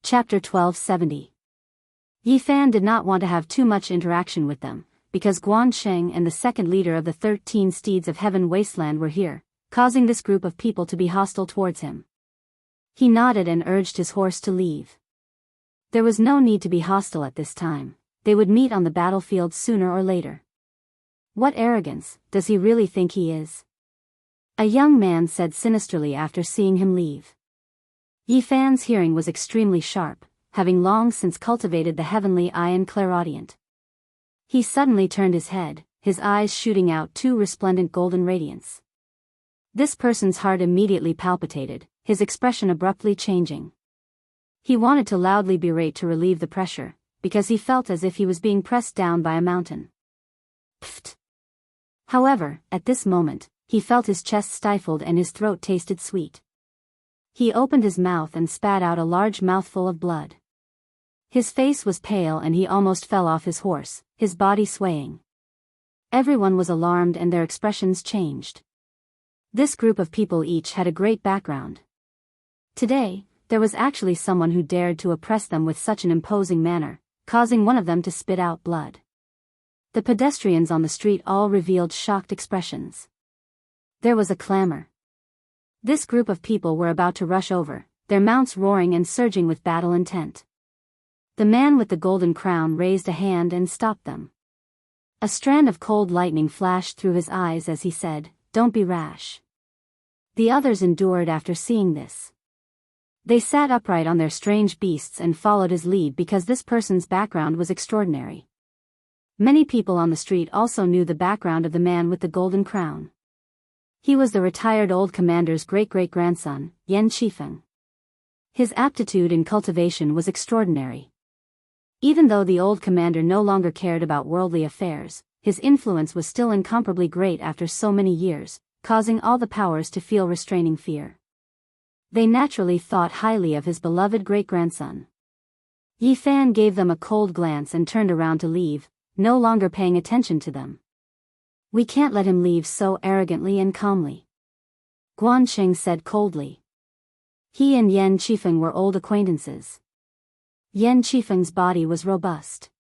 Chapter 1270. Yi Fan did not want to have too much interaction with them, because Guan Sheng and the second leader of the 13 Steeds of Heaven Wasteland were here, causing this group of people to be hostile towards him. He nodded and urged his horse to leave. There was no need to be hostile at this time. They would meet on the battlefield sooner or later. What arrogance, does he really think he is? A young man said sinisterly after seeing him leave. Yi Fan's hearing was extremely sharp, having long since cultivated the heavenly eye and clairaudient. He suddenly turned his head, his eyes shooting out two resplendent golden radiance. This person's heart immediately palpitated, his expression abruptly changing. He wanted to loudly berate to relieve the pressure, because he felt as if he was being pressed down by a mountain. Pfft! However, at this moment, he felt his chest stifled and his throat tasted sweet. He opened his mouth and spat out a large mouthful of blood. His face was pale and he almost fell off his horse, his body swaying. Everyone was alarmed and their expressions changed. This group of people each had a great background. Today, there was actually someone who dared to oppress them with such an imposing manner, causing one of them to spit out blood. The pedestrians on the street all revealed shocked expressions. There was a clamor. This group of people were about to rush over, their mounts roaring and surging with battle intent. The man with the golden crown raised a hand and stopped them. A strand of cold lightning flashed through his eyes as he said, "Don't be rash." The others endured after seeing this. They sat upright on their strange beasts and followed his lead because this person's background was extraordinary. Many people on the street also knew the background of the man with the golden crown. He was the retired old commander's great-great-grandson, Yan Qifeng. His aptitude in cultivation was extraordinary. Even though the old commander no longer cared about worldly affairs, his influence was still incomparably great after so many years, causing all the powers to feel restraining fear. They naturally thought highly of his beloved great-grandson. Yi Fan gave them a cold glance and turned around to leave, no longer paying attention to them. "We can't let him leave so arrogantly and calmly," Guan Sheng said coldly. He and Yan Qifeng were old acquaintances. Yan Qifeng's body was robust.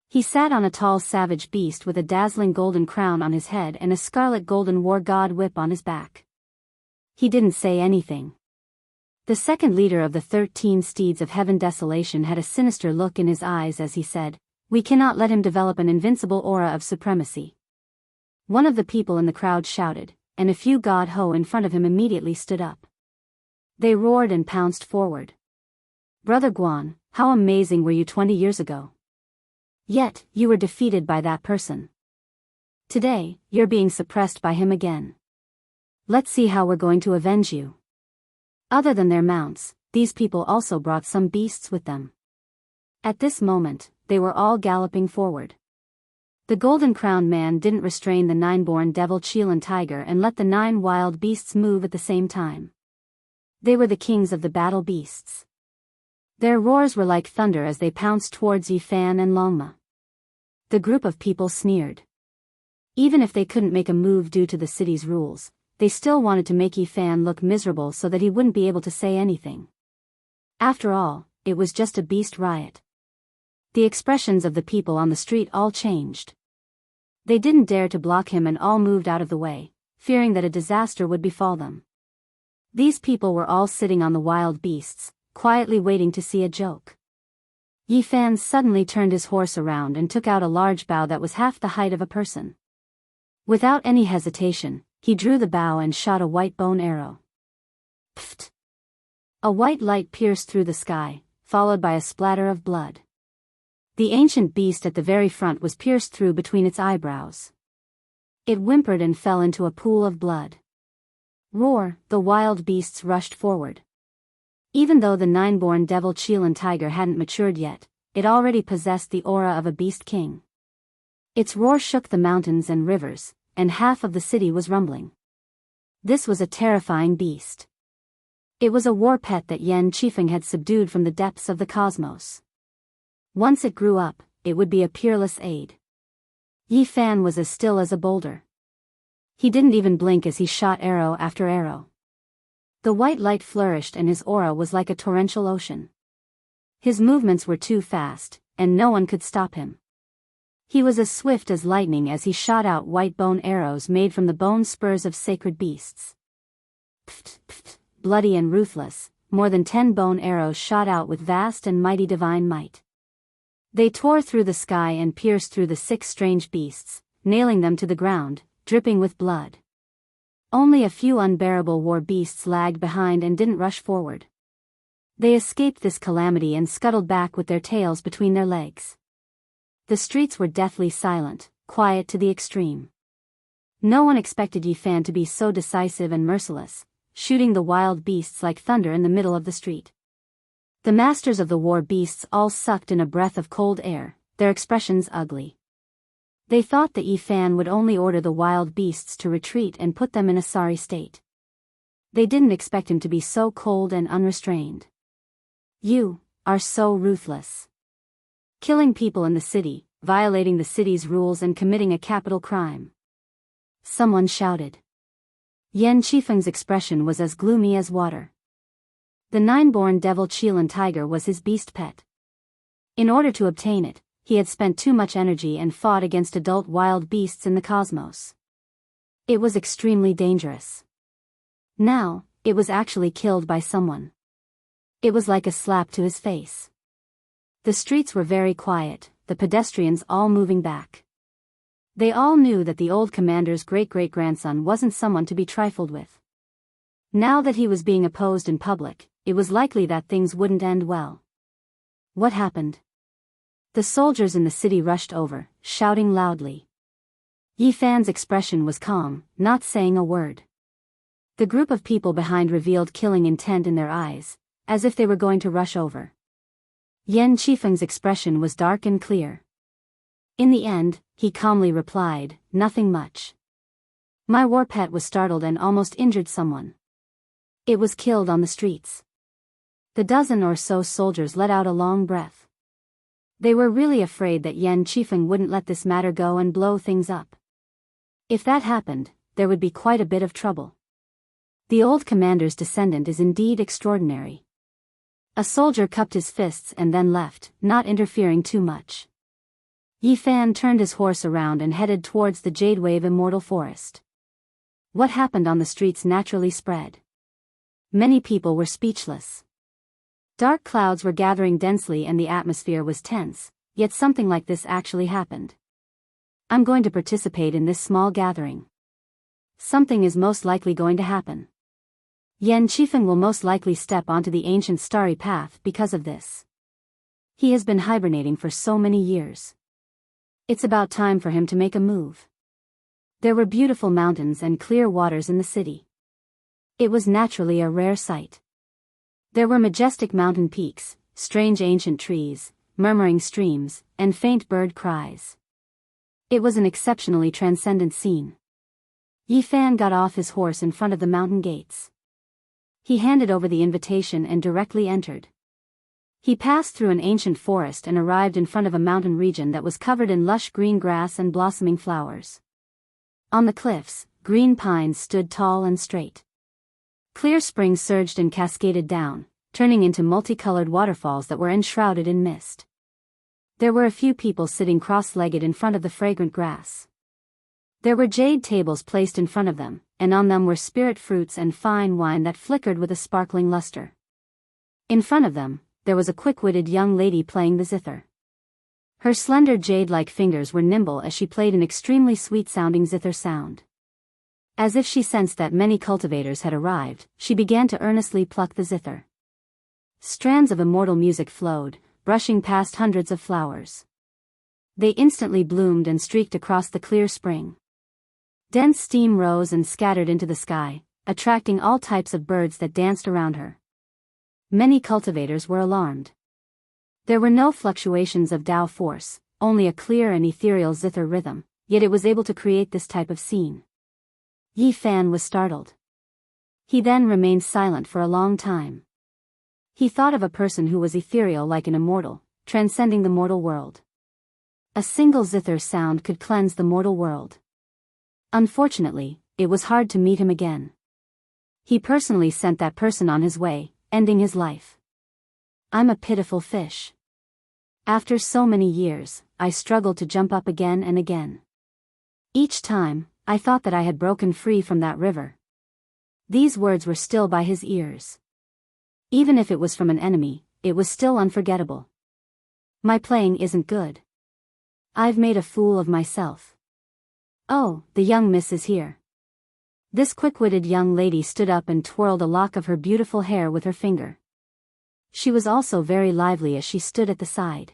He sat on a tall savage beast with a dazzling golden crown on his head and a scarlet golden war god whip on his back. He didn't say anything. The second leader of the 13 Steeds of Heaven Desolation had a sinister look in his eyes as he said, "We cannot let him develop an invincible aura of supremacy." One of the people in the crowd shouted, and a few god ho in front of him immediately stood up. They roared and pounced forward. "Brother Guan, how amazing were you 20 years ago? Yet, you were defeated by that person. Today, you're being suppressed by him again. Let's see how we're going to avenge you." Other than their mounts, these people also brought some beasts with them. At this moment, they were all galloping forward. The golden-crowned man didn't restrain the 9-born devil Qilan tiger and let the 9 wild beasts move at the same time. They were the kings of the battle beasts. Their roars were like thunder as they pounced towards Yi Fan and Longma. The group of people sneered. Even if they couldn't make a move due to the city's rules, they still wanted to make Yi Fan look miserable so that he wouldn't be able to say anything. After all, it was just a beast riot. The expressions of the people on the street all changed. They didn't dare to block him and all moved out of the way, fearing that a disaster would befall them. These people were all sitting on the wild beasts, quietly waiting to see a joke. Yi Fan suddenly turned his horse around and took out a large bow that was half the height of a person. Without any hesitation, he drew the bow and shot a white bone arrow. Pfft! A white light pierced through the sky, followed by a splatter of blood. The ancient beast at the very front was pierced through between its eyebrows. It whimpered and fell into a pool of blood. Roar! The wild beasts rushed forward. Even though the 9-born devil Qilan tiger hadn't matured yet, it already possessed the aura of a beast king. Its roar shook the mountains and rivers, and half of the city was rumbling. This was a terrifying beast. It was a war pet that Yan Qifeng had subdued from the depths of the cosmos. Once it grew up, it would be a peerless aid. Yi Fan was as still as a boulder. He didn't even blink as he shot arrow after arrow. The white light flourished and his aura was like a torrential ocean. His movements were too fast, and no one could stop him. He was as swift as lightning as he shot out white bone arrows made from the bone spurs of sacred beasts. Pft, pft, bloody and ruthless, more than 10 bone arrows shot out with vast and mighty divine might. They tore through the sky and pierced through the 6 strange beasts, nailing them to the ground, dripping with blood. Only a few unbearable war beasts lagged behind and didn't rush forward. They escaped this calamity and scuttled back with their tails between their legs. The streets were deathly silent, quiet to the extreme. No one expected Yi Fan to be so decisive and merciless, shooting the wild beasts like thunder in the middle of the street. The masters of the war beasts all sucked in a breath of cold air, their expressions ugly. They thought that Yi Fan would only order the wild beasts to retreat and put them in a sorry state. They didn't expect him to be so cold and unrestrained. You are so ruthless. Killing people in the city, violating the city's rules and committing a capital crime. Someone shouted. Yan Qifeng's expression was as gloomy as water. The 9-born devil Qilan tiger was his beast pet. In order to obtain it, he had spent too much energy and fought against adult wild beasts in the cosmos. It was extremely dangerous. Now, it was actually killed by someone. It was like a slap to his face. The streets were very quiet, the pedestrians all moving back. They all knew that the old commander's great-great-grandson wasn't someone to be trifled with. Now that he was being opposed in public, it was likely that things wouldn't end well. What happened? The soldiers in the city rushed over, shouting loudly. Yi Fan's expression was calm, not saying a word. The group of people behind revealed killing intent in their eyes, as if they were going to rush over. Yan Qifeng's expression was dark and clear. In the end, he calmly replied, "Nothing much. My war pet was startled and almost injured someone. It was killed on the streets." The dozen or so soldiers let out a long breath. They were really afraid that Yan Qifeng wouldn't let this matter go and blow things up. If that happened, there would be quite a bit of trouble. The old commander's descendant is indeed extraordinary. A soldier cupped his fists and then left, not interfering too much. Yi Fan turned his horse around and headed towards the Jade Wave Immortal Forest. What happened on the streets naturally spread. Many people were speechless. Dark clouds were gathering densely and the atmosphere was tense, yet something like this actually happened. I'm going to participate in this small gathering. Something is most likely going to happen. Yan Qifeng will most likely step onto the ancient starry path because of this. He has been hibernating for so many years. It's about time for him to make a move. There were beautiful mountains and clear waters in the city. It was naturally a rare sight. There were majestic mountain peaks, strange ancient trees, murmuring streams, and faint bird cries. It was an exceptionally transcendent scene. Yi Fan got off his horse in front of the mountain gates. He handed over the invitation and directly entered. He passed through an ancient forest and arrived in front of a mountain region that was covered in lush green grass and blossoming flowers. On the cliffs, green pines stood tall and straight. Clear springs surged and cascaded down, turning into multicolored waterfalls that were enshrouded in mist. There were a few people sitting cross-legged in front of the fragrant grass. There were jade tables placed in front of them, and on them were spirit fruits and fine wine that flickered with a sparkling luster. In front of them, there was a quick-witted young lady playing the zither. Her slender jade-like fingers were nimble as she played an extremely sweet-sounding zither sound. As if she sensed that many cultivators had arrived, she began to earnestly pluck the zither. Strands of immortal music flowed, brushing past hundreds of flowers. They instantly bloomed and streaked across the clear spring. Dense steam rose and scattered into the sky, attracting all types of birds that danced around her. Many cultivators were alarmed. There were no fluctuations of Tao force, only a clear and ethereal zither rhythm, yet it was able to create this type of scene. Yi Fan was startled. He then remained silent for a long time. He thought of a person who was ethereal like an immortal, transcending the mortal world. A single zither sound could cleanse the mortal world. Unfortunately, it was hard to meet him again. He personally sent that person on his way, ending his life. I'm a pitiful fish. After so many years, I struggled to jump up again and again. Each time, I thought that I had broken free from that river. These words were still by his ears. Even if it was from an enemy, it was still unforgettable. My playing isn't good. I've made a fool of myself. Oh, the young miss is here. This quick-witted young lady stood up and twirled a lock of her beautiful hair with her finger. She was also very lively as she stood at the side.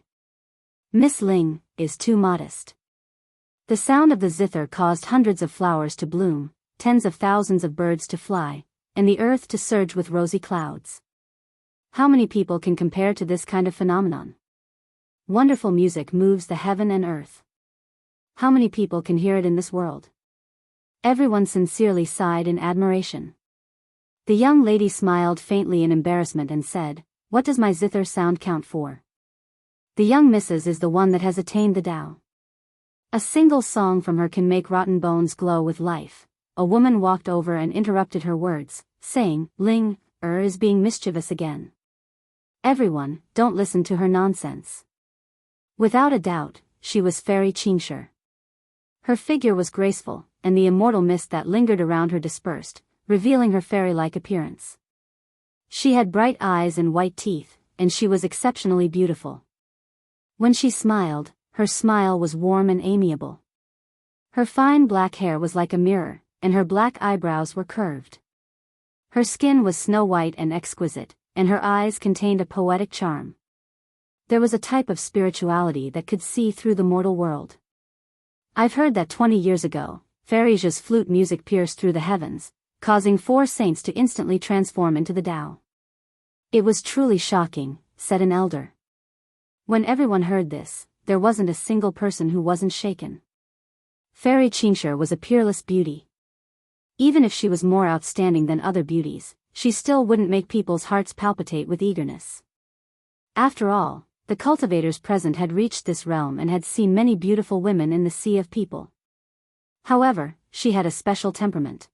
Miss Ling is too modest. The sound of the zither caused hundreds of flowers to bloom, tens of thousands of birds to fly, and the earth to surge with rosy clouds. How many people can compare to this kind of phenomenon? Wonderful music moves the heaven and earth. How many people can hear it in this world? Everyone sincerely sighed in admiration. The young lady smiled faintly in embarrassment and said, "What does my zither sound count for?" The young missus is the one that has attained the Tao. A single song from her can make rotten bones glow with life. A woman walked over and interrupted her words, saying, "Ling is being mischievous again. Everyone, don't listen to her nonsense." Without a doubt, she was Fairy Xianxia. Her figure was graceful, and the immortal mist that lingered around her dispersed, revealing her fairy-like appearance. She had bright eyes and white teeth, and she was exceptionally beautiful. When she smiled, her smile was warm and amiable. Her fine black hair was like a mirror, and her black eyebrows were curved. Her skin was snow-white and exquisite, and her eyes contained a poetic charm. There was a type of spirituality that could see through the mortal world. I've heard that 20 years ago, Farija's flute music pierced through the heavens, causing 4 saints to instantly transform into the Tao. It was truly shocking, said an elder. When everyone heard this, there wasn't a single person who wasn't shaken. Fairy Xianxia was a peerless beauty. Even if she was more outstanding than other beauties, she still wouldn't make people's hearts palpitate with eagerness. After all, the cultivators present had reached this realm and had seen many beautiful women in the sea of people. However, she had a special temperament.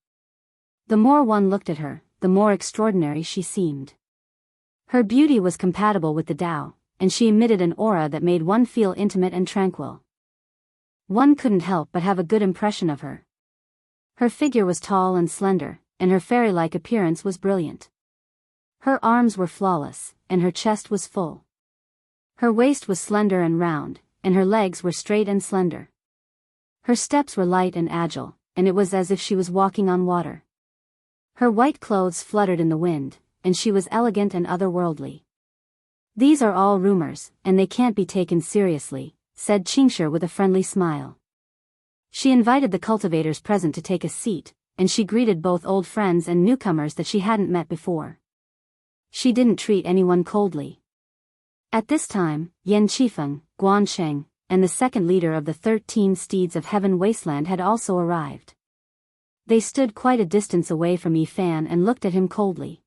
The more one looked at her, the more extraordinary she seemed. Her beauty was compatible with the Tao, and she emitted an aura that made one feel intimate and tranquil. One couldn't help but have a good impression of her. Her figure was tall and slender, and her fairy-like appearance was brilliant. Her arms were flawless, and her chest was full. Her waist was slender and round, and her legs were straight and slender. Her steps were light and agile, and it was as if she was walking on water. Her white clothes fluttered in the wind, and she was elegant and otherworldly. "These are all rumors, and they can't be taken seriously," said Xianxia with a friendly smile. She invited the cultivators present to take a seat, and she greeted both old friends and newcomers that she hadn't met before. She didn't treat anyone coldly. At this time, Yan Qifeng, Guan Sheng, and the second leader of the 13 Steeds of Heaven Wasteland had also arrived. They stood quite a distance away from Yi Fan and looked at him coldly.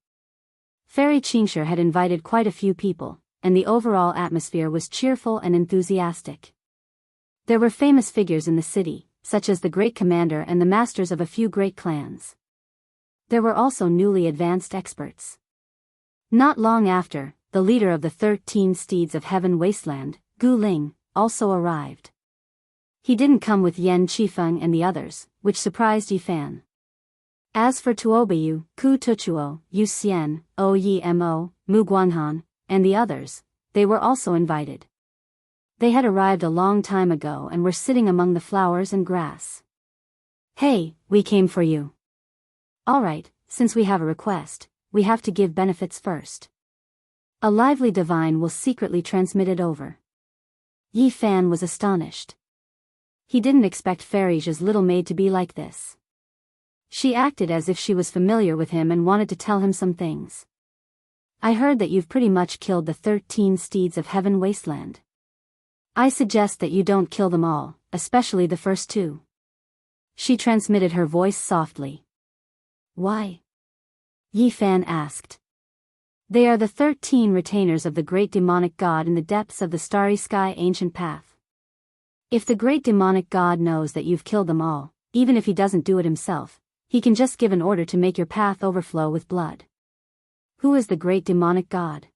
Fairy Xianxia had invited quite a few people, and the overall atmosphere was cheerful and enthusiastic. There were famous figures in the city, such as the great commander and the masters of a few great clans. There were also newly advanced experts. Not long after, the leader of the 13 Steeds of Heaven Wasteland, Gu Ling, also arrived. He didn't come with Yan Qifeng and the others, which surprised Yi Fan. As for Tuobayu, Ku Tuchuo, Yu Xian, O Yi Mo, Mu Guanhan, and the others, they were also invited. They had arrived a long time ago and were sitting among the flowers and grass. "Hey, we came for you." "All right, since we have a request, we have to give benefits first. A lively divine will secretly transmit it over." Yi Fan was astonished. He didn't expect Farija's little maid to be like this. She acted as if she was familiar with him and wanted to tell him some things. "I heard that you've pretty much killed the 13 Steeds of Heaven Wasteland. I suggest that you don't kill them all, especially the first 2. She transmitted her voice softly. "Why?" Yi Fan asked. "They are the 13 retainers of the great demonic god in the depths of the starry sky ancient path. If the great demonic god knows that you've killed them all, even if he doesn't do it himself, he can just give an order to make your path overflow with blood." "Who is the great demonic god?"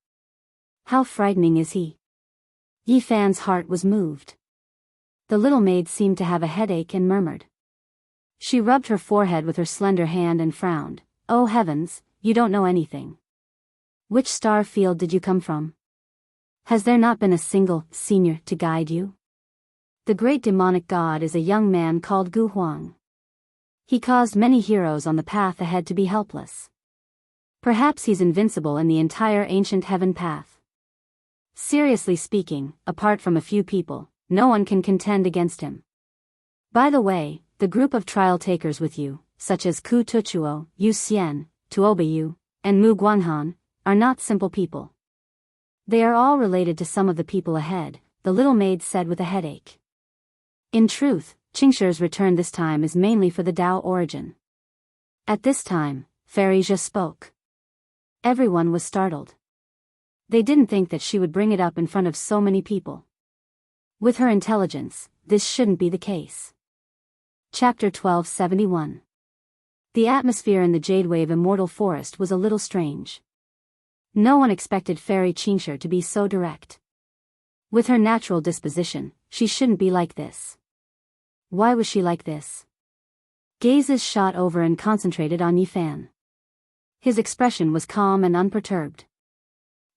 How frightening is he? Yi Fan's heart was moved. The little maid seemed to have a headache and murmured. She rubbed her forehead with her slender hand and frowned. Oh heavens, you don't know anything. Which star field did you come from? Has there not been a single senior to guide you? The great demonic god is a young man called Gu Huang. He caused many heroes on the path ahead to be helpless. Perhaps he's invincible in the entire ancient heaven path. Seriously speaking, apart from a few people, no one can contend against him. By the way, the group of trial takers with you, such as Ku Tuchuo, Yu Xian, Tuobayu, and Mu Guanhan, are not simple people. They are all related to some of the people ahead, the little maid said with a headache. In truth, Qingshi's return this time is mainly for the Dao origin. At this time, Fairy Zhe spoke. Everyone was startled. They didn't think that she would bring it up in front of so many people. With her intelligence, this shouldn't be the case. Chapter 1271. The atmosphere in the Jade Wave Immortal Forest was a little strange. No one expected Fairy Qingshi to be so direct. With her natural disposition, she shouldn't be like this. Why was she like this? Gazes shot over and concentrated on Yi Fan. His expression was calm and unperturbed.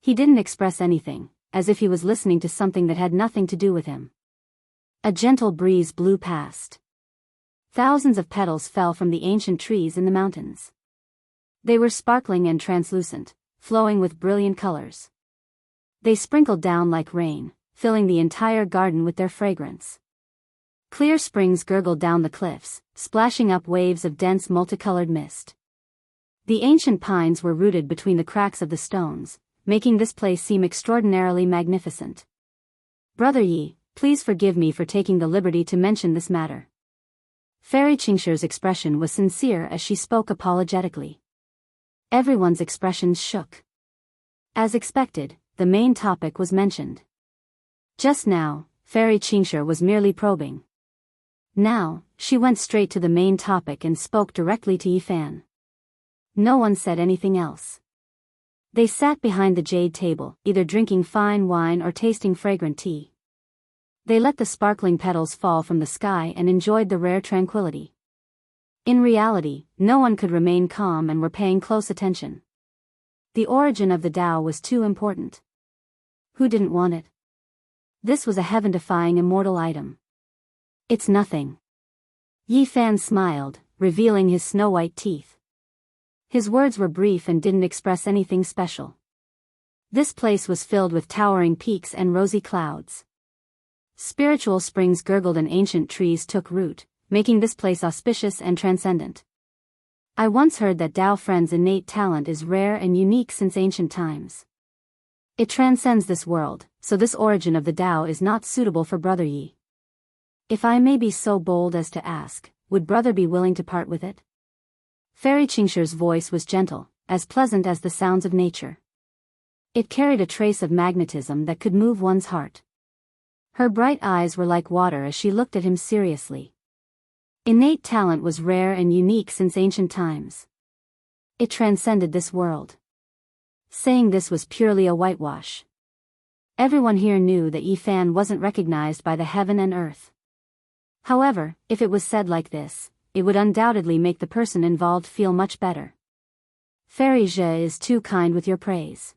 He didn't express anything, as if he was listening to something that had nothing to do with him. A gentle breeze blew past. Thousands of petals fell from the ancient trees in the mountains. They were sparkling and translucent, flowing with brilliant colors. They sprinkled down like rain, filling the entire garden with their fragrance. Clear springs gurgled down the cliffs, splashing up waves of dense multicolored mist. The ancient pines were rooted between the cracks of the stones, making this place seem extraordinarily magnificent. Brother Yi, please forgive me for taking the liberty to mention this matter. Fairy Qingshi's expression was sincere as she spoke apologetically. Everyone's expressions shook. As expected, the main topic was mentioned. Just now, Fairy Qingshi was merely probing. Now, she went straight to the main topic and spoke directly to Yi Fan. No one said anything else. They sat behind the jade table, either drinking fine wine or tasting fragrant tea. They let the sparkling petals fall from the sky and enjoyed the rare tranquility. In reality, no one could remain calm and were paying close attention. The origin of the Tao was too important. Who didn't want it? This was a heaven-defying immortal item. It's nothing. Yi Fan smiled, revealing his snow-white teeth. His words were brief and didn't express anything special. This place was filled with towering peaks and rosy clouds. Spiritual springs gurgled and ancient trees took root, making this place auspicious and transcendent. I once heard that Dao Friend's innate talent is rare and unique since ancient times. It transcends this world, so this origin of the Dao is not suitable for Brother Yi. If I may be so bold as to ask, would Brother be willing to part with it? Fairy Qingshi's voice was gentle, as pleasant as the sounds of nature. It carried a trace of magnetism that could move one's heart. Her bright eyes were like water as she looked at him seriously. Innate talent was rare and unique since ancient times. It transcended this world. Saying this was purely a whitewash. Everyone here knew that Yi Fan wasn't recognized by the heaven and earth. However, if it was said like this, it would undoubtedly make the person involved feel much better. Fairy Zhe is too kind with your praise.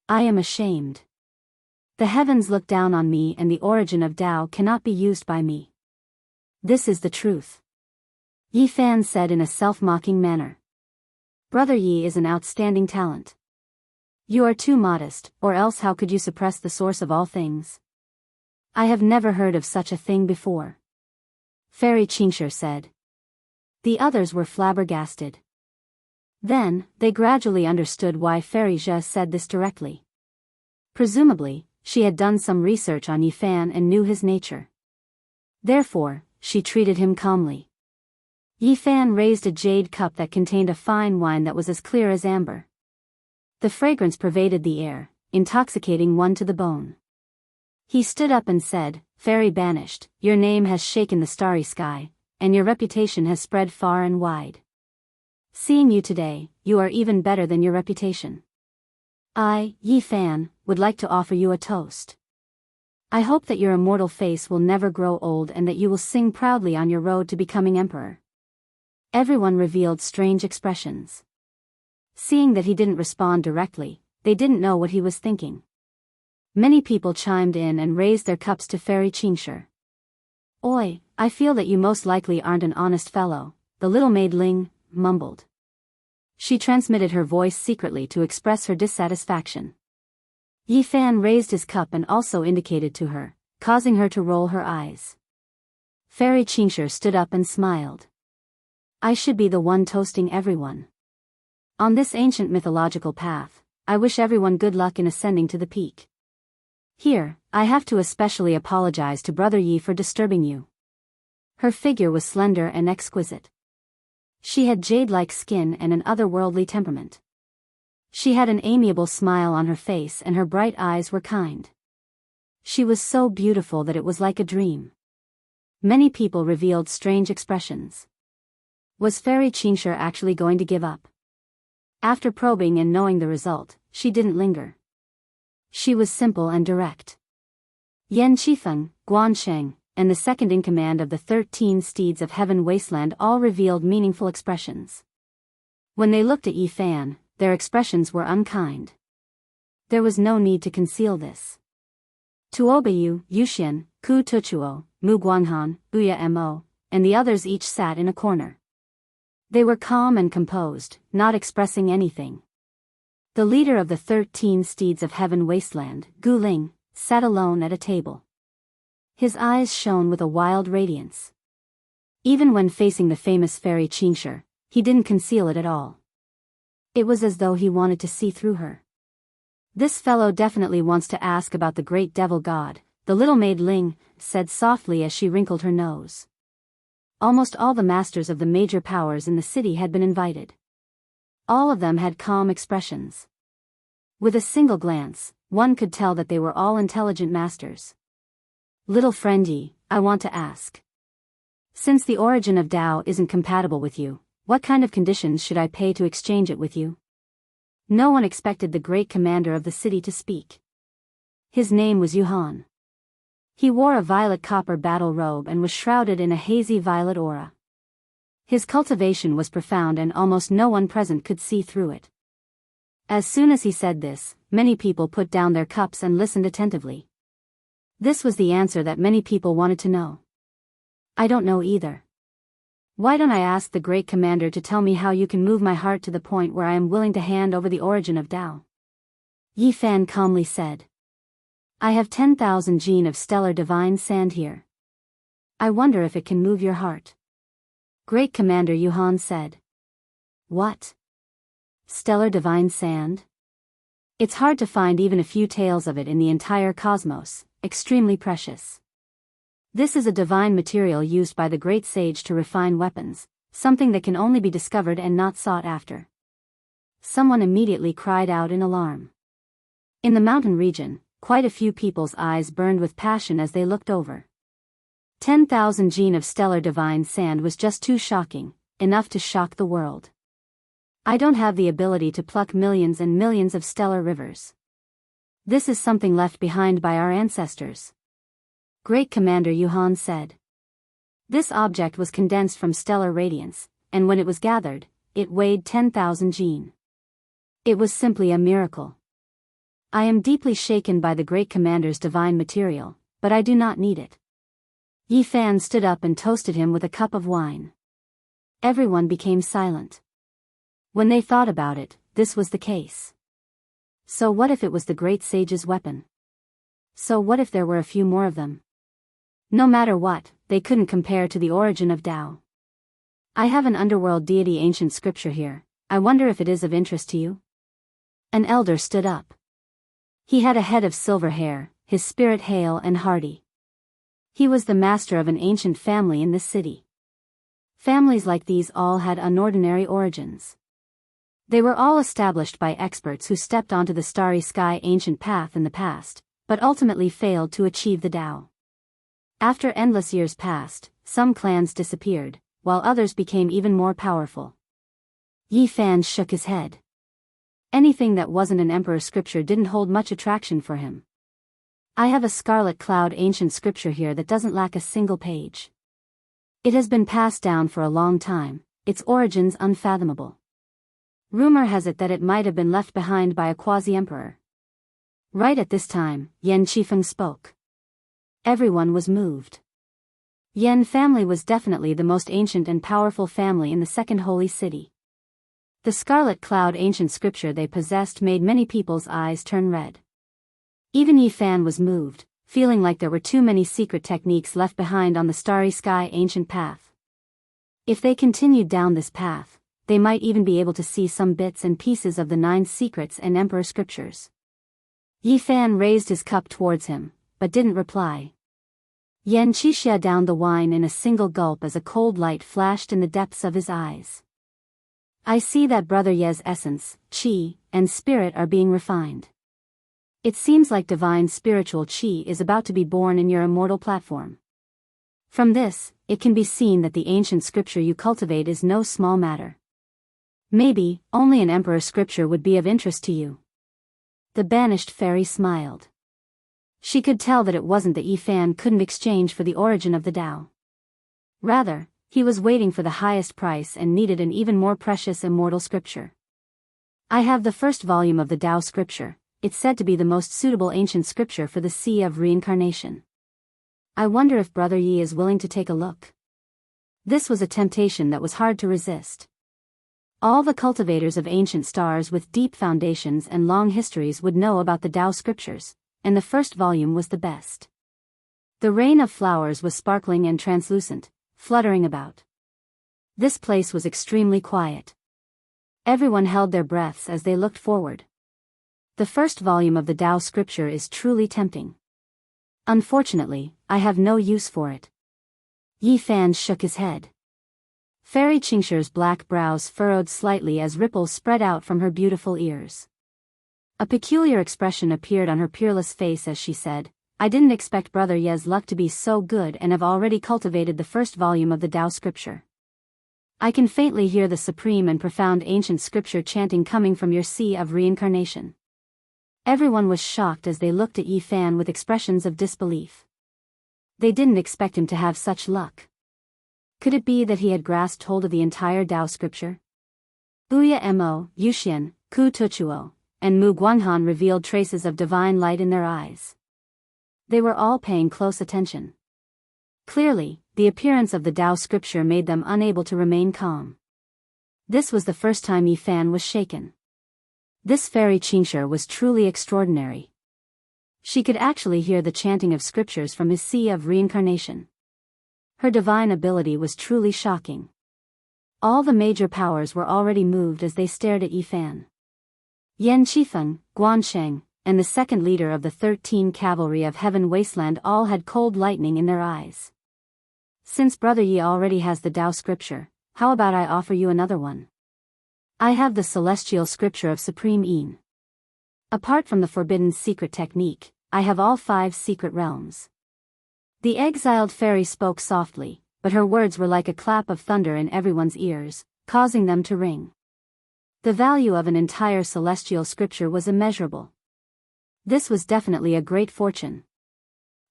I am ashamed. The heavens look down on me and the origin of Tao cannot be used by me. This is the truth. Yi Fan said in a self-mocking manner. Brother Yi is an outstanding talent. You are too modest, or else how could you suppress the source of all things? I have never heard of such a thing before. Fairy Qingshi said. The others were flabbergasted. Then, they gradually understood why Fairy Zhe said this directly. Presumably, she had done some research on Yi Fan and knew his nature. Therefore, she treated him calmly. Yi Fan raised a jade cup that contained a fine wine that was as clear as amber. The fragrance pervaded the air, intoxicating one to the bone. He stood up and said, Fairy banished, your name has shaken the starry sky, and your reputation has spread far and wide. Seeing you today, you are even better than your reputation. I, Yi Fan, would like to offer you a toast. I hope that your immortal face will never grow old and that you will sing proudly on your road to becoming emperor." Everyone revealed strange expressions. Seeing that he didn't respond directly, they didn't know what he was thinking. Many people chimed in and raised their cups to Fairy Xianxia. "Oi, I feel that you most likely aren't an honest fellow," the little maid Ling mumbled. She transmitted her voice secretly to express her dissatisfaction. Yi Fan raised his cup and also indicated to her, causing her to roll her eyes. Fairy Xianxia stood up and smiled. "I should be the one toasting everyone. On this ancient mythological path, I wish everyone good luck in ascending to the peak. Here, I have to especially apologize to Brother Yi for disturbing you." Her figure was slender and exquisite. She had jade-like skin and an otherworldly temperament. She had an amiable smile on her face and her bright eyes were kind. She was so beautiful that it was like a dream. Many people revealed strange expressions. Was Fairy Xianxia actually going to give up? After probing and knowing the result, she didn't linger. She was simple and direct. Yan Qifeng, Guan Sheng, and the second in command of the 13 steeds of Heaven Wasteland all revealed meaningful expressions. When they looked at Yi Fan, their expressions were unkind. There was no need to conceal this. Tuobayu, Yuxian, Ku Tuchuo, Mu Guanhan, Uya Mo, and the others each sat in a corner. They were calm and composed, not expressing anything. The leader of the 13 steeds of Heaven Wasteland, Gu Ling, sat alone at a table. His eyes shone with a wild radiance. Even when facing the famous Fairy Xianxia, he didn't conceal it at all. It was as though he wanted to see through her. "This fellow definitely wants to ask about the great devil god," the little maid Ling said softly as she wrinkled her nose. Almost all the masters of the major powers in the city had been invited. All of them had calm expressions. With a single glance, one could tell that they were all intelligent masters. "Little friend Yi, I want to ask. Since the origin of Tao isn't compatible with you, what kind of conditions should I pay to exchange it with you?" No one expected the great commander of the city to speak. His name was Yuhan. He wore a violet copper battle robe and was shrouded in a hazy violet aura. His cultivation was profound and almost no one present could see through it. As soon as he said this, many people put down their cups and listened attentively. This was the answer that many people wanted to know. "I don't know either. Why don't I ask the great commander to tell me how you can move my heart to the point where I am willing to hand over the origin of Tao?" Yi Fan calmly said. "I have 10,000 gene of stellar divine sand here. I wonder if it can move your heart." Great Commander Yuhan said. "What? Stellar divine sand? It's hard to find even a few tales of it in the entire cosmos, extremely precious. This is a divine material used by the great sage to refine weapons, something that can only be discovered and not sought after." Someone immediately cried out in alarm. In the mountain region, quite a few people's eyes burned with passion as they looked over. 10,000 gene of stellar divine sand was just too shocking, enough to shock the world. I don't have the ability to pluck millions and millions of stellar rivers. This is something left behind by our ancestors. Great Commander Yuhan said. This object was condensed from stellar radiance, and when it was gathered, it weighed 10,000 gene. It was simply a miracle. I am deeply shaken by the Great Commander's divine material, but I do not need it. Yi Fan stood up and toasted him with a cup of wine. Everyone became silent. When they thought about it, this was the case. So what if it was the great sage's weapon? So what if there were a few more of them? No matter what, they couldn't compare to the origin of Tao. I have an underworld deity ancient scripture here. I wonder if it is of interest to you? An elder stood up. He had a head of silver hair, his spirit hale and hearty. He was the master of an ancient family in this city. Families like these all had unordinary origins. They were all established by experts who stepped onto the starry sky ancient path in the past, but ultimately failed to achieve the Tao. After endless years passed, some clans disappeared, while others became even more powerful. Yi Fan shook his head. Anything that wasn't an emperor scripture didn't hold much attraction for him. I have a scarlet cloud ancient scripture here that doesn't lack a single page. It has been passed down for a long time, its origins unfathomable. Rumor has it that it might have been left behind by a quasi-emperor. Right at this time, Yan Qifeng spoke. Everyone was moved. Yan family was definitely the most ancient and powerful family in the second holy city. The scarlet cloud ancient scripture they possessed made many people's eyes turn red. Even Yi Fan was moved, feeling like there were too many secret techniques left behind on the starry sky ancient path. If they continued down this path, they might even be able to see some bits and pieces of the 9 secrets and emperor scriptures. Yi Fan raised his cup towards him, but didn't reply. Yan Qixia downed the wine in a single gulp as a cold light flashed in the depths of his eyes. I see that Brother Ye's essence, qi, and spirit are being refined. It seems like divine spiritual qi is about to be born in your immortal platform. From this, it can be seen that the ancient scripture you cultivate is no small matter. Maybe, only an emperor scripture would be of interest to you. The banished fairy smiled. She could tell that it wasn't that Yi Fan couldn't exchange for the origin of the Tao. Rather, he was waiting for the highest price and needed an even more precious immortal scripture. I have the first volume of the Tao scripture. It's said to be the most suitable ancient scripture for the Sea of Reincarnation. I wonder if Brother Yi is willing to take a look. This was a temptation that was hard to resist. All the cultivators of ancient stars with deep foundations and long histories would know about the Tao scriptures, and the first volume was the best. The rain of flowers was sparkling and translucent, fluttering about. This place was extremely quiet. Everyone held their breaths as they looked forward. The first volume of the Tao scripture is truly tempting. Unfortunately, I have no use for it. Yi Fan shook his head. Fairy Qingshi's black brows furrowed slightly as ripples spread out from her beautiful ears. A peculiar expression appeared on her peerless face as she said, I didn't expect Brother Ye's luck to be so good and have already cultivated the first volume of the Tao scripture. I can faintly hear the supreme and profound ancient scripture chanting coming from your Sea of Reincarnation. Everyone was shocked as they looked at Yi Fan with expressions of disbelief. They didn't expect him to have such luck. Could it be that he had grasped hold of the entire Tao scripture? Wuxia Mo, Yuxian, Ku Tuchuo, and Mu Guanghan revealed traces of divine light in their eyes. They were all paying close attention. Clearly, the appearance of the Tao scripture made them unable to remain calm. This was the first time Yi Fan was shaken. This fairy Qingsha was truly extraordinary. She could actually hear the chanting of scriptures from his Sea of Reincarnation. Her divine ability was truly shocking. All the major powers were already moved as they stared at Yi Fan. Yan Qifeng, Guansheng, and the second leader of the 13 Cavalry of Heaven Wasteland all had cold lightning in their eyes. Since Brother Yi already has the Tao scripture, how about I offer you another one? I have the celestial scripture of Supreme Yin. Apart from the forbidden secret technique, I have all 5 secret realms. The exiled fairy spoke softly, but her words were like a clap of thunder in everyone's ears, causing them to ring. The value of an entire celestial scripture was immeasurable. This was definitely a great fortune.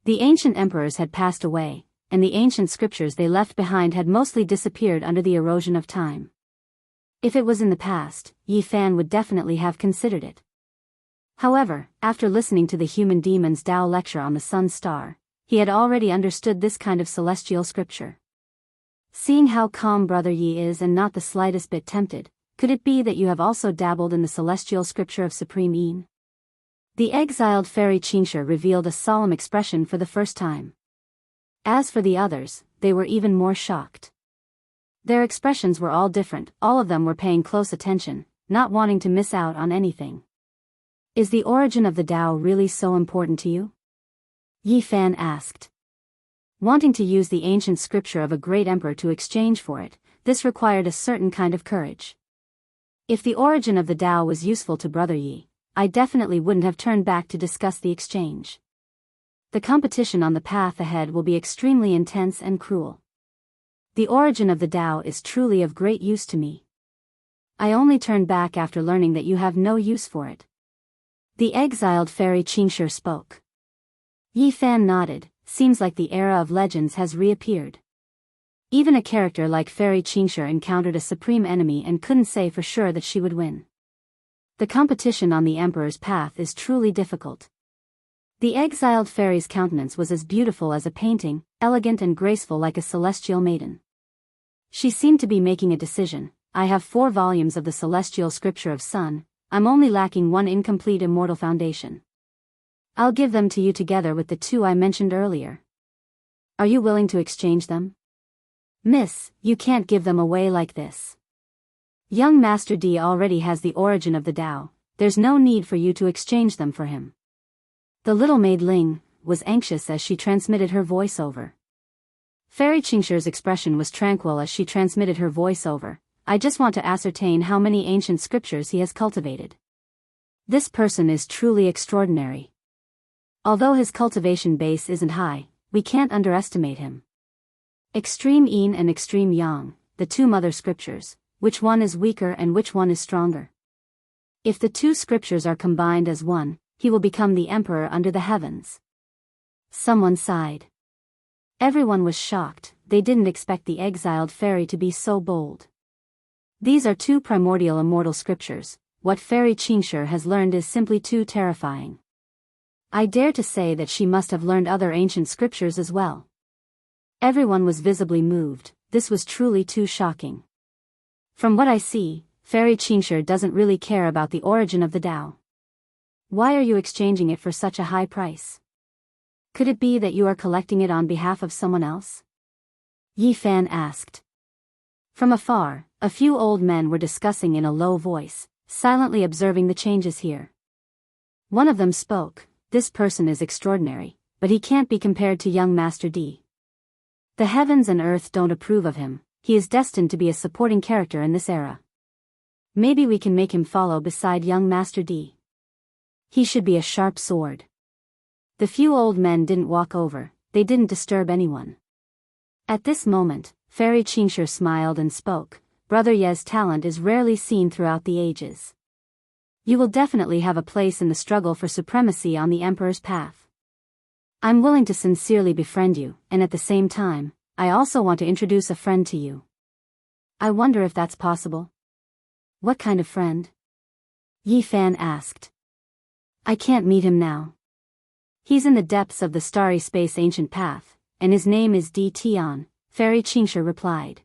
The ancient emperors had passed away, and the ancient scriptures they left behind had mostly disappeared under the erosion of time. If it was in the past, Yi Fan would definitely have considered it. However, after listening to the human demon's Tao lecture on the sun star, he had already understood this kind of celestial scripture. Seeing how calm Brother Yi is and not the slightest bit tempted, could it be that you have also dabbled in the celestial scripture of Supreme Yin? The exiled fairy Qingsha revealed a solemn expression for the first time. As for the others, they were even more shocked. Their expressions were all different, all of them were paying close attention, not wanting to miss out on anything. Is the origin of the Tao really so important to you? Yi Fan asked. Wanting to use the ancient scripture of a great emperor to exchange for it, this required a certain kind of courage. If the origin of the Tao was useful to Brother Yi, I definitely wouldn't have turned back to discuss the exchange. The competition on the path ahead will be extremely intense and cruel. The origin of the Tao is truly of great use to me. I only turned back after learning that you have no use for it. The exiled fairy Xianxia spoke. Yi Fan nodded. Seems like the era of legends has reappeared. Even a character like fairy Xianxia encountered a supreme enemy and couldn't say for sure that she would win. The competition on the Emperor's path is truly difficult. The exiled fairy's countenance was as beautiful as a painting, elegant and graceful like a celestial maiden. She seemed to be making a decision. I have 4 volumes of the celestial scripture of Sun, I'm only lacking 1 incomplete immortal foundation. I'll give them to you together with the 2 I mentioned earlier. Are you willing to exchange them? Miss, you can't give them away like this. Young Master D already has the origin of the Tao, there's no need for you to exchange them for him. The little maid Ling was anxious as she transmitted her voiceover. Fairy Xianxia's expression was tranquil as she transmitted her voiceover. I just want to ascertain how many ancient scriptures he has cultivated. This person is truly extraordinary. Although his cultivation base isn't high, we can't underestimate him. Extreme Yin and Extreme Yang, the 2 mother scriptures, which one is weaker and which one is stronger? If the 2 scriptures are combined as one, he will become the emperor under the heavens. Someone sighed. Everyone was shocked, they didn't expect the exiled fairy to be so bold. These are 2 primordial immortal scriptures, what fairy Xianxia has learned is simply too terrifying. I dare to say that she must have learned other ancient scriptures as well. Everyone was visibly moved, this was truly too shocking. From what I see, fairy Xianxia doesn't really care about the origin of the Tao. Why are you exchanging it for such a high price? Could it be that you are collecting it on behalf of someone else? Yi Fan asked. From afar, a few old men were discussing in a low voice, silently observing the changes here. One of them spoke. This person is extraordinary, but he can't be compared to young Master D. The heavens and earth don't approve of him, he is destined to be a supporting character in this era. Maybe we can make him follow beside young Master D. He should be a sharp sword. The few old men didn't walk over, they didn't disturb anyone. At this moment, Fairy Xianxia smiled and spoke, Brother Ye's talent is rarely seen throughout the ages. You will definitely have a place in the struggle for supremacy on the Emperor's path. I'm willing to sincerely befriend you, and at the same time, I also want to introduce a friend to you. I wonder if that's possible. What kind of friend? Yi Fan asked. I can't meet him now. He's in the depths of the starry space ancient path, and his name is D Tian, Fairy Xianxia replied.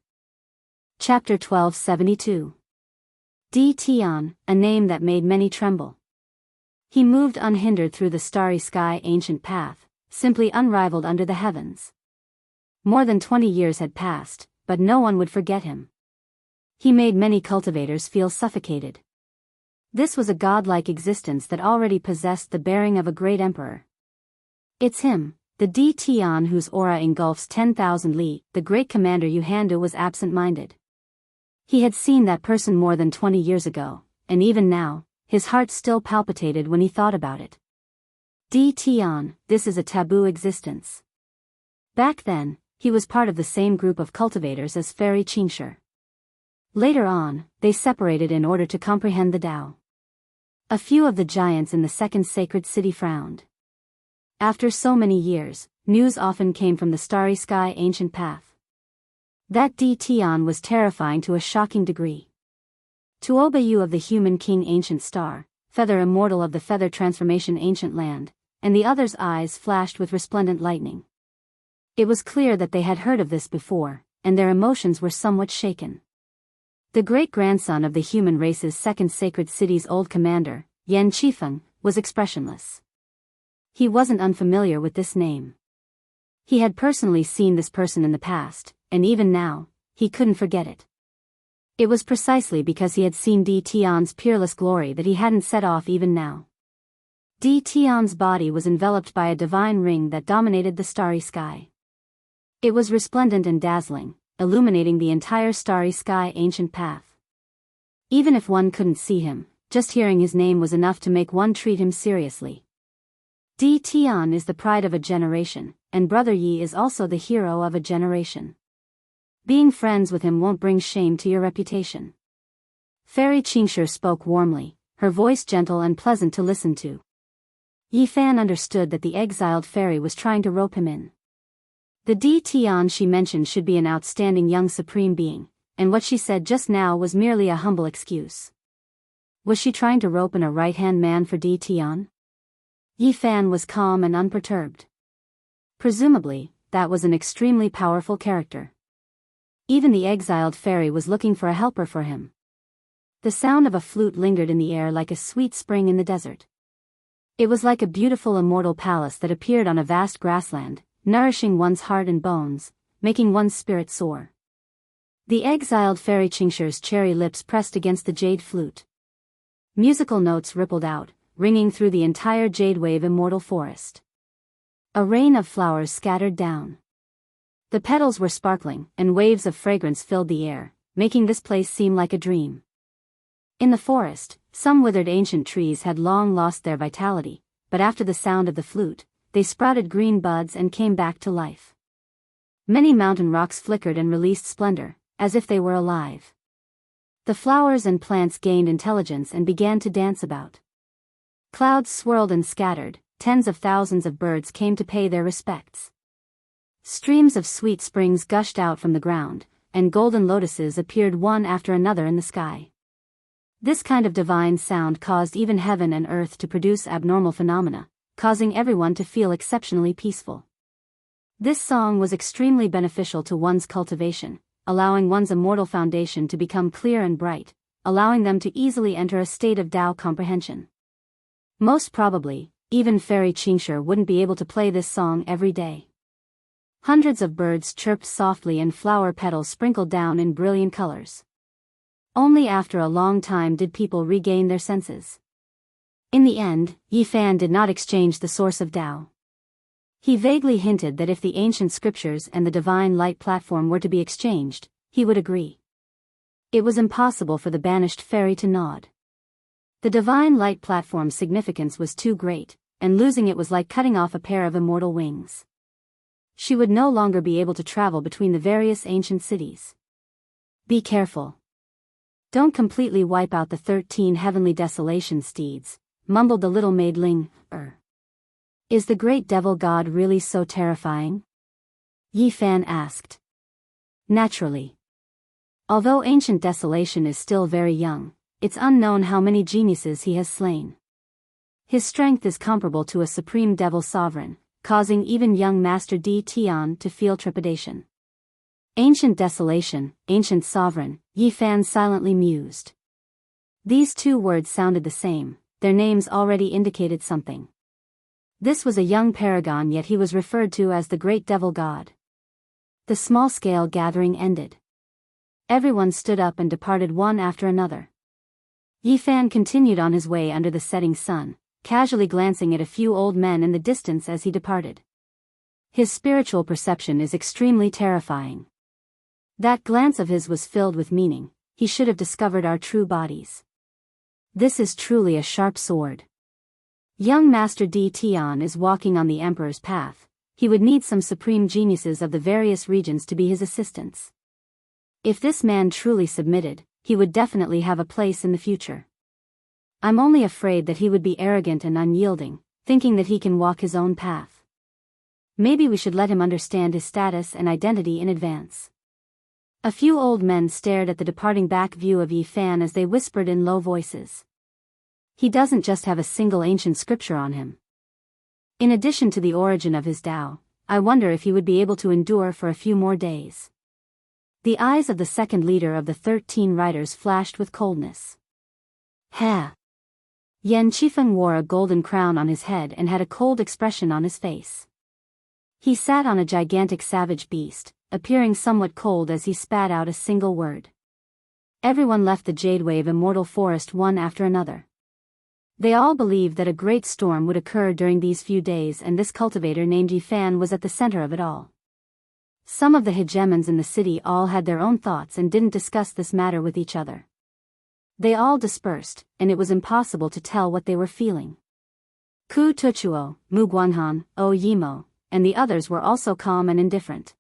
Chapter 1272. D Tian, a name that made many tremble. He moved unhindered through the starry sky ancient path, simply unrivaled under the heavens. More than 20 years had passed, but no one would forget him. He made many cultivators feel suffocated. This was a godlike existence that already possessed the bearing of a great emperor. It's him, the D Tian whose aura engulfs 10,000 li. The great commander Yuhandu was absent-minded. He had seen that person more than 20 years ago, and even now, his heart still palpitated when he thought about it. D Tian, this is a taboo existence. Back then, he was part of the same group of cultivators as Fairy Xianxia. Later on, they separated in order to comprehend the Tao. A few of the giants in the second sacred city frowned. After so many years, news often came from the starry sky ancient path. That D Tian was terrifying to a shocking degree. Tuobayu of the human king ancient star, Feather immortal of the feather transformation ancient land, and the other's eyes flashed with resplendent lightning. It was clear that they had heard of this before, and their emotions were somewhat shaken. The great-grandson of the human race's second sacred city's old commander, Yan Qifeng, was expressionless. He wasn't unfamiliar with this name. He had personally seen this person in the past, and even now, he couldn't forget it. It was precisely because he had seen D Tian's peerless glory that he hadn't set off even now. D Tian's body was enveloped by a divine ring that dominated the starry sky. It was resplendent and dazzling, illuminating the entire starry sky ancient path. Even if one couldn't see him, just hearing his name was enough to make one treat him seriously. D Tian is the pride of a generation, and Brother Yi is also the hero of a generation. Being friends with him won't bring shame to your reputation. Fairy Qingsher spoke warmly, her voice gentle and pleasant to listen to. Yi Fan understood that the exiled fairy was trying to rope him in. The Di Tian she mentioned should be an outstanding young supreme being, and what she said just now was merely a humble excuse. Was she trying to rope in a right-hand man for Di Tian? Yi Fan was calm and unperturbed. Presumably, that was an extremely powerful character. Even the exiled fairy was looking for a helper for him. The sound of a flute lingered in the air like a sweet spring in the desert. It was like a beautiful immortal palace that appeared on a vast grassland, nourishing one's heart and bones, making one's spirit soar. The exiled fairy Qingsher's cherry lips pressed against the jade flute. Musical notes rippled out, ringing through the entire jade wave immortal forest. A rain of flowers scattered down. The petals were sparkling, and waves of fragrance filled the air, making this place seem like a dream. In the forest, some withered ancient trees had long lost their vitality, but after the sound of the flute, they sprouted green buds and came back to life. Many mountain rocks flickered and released splendor, as if they were alive. The flowers and plants gained intelligence and began to dance about. Clouds swirled and scattered, tens of thousands of birds came to pay their respects. Streams of sweet springs gushed out from the ground, and golden lotuses appeared one after another in the sky. This kind of divine sound caused even heaven and earth to produce abnormal phenomena, causing everyone to feel exceptionally peaceful. This song was extremely beneficial to one's cultivation, allowing one's immortal foundation to become clear and bright, allowing them to easily enter a state of Tao comprehension. Most probably, even Fairy Qingsher wouldn't be able to play this song every day. Hundreds of birds chirped softly and flower petals sprinkled down in brilliant colors. Only after a long time did people regain their senses. In the end, Yi Fan did not exchange the source of Tao. He vaguely hinted that if the ancient scriptures and the divine light platform were to be exchanged, he would agree. It was impossible for the banished fairy to nod. The divine light platform's significance was too great, and losing it was like cutting off a pair of immortal wings. She would no longer be able to travel between the various ancient cities. Be careful. Don't completely wipe out the 13 heavenly desolation steeds, mumbled the little maid Ling. Is the great devil god really so terrifying? Yi Fan asked. Naturally. Although ancient desolation is still very young, it's unknown how many geniuses he has slain. His strength is comparable to a supreme devil sovereign, causing even young Master Di Tian to feel trepidation. Ancient desolation, ancient sovereign, Yi Fan silently mused. These two words sounded the same, their names already indicated something. This was a young paragon, yet he was referred to as the great devil god. The small-scale gathering ended. Everyone stood up and departed one after another. Yi Fan continued on his way under the setting sun, casually glancing at a few old men in the distance as he departed. His spiritual perception is extremely terrifying. That glance of his was filled with meaning. He should have discovered our true bodies. This is truly a sharp sword. Young Master Di Tian is walking on the Emperor's path. He would need some supreme geniuses of the various regions to be his assistants. If this man truly submitted, he would definitely have a place in the future. I'm only afraid that he would be arrogant and unyielding, thinking that he can walk his own path. Maybe we should let him understand his status and identity in advance. A few old men stared at the departing back view of Yi Fan as they whispered in low voices. He doesn't just have a single ancient scripture on him. In addition to the origin of his Tao, I wonder if he would be able to endure for a few more days. The eyes of the second leader of the 13 riders flashed with coldness. Ha! Yan Qifeng wore a golden crown on his head and had a cold expression on his face. He sat on a gigantic savage beast, appearing somewhat cold as he spat out a single word. Everyone left the Jade Wave immortal forest one after another. They all believed that a great storm would occur during these few days, and this cultivator named Yi Fan was at the center of it all. Some of the hegemons in the city all had their own thoughts and didn't discuss this matter with each other. They all dispersed, and it was impossible to tell what they were feeling. Ku Tuchuo, Mu Guanhan, O Yimo, and the others were also calm and indifferent.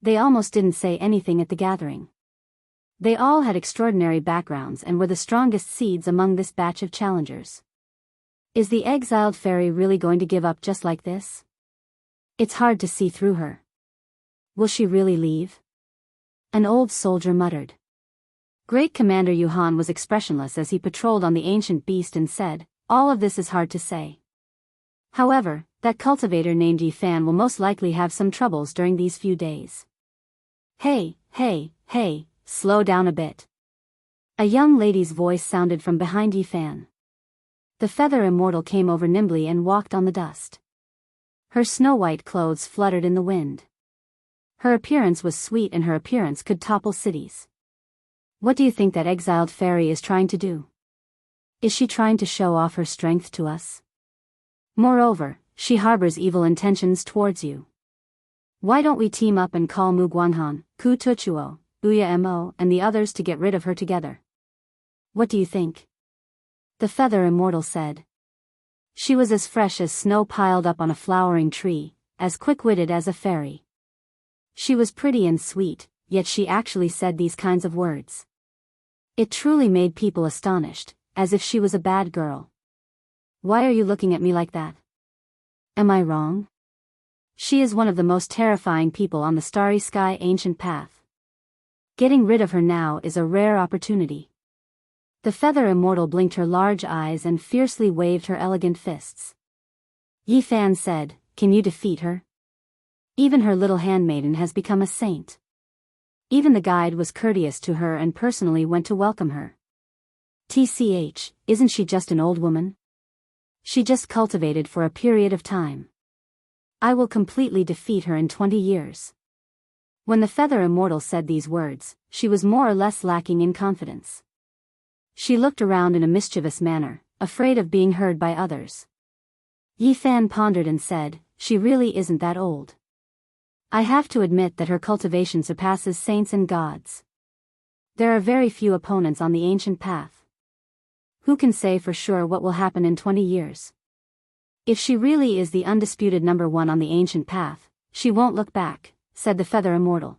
They almost didn't say anything at the gathering. They all had extraordinary backgrounds and were the strongest seeds among this batch of challengers. Is the exiled fairy really going to give up just like this? It's hard to see through her. Will she really leave? An old soldier muttered. Great Commander Yuhan was expressionless as he patrolled on the ancient beast and said, all of this is hard to say. However, that cultivator named Yifan will most likely have some troubles during these few days. Hey, slow down a bit. A young lady's voice sounded from behind Yifan. The feather immortal came over nimbly and walked on the dust. Her snow-white clothes fluttered in the wind. Her appearance was sweet and her appearance could topple cities. What do you think that exiled fairy is trying to do? Is she trying to show off her strength to us? Moreover, she harbors evil intentions towards you. Why don't we team up and call Mu Guanghan, Ku Tuchuo, Wuxia Mo, and the others to get rid of her together? What do you think? The feather immortal said. She was as fresh as snow piled up on a flowering tree, as quick-witted as a fairy. She was pretty and sweet, yet she actually said these kinds of words. It truly made people astonished, as if she was a bad girl. Why are you looking at me like that? Am I wrong? She is one of the most terrifying people on the starry sky ancient path. Getting rid of her now is a rare opportunity. The feather immortal blinked her large eyes and fiercely waved her elegant fists. Yifan said, can you defeat her? Even her little handmaiden has become a saint. Even the guide was courteous to her and personally went to welcome her. TCH, isn't she just an old woman? She just cultivated for a period of time. I will completely defeat her in 20 years. When the feather immortal said these words, she was more or less lacking in confidence. She looked around in a mischievous manner, afraid of being heard by others. Yifan pondered and said, she really isn't that old. I have to admit that her cultivation surpasses saints and gods. There are very few opponents on the ancient path. Who can say for sure what will happen in 20 years? If she really is the undisputed number one on the ancient path, she won't look back, said the feather immortal.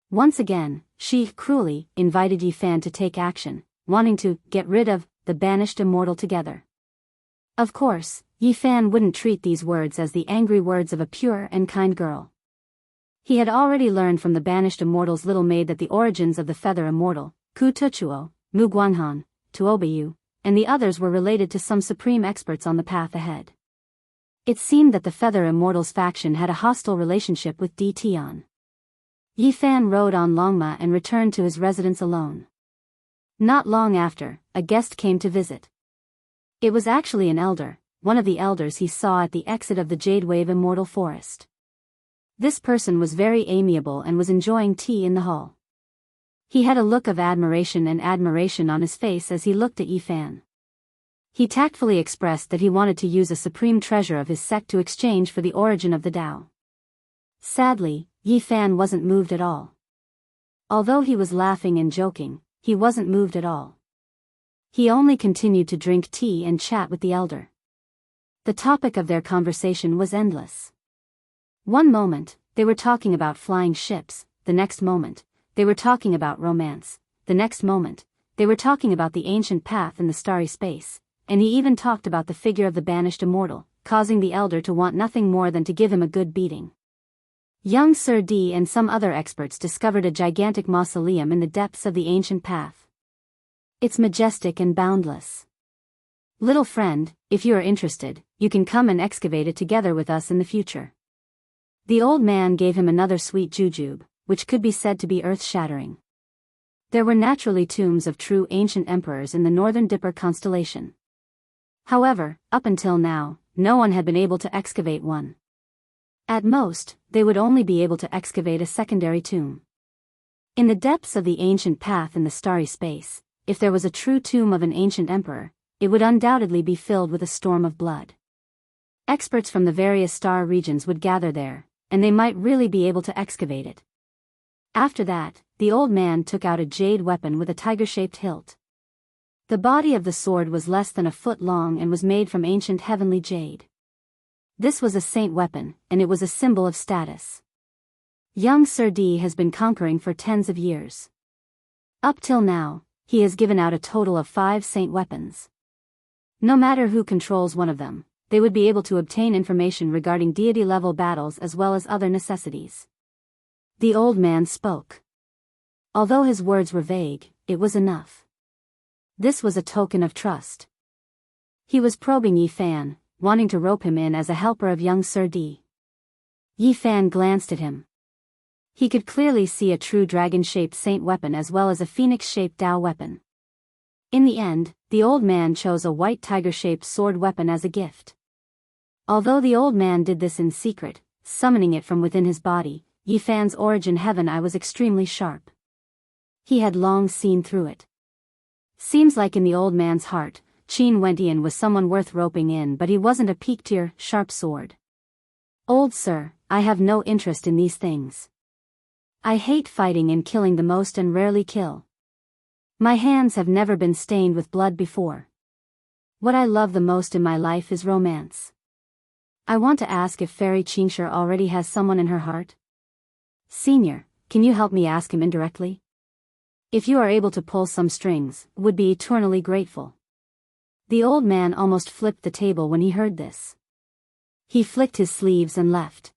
Once again, she cruelly invited Yifan to take action, wanting to get rid of the banished immortal together. Of course, Yifan wouldn't treat these words as the angry words of a pure and kind girl. He had already learned from the banished immortal's little maid that the origins of the feather immortal, Ku Tuchuo, Mu Guanghan, Tuobayu, and the others were related to some supreme experts on the path ahead. It seemed that the feather immortal's faction had a hostile relationship with Di Tian. Yifan rode on Longma and returned to his residence alone. Not long after, a guest came to visit. It was actually an elder, one of the elders he saw at the exit of the Jade Wave Immortal Forest. This person was very amiable and was enjoying tea in the hall. He had a look of admiration on his face as he looked at Yifan. He tactfully expressed that he wanted to use a supreme treasure of his sect to exchange for the origin of the Tao. Sadly, Yifan wasn't moved at all. Although he was laughing and joking, he wasn't moved at all. He only continued to drink tea and chat with the elder. The topic of their conversation was endless. One moment, they were talking about flying ships, the next moment, they were talking about romance, the next moment, they were talking about the ancient path in the starry space, and he even talked about the figure of the banished immortal, causing the elder to want nothing more than to give him a good beating. Young Sir D and some other experts discovered a gigantic mausoleum in the depths of the ancient path. It's majestic and boundless. Little friend, if you are interested, you can come and excavate it together with us in the future. The old man gave him another sweet jujube, which could be said to be earth-shattering. There were naturally tombs of true ancient emperors in the Northern Dipper constellation. However, up until now, no one had been able to excavate one. At most, they would only be able to excavate a secondary tomb. In the depths of the ancient path in the starry space, if there was a true tomb of an ancient emperor, it would undoubtedly be filled with a storm of blood. Experts from the various star regions would gather there, and they might really be able to excavate it. After that, the old man took out a jade weapon with a tiger-shaped hilt. The body of the sword was less than a foot long and was made from ancient heavenly jade. This was a saint weapon, and it was a symbol of status. Young Sir D has been conquering for tens of years. Up till now, he has given out a total of 5 saint weapons. No matter who controls one of them, they would be able to obtain information regarding deity-level battles as well as other necessities. The old man spoke. Although his words were vague, it was enough. This was a token of trust. He was probing Yi Fan, wanting to rope him in as a helper of young Sir D. Yi Fan glanced at him. He could clearly see a true dragon-shaped saint weapon as well as a phoenix-shaped Dao weapon. In the end, the old man chose a white tiger-shaped sword weapon as a gift. Although the old man did this in secret, summoning it from within his body, Yi Fan's origin heaven eye was extremely sharp. He had long seen through it. Seems like in the old man's heart, Qin Wentian was someone worth roping in, but he wasn't a peak-tier, sharp sword. Old sir, I have no interest in these things. I hate fighting and killing the most and rarely kill. My hands have never been stained with blood before. What I love the most in my life is romance. I want to ask if Fairy Xianxia already has someone in her heart? Senior, can you help me ask him indirectly? If you are able to pull some strings, would be eternally grateful. The old man almost flipped the table when he heard this. He flicked his sleeves and left.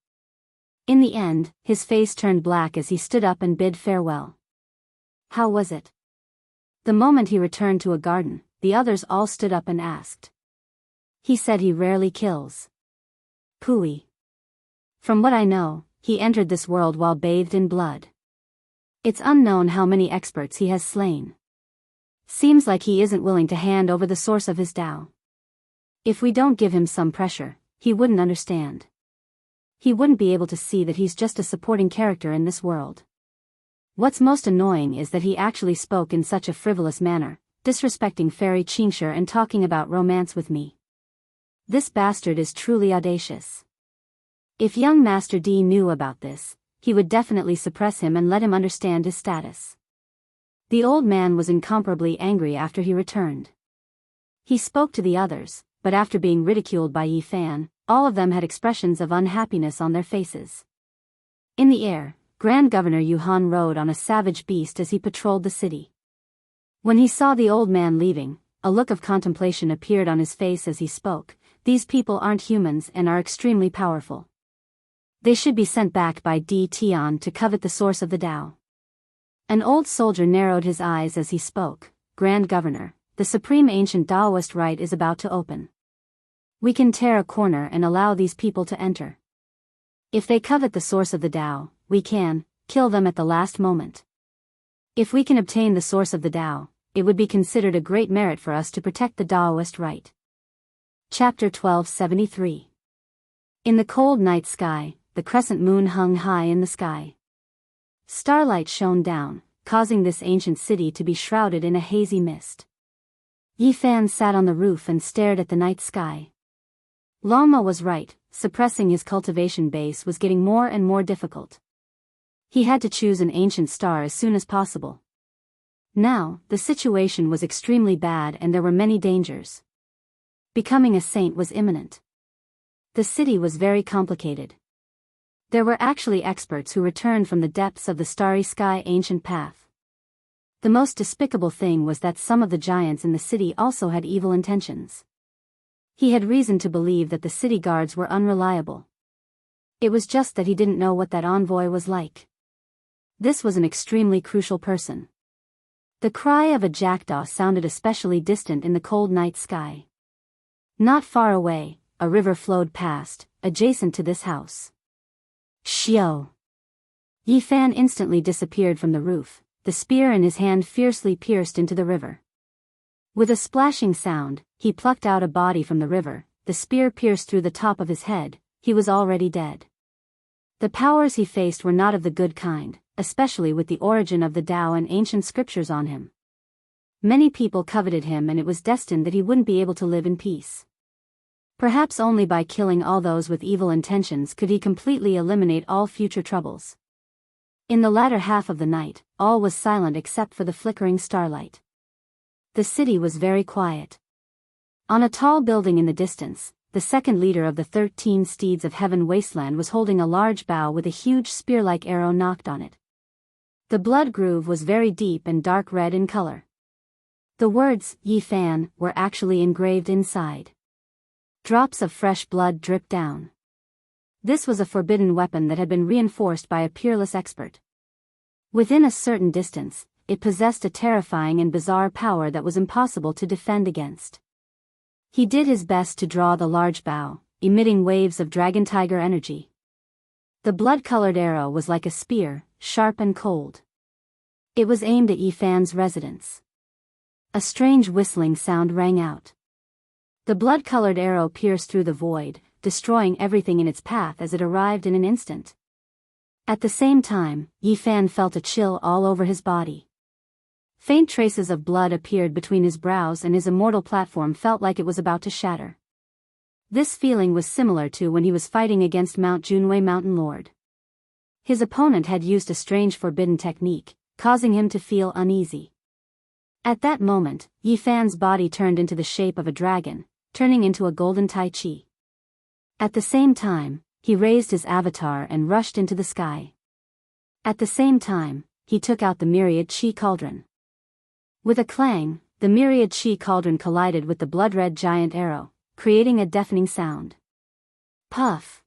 In the end, his face turned black as he stood up and bid farewell. How was it? The moment he returned to a garden, the others all stood up and asked. He said he rarely kills. Pooey. From what I know, he entered this world while bathed in blood. It's unknown how many experts he has slain. Seems like he isn't willing to hand over the source of his Tao. If we don't give him some pressure, he wouldn't understand. He wouldn't be able to see that he's just a supporting character in this world. What's most annoying is that he actually spoke in such a frivolous manner, disrespecting Fairy Xianxia and talking about romance with me. This bastard is truly audacious. If young Master D knew about this, he would definitely suppress him and let him understand his status. The old man was incomparably angry after he returned. He spoke to the others, but after being ridiculed by Yi Fan, all of them had expressions of unhappiness on their faces. In the air, Grand Governor Yuhan rode on a savage beast as he patrolled the city. When he saw the old man leaving, a look of contemplation appeared on his face as he spoke. These people aren't humans and are extremely powerful. They should be sent back by D. Tian to covet the source of the Tao. An old soldier narrowed his eyes as he spoke. Grand Governor, the supreme ancient Daoist rite is about to open. We can tear a corner and allow these people to enter. If they covet the source of the Tao, we can kill them at the last moment. If we can obtain the source of the Tao, it would be considered a great merit for us to protect the Daoist rite. Chapter 1273. In the cold night sky, the crescent moon hung high in the sky. Starlight shone down, causing this ancient city to be shrouded in a hazy mist. Yi Fan sat on the roof and stared at the night sky. Lama was right, suppressing his cultivation base was getting more and more difficult. He had to choose an ancient star as soon as possible. Now, the situation was extremely bad and there were many dangers. Becoming a saint was imminent. The city was very complicated. There were actually experts who returned from the depths of the starry sky ancient path. The most despicable thing was that some of the giants in the city also had evil intentions. He had reason to believe that the city guards were unreliable. It was just that he didn't know what that envoy was like. This was an extremely crucial person. The cry of a jackdaw sounded especially distant in the cold night sky. Not far away, a river flowed past, adjacent to this house. Xiao! Yi Fan instantly disappeared from the roof, the spear in his hand fiercely pierced into the river. With a splashing sound, he plucked out a body from the river, the spear pierced through the top of his head, he was already dead. The powers he faced were not of the good kind, especially with the origin of the Tao and ancient scriptures on him. Many people coveted him and it was destined that he wouldn't be able to live in peace. Perhaps only by killing all those with evil intentions could he completely eliminate all future troubles. In the latter half of the night, all was silent except for the flickering starlight. The city was very quiet. On a tall building in the distance, the second leader of the 13 steeds of heaven wasteland was holding a large bow with a huge spear-like arrow knocked on it. The blood groove was very deep and dark red in color. The words, Yi Fan, were actually engraved inside. Drops of fresh blood dripped down. This was a forbidden weapon that had been reinforced by a peerless expert. Within a certain distance, it possessed a terrifying and bizarre power that was impossible to defend against. He did his best to draw the large bow, emitting waves of dragon-tiger energy. The blood-colored arrow was like a spear, sharp and cold. It was aimed at Yi Fan's residence. A strange whistling sound rang out. The blood-colored arrow pierced through the void, destroying everything in its path as it arrived in an instant. At the same time, Yi Fan felt a chill all over his body. Faint traces of blood appeared between his brows and his immortal platform felt like it was about to shatter. This feeling was similar to when he was fighting against Mount Junwei Mountain Lord. His opponent had used a strange forbidden technique, causing him to feel uneasy. At that moment, Yi Fan's body turned into the shape of a dragon, turning into a golden Tai Chi. At the same time, he raised his avatar and rushed into the sky. At the same time, he took out the myriad Chi cauldron. With a clang, the myriad Chi cauldron collided with the blood-red giant arrow, creating a deafening sound. Puff!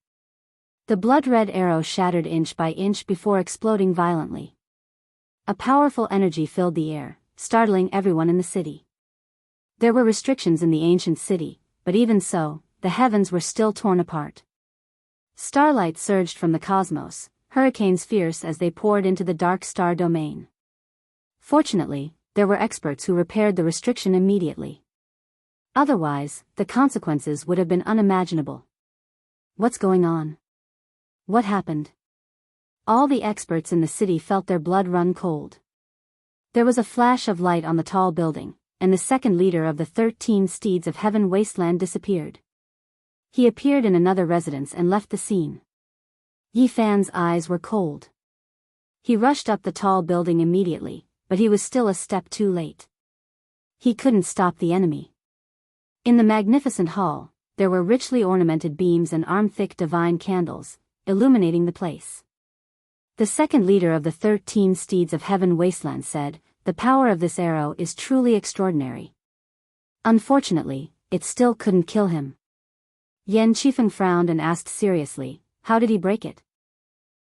The blood-red arrow shattered inch by inch before exploding violently. A powerful energy filled the air, startling everyone in the city. There were restrictions in the ancient city, but even so, the heavens were still torn apart. Starlight surged from the cosmos, hurricanes fierce as they poured into the dark star domain. Fortunately, there were experts who repaired the restriction immediately. Otherwise, the consequences would have been unimaginable. What's going on? What happened? All the experts in the city felt their blood run cold. There was a flash of light on the tall building, and the second leader of the 13 Steeds of Heaven Wasteland disappeared. He appeared in another residence and left the scene. Yi Fan's eyes were cold. He rushed up the tall building immediately, but he was still a step too late. He couldn't stop the enemy. In the magnificent hall, there were richly ornamented beams and arm-thick divine candles, illuminating the place. The second leader of the 13 Steeds of Heaven Wasteland said, "The power of this arrow is truly extraordinary. Unfortunately, it still couldn't kill him." Yan Qifeng frowned and asked seriously, "How did he break it?"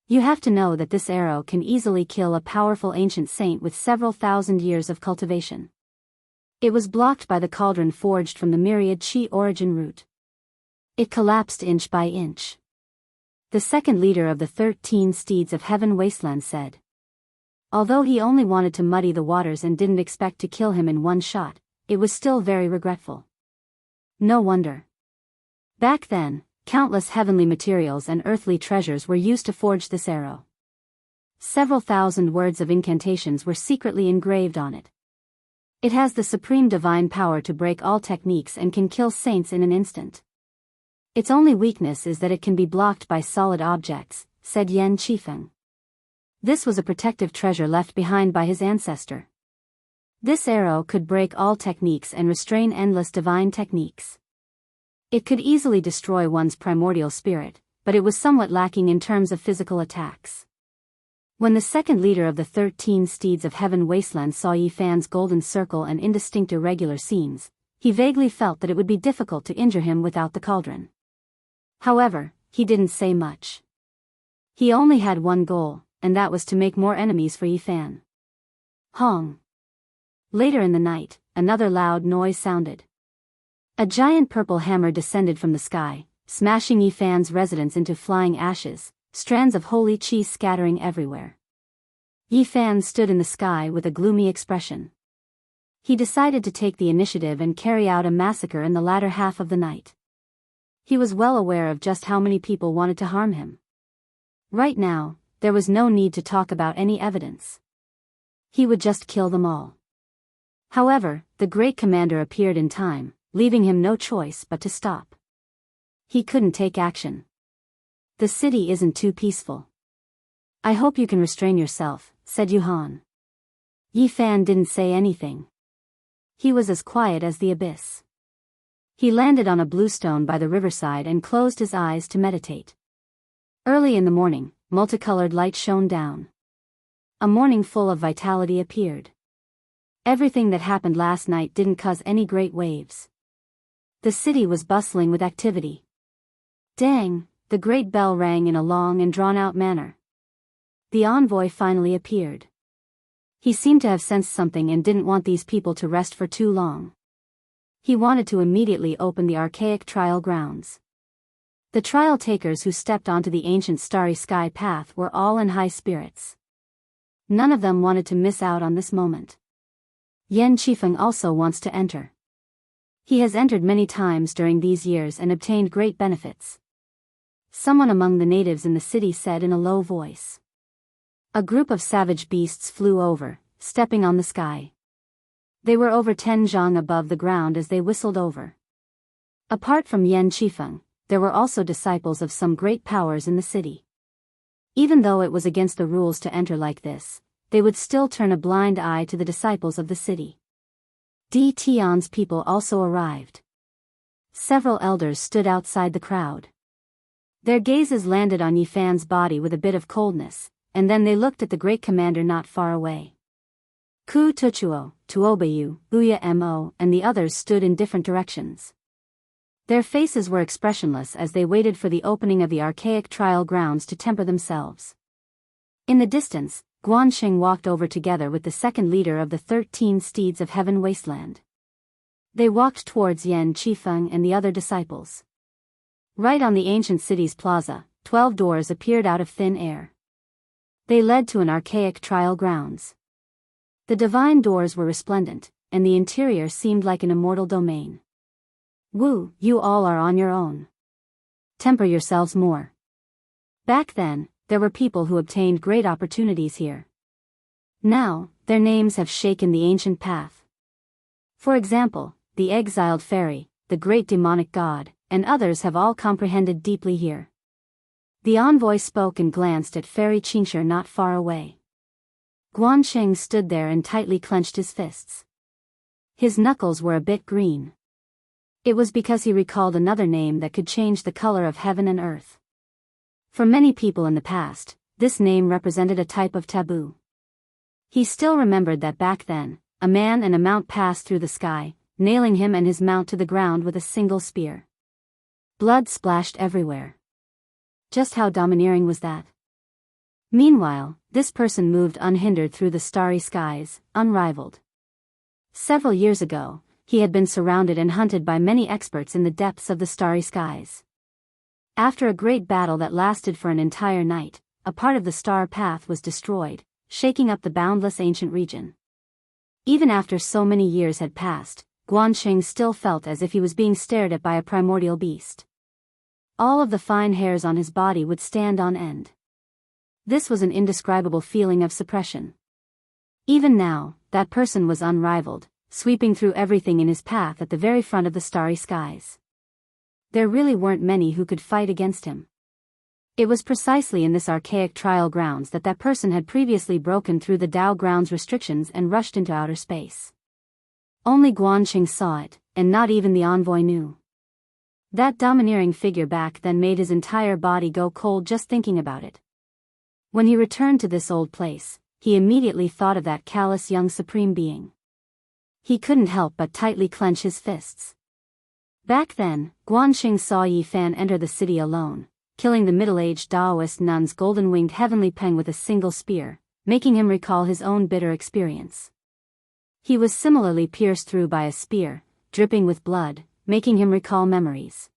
"You have to know that this arrow can easily kill a powerful ancient saint with several thousand years of cultivation. It was blocked by the cauldron forged from the myriad Qi origin root. It collapsed inch by inch." The second leader of the 13 Steeds of Heaven Wasteland said. Although he only wanted to muddy the waters and didn't expect to kill him in one shot, it was still very regretful. No wonder. Back then, countless heavenly materials and earthly treasures were used to forge this arrow. Several thousand words of incantations were secretly engraved on it. It has the supreme divine power to break all techniques and can kill saints in an instant. Its only weakness is that it can be blocked by solid objects, said Yan Qifeng. This was a protective treasure left behind by his ancestor. This arrow could break all techniques and restrain endless divine techniques. It could easily destroy one's primordial spirit, but it was somewhat lacking in terms of physical attacks. When the second leader of the 13 Steeds of Heaven Wasteland saw Yi Fan's golden circle and indistinct irregular scenes, he vaguely felt that it would be difficult to injure him without the cauldron. However, he didn't say much. He only had one goal, and that was to make more enemies for Yi Fan. Hong. Later in the night, another loud noise sounded. A giant purple hammer descended from the sky, smashing Yi Fan's residence into flying ashes, strands of holy qi scattering everywhere. Yi Fan stood in the sky with a gloomy expression. He decided to take the initiative and carry out a massacre in the latter half of the night. He was well aware of just how many people wanted to harm him. Right now, there was no need to talk about any evidence. He would just kill them all. However, the great commander appeared in time, leaving him no choice but to stop. He couldn't take action. The city isn't too peaceful. "I hope you can restrain yourself," said Yuhan. Yi Fan didn't say anything. He was as quiet as the abyss. He landed on a blue stone by the riverside and closed his eyes to meditate. Early in the morning, multicolored light shone down. A morning full of vitality appeared. Everything that happened last night didn't cause any great waves. The city was bustling with activity. Dang, the great bell rang in a long and drawn-out manner. The envoy finally appeared. He seemed to have sensed something and didn't want these people to rest for too long. He wanted to immediately open the archaic trial grounds. The trial takers who stepped onto the ancient starry sky path were all in high spirits. None of them wanted to miss out on this moment. Yan Qifeng also wants to enter. He has entered many times during these years and obtained great benefits. Someone among the natives in the city said in a low voice. A group of savage beasts flew over, stepping on the sky. They were over 10 zhang above the ground as they whistled over. Apart from Yan Qifeng, there were also disciples of some great powers in the city. Even though it was against the rules to enter like this, they would still turn a blind eye to the disciples of the city. Di Tian's people also arrived. Several elders stood outside the crowd. Their gazes landed on Yifan's body with a bit of coldness, and then they looked at the great commander not far away. Ku Tuchuo, Tuobayu, Wuxia Mo, and the others stood in different directions. Their faces were expressionless as they waited for the opening of the archaic trial grounds to temper themselves. In the distance, Guanxing walked over together with the second leader of the 13 steeds of heaven wasteland. They walked towards Yan Qifeng and the other disciples. Right on the ancient city's plaza, 12 doors appeared out of thin air. They led to an archaic trial grounds. The divine doors were resplendent, and the interior seemed like an immortal domain. Wu, you all are on your own. Temper yourselves more. Back then, there were people who obtained great opportunities here. Now, their names have shaken the ancient path. For example, the exiled fairy, the great demonic god, and others have all comprehended deeply here. The envoy spoke and glanced at Fairy Qianxia not far away. Guanxing stood there and tightly clenched his fists. His knuckles were a bit green. It was because he recalled another name that could change the color of heaven and earth. For many people in the past, this name represented a type of taboo. He still remembered that back then, a man and a mount passed through the sky, nailing him and his mount to the ground with a single spear. Blood splashed everywhere. Just how domineering was that? Meanwhile, this person moved unhindered through the starry skies, unrivaled. Several years ago, he had been surrounded and hunted by many experts in the depths of the starry skies. After a great battle that lasted for an entire night, a part of the star path was destroyed, shaking up the boundless ancient region. Even after so many years had passed, Guanxing still felt as if he was being stared at by a primordial beast. All of the fine hairs on his body would stand on end. This was an indescribable feeling of suppression. Even now, that person was unrivaled, sweeping through everything in his path at the very front of the starry skies. There really weren't many who could fight against him. It was precisely in this archaic trial grounds that person had previously broken through the Dao grounds restrictions and rushed into outer space. Only Guanxing saw it, and not even the envoy knew. That domineering figure back then made his entire body go cold just thinking about it. When he returned to this old place, he immediately thought of that callous young supreme being. He couldn't help but tightly clench his fists. Back then, Guanxing saw Yifan enter the city alone, killing the middle-aged Daoist nun's golden-winged heavenly peng with a single spear, making him recall his own bitter experience. He was similarly pierced through by a spear, dripping with blood, making him recall memories.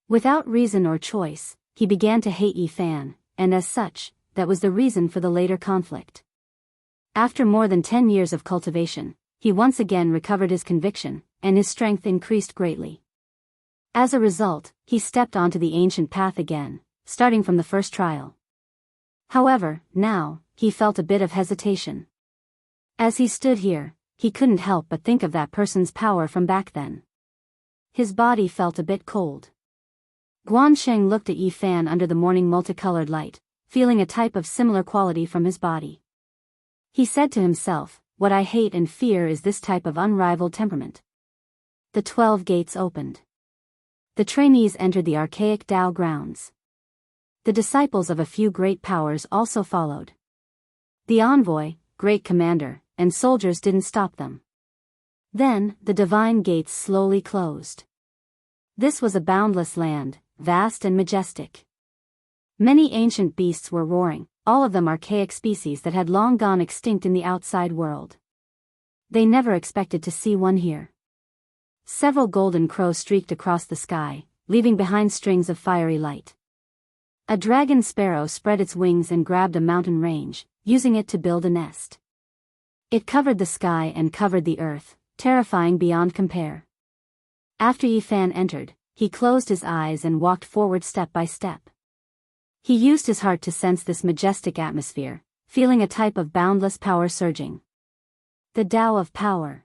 Without reason or choice, he began to hate Yifan, and as such, that was the reason for the later conflict. After more than 10 years of cultivation, he once again recovered his conviction, and his strength increased greatly. As a result, he stepped onto the ancient path again, starting from the first trial. However, now, he felt a bit of hesitation. As he stood here, he couldn't help but think of that person's power from back then. His body felt a bit cold. Guanxing looked at Yifan under the morning multicolored light, feeling a type of similar quality from his body. He said to himself, "What I hate and fear is this type of unrivaled temperament." The 12 gates opened. The trainees entered the archaic Dao grounds. The disciples of a few great powers also followed. The envoy, great commander, and soldiers didn't stop them. Then, the divine gates slowly closed. This was a boundless land, vast and majestic. Many ancient beasts were roaring, all of them archaic species that had long gone extinct in the outside world. They never expected to see one here. Several golden crows streaked across the sky, leaving behind strings of fiery light. A dragon sparrow spread its wings and grabbed a mountain range, using it to build a nest. It covered the sky and covered the earth, terrifying beyond compare. After Yi Fan entered, he closed his eyes and walked forward step by step. He used his heart to sense this majestic atmosphere, feeling a type of boundless power surging. The Tao of Power.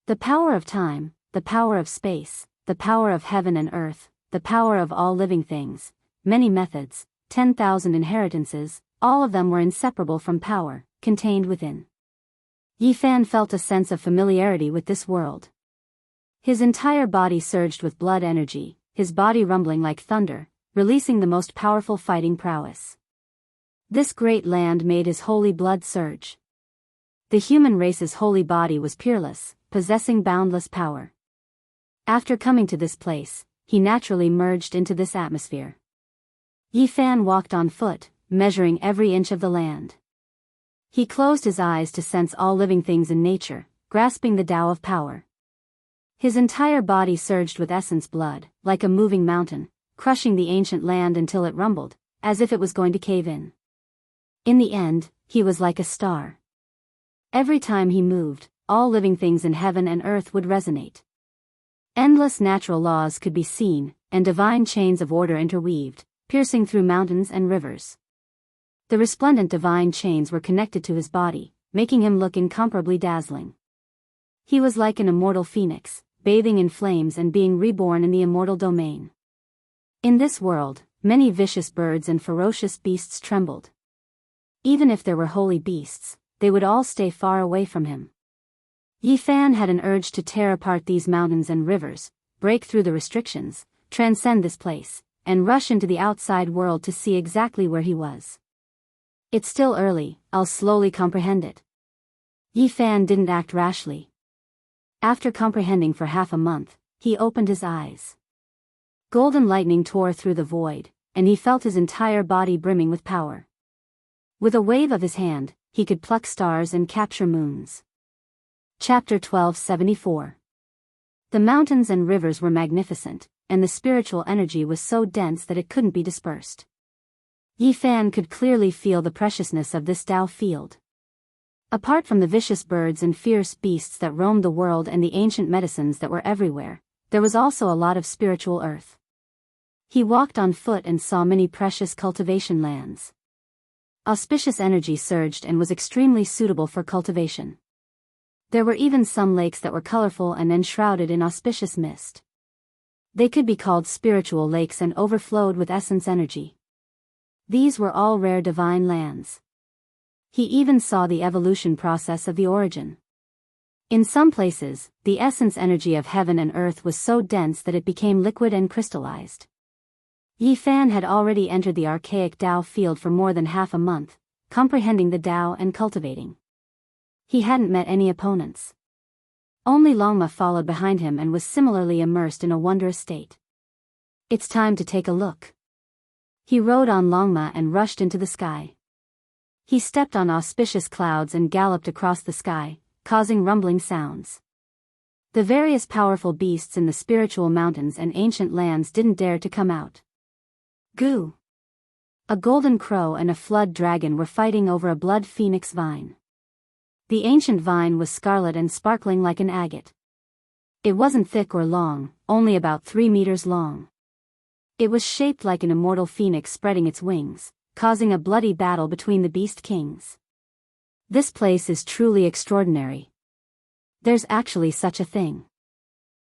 The power of time, the power of space, the power of heaven and earth, the power of all living things, many methods, 10,000 inheritances, all of them were inseparable from power, contained within. Yi Fan felt a sense of familiarity with this world. His entire body surged with blood energy, his body rumbling like thunder, releasing the most powerful fighting prowess. This great land made his holy blood surge. The human race's holy body was peerless, possessing boundless power. After coming to this place, he naturally merged into this atmosphere. Yi Fan walked on foot, measuring every inch of the land. He closed his eyes to sense all living things in nature, grasping the Tao of Power. His entire body surged with essence blood, like a moving mountain, crushing the ancient land until it rumbled, as if it was going to cave in. In the end, he was like a star. Every time he moved, all living things in heaven and earth would resonate. Endless natural laws could be seen, and divine chains of order interweaved, piercing through mountains and rivers. The resplendent divine chains were connected to his body, making him look incomparably dazzling. He was like an immortal phoenix, bathing in flames and being reborn in the immortal domain. In this world, many vicious birds and ferocious beasts trembled. Even if there were holy beasts, they would all stay far away from him. Yi Fan had an urge to tear apart these mountains and rivers, break through the restrictions, transcend this place, and rush into the outside world to see exactly where he was. It's still early, I'll slowly comprehend it. Yi Fan didn't act rashly. After comprehending for half a month, he opened his eyes. Golden lightning tore through the void, and he felt his entire body brimming with power. With a wave of his hand, he could pluck stars and capture moons. Chapter 1274. The mountains and rivers were magnificent, and the spiritual energy was so dense that it couldn't be dispersed. Yi Fan could clearly feel the preciousness of this Tao field. Apart from the vicious birds and fierce beasts that roamed the world and the ancient medicines that were everywhere, there was also a lot of spiritual earth. He walked on foot and saw many precious cultivation lands. Auspicious energy surged and was extremely suitable for cultivation. There were even some lakes that were colorful and enshrouded in auspicious mist. They could be called spiritual lakes and overflowed with essence energy. These were all rare divine lands. He even saw the evolution process of the origin. In some places, the essence energy of heaven and earth was so dense that it became liquid and crystallized. Yi Fan had already entered the archaic Tao field for more than half a month, comprehending the Tao and cultivating. He hadn't met any opponents. Only Longma followed behind him and was similarly immersed in a wondrous state. It's time to take a look. He rode on Longma and rushed into the sky. He stepped on auspicious clouds and galloped across the sky, causing rumbling sounds. The various powerful beasts in the spiritual mountains and ancient lands didn't dare to come out. Goo! A golden crow and a flood dragon were fighting over a blood phoenix vine. The ancient vine was scarlet and sparkling like an agate. It wasn't thick or long, only about 3 meters long. It was shaped like an immortal phoenix spreading its wings, causing a bloody battle between the beast kings. This place is truly extraordinary. There's actually such a thing.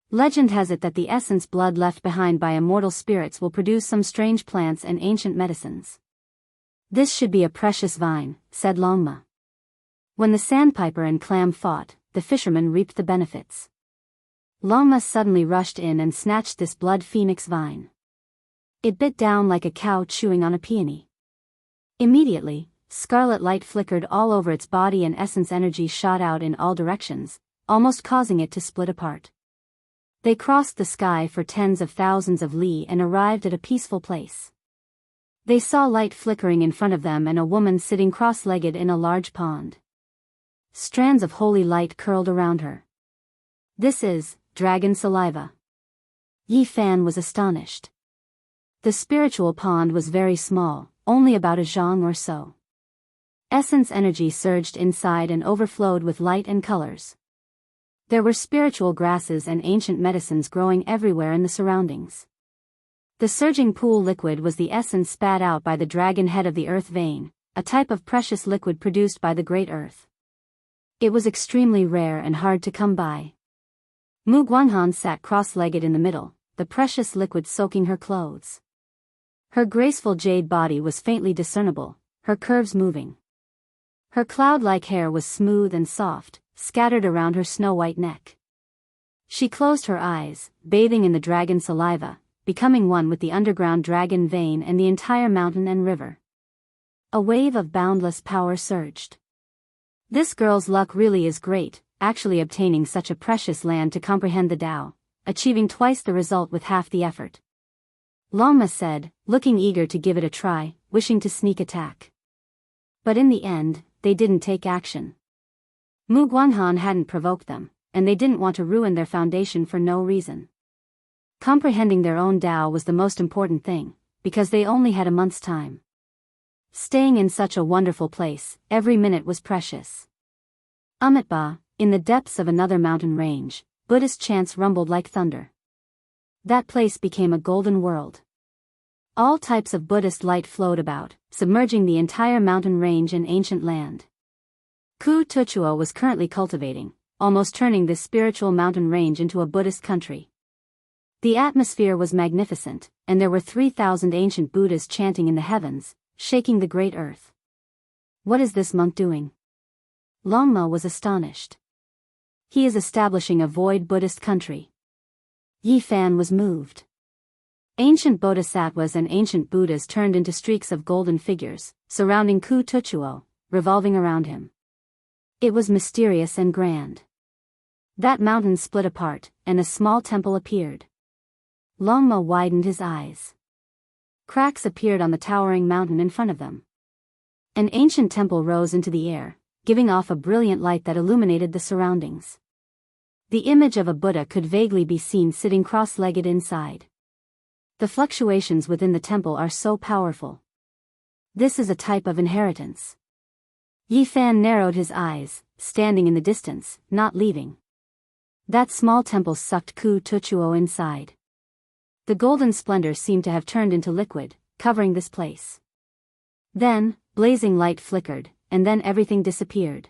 Legend has it that the essence blood left behind by immortal spirits will produce some strange plants and ancient medicines. This should be a precious vine, said Longma. When the sandpiper and clam fought, the fisherman reaped the benefits. Longma suddenly rushed in and snatched this blood phoenix vine. It bit down like a cow chewing on a peony. Immediately, scarlet light flickered all over its body and essence energy shot out in all directions, almost causing it to split apart. They crossed the sky for tens of thousands of li and arrived at a peaceful place. They saw light flickering in front of them and a woman sitting cross-legged in a large pond. Strands of holy light curled around her. This is dragon saliva. Yi Fan was astonished. The spiritual pond was very small, only about a zhang or so. Essence energy surged inside and overflowed with light and colors. There were spiritual grasses and ancient medicines growing everywhere in the surroundings. The surging pool liquid was the essence spat out by the dragon head of the earth vein, a type of precious liquid produced by the great earth. It was extremely rare and hard to come by. Mu Guanhan sat cross-legged in the middle, the precious liquid soaking her clothes. Her graceful jade body was faintly discernible, her curves moving. Her cloud-like hair was smooth and soft, scattered around her snow-white neck. She closed her eyes, bathing in the dragon saliva, becoming one with the underground dragon vein and the entire mountain and river. A wave of boundless power surged. This girl's luck really is great, actually obtaining such a precious land to comprehend the Tao, achieving twice the result with half the effort. Longma said, looking eager to give it a try, wishing to sneak attack. But in the end, they didn't take action. Mu Guanhan hadn't provoked them, and they didn't want to ruin their foundation for no reason. Comprehending their own Tao was the most important thing, because they only had a month's time. Staying in such a wonderful place, every minute was precious. Amitabha, in the depths of another mountain range, Buddhist chants rumbled like thunder. That place became a golden world. All types of Buddhist light flowed about, submerging the entire mountain range and ancient land. Ku Tuchuo was currently cultivating, almost turning this spiritual mountain range into a Buddhist country. The atmosphere was magnificent, and there were 3,000 ancient Buddhas chanting in the heavens, shaking the great earth. What is this monk doing? Longma was astonished. He is establishing a void Buddhist country. Yi Fan was moved. Ancient bodhisattvas and ancient Buddhas turned into streaks of golden figures, surrounding Ku Tuchuo, revolving around him. It was mysterious and grand. That mountain split apart, and a small temple appeared. Longma widened his eyes. Cracks appeared on the towering mountain in front of them. An ancient temple rose into the air, giving off a brilliant light that illuminated the surroundings. The image of a Buddha could vaguely be seen sitting cross-legged inside. The fluctuations within the temple are so powerful. This is a type of inheritance. Yi Fan narrowed his eyes, standing in the distance, not leaving. That small temple sucked Ku Tuchuo inside. The golden splendor seemed to have turned into liquid, covering this place. Then, blazing light flickered, and then everything disappeared.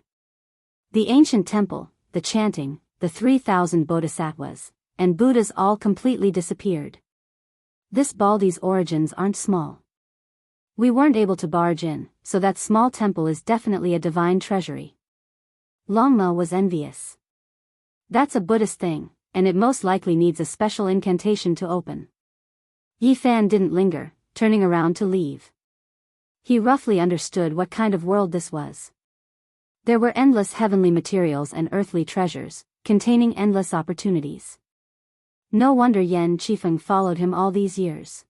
The ancient temple, the chanting, the 3,000 bodhisattvas, and Buddhas all completely disappeared. This Baldi's origins aren't small. We weren't able to barge in, so that small temple is definitely a divine treasury. Longma was envious. That's a Buddhist thing, and it most likely needs a special incantation to open. Yi Fan didn't linger, turning around to leave. He roughly understood what kind of world this was. There were endless heavenly materials and earthly treasures, containing endless opportunities. No wonder Yan Qifeng followed him all these years.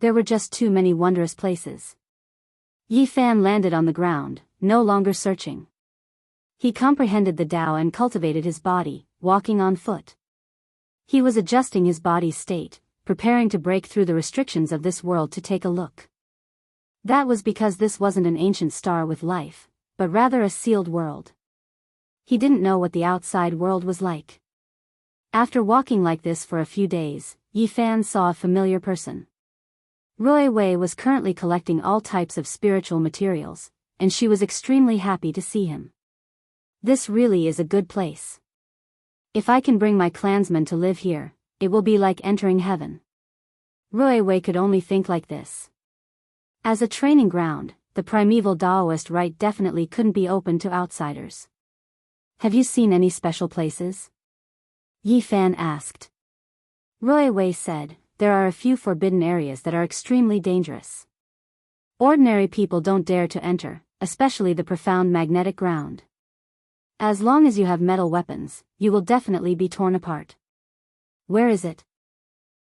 There were just too many wondrous places. Yi Fan landed on the ground, no longer searching. He comprehended the Tao and cultivated his body, walking on foot. He was adjusting his body's state, preparing to break through the restrictions of this world to take a look. That was because this wasn't an ancient star with life, but rather a sealed world. He didn't know what the outside world was like. After walking like this for a few days, Yi Fan saw a familiar person. Rui Wei was currently collecting all types of spiritual materials, and she was extremely happy to see him. This really is a good place. If I can bring my clansmen to live here, it will be like entering heaven. Rui Wei could only think like this. As a training ground, the primeval Daoist rite definitely couldn't be open to outsiders. Have you seen any special places? Yi Fan asked. Rui Wei said, there are a few forbidden areas that are extremely dangerous. Ordinary people don't dare to enter, especially the profound magnetic ground. As long as you have metal weapons, you will definitely be torn apart. Where is it?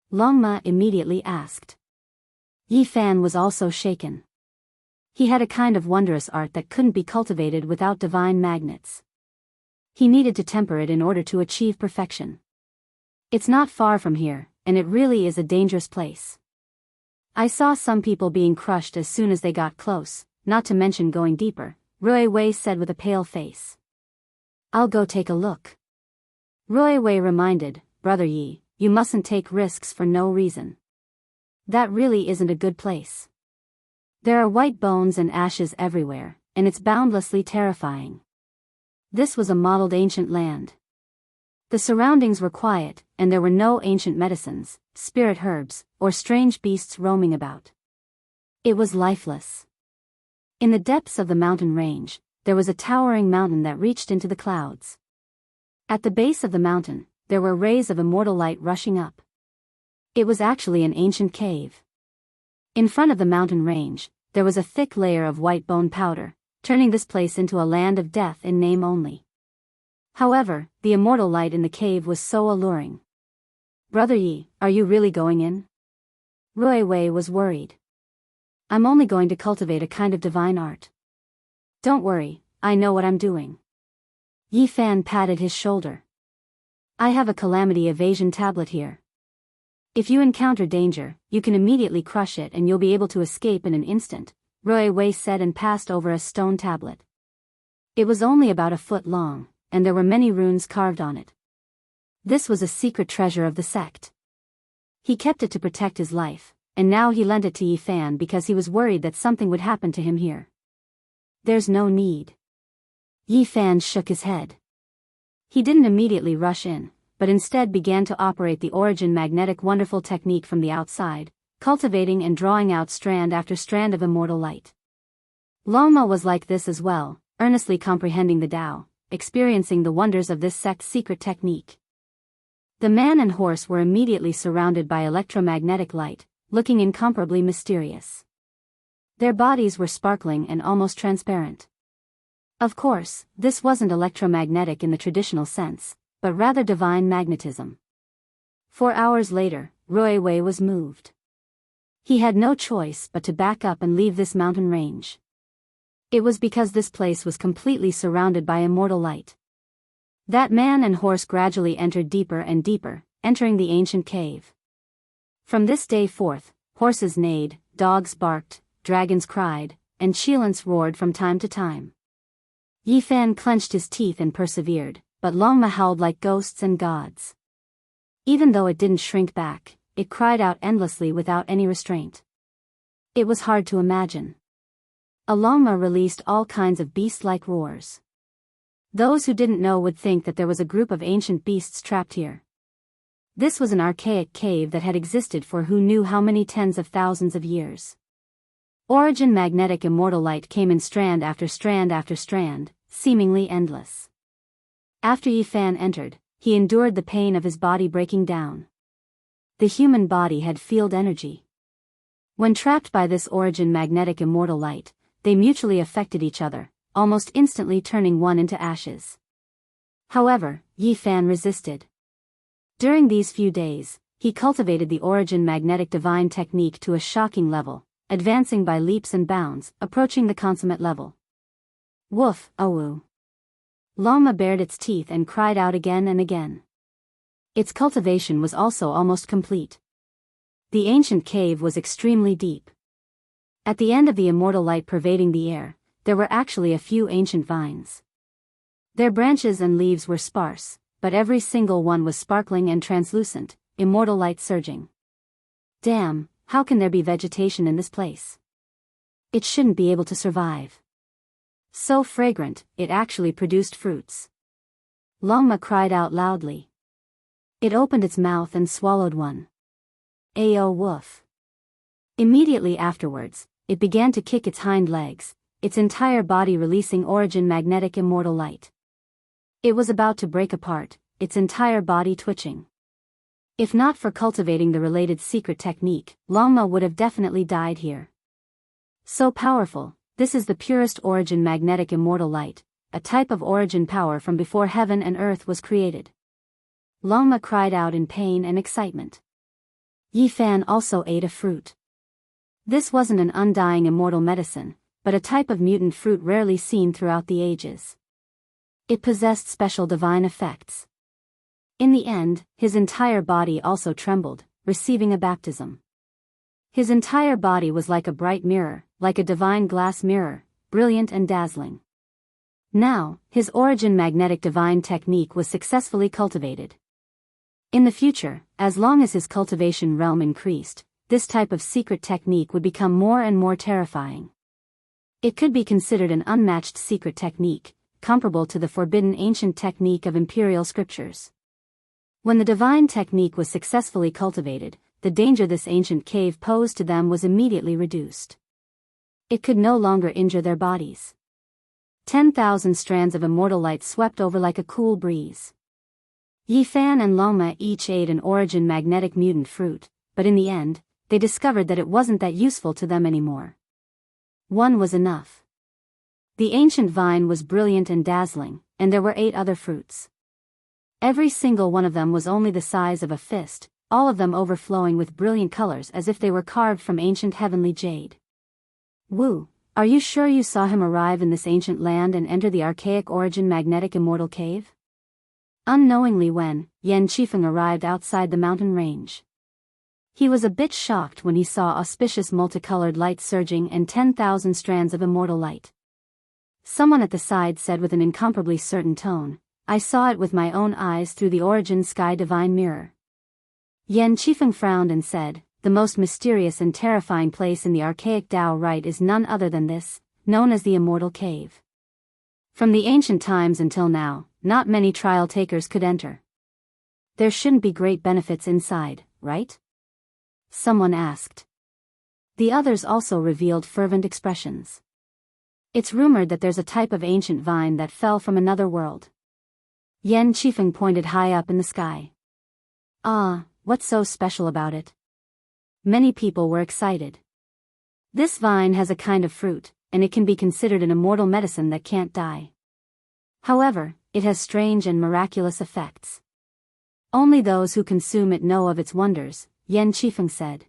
Longma immediately asked. Yi Fan was also shaken. He had a kind of wondrous art that couldn't be cultivated without divine magnets. He needed to temper it in order to achieve perfection. It's not far from here, and it really is a dangerous place. I saw some people being crushed as soon as they got close, not to mention going deeper, Rui Wei said with a pale face. I'll go take a look. Rui Wei reminded, Brother Yi, you mustn't take risks for no reason. That really isn't a good place. There are white bones and ashes everywhere, and it's boundlessly terrifying. This was a modeled ancient land. The surroundings were quiet, and there were no ancient medicines, spirit herbs, or strange beasts roaming about. It was lifeless. In the depths of the mountain range, there was a towering mountain that reached into the clouds. At the base of the mountain, there were rays of immortal light rushing up. It was actually an ancient cave. In front of the mountain range, there was a thick layer of white bone powder, turning this place into a land of death in name only. However, the immortal light in the cave was so alluring. Brother Yi, are you really going in? Rui Wei was worried. I'm only going to cultivate a kind of divine art. Don't worry, I know what I'm doing. Yi Fan patted his shoulder. I have a calamity evasion tablet here. If you encounter danger, you can immediately crush it and you'll be able to escape in an instant, Rui Wei said and passed over a stone tablet. It was only about a foot long, and there were many runes carved on it. This was a secret treasure of the sect. He kept it to protect his life, and now he lent it to Yi Fan because he was worried that something would happen to him here. There's no need. Yi Fan shook his head. He didn't immediately rush in, but instead began to operate the origin magnetic wonderful technique from the outside, cultivating and drawing out strand after strand of immortal light. Longma was like this as well, earnestly comprehending the Tao, experiencing the wonders of this sect's secret technique. The man and horse were immediately surrounded by electromagnetic light, looking incomparably mysterious. Their bodies were sparkling and almost transparent. Of course, this wasn't electromagnetic in the traditional sense, but rather divine magnetism. 4 hours later, Rui Wei was moved. He had no choice but to back up and leave this mountain range. It was because this place was completely surrounded by immortal light. That man and horse gradually entered deeper and deeper, entering the ancient cave. From this day forth, horses neighed, dogs barked, dragons cried, and Qilins roared from time to time. Yi Fan clenched his teeth and persevered, but Longma howled like ghosts and gods. Even though it didn't shrink back, it cried out endlessly without any restraint. It was hard to imagine. Longma released all kinds of beast-like roars. Those who didn't know would think that there was a group of ancient beasts trapped here. This was an archaic cave that had existed for who knew how many tens of thousands of years. Origin magnetic immortal light came in strand after strand after strand, seemingly endless. After Yi Fan entered, he endured the pain of his body breaking down. The human body had field energy. When trapped by this origin magnetic immortal light, they mutually affected each other, almost instantly turning one into ashes. However, Yi Fan resisted. During these few days, he cultivated the origin magnetic divine technique to a shocking level, advancing by leaps and bounds, approaching the consummate level. Woof, awoo. Longma bared its teeth and cried out again and again. Its cultivation was also almost complete. The ancient cave was extremely deep. At the end of the immortal light pervading the air, there were actually a few ancient vines. Their branches and leaves were sparse, but every single one was sparkling and translucent, immortal light surging. Damn, how can there be vegetation in this place? It shouldn't be able to survive. So fragrant, it actually produced fruits. Longma cried out loudly. It opened its mouth and swallowed one. Ayo woof. Immediately afterwards, it began to kick its hind legs, its entire body releasing origin magnetic immortal light. It was about to break apart, its entire body twitching. If not for cultivating the related secret technique, Longma would have definitely died here. So powerful, this is the purest origin magnetic immortal light, a type of origin power from before heaven and earth was created. Longma cried out in pain and excitement. Yi Fan also ate a fruit. This wasn't an undying immortal medicine, but a type of mutant fruit rarely seen throughout the ages. It possessed special divine effects. In the end, his entire body also trembled, receiving a baptism. His entire body was like a bright mirror, like a divine glass mirror, brilliant and dazzling. Now, his origin magnetic divine technique was successfully cultivated. In the future, as long as his cultivation realm increased, this type of secret technique would become more and more terrifying. It could be considered an unmatched secret technique, comparable to the forbidden ancient technique of imperial scriptures. When the divine technique was successfully cultivated, the danger this ancient cave posed to them was immediately reduced. It could no longer injure their bodies. 10,000 strands of immortal light swept over like a cool breeze. Yi Fan and Longma each ate an origin magnetic mutant fruit, but in the end, they discovered that it wasn't that useful to them anymore. One was enough. The ancient vine was brilliant and dazzling, and there were 8 other fruits. Every single one of them was only the size of a fist, all of them overflowing with brilliant colors as if they were carved from ancient heavenly jade. Wu, are you sure you saw him arrive in this ancient land and enter the archaic origin magnetic immortal cave? Unknowingly when Yan Qifeng arrived outside the mountain range. He was a bit shocked when he saw auspicious multicolored light surging and 10,000 strands of immortal light. Someone at the side said with an incomparably certain tone, "I saw it with my own eyes through the origin sky divine mirror." Yan Qifeng frowned and said, "The most mysterious and terrifying place in the archaic Dao rite is none other than this, known as the Immortal Cave. From the ancient times until now, not many trial takers could enter. There shouldn't be great benefits inside, right?" Someone asked. The others also revealed fervent expressions. "It's rumored that there's a type of ancient vine that fell from another world." Yan Qifeng pointed high up in the sky. "Ah, what's so special about it?" Many people were excited. "This vine has a kind of fruit, and it can be considered an immortal medicine that can't die. However, it has strange and miraculous effects. Only those who consume it know of its wonders," Yan Qifeng said.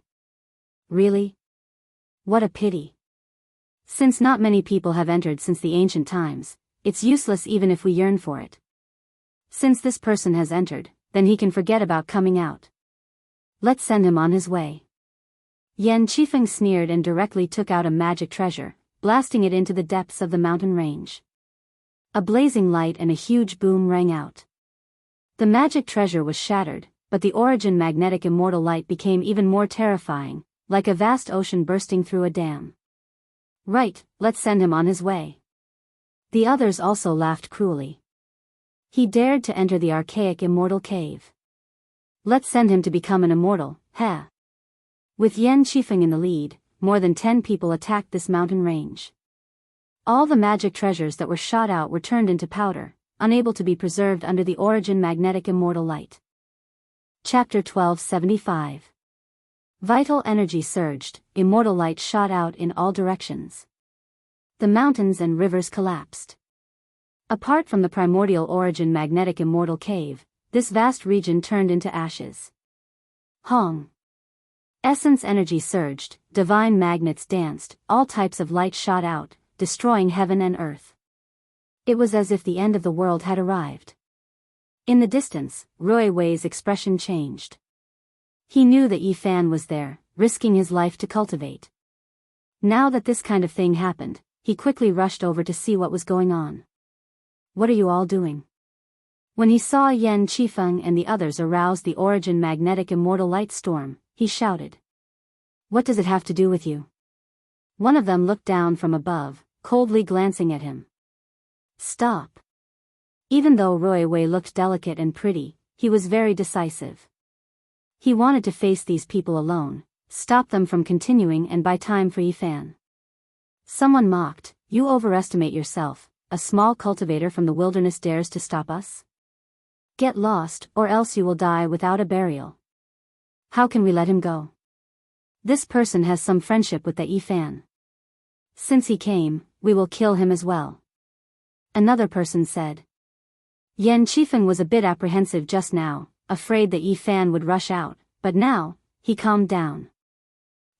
"Really? What a pity. Since not many people have entered since the ancient times, it's useless even if we yearn for it. Since this person has entered, then he can forget about coming out. Let's send him on his way." Yan Qifeng sneered and directly took out a magic treasure, blasting it into the depths of the mountain range. A blazing light and a huge boom rang out. The magic treasure was shattered, but the origin magnetic immortal light became even more terrifying, like a vast ocean bursting through a dam. "Right, let's send him on his way." The others also laughed cruelly. "He dared to enter the archaic immortal cave. Let's send him to become an immortal, heh." With Yan Qifeng in the lead, more than 10 people attacked this mountain range. All the magic treasures that were shot out were turned into powder, unable to be preserved under the origin magnetic immortal light. Chapter 1275. Vital energy surged, immortal light shot out in all directions. The mountains and rivers collapsed. Apart from the primordial origin magnetic immortal cave, this vast region turned into ashes. Hong. Essence energy surged, divine magnets danced, all types of light shot out, destroying heaven and earth. It was as if the end of the world had arrived. In the distance, Rui Wei's expression changed. He knew that Yi Fan was there, risking his life to cultivate. Now that this kind of thing happened, he quickly rushed over to see what was going on. "What are you all doing?" When he saw Yan Qifeng and the others arouse the origin magnetic immortal light storm, he shouted. "What does it have to do with you?" One of them looked down from above, coldly glancing at him. "Stop." Even though Rui Wei looked delicate and pretty, he was very decisive. He wanted to face these people alone, stop them from continuing and buy time for Yi Fan. Someone mocked, "You overestimate yourself, a small cultivator from the wilderness dares to stop us? Get lost, or else you will die without a burial. How can we let him go? This person has some friendship with the Yi Fan." Since he came, we will kill him as well. Another person said. Yan Qifeng was a bit apprehensive just now, afraid that Yi Fan would rush out, but now, he calmed down.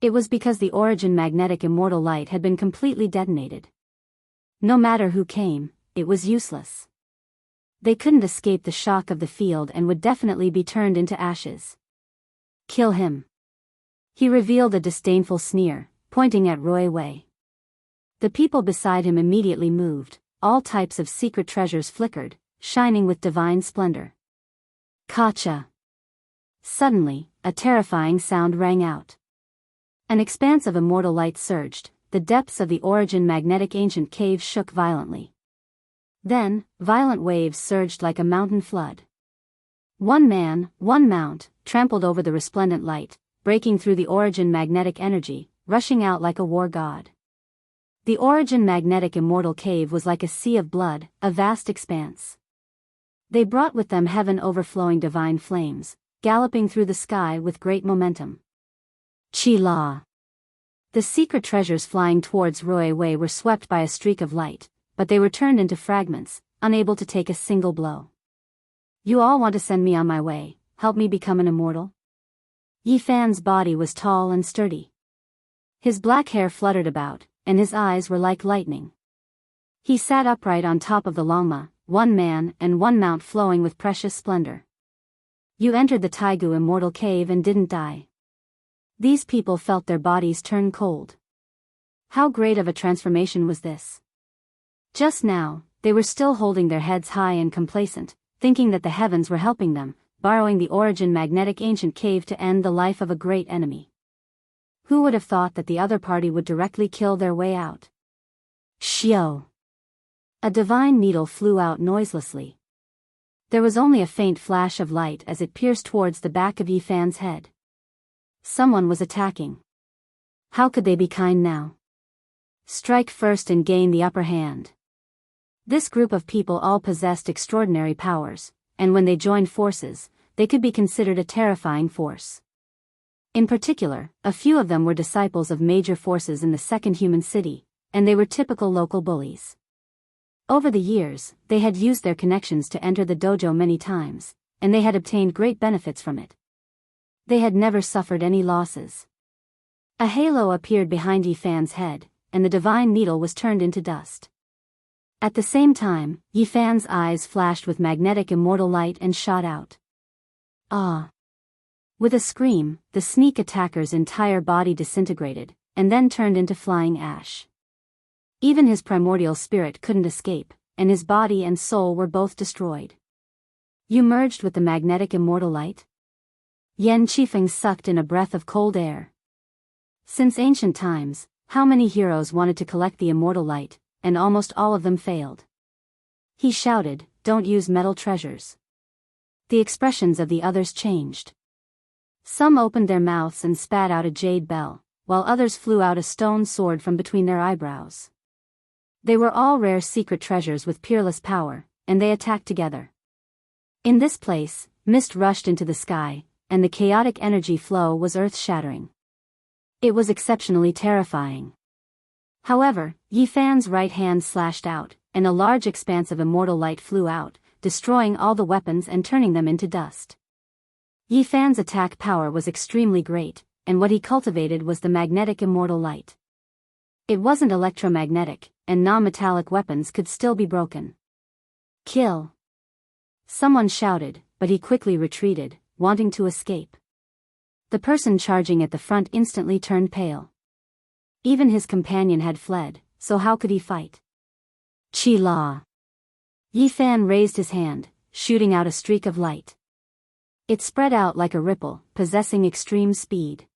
It was because the origin magnetic immortal light had been completely detonated. No matter who came, it was useless. They couldn't escape the shock of the field and would definitely be turned into ashes. Kill him. He revealed a disdainful sneer, pointing at Roy Wei. The people beside him immediately moved, all types of secret treasures flickered, shining with divine splendor. Kacha. Suddenly, a terrifying sound rang out. An expanse of immortal light surged, the depths of the origin magnetic ancient cave shook violently. Then, violent waves surged like a mountain flood. One man, one mount, trampled over the resplendent light, breaking through the origin magnetic energy, rushing out like a war god. The origin magnetic immortal cave was like a sea of blood, a vast expanse. They brought with them heaven overflowing divine flames, galloping through the sky with great momentum. Chi-La. The secret treasures flying towards Roy Wei were swept by a streak of light, but they were turned into fragments, unable to take a single blow. You all want to send me on my way, help me become an immortal? Yi Fan's body was tall and sturdy. His black hair fluttered about, and his eyes were like lightning. He sat upright on top of the Longma, one man and one mount flowing with precious splendor. You entered the Taigu immortal cave and didn't die. These people felt their bodies turn cold. How great of a transformation was this? Just now, they were still holding their heads high and complacent, thinking that the heavens were helping them, borrowing the origin magnetic ancient cave to end the life of a great enemy. Who would have thought that the other party would directly kill their way out? Xiao. A divine needle flew out noiselessly. There was only a faint flash of light as it pierced towards the back of Yi Fan's head. Someone was attacking. How could they be kind now? Strike first and gain the upper hand. This group of people all possessed extraordinary powers, and when they joined forces, they could be considered a terrifying force. In particular, a few of them were disciples of major forces in the Second Human City, and they were typical local bullies. Over the years, they had used their connections to enter the dojo many times, and they had obtained great benefits from it. They had never suffered any losses. A halo appeared behind Yi Fan's head, and the divine needle was turned into dust. At the same time, Yi Fan's eyes flashed with magnetic immortal light and shot out. Ah! With a scream, the sneak attacker's entire body disintegrated, and then turned into flying ash. Even his primordial spirit couldn't escape, and his body and soul were both destroyed. You merged with the magnetic immortal light? Yan Qifeng sucked in a breath of cold air. Since ancient times, how many heroes wanted to collect the immortal light, and almost all of them failed. He shouted, "Don't use metal treasures." The expressions of the others changed. Some opened their mouths and spat out a jade bell, while others flew out a stone sword from between their eyebrows. They were all rare secret treasures with peerless power, and they attacked together. In this place, mist rushed into the sky, and the chaotic energy flow was earth-shattering. It was exceptionally terrifying. However, Yi Fan's right hand slashed out, and a large expanse of immortal light flew out, destroying all the weapons and turning them into dust. Yi Fan's attack power was extremely great, and what he cultivated was the magnetic immortal light. It wasn't electromagnetic, and non-metallic weapons could still be broken. Kill! Someone shouted, but he quickly retreated, wanting to escape. The person charging at the front instantly turned pale. Even his companion had fled, so how could he fight? Chi-La. Yi Fan raised his hand, shooting out a streak of light. It spread out like a ripple, possessing extreme speed.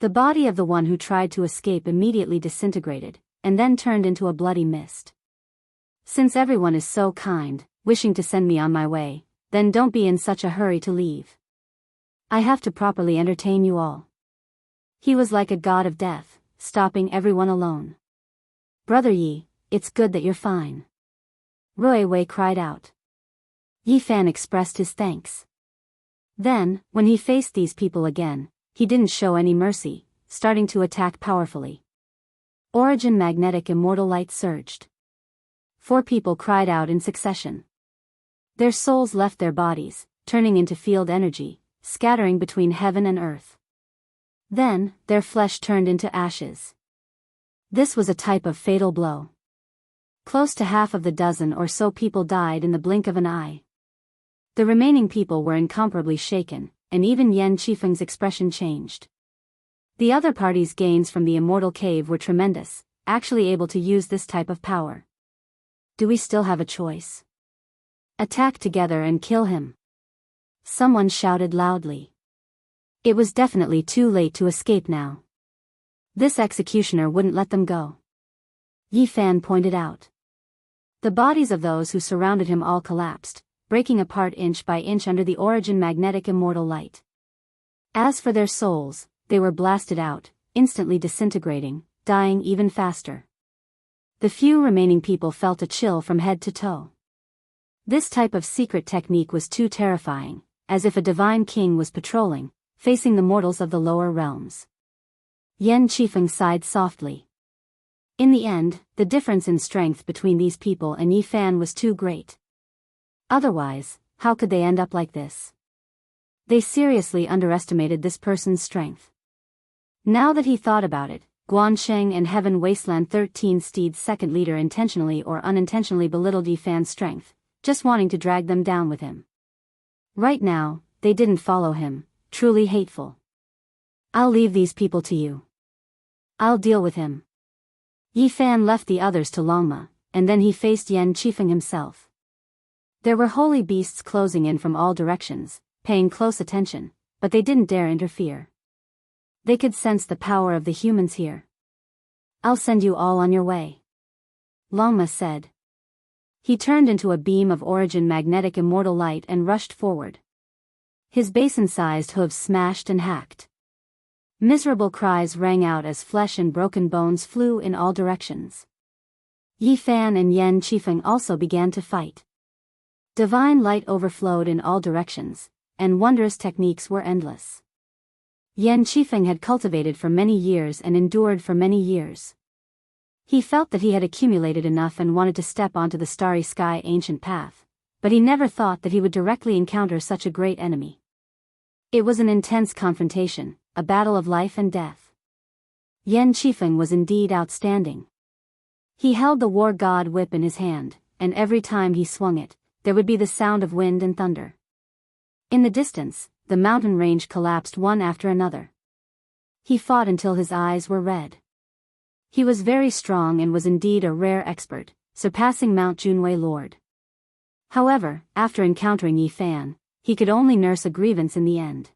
The body of the one who tried to escape immediately disintegrated, and then turned into a bloody mist. Since everyone is so kind, wishing to send me on my way, then don't be in such a hurry to leave. I have to properly entertain you all. He was like a god of death, stopping everyone alone. Brother Yi, it's good that you're fine. Roy Wei cried out. Yi Fan expressed his thanks. Then, when he faced these people again, he didn't show any mercy, starting to attack powerfully. Origin magnetic immortal light surged. 4 people cried out in succession. Their souls left their bodies, turning into field energy, scattering between heaven and earth. Then, their flesh turned into ashes. This was a type of fatal blow. Close to half of the dozen or so people died in the blink of an eye. The remaining people were incomparably shaken, and even Yan Qifeng's expression changed. The other party's gains from the immortal cave were tremendous, actually able to use this type of power. Do we still have a choice? Attack together and kill him. Someone shouted loudly. It was definitely too late to escape now. This executioner wouldn't let them go. Yi Fan pointed out. The bodies of those who surrounded him all collapsed, breaking apart inch by inch under the origin magnetic immortal light. As for their souls, they were blasted out, instantly disintegrating, dying even faster. The few remaining people felt a chill from head to toe. This type of secret technique was too terrifying, as if a divine king was patrolling, facing the mortals of the lower realms. Yan Qifeng sighed softly. In the end, the difference in strength between these people and Yi Fan was too great. Otherwise, how could they end up like this? They seriously underestimated this person's strength. Now that he thought about it, Guansheng and Heaven Wasteland 13 Steed's second leader intentionally or unintentionally belittled Yi Fan's strength, just wanting to drag them down with him. Right now, they didn't follow him, truly hateful. I'll leave these people to you. I'll deal with him. Yi Fan left the others to Longma, and then he faced Yan Qifeng himself. There were holy beasts closing in from all directions, paying close attention, but they didn't dare interfere. They could sense the power of the humans here. I'll send you all on your way. Longma said. He turned into a beam of origin magnetic immortal light and rushed forward. His basin-sized hooves smashed and hacked. Miserable cries rang out as flesh and broken bones flew in all directions. Yi Fan and Yan Qifeng also began to fight. Divine light overflowed in all directions, and wondrous techniques were endless. Yan Qifeng had cultivated for many years and endured for many years. He felt that he had accumulated enough and wanted to step onto the starry sky ancient path, but he never thought that he would directly encounter such a great enemy. It was an intense confrontation, a battle of life and death. Yan Qifeng was indeed outstanding. He held the war god whip in his hand, and every time he swung it, there would be the sound of wind and thunder. In the distance, the mountain range collapsed one after another. He fought until his eyes were red. He was very strong and was indeed a rare expert, surpassing Mount Junwei Lord. However, after encountering Yi Fan, he could only nurse a grievance in the end.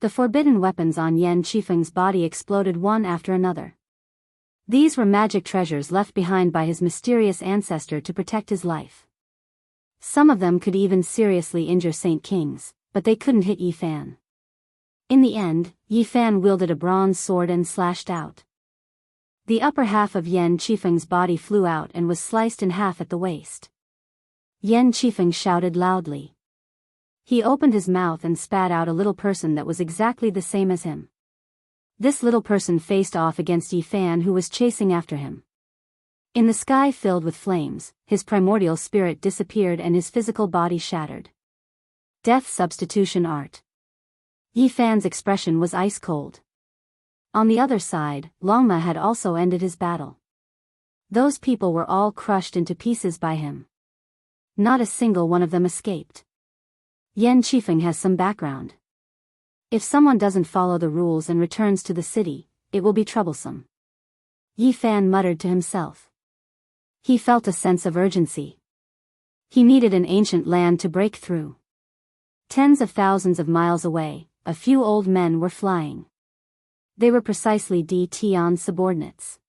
The forbidden weapons on Yan Qifeng's body exploded one after another. These were magic treasures left behind by his mysterious ancestor to protect his life. Some of them could even seriously injure Saint Kings, but they couldn't hit Yi Fan. In the end, Yi Fan wielded a bronze sword and slashed out. The upper half of Yan Qifeng's body flew out and was sliced in half at the waist. Yan Qifeng shouted loudly. He opened his mouth and spat out a little person that was exactly the same as him. This little person faced off against Yi Fan, who was chasing after him. In the sky filled with flames, his primordial spirit disappeared and his physical body shattered. Death substitution art. Yi Fan's expression was ice cold. On the other side, Longma had also ended his battle. Those people were all crushed into pieces by him. Not a single one of them escaped. Yan Qifeng has some background. If someone doesn't follow the rules and returns to the city, it will be troublesome. Yi Fan muttered to himself. He felt a sense of urgency. He needed an ancient land to break through. Tens of thousands of miles away, a few old men were flying. They were precisely Di Tian's subordinates.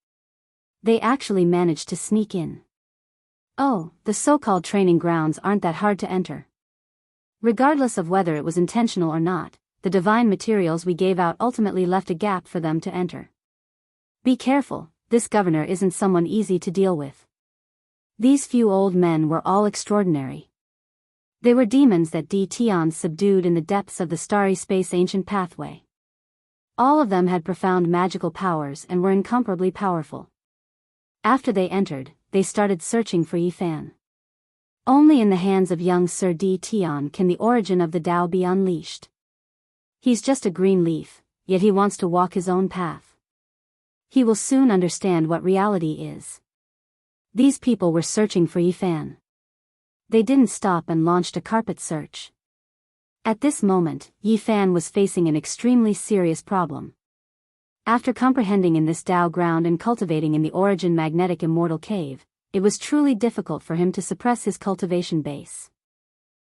They actually managed to sneak in. Oh, the so-called training grounds aren't that hard to enter. Regardless of whether it was intentional or not, the divine materials we gave out ultimately left a gap for them to enter. Be careful, this governor isn't someone easy to deal with. These few old men were all extraordinary. They were demons that Di Tian subdued in the depths of the starry space ancient pathway. All of them had profound magical powers and were incomparably powerful. After they entered, they started searching for Yifan. Only in the hands of young Sir D. Tian can the origin of the Tao be unleashed. He's just a green leaf, yet he wants to walk his own path. He will soon understand what reality is. These people were searching for Yifan. They didn't stop and launched a carpet search. At this moment, Yifan was facing an extremely serious problem. After comprehending in this Tao ground and cultivating in the origin magnetic immortal cave, it was truly difficult for him to suppress his cultivation base.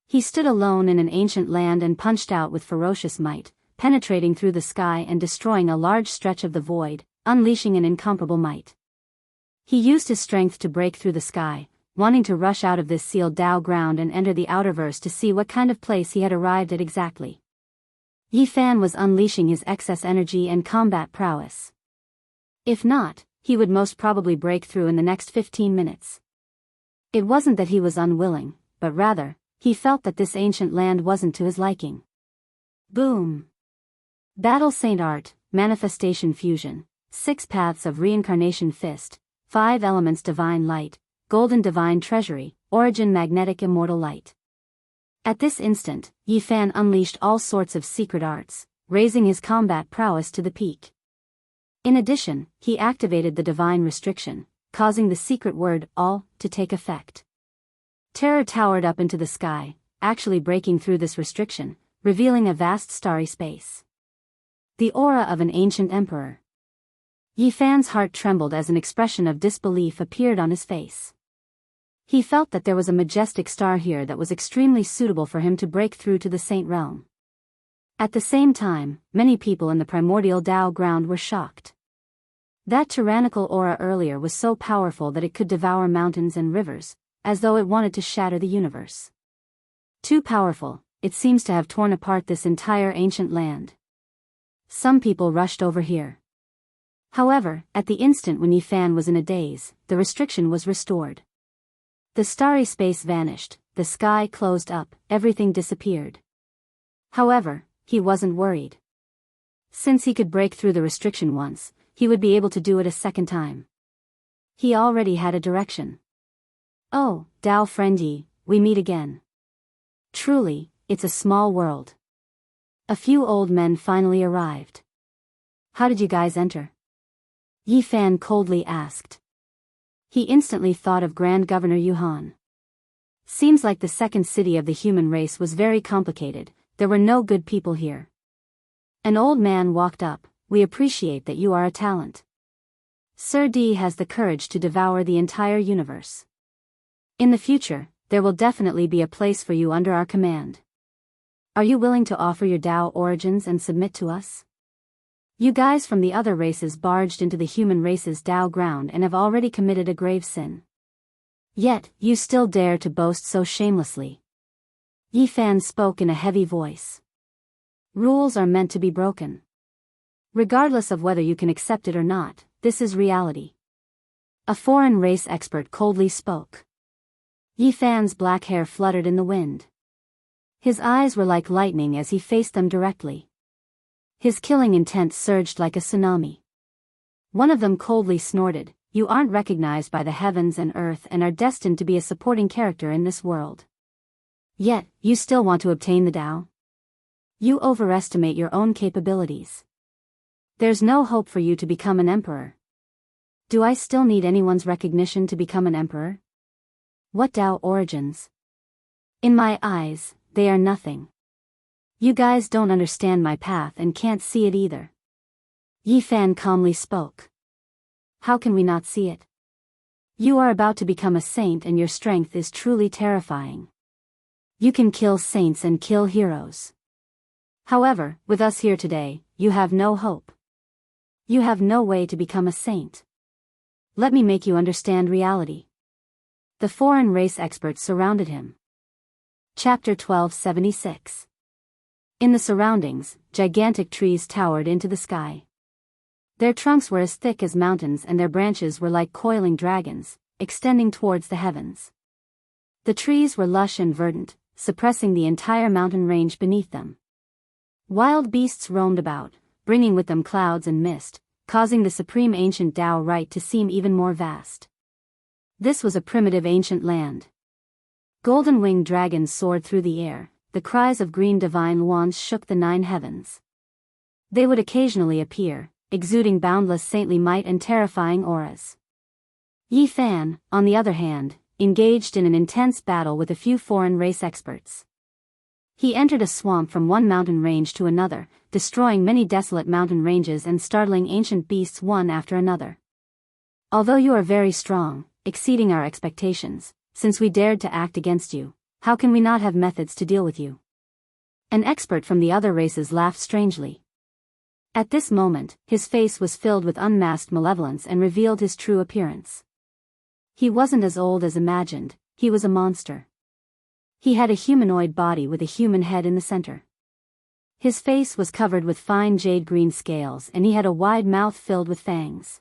He stood alone in an ancient land and punched out with ferocious might, penetrating through the sky and destroying a large stretch of the void, unleashing an incomparable might. He used his strength to break through the sky, wanting to rush out of this sealed Tao ground and enter the outerverse to see what kind of place he had arrived at exactly. Yifan was unleashing his excess energy and combat prowess. If not, he would most probably break through in the next 15 minutes. It wasn't that he was unwilling, but rather, he felt that this ancient land wasn't to his liking. Boom! Battle Saint Art, Manifestation Fusion, 6 Paths of Reincarnation Fist, 5 Elements Divine Light, Golden Divine Treasury, Origin Magnetic Immortal Light. At this instant, Yifan unleashed all sorts of secret arts, raising his combat prowess to the peak. In addition, he activated the divine restriction, causing the secret word all to take effect. Terror towered up into the sky, actually breaking through this restriction, revealing a vast starry space. The aura of an ancient emperor. Yifan's heart trembled as an expression of disbelief appeared on his face. He felt that there was a majestic star here that was extremely suitable for him to break through to the saint realm. At the same time, many people in the primordial Tao ground were shocked. That tyrannical aura earlier was so powerful that it could devour mountains and rivers, as though it wanted to shatter the universe. Too powerful, it seems to have torn apart this entire ancient land. Some people rushed over here. However, at the instant when Yifan was in a daze, the restriction was restored. The starry space vanished, the sky closed up, everything disappeared. However, he wasn't worried. Since he could break through the restriction once, he would be able to do it a second time. He already had a direction. Oh, Tao friend Yi, we meet again. Truly, it's a small world. A few old men finally arrived. How did you guys enter? Yifan coldly asked. He instantly thought of Grand Governor Yuhan. Seems like the second city of the human race was very complicated, there were no good people here. An old man walked up. We appreciate that you are a talent. Sir D has the courage to devour the entire universe. In the future, there will definitely be a place for you under our command. Are you willing to offer your Tao origins and submit to us? You guys from the other races barged into the human race's Tao ground and have already committed a grave sin. Yet, you still dare to boast so shamelessly. Yifan spoke in a heavy voice. Rules are meant to be broken. Regardless of whether you can accept it or not, this is reality. A foreign race expert coldly spoke. Yifan's black hair fluttered in the wind. His eyes were like lightning as he faced them directly. His killing intent surged like a tsunami. One of them coldly snorted, "You aren't recognized by the heavens and earth and are destined to be a supporting character in this world. Yet, you still want to obtain the Tao? You overestimate your own capabilities. There's no hope for you to become an emperor. Do I still need anyone's recognition to become an emperor? What Tao origins? In my eyes, they are nothing. You guys don't understand my path and can't see it either." Yifan calmly spoke. How can we not see it? You are about to become a saint and your strength is truly terrifying. You can kill saints and kill heroes. However, with us here today, you have no hope. You have no way to become a saint. Let me make you understand reality. The foreign race experts surrounded him. Chapter 1276. In the surroundings, gigantic trees towered into the sky. Their trunks were as thick as mountains and their branches were like coiling dragons, extending towards the heavens. The trees were lush and verdant, suppressing the entire mountain range beneath them. Wild beasts roamed about, bringing with them clouds and mist, causing the supreme ancient Tao right to seem even more vast. This was a primitive ancient land. Golden-winged dragons soared through the air, the cries of green divine wands shook the 9 heavens. They would occasionally appear, exuding boundless saintly might and terrifying auras. Yi Fan, on the other hand, engaged in an intense battle with a few foreign race experts. He entered a swamp from one mountain range to another, destroying many desolate mountain ranges and startling ancient beasts one after another. Although you are very strong, exceeding our expectations, since we dared to act against you, how can we not have methods to deal with you? An expert from the other races laughed strangely. At this moment, his face was filled with unmasked malevolence and revealed his true appearance. He wasn't as old as imagined, he was a monster. He had a humanoid body with a human head in the center. His face was covered with fine jade-green scales and he had a wide mouth filled with fangs.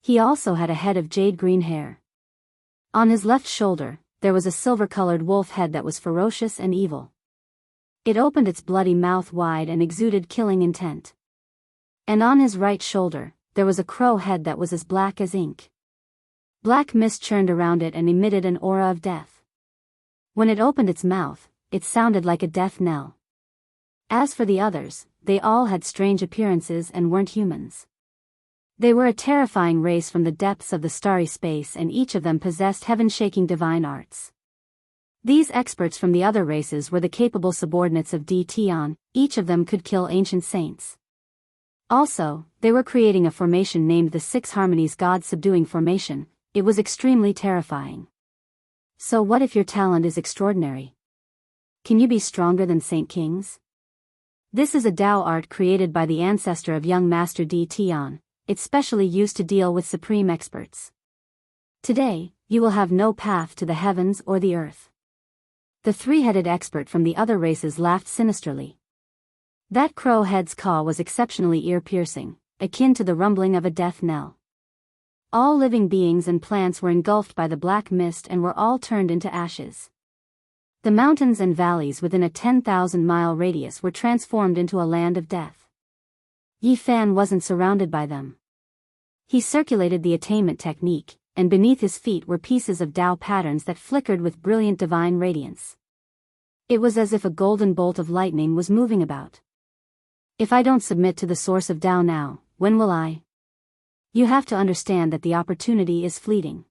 He also had a head of jade-green hair. On his left shoulder, there was a silver-colored wolf head that was ferocious and evil. It opened its bloody mouth wide and exuded killing intent. And on his right shoulder, there was a crow head that was as black as ink. Black mist churned around it and emitted an aura of death. When it opened its mouth, it sounded like a death knell. As for the others, they all had strange appearances and weren't humans. They were a terrifying race from the depths of the starry space and each of them possessed heaven-shaking divine arts. These experts from the other races were the capable subordinates of D. Tian, each of them could kill ancient saints. Also, they were creating a formation named the Six Harmonies God-subduing formation. It was extremely terrifying. So what if your talent is extraordinary? Can you be stronger than Saint Kings? This is a Tao art created by the ancestor of young Master D. Tian. It's specially used to deal with supreme experts. Today, you will have no path to the heavens or the earth. The 3-headed expert from the other races laughed sinisterly. That crow-head's caw was exceptionally ear-piercing, akin to the rumbling of a death knell. All living beings and plants were engulfed by the black mist and were all turned into ashes. The mountains and valleys within a 10,000-mile radius were transformed into a land of death. Yi Fan wasn't surrounded by them. He circulated the attainment technique, and beneath his feet were pieces of Tao patterns that flickered with brilliant divine radiance. It was as if a golden bolt of lightning was moving about. If I don't submit to the source of Tao now, when will I? You have to understand that the opportunity is fleeting.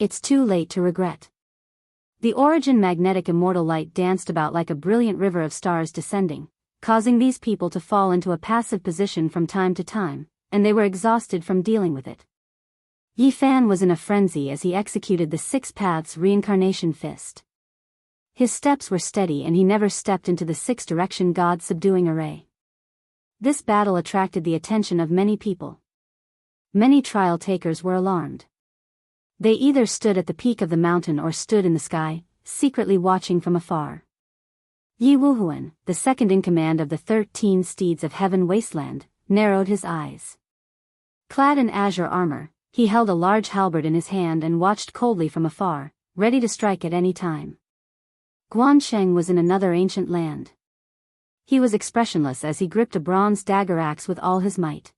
It's too late to regret. The origin magnetic immortal light danced about like a brilliant river of stars descending, causing these people to fall into a passive position from time to time, and they were exhausted from dealing with it. Yi Fan was in a frenzy as he executed the 6 paths reincarnation fist. His steps were steady and he never stepped into the 6-direction God-subduing array. This battle attracted the attention of many people. Many trial takers were alarmed. They either stood at the peak of the mountain or stood in the sky, secretly watching from afar. Yi Wuhuan, the second-in-command of the 13 steeds of heaven wasteland, narrowed his eyes. Clad in azure armor, he held a large halberd in his hand and watched coldly from afar, ready to strike at any time. Guansheng was in another ancient land. He was expressionless as he gripped a bronze dagger axe with all his might.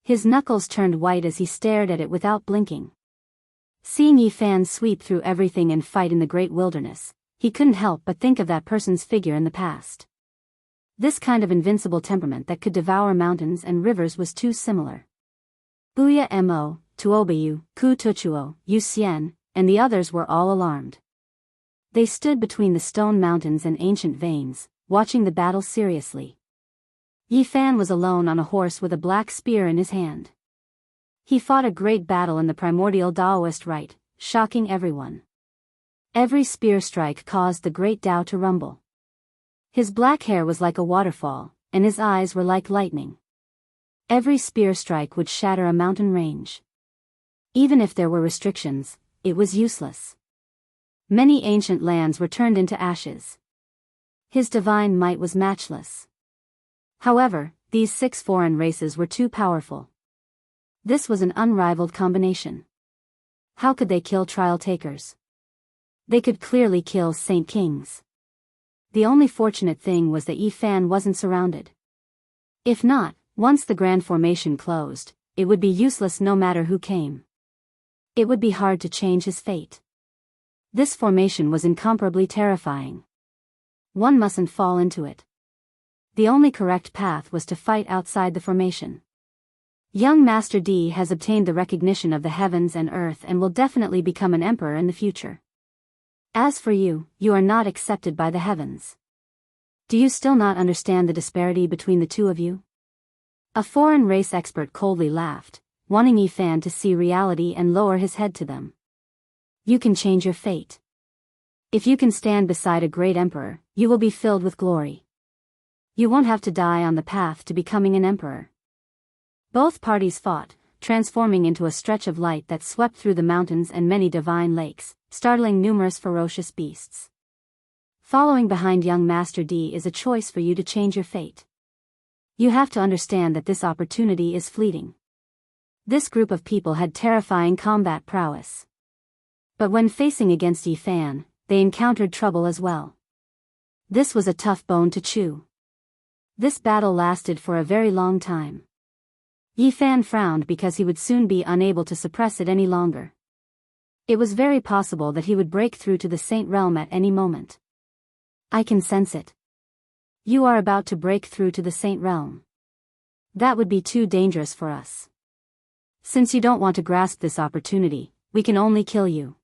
His knuckles turned white as he stared at it without blinking. Seeing Yi Fan sweep through everything and fight in the great wilderness, he couldn't help but think of that person's figure in the past. This kind of invincible temperament that could devour mountains and rivers was too similar. Buya Mo, Tuobayu, Ku Tuchuo, Yu Xian, and the others were all alarmed. They stood between the stone mountains and ancient veins, watching the battle seriously. Yi Fan was alone on a horse with a black spear in his hand. He fought a great battle in the primordial Daoist rite, shocking everyone. Every spear strike caused the great Tao to rumble. His black hair was like a waterfall, and his eyes were like lightning. Every spear strike would shatter a mountain range. Even if there were restrictions, it was useless. Many ancient lands were turned into ashes. His divine might was matchless. However, these 6 foreign races were too powerful. This was an unrivaled combination. How could they kill trial takers? They could clearly kill Saint Kings. The only fortunate thing was that Yi Fan wasn't surrounded. If not, once the grand formation closed, it would be useless no matter who came. It would be hard to change his fate. This formation was incomparably terrifying. One mustn't fall into it. The only correct path was to fight outside the formation. Young Master D has obtained the recognition of the heavens and earth and will definitely become an emperor in the future. As for you, you are not accepted by the heavens. Do you still not understand the disparity between the two of you? A foreign race expert coldly laughed, wanting Yifan to see reality and lower his head to them. You can change your fate. If you can stand beside a great emperor, you will be filled with glory. You won't have to die on the path to becoming an emperor. Both parties fought, transforming into a stretch of light that swept through the mountains and many divine lakes, startling numerous ferocious beasts. Following behind young Master D is a choice for you to change your fate. You have to understand that this opportunity is fleeting. This group of people had terrifying combat prowess. But when facing against Yifan, they encountered trouble as well. This was a tough bone to chew. This battle lasted for a very long time. Yifan frowned because he would soon be unable to suppress it any longer. It was very possible that he would break through to the Saint Realm at any moment. I can sense it. You are about to break through to the Saint Realm. That would be too dangerous for us. Since you don't want to grasp this opportunity, we can only kill you.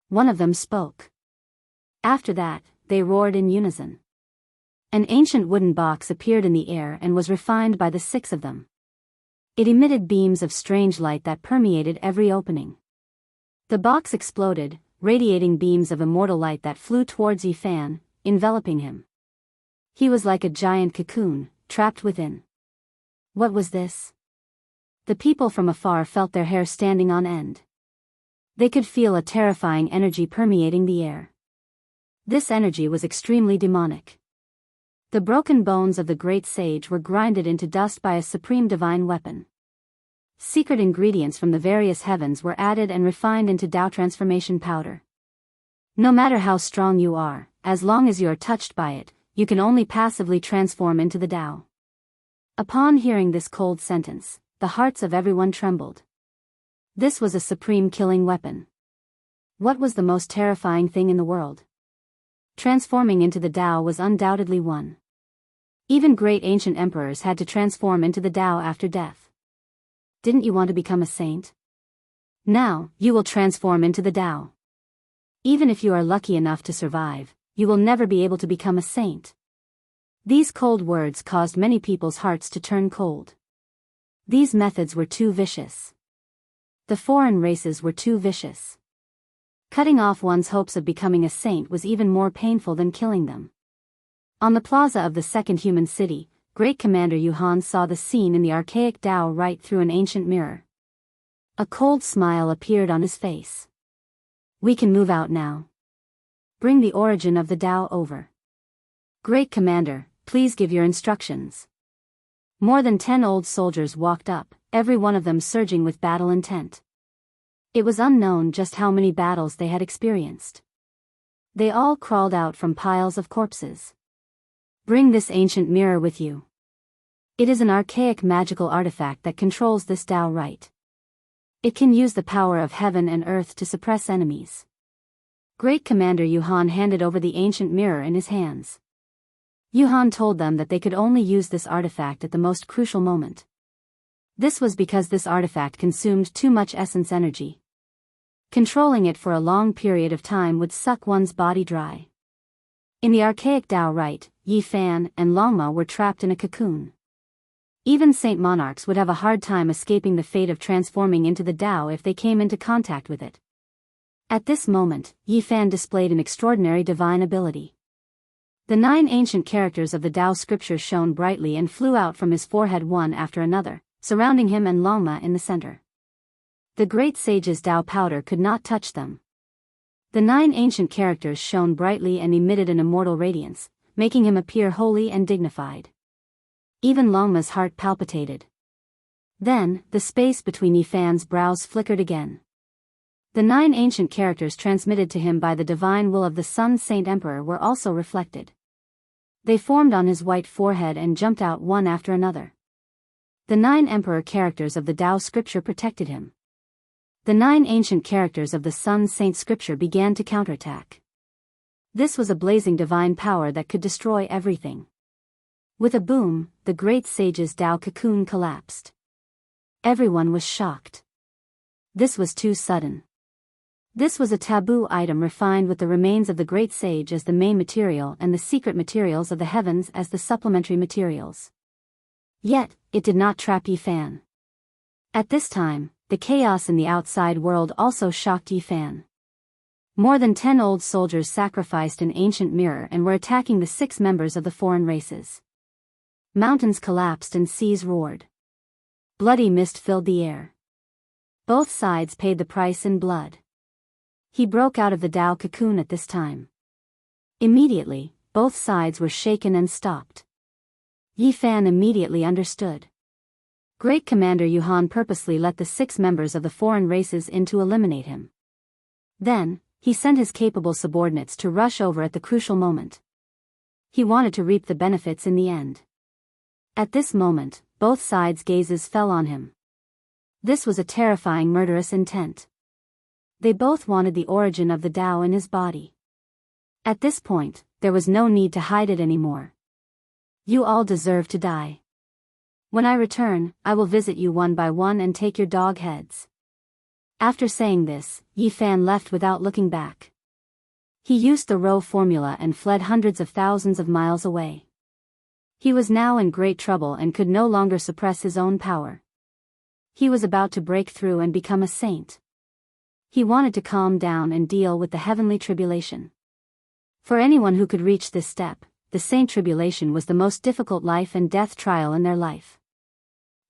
One of them spoke. After that, they roared in unison. An ancient wooden box appeared in the air and was refined by the 6 of them. It emitted beams of strange light that permeated every opening. The box exploded, radiating beams of immortal light that flew towards Yifan, enveloping him. He was like a giant cocoon, trapped within. What was this? The people from afar felt their hair standing on end. They could feel a terrifying energy permeating the air. This energy was extremely demonic. The broken bones of the great sage were grinded into dust by a supreme divine weapon. Secret ingredients from the various heavens were added and refined into Tao transformation powder. No matter how strong you are, as long as you are touched by it, you can only passively transform into the Tao. Upon hearing this cold sentence, the hearts of everyone trembled. This was a supreme killing weapon. What was the most terrifying thing in the world? Transforming into the Tao was undoubtedly one. Even great ancient emperors had to transform into the Tao after death. Didn't you want to become a saint? Now, you will transform into the Tao. Even if you are lucky enough to survive, you will never be able to become a saint. These cold words caused many people's hearts to turn cold. These methods were too vicious. The foreign races were too vicious. Cutting off one's hopes of becoming a saint was even more painful than killing them. On the plaza of the second human city, Great Commander Yuhan saw the scene in the archaic Tao right through an ancient mirror. A cold smile appeared on his face. We can move out now. Bring the origin of the Tao over. Great Commander, please give your instructions. More than 10 old soldiers walked up, every one of them surging with battle intent. It was unknown just how many battles they had experienced. They all crawled out from piles of corpses. Bring this ancient mirror with you. It is an archaic magical artifact that controls this Tao right. It can use the power of heaven and earth to suppress enemies. Great Commander Yuhan handed over the ancient mirror in his hands. Yuhan told them that they could only use this artifact at the most crucial moment. This was because this artifact consumed too much essence energy. Controlling it for a long period of time would suck one's body dry. In the archaic Tao rite, Yifan and Longma were trapped in a cocoon. Even saint monarchs would have a hard time escaping the fate of transforming into the Tao if they came into contact with it. At this moment, Yifan displayed an extraordinary divine ability. The 9 ancient characters of the Tao scripture shone brightly and flew out from his forehead one after another, surrounding him and Longma in the center. The great sage's Tao powder could not touch them. The 9 ancient characters shone brightly and emitted an immortal radiance, making him appear holy and dignified. Even Longma's heart palpitated. Then, the space between Yifan's brows flickered again. The 9 ancient characters transmitted to him by the divine will of the Sun Saint Emperor were also reflected. They formed on his white forehead and jumped out one after another. The 9 emperor characters of the Tao scripture protected him. The 9 ancient characters of the Sun Saint scripture began to counterattack. This was a blazing divine power that could destroy everything. With a boom, the great sage's Tao cocoon collapsed. Everyone was shocked. This was too sudden. This was a taboo item refined with the remains of the great sage as the main material and the secret materials of the heavens as the supplementary materials. Yet, it did not trap Yi Fan. At this time, the chaos in the outside world also shocked Yi Fan. More than 10 old soldiers sacrificed an ancient mirror and were attacking the 6 members of the foreign races. Mountains collapsed and seas roared. Bloody mist filled the air. Both sides paid the price in blood. He broke out of the Tao cocoon at this time. Immediately, both sides were shaken and stopped. Yi Fan immediately understood. Great Commander Yuhan purposely let the 6 members of the foreign races in to eliminate him. Then, he sent his capable subordinates to rush over at the crucial moment. He wanted to reap the benefits in the end. At this moment, both sides' gazes fell on him. This was a terrifying murderous intent. They both wanted the origin of the Tao in his body. At this point, there was no need to hide it anymore. You all deserve to die. When I return, I will visit you one by one and take your dog heads. After saying this, Yi Fan left without looking back. He used the Rho formula and fled hundreds of thousands of miles away. He was now in great trouble and could no longer suppress his own power. He was about to break through and become a saint. He wanted to calm down and deal with the heavenly tribulation. For anyone who could reach this step, the saint tribulation was the most difficult life and death trial in their life.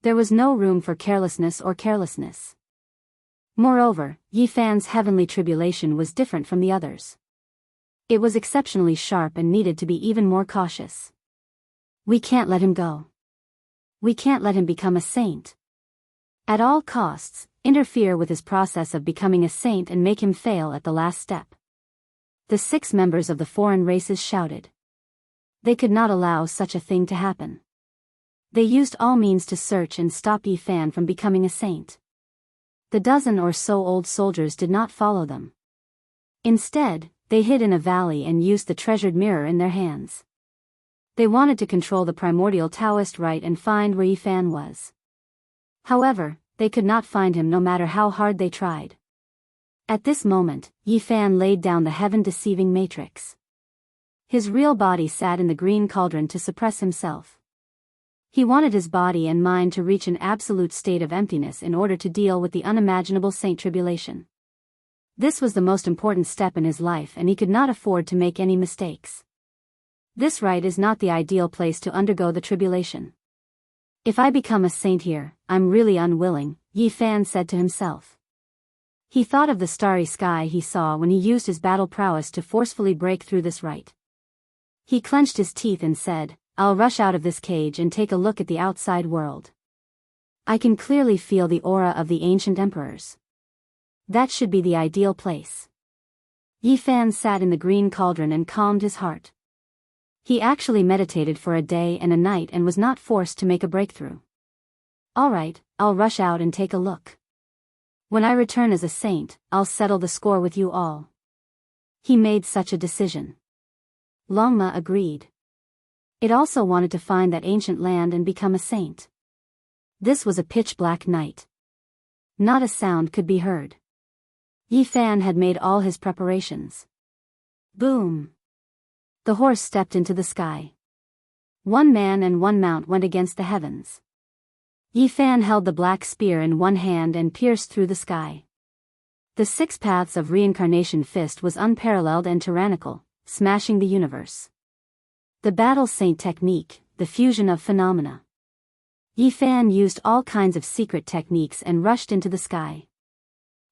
There was no room for carelessness or carelessness. Moreover, Yi Fan's heavenly tribulation was different from the others. It was exceptionally sharp and needed to be even more cautious. We can't let him go. We can't let him become a saint. At all costs, interfere with his process of becoming a saint and make him fail at the last step. The 6 members of the foreign races shouted. They could not allow such a thing to happen. They used all means to search and stop Yi Fan from becoming a saint. The dozen or so old soldiers did not follow them. Instead, they hid in a valley and used the treasured mirror in their hands. They wanted to control the primordial Taoist rite and find where Yi Fan was. However, they could not find him no matter how hard they tried. At this moment, Yi Fan laid down the heaven-deceiving matrix. His real body sat in the green cauldron to suppress himself. He wanted his body and mind to reach an absolute state of emptiness in order to deal with the unimaginable saint tribulation. This was the most important step in his life and he could not afford to make any mistakes. This rite is not the ideal place to undergo the tribulation. If I become a saint here, I'm really unwilling, Yi Fan said to himself. He thought of the starry sky he saw when he used his battle prowess to forcefully break through this rite. He clenched his teeth and said, I'll rush out of this cage and take a look at the outside world. I can clearly feel the aura of the ancient emperors. That should be the ideal place. Yi Fan sat in the green cauldron and calmed his heart. He actually meditated for a day and a night and was not forced to make a breakthrough. All right, I'll rush out and take a look. When I return as a saint, I'll settle the score with you all. He made such a decision. Longma agreed. It also wanted to find that ancient land and become a saint. This was a pitch-black night. Not a sound could be heard. Yi Fan had made all his preparations. Boom! The horse stepped into the sky. 1 man and 1 mount went against the heavens. Yi Fan held the black spear in one hand and pierced through the sky. The 6 paths of reincarnation fist was unparalleled and tyrannical, smashing the universe. The battle saint technique, the fusion of phenomena. Yi Fan used all kinds of secret techniques and rushed into the sky.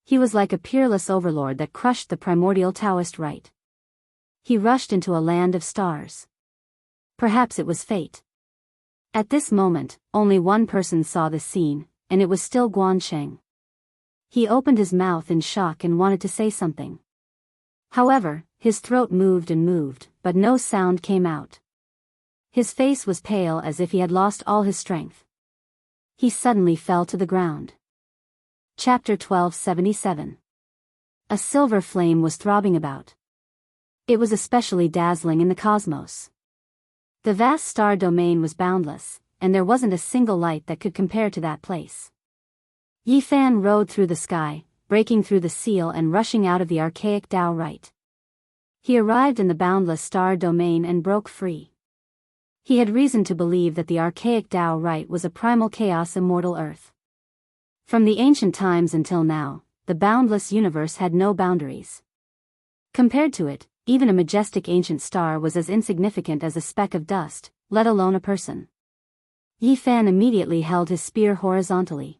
He was like a peerless overlord that crushed the primordial Taoist rite. He rushed into a land of stars. Perhaps it was fate. At this moment, only one person saw the scene, and it was still Guansheng. He opened his mouth in shock and wanted to say something. However, his throat moved and moved, but no sound came out. His face was pale as if he had lost all his strength. He suddenly fell to the ground. Chapter 1277. A silver flame was throbbing about. It was especially dazzling in the cosmos. The vast star domain was boundless, and there wasn't a single light that could compare to that place. Yi Fan rode through the sky, breaking through the seal and rushing out of the archaic Tao Right. He arrived in the boundless star domain and broke free. He had reason to believe that the archaic Tao Right was a primal chaos immortal earth. From the ancient times until now, the boundless universe had no boundaries. Compared to it, even a majestic ancient star was as insignificant as a speck of dust, let alone a person. Yi Fan immediately held his spear horizontally.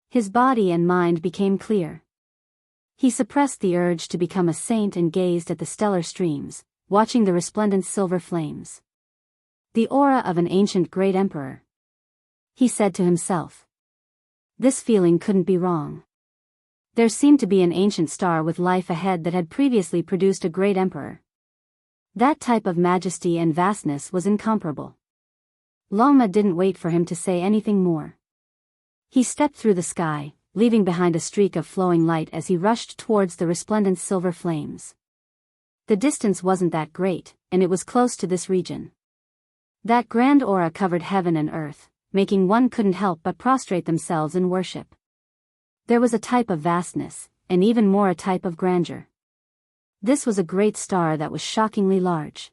His body and mind became clear. He suppressed the urge to become a saint and gazed at the stellar streams, watching the resplendent silver flames. The aura of an ancient great emperor. He said to himself. This feeling couldn't be wrong. There seemed to be an ancient star with life ahead that had previously produced a great emperor. That type of majesty and vastness was incomparable. Longma didn't wait for him to say anything more. He stepped through the sky, leaving behind a streak of flowing light as he rushed towards the resplendent silver flames. The distance wasn't that great, and it was close to this region. That grand aura covered heaven and earth, making one couldn't help but prostrate themselves in worship. There was a type of vastness, and even more a type of grandeur. This was a great star that was shockingly large.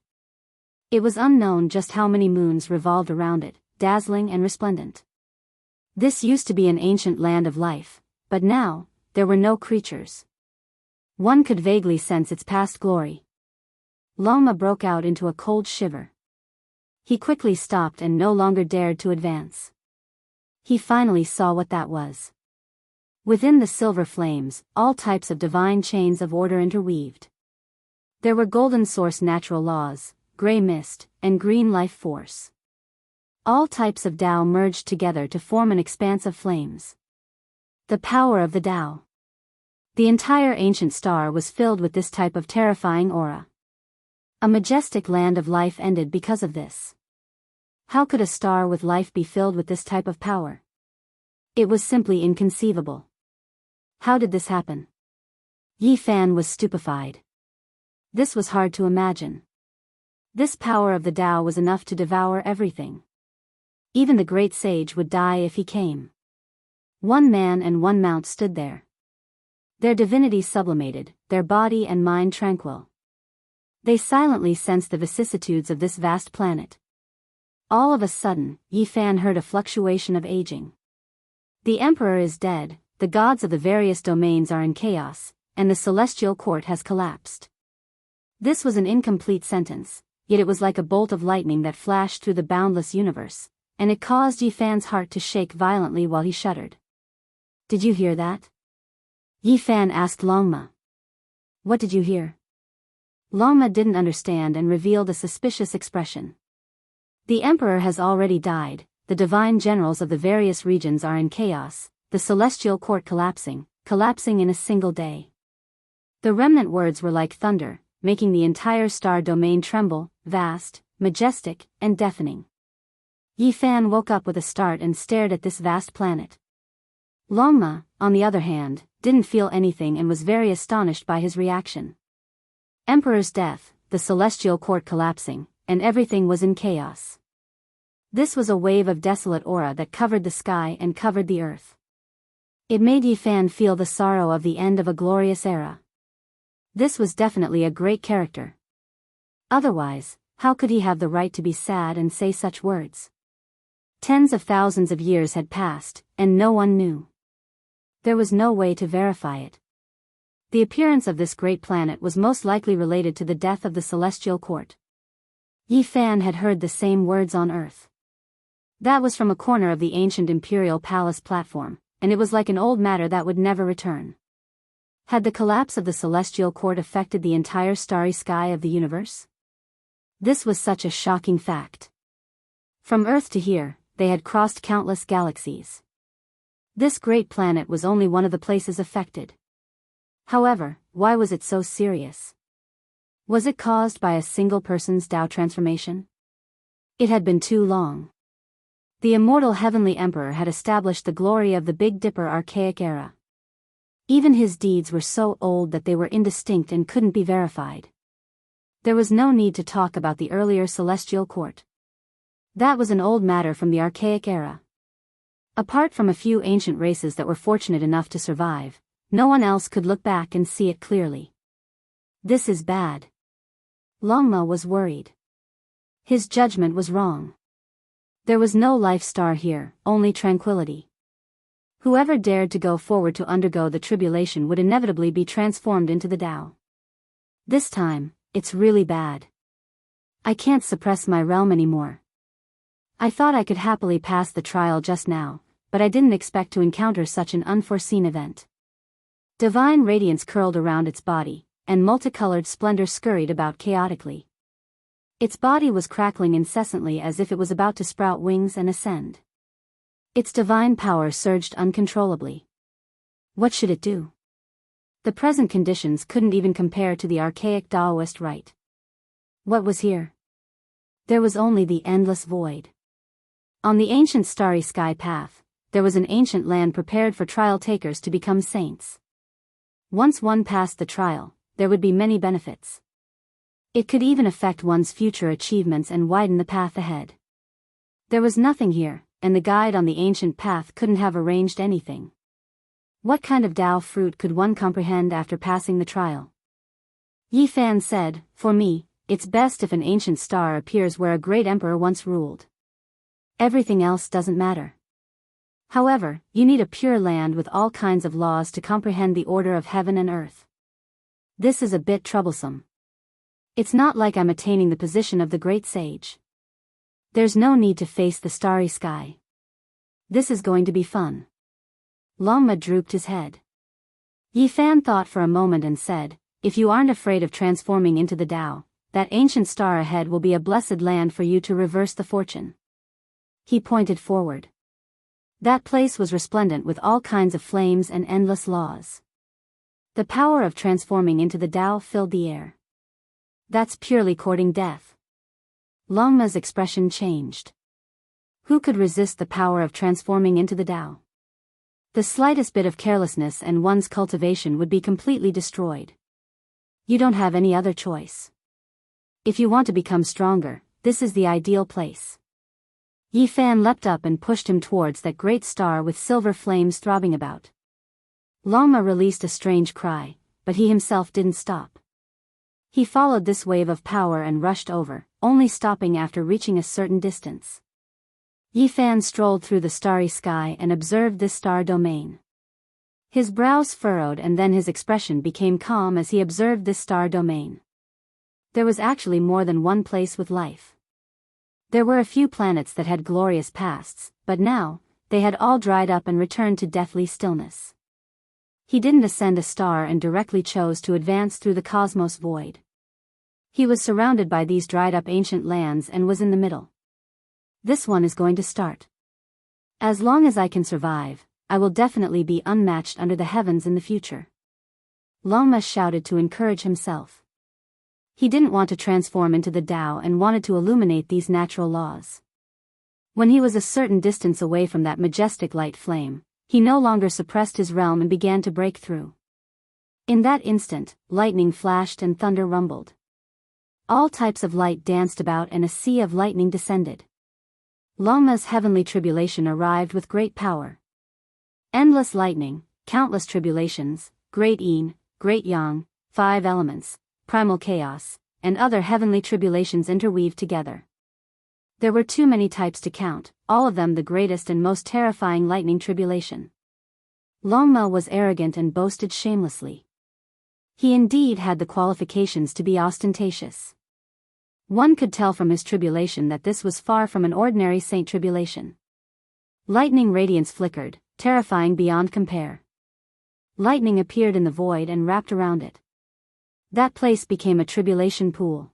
It was unknown just how many moons revolved around it, dazzling and resplendent. This used to be an ancient land of life, but now, there were no creatures. One could vaguely sense its past glory. Longma broke out into a cold shiver. He quickly stopped and no longer dared to advance. He finally saw what that was. Within the silver flames, all types of divine chains of order interweaved. There were golden source natural laws, gray mist, and green life force. All types of Tao merged together to form an expanse of flames. The power of the Tao. The entire ancient star was filled with this type of terrifying aura. A majestic land of life ended because of this. How could a star with life be filled with this type of power? It was simply inconceivable. How did this happen? Yi Fan was stupefied. This was hard to imagine. This power of the Tao was enough to devour everything. Even the great sage would die if he came. One man and one mount stood there. Their divinity sublimated, their body and mind tranquil. They silently sensed the vicissitudes of this vast planet. All of a sudden, Yi Fan heard a fluctuation of aging. The emperor is dead, the gods of the various domains are in chaos, and the celestial court has collapsed. This was an incomplete sentence, yet it was like a bolt of lightning that flashed through the boundless universe, and it caused Yi Fan's heart to shake violently while he shuddered. Did you hear that? Yi Fan asked Longma. What did you hear? Longma didn't understand and revealed a suspicious expression. The emperor has already died, the divine generals of the various regions are in chaos, the celestial court collapsing in a single day. The remnant words were like thunder, making the entire star domain tremble, vast, majestic, and deafening. Yi Fan woke up with a start and stared at this vast planet. Longma, on the other hand, didn't feel anything and was very astonished by his reaction. Emperor's death, the celestial court collapsing, and everything was in chaos. This was a wave of desolate aura that covered the sky and covered the earth. It made Yi Fan feel the sorrow of the end of a glorious era. This was definitely a great character. Otherwise, how could he have the right to be sad and say such words? Tens of thousands of years had passed, and no one knew. There was no way to verify it. The appearance of this great planet was most likely related to the death of the celestial court. Yi Fan had heard the same words on Earth. That was from a corner of the ancient imperial palace platform, and it was like an old matter that would never return. Had the collapse of the celestial court affected the entire starry sky of the universe? This was such a shocking fact. From Earth to here, they had crossed countless galaxies. This great planet was only one of the places affected. However, why was it so serious? Was it caused by a single person's Tao transformation? It had been too long. The immortal Heavenly Emperor had established the glory of the Big Dipper archaic era. Even his deeds were so old that they were indistinct and couldn't be verified. There was no need to talk about the earlier celestial court. That was an old matter from the archaic era. Apart from a few ancient races that were fortunate enough to survive, no one else could look back and see it clearly. This is bad. Longma was worried. His judgment was wrong. There was no life star here, only tranquility. Whoever dared to go forward to undergo the tribulation would inevitably be transformed into the Tao. This time, it's really bad. I can't suppress my realm anymore. I thought I could happily pass the trial just now, but I didn't expect to encounter such an unforeseen event. Divine radiance curled around its body, and multicolored splendor scurried about chaotically. Its body was crackling incessantly as if it was about to sprout wings and ascend. Its divine power surged uncontrollably. What should it do? The present conditions couldn't even compare to the archaic Daoist rite. What was here? There was only the endless void. On the ancient starry sky path, there was an ancient land prepared for trial takers to become saints. Once one passed the trial, there would be many benefits. It could even affect one's future achievements and widen the path ahead. There was nothing here, and the guide on the ancient path couldn't have arranged anything. What kind of Tao fruit could one comprehend after passing the trial? Yi Fan said, "For me, it's best if an ancient star appears where a great emperor once ruled. Everything else doesn't matter. However, you need a pure land with all kinds of laws to comprehend the order of heaven and earth. This is a bit troublesome. It's not like I'm attaining the position of the great sage. There's no need to face the starry sky. This is going to be fun." Longma drooped his head. Yi Fan thought for a moment and said, "If you aren't afraid of transforming into the Tao, that ancient star ahead will be a blessed land for you to reverse the fortune." He pointed forward. That place was resplendent with all kinds of flames and endless laws. The power of transforming into the Tao filled the air. That's purely courting death. Longma's expression changed. Who could resist the power of transforming into the Tao? The slightest bit of carelessness and one's cultivation would be completely destroyed. You don't have any other choice. If you want to become stronger, this is the ideal place. Yi Fan leapt up and pushed him towards that great star with silver flames throbbing about. Longma released a strange cry, but he himself didn't stop. He followed this wave of power and rushed over, only stopping after reaching a certain distance. Yi Fan strolled through the starry sky and observed this star domain. His brows furrowed and then his expression became calm as he observed this star domain. There was actually more than one place with life. There were a few planets that had glorious pasts, but now, they had all dried up and returned to deathly stillness. He didn't ascend a star and directly chose to advance through the cosmos void. He was surrounded by these dried-up ancient lands and was in the middle. This one is going to start. As long as I can survive, I will definitely be unmatched under the heavens in the future. Longma shouted to encourage himself. He didn't want to transform into the Tao and wanted to illuminate these natural laws. When he was a certain distance away from that majestic light flame, he no longer suppressed his realm and began to break through. In that instant, lightning flashed and thunder rumbled. All types of light danced about and a sea of lightning descended. Longma's heavenly tribulation arrived with great power. Endless lightning, countless tribulations, great yin, great yang, 5 elements, primal chaos, and other heavenly tribulations interweaved together. There were too many types to count, all of them the greatest and most terrifying lightning tribulation. Longma was arrogant and boasted shamelessly. He indeed had the qualifications to be ostentatious. One could tell from his tribulation that this was far from an ordinary saint tribulation. Lightning radiance flickered, terrifying beyond compare. Lightning appeared in the void and wrapped around it. That place became a tribulation pool.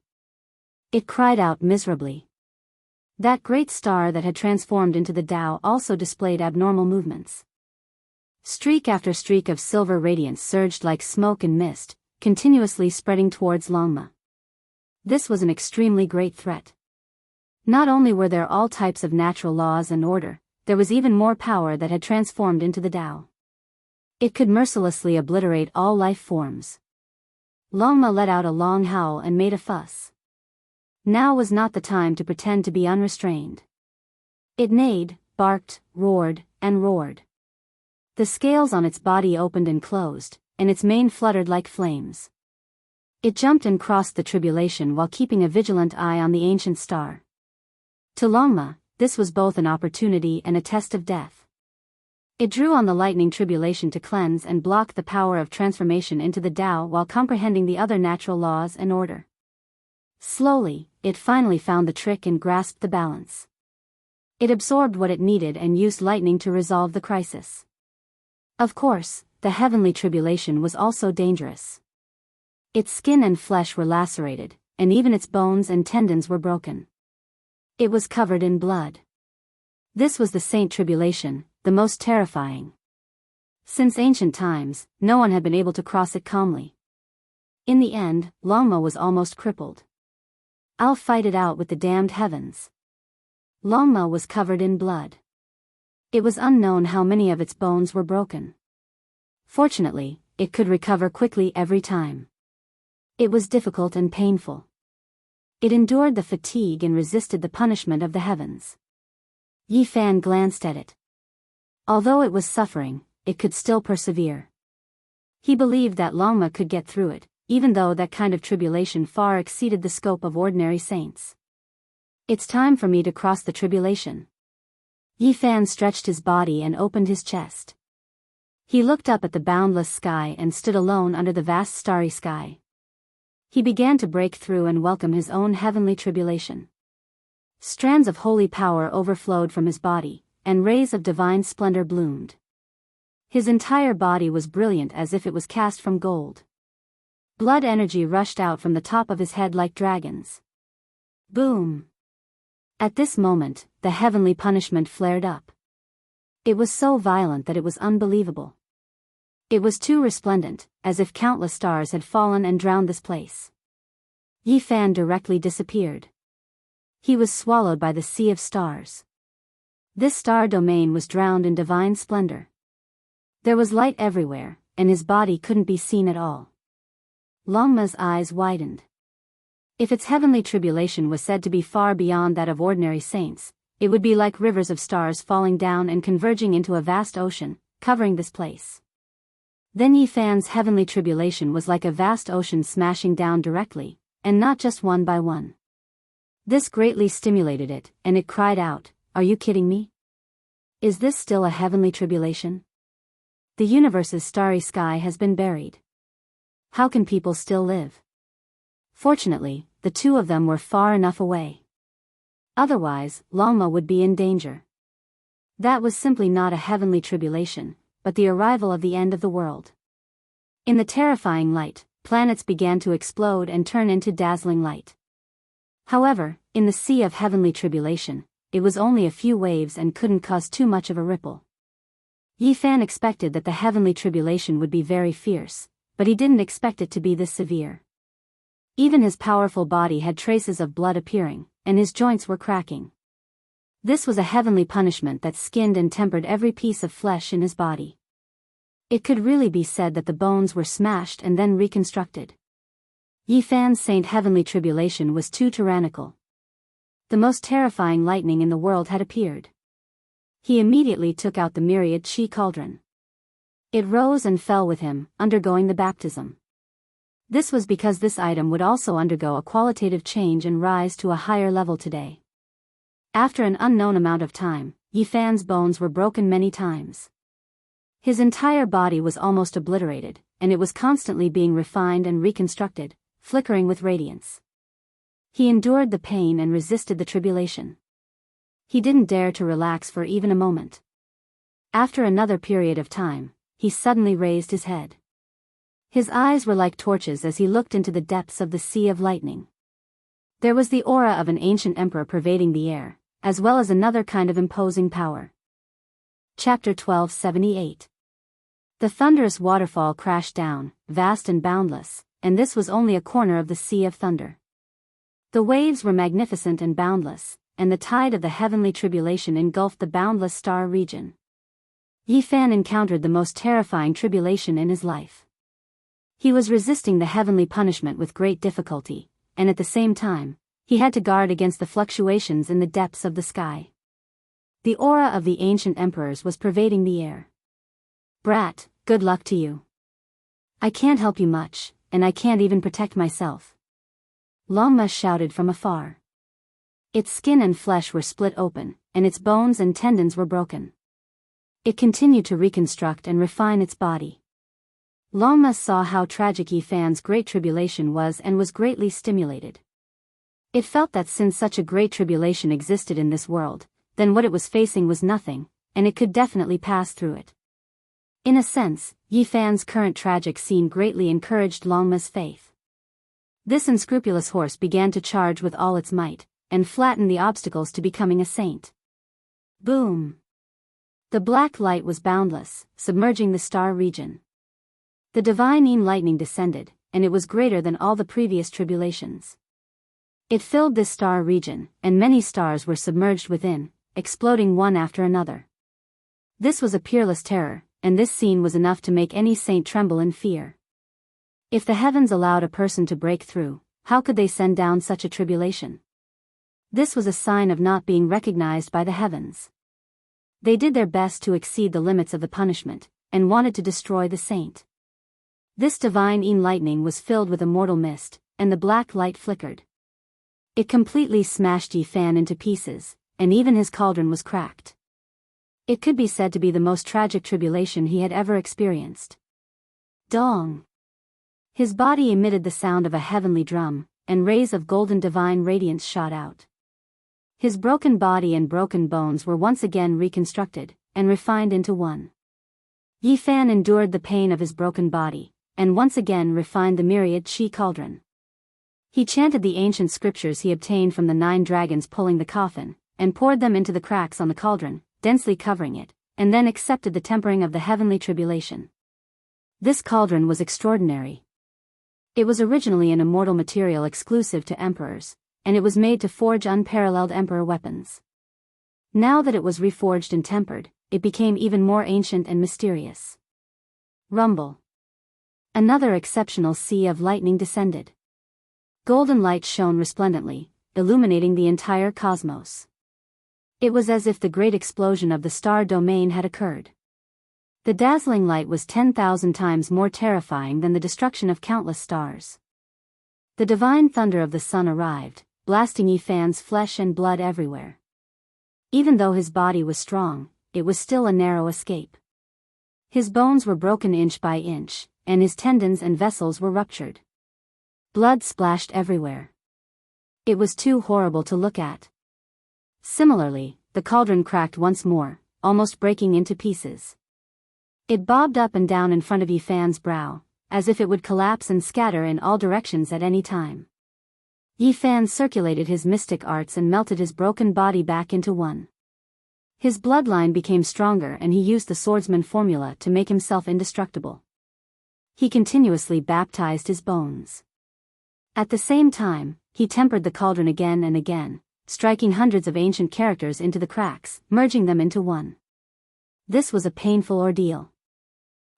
It cried out miserably. That great star that had transformed into the Tao also displayed abnormal movements. Streak after streak of silver radiance surged like smoke and mist, continuously spreading towards Longma. This was an extremely great threat. Not only were there all types of natural laws and order, there was even more power that had transformed into the Tao. It could mercilessly obliterate all life forms. Longma let out a long howl and made a fuss. Now was not the time to pretend to be unrestrained. It neighed, barked, roared, and roared. The scales on its body opened and closed, and its mane fluttered like flames. It jumped and crossed the tribulation while keeping a vigilant eye on the ancient star. To Longma, this was both an opportunity and a test of death. It drew on the lightning tribulation to cleanse and block the power of transformation into the Tao while comprehending the other natural laws and order. Slowly, it finally found the trick and grasped the balance. It absorbed what it needed and used lightning to resolve the crisis. Of course, the heavenly tribulation was also dangerous. Its skin and flesh were lacerated, and even its bones and tendons were broken. It was covered in blood. This was the Saint Tribulation, the most terrifying. Since ancient times, no one had been able to cross it calmly. In the end, Longma was almost crippled. "I'll fight it out with the damned heavens." Longma was covered in blood. It was unknown how many of its bones were broken. Fortunately, it could recover quickly every time. It was difficult and painful. It endured the fatigue and resisted the punishment of the heavens. Yi Fan glanced at it. Although it was suffering, it could still persevere. He believed that Longma could get through it, even though that kind of tribulation far exceeded the scope of ordinary saints. "It's time for me to cross the tribulation." Yi Fan stretched his body and opened his chest. He looked up at the boundless sky and stood alone under the vast starry sky. He began to break through and welcome his own heavenly tribulation. Strands of holy power overflowed from his body, and rays of divine splendor bloomed. His entire body was brilliant as if it was cast from gold. Blood energy rushed out from the top of his head like dragons. Boom! At this moment, the heavenly punishment flared up. It was so violent that it was unbelievable. It was too resplendent, as if countless stars had fallen and drowned this place. Yi Fan directly disappeared. He was swallowed by the sea of stars. This star domain was drowned in divine splendor. There was light everywhere, and his body couldn't be seen at all. Longma's eyes widened. If its heavenly tribulation was said to be far beyond that of ordinary saints, it would be like rivers of stars falling down and converging into a vast ocean, covering this place. Then Yi Fan's heavenly tribulation was like a vast ocean smashing down directly, and not just one by one. This greatly stimulated it, and it cried out, "Are you kidding me? Is this still a heavenly tribulation? The universe's starry sky has been buried. How can people still live?" Fortunately, the two of them were far enough away. Otherwise, Longma would be in danger. That was simply not a heavenly tribulation, but the arrival of the end of the world. In the terrifying light, planets began to explode and turn into dazzling light. However, in the sea of heavenly tribulation, it was only a few waves and couldn't cause too much of a ripple. Yi Fan expected that the heavenly tribulation would be very fierce, but he didn't expect it to be this severe. Even his powerful body had traces of blood appearing, and his joints were cracking. This was a heavenly punishment that skinned and tempered every piece of flesh in his body. It could really be said that the bones were smashed and then reconstructed. Yi Fan's Saint Heavenly Tribulation was too tyrannical. The most terrifying lightning in the world had appeared. He immediately took out the myriad Qi cauldron. It rose and fell with him, undergoing the baptism. This was because this item would also undergo a qualitative change and rise to a higher level today. After an unknown amount of time, Yi Fan's bones were broken many times. His entire body was almost obliterated, and it was constantly being refined and reconstructed, flickering with radiance. He endured the pain and resisted the tribulation. He didn't dare to relax for even a moment. After another period of time, he suddenly raised his head. His eyes were like torches as he looked into the depths of the sea of lightning. There was the aura of an ancient emperor pervading the air, as well as another kind of imposing power. Chapter 1278. The thunderous waterfall crashed down, vast and boundless, and this was only a corner of the sea of thunder. The waves were magnificent and boundless, and the tide of the heavenly tribulation engulfed the boundless star region. Yi Fan encountered the most terrifying tribulation in his life. He was resisting the heavenly punishment with great difficulty, and at the same time, he had to guard against the fluctuations in the depths of the sky. The aura of the ancient emperors was pervading the air. "Brat, good luck to you. I can't help you much, and I can't even protect myself," Longma shouted from afar. Its skin and flesh were split open, and its bones and tendons were broken. It continued to reconstruct and refine its body. Longma saw how tragic Yi Fan's great tribulation was and was greatly stimulated. It felt that since such a great tribulation existed in this world, then what it was facing was nothing, and it could definitely pass through it. In a sense, Yi Fan's current tragic scene greatly encouraged Longma's faith. This unscrupulous horse began to charge with all its might, and flatten the obstacles to becoming a saint. Boom! The black light was boundless, submerging the star region. The divine lightning descended, and it was greater than all the previous tribulations. It filled this star region, and many stars were submerged within, exploding one after another. This was a peerless terror, and this scene was enough to make any saint tremble in fear. If the heavens allowed a person to break through, how could they send down such a tribulation? This was a sign of not being recognized by the heavens. They did their best to exceed the limits of the punishment, and wanted to destroy the saint. This divine lightning was filled with immortal mist, and the black light flickered. It completely smashed Yi Fan into pieces, and even his cauldron was cracked. It could be said to be the most tragic tribulation he had ever experienced. Dong! His body emitted the sound of a heavenly drum, and rays of golden divine radiance shot out. His broken body and broken bones were once again reconstructed, and refined into one. Yi Fan endured the pain of his broken body, and once again refined the myriad Qi cauldron. He chanted the ancient scriptures he obtained from the 9 dragons pulling the coffin, and poured them into the cracks on the cauldron, densely covering it, and then accepted the tempering of the heavenly tribulation. This cauldron was extraordinary. It was originally an immortal material exclusive to emperors, and it was made to forge unparalleled emperor weapons. Now that it was reforged and tempered, it became even more ancient and mysterious. Rumble. Another exceptional sea of lightning descended. Golden light shone resplendently, illuminating the entire cosmos. It was as if the great explosion of the star domain had occurred. The dazzling light was 10,000 times more terrifying than the destruction of countless stars. The divine thunder of the sun arrived, blasting Yi Fan's flesh and blood everywhere. Even though his body was strong, it was still a narrow escape. His bones were broken inch by inch, and his tendons and vessels were ruptured. Blood splashed everywhere. It was too horrible to look at. Similarly, the cauldron cracked once more, almost breaking into pieces. It bobbed up and down in front of Yi Fan's brow, as if it would collapse and scatter in all directions at any time. Yi Fan circulated his mystic arts and melted his broken body back into one. His bloodline became stronger and he used the swordsman formula to make himself indestructible. He continuously baptized his bones. At the same time, he tempered the cauldron again and again, striking hundreds of ancient characters into the cracks, merging them into one. This was a painful ordeal.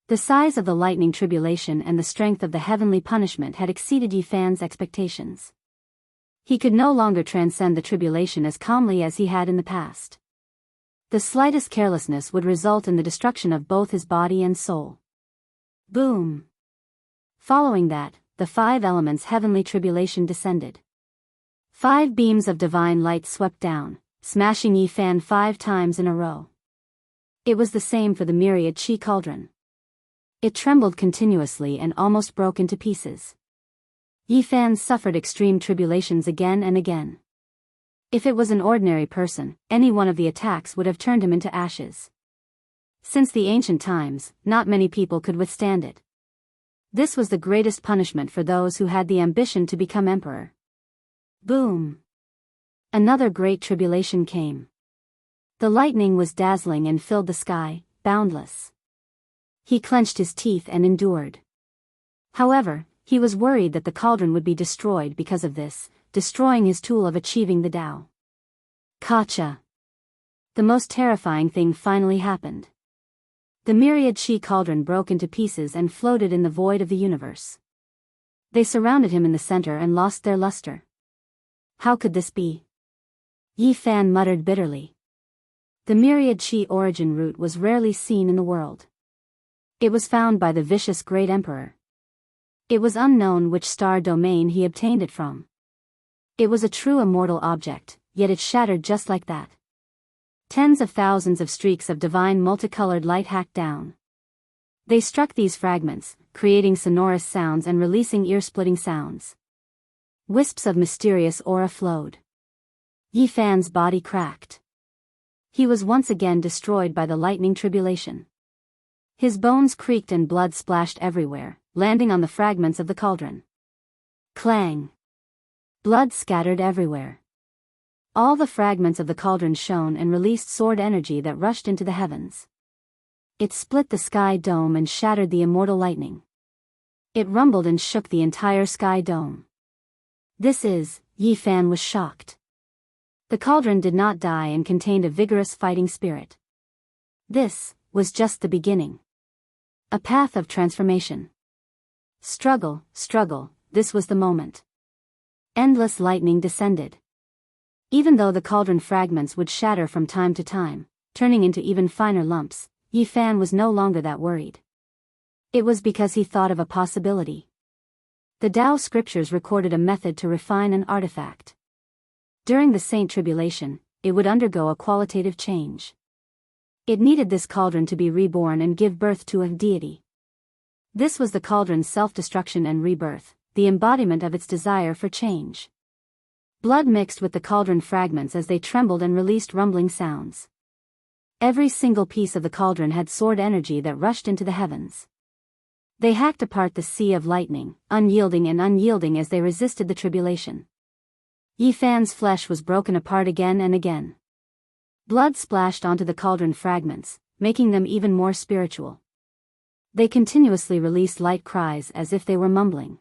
The size of the lightning tribulation and the strength of the heavenly punishment had exceeded Yi Fan's expectations. He could no longer transcend the tribulation as calmly as he had in the past. The slightest carelessness would result in the destruction of both his body and soul. Boom! Following that, the 5 elements' heavenly tribulation descended. 5 beams of divine light swept down, smashing Yi Fan 5 times in a row. It was the same for the myriad Qi cauldron. It trembled continuously and almost broke into pieces. Yi Fan suffered extreme tribulations again and again. If it was an ordinary person, any one of the attacks would have turned him into ashes. Since the ancient times, not many people could withstand it. This was the greatest punishment for those who had the ambition to become emperor. Boom! Another great tribulation came. The lightning was dazzling and filled the sky, boundless. He clenched his teeth and endured. However, he was worried that the cauldron would be destroyed because of this, destroying his tool of achieving the Tao. Gotcha. The most terrifying thing finally happened. The myriad chi cauldron broke into pieces and floated in the void of the universe. They surrounded him in the center and lost their luster. How could this be? Yi Fan muttered bitterly. The myriad chi origin root was rarely seen in the world. It was found by the vicious Great Emperor. It was unknown which star domain he obtained it from. It was a true immortal object, yet it shattered just like that. Tens of thousands of streaks of divine multicolored light hacked down. They struck these fragments, creating sonorous sounds and releasing ear-splitting sounds. Wisps of mysterious aura flowed. Yi Fan's body cracked. He was once again destroyed by the lightning tribulation. His bones creaked and blood splashed everywhere, landing on the fragments of the cauldron. Clang! Blood scattered everywhere. All the fragments of the cauldron shone and released sword energy that rushed into the heavens. It split the sky dome and shattered the immortal lightning. It rumbled and shook the entire sky dome. Yi Fan was shocked. The cauldron did not die and contained a vigorous fighting spirit. This was just the beginning. A path of transformation. Struggle, this was the moment. Endless lightning descended. Even though the cauldron fragments would shatter from time to time, turning into even finer lumps, Yi Fan was no longer that worried. It was because he thought of a possibility. The Tao scriptures recorded a method to refine an artifact. During the Saint Tribulation, it would undergo a qualitative change. It needed this cauldron to be reborn and give birth to a deity. This was the cauldron's self-destruction and rebirth, the embodiment of its desire for change. Blood mixed with the cauldron fragments as they trembled and released rumbling sounds. Every single piece of the cauldron had sword energy that rushed into the heavens. They hacked apart the sea of lightning, unyielding as they resisted the tribulation. Yi Fan's flesh was broken apart again and again. Blood splashed onto the cauldron fragments, making them even more spiritual. They continuously released light cries as if they were mumbling.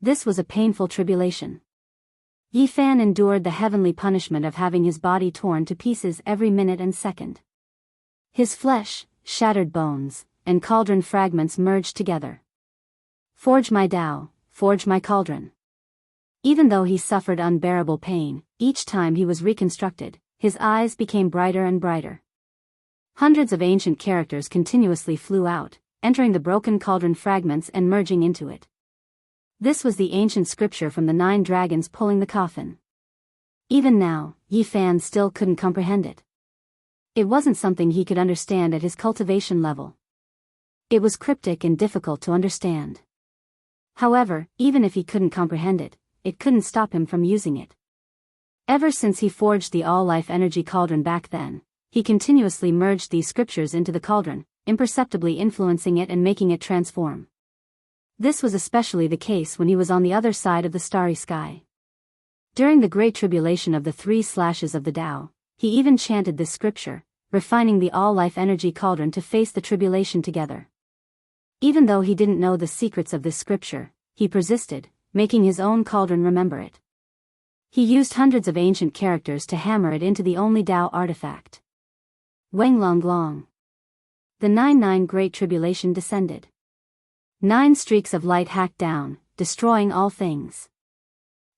This was a painful tribulation. Yi Fan endured the heavenly punishment of having his body torn to pieces every minute and second. His flesh, shattered bones, and cauldron fragments merged together. Forge my Tao, forge my cauldron. Even though he suffered unbearable pain, each time he was reconstructed, his eyes became brighter and brighter. Hundreds of ancient characters continuously flew out, entering the broken cauldron fragments and merging into it. This was the ancient scripture from the 9 dragons pulling the coffin. Even now, Yi Fan still couldn't comprehend it. It wasn't something he could understand at his cultivation level. It was cryptic and difficult to understand. However, even if he couldn't comprehend it, it couldn't stop him from using it. Ever since he forged the all-life energy cauldron back then, he continuously merged these scriptures into the cauldron, imperceptibly influencing it and making it transform. This was especially the case when he was on the other side of the starry sky. During the Great Tribulation of the 3 slashes of the Tao, he even chanted this scripture, refining the all-life energy cauldron to face the tribulation together. Even though he didn't know the secrets of this scripture, he persisted, making his own cauldron remember it. He used hundreds of ancient characters to hammer it into the only Tao artifact. Weng Long Long. The 9 Great Tribulation descended. 9 streaks of light hacked down, destroying all things.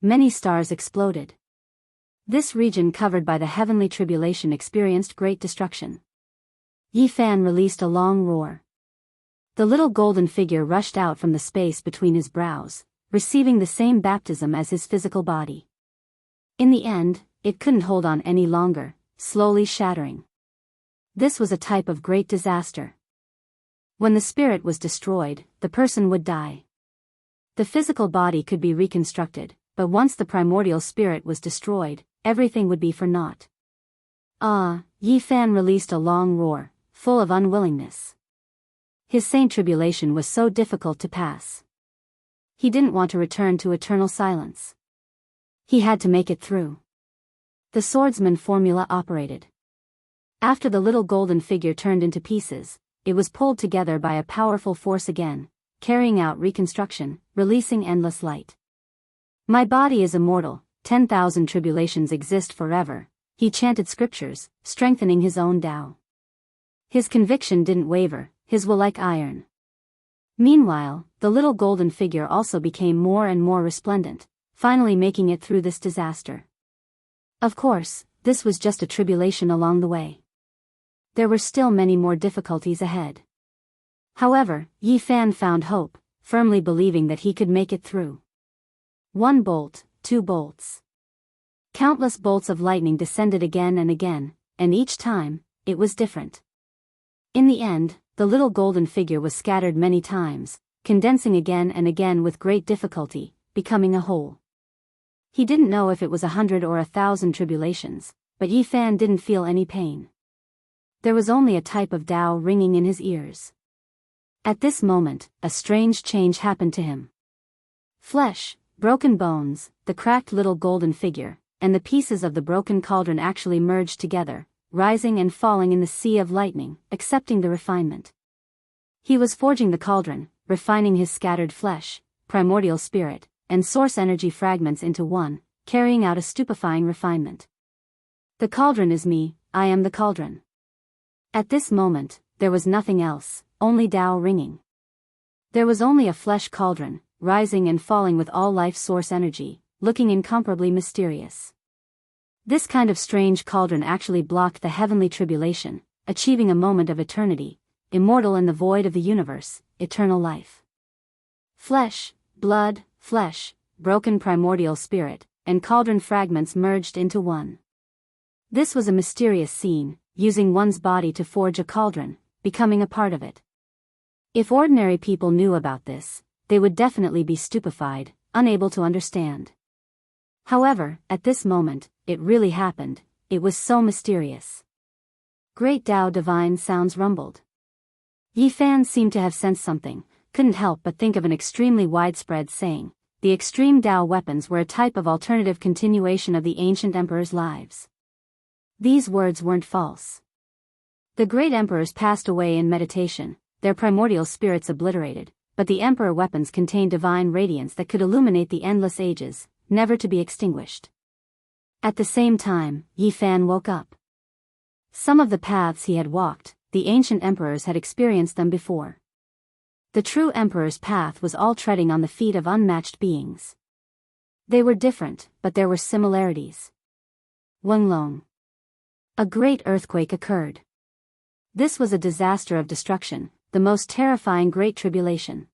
Many stars exploded. This region covered by the heavenly tribulation experienced great destruction. Yi Fan released a long roar. The little golden figure rushed out from the space between his brows, receiving the same baptism as his physical body. In the end, it couldn't hold on any longer, slowly shattering. This was a type of great disaster. When the spirit was destroyed, the person would die. The physical body could be reconstructed, but once the primordial spirit was destroyed, everything would be for naught. Yi Fan released a long roar, full of unwillingness. His Saint Tribulation was so difficult to pass. He didn't want to return to eternal silence. He had to make it through. The swordsman formula operated. After the little golden figure turned into pieces, it was pulled together by a powerful force again, carrying out reconstruction, releasing endless light. My body is immortal, 10,000 tribulations exist forever, He chanted scriptures, strengthening his own Tao. His conviction didn't waver, his will like iron. Meanwhile, the little golden figure also became more and more resplendent, finally making it through this disaster. Of course, this was just a tribulation along the way. There were still many more difficulties ahead. However, Yi Fan found hope, firmly believing that he could make it through. 1 bolt, 2 bolts. Countless bolts of lightning descended again, and each time, it was different. In the end, the little golden figure was scattered many times, condensing again and again with great difficulty, becoming a whole. He didn't know if it was 100 or 1,000 tribulations, but Yi Fan didn't feel any pain. There was only a type of Tao ringing in his ears. At this moment, a strange change happened to him. Flesh, broken bones, the cracked little golden figure, and the pieces of the broken cauldron actually merged together, rising and falling in the sea of lightning, accepting the refinement. He was forging the cauldron, refining his scattered flesh, primordial spirit, and source energy fragments into one, carrying out a stupefying refinement. The cauldron is me, I am the cauldron. At this moment, there was nothing else, only Tao ringing. There was only a flesh cauldron, rising and falling with all life source energy, looking incomparably mysterious. This kind of strange cauldron actually blocked the heavenly tribulation, achieving a moment of eternity, immortal in the void of the universe, eternal life. Flesh, blood, flesh, broken primordial spirit, and cauldron fragments merged into one. This was a mysterious scene, using one's body to forge a cauldron, becoming a part of it. If ordinary people knew about this, they would definitely be stupefied, unable to understand. However, at this moment, it really happened, it was so mysterious. Great Tao divine sounds rumbled. Yi Fan seemed to have sensed something, couldn't help but think of an extremely widespread saying. The extreme Tao weapons were a type of alternative continuation of the ancient emperor's lives. These words weren't false. The great emperors passed away in meditation, their primordial spirits obliterated, but the emperor weapons contained divine radiance that could illuminate the endless ages, never to be extinguished. At the same time, Yi Fan woke up. Some of the paths he had walked, the ancient emperors had experienced them before. The true emperor's path was all treading on the feet of unmatched beings. They were different, but there were similarities. Wenlong. A great earthquake occurred. This was a disaster of destruction, the most terrifying great tribulation.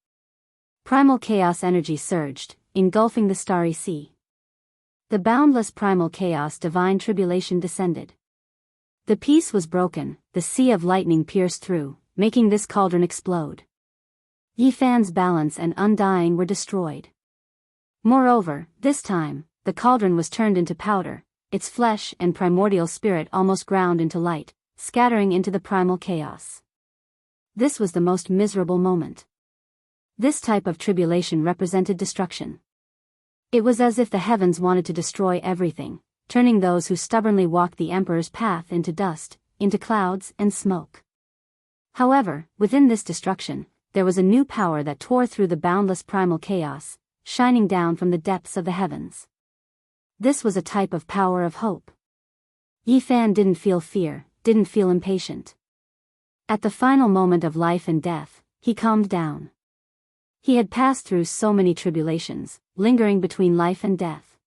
Primal chaos energy surged, engulfing the starry sea. The boundless primal chaos divine tribulation descended. The peace was broken, the sea of lightning pierced through, making this cauldron explode. Yi Fan's balance and undying were destroyed. Moreover, this time, the cauldron was turned into powder, its flesh and primordial spirit almost ground into light, scattering into the primal chaos. This was the most miserable moment. This type of tribulation represented destruction. It was as if the heavens wanted to destroy everything, turning those who stubbornly walked the emperor's path into dust, into clouds and smoke. However, within this destruction, there was a new power that tore through the boundless primal chaos, shining down from the depths of the heavens. This was a type of power of hope. Yi Fan didn't feel fear, didn't feel impatient. At the final moment of life and death, he calmed down. He had passed through so many tribulations, lingering between life and death.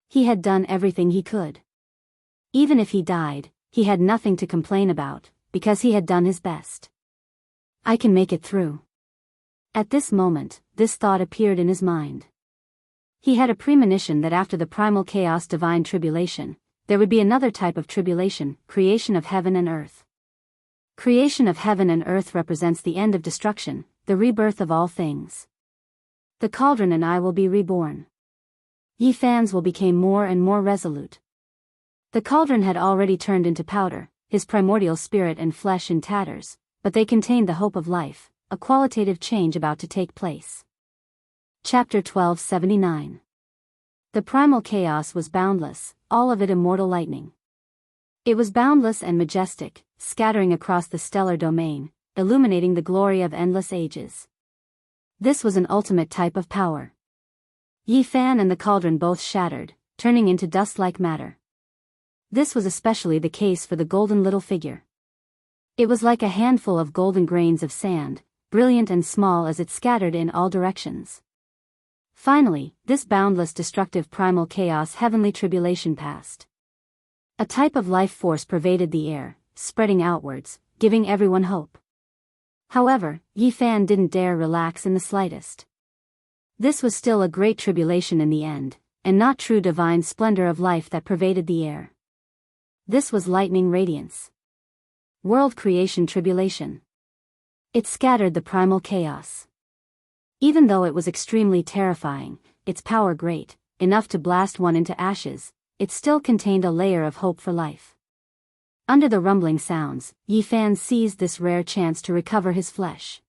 He had done everything he could. Even if he died, he had nothing to complain about, because he had done his best. I can make it through. At this moment, this thought appeared in his mind. He had a premonition that after the primal chaos divine tribulation, there would be another type of tribulation, creation of heaven and earth. Creation of heaven and earth represents the end of destruction, the rebirth of all things. The cauldron and I will be reborn. Yi Fan's will became more and more resolute. The cauldron had already turned into powder, his primordial spirit and flesh in tatters, but they contained the hope of life, a qualitative change about to take place. Chapter 1279. The primal chaos was boundless, all of it immortal lightning. It was boundless and majestic, scattering across the stellar domain, illuminating the glory of endless ages. This was an ultimate type of power. Yi Fan and the cauldron both shattered, turning into dust-like matter. This was especially the case for the golden little figure. It was like a handful of golden grains of sand, brilliant and small as it scattered in all directions. Finally, this boundless destructive primal chaos heavenly tribulation passed. A type of life force pervaded the air, spreading outwards, giving everyone hope. However, Yi Fan didn't dare relax in the slightest. This was still a great tribulation in the end, and not true divine splendor of life that pervaded the air. This was lightning radiance. World creation tribulation. It scattered the primal chaos. Even though it was extremely terrifying, its power great, enough to blast one into ashes, it still contained a layer of hope for life. Under the rumbling sounds, Yi Fan seized this rare chance to recover his flesh.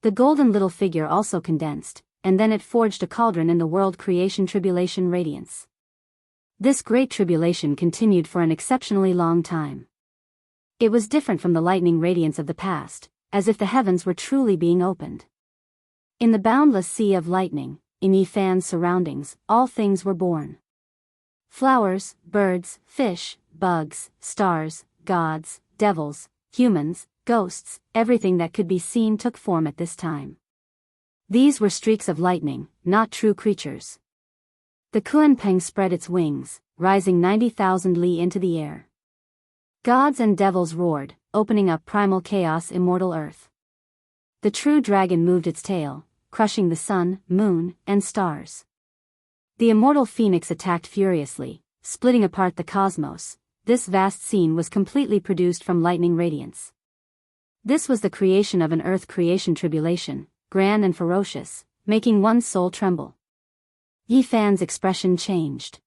The golden little figure also condensed, and then it forged a cauldron in the world creation tribulation radiance. This great tribulation continued for an exceptionally long time. It was different from the lightning radiance of the past, as if the heavens were truly being opened. In the boundless sea of lightning, in Yi Fan's surroundings, all things were born. Flowers, birds, fish, bugs, stars, gods, devils, humans, ghosts, everything that could be seen took form at this time. These were streaks of lightning, not true creatures. The Kunpeng spread its wings, rising 90,000 li into the air. Gods and devils roared, opening up primal chaos immortal earth. The true dragon moved its tail, crushing the sun, moon, and stars. The immortal phoenix attacked furiously, splitting apart the cosmos. This vast scene was completely produced from lightning radiance. This was the creation of an earth creation tribulation, grand and ferocious, making one's soul tremble. Yi Fan's expression changed.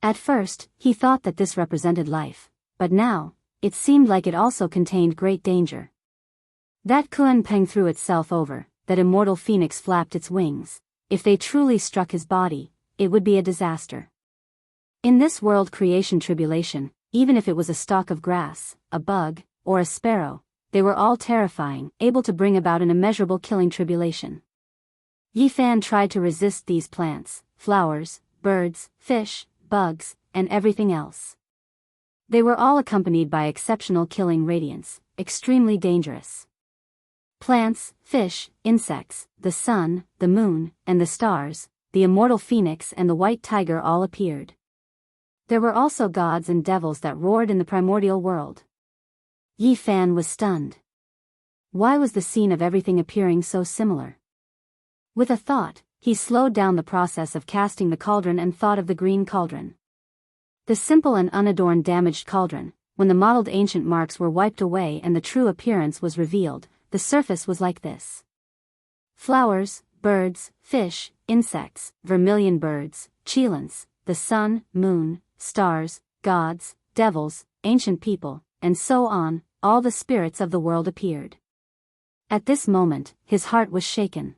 At first, he thought that this represented life. But now, it seemed like it also contained great danger. That Kunpeng threw itself over, that immortal phoenix flapped its wings. If they truly struck his body, it would be a disaster. In this world creation tribulation, even if it was a stalk of grass, a bug, or a sparrow, they were all terrifying, able to bring about an immeasurable killing tribulation. Yi Fan tried to resist these plants, flowers, birds, fish, bugs, and everything else. They were all accompanied by exceptional killing radiance, extremely dangerous. Plants, fish, insects, the sun, the moon, and the stars, the immortal phoenix and the white tiger all appeared. There were also gods and devils that roared in the primordial world. Yi Fan was stunned. Why was the scene of everything appearing so similar? With a thought, he slowed down the process of casting the cauldron and thought of the green cauldron. The simple and unadorned damaged cauldron, when the mottled ancient marks were wiped away and the true appearance was revealed, the surface was like this. Flowers, birds, fish, insects, vermilion birds, chilans, the sun, moon, stars, gods, devils, ancient people, and so on, all the spirits of the world appeared. At this moment, his heart was shaken.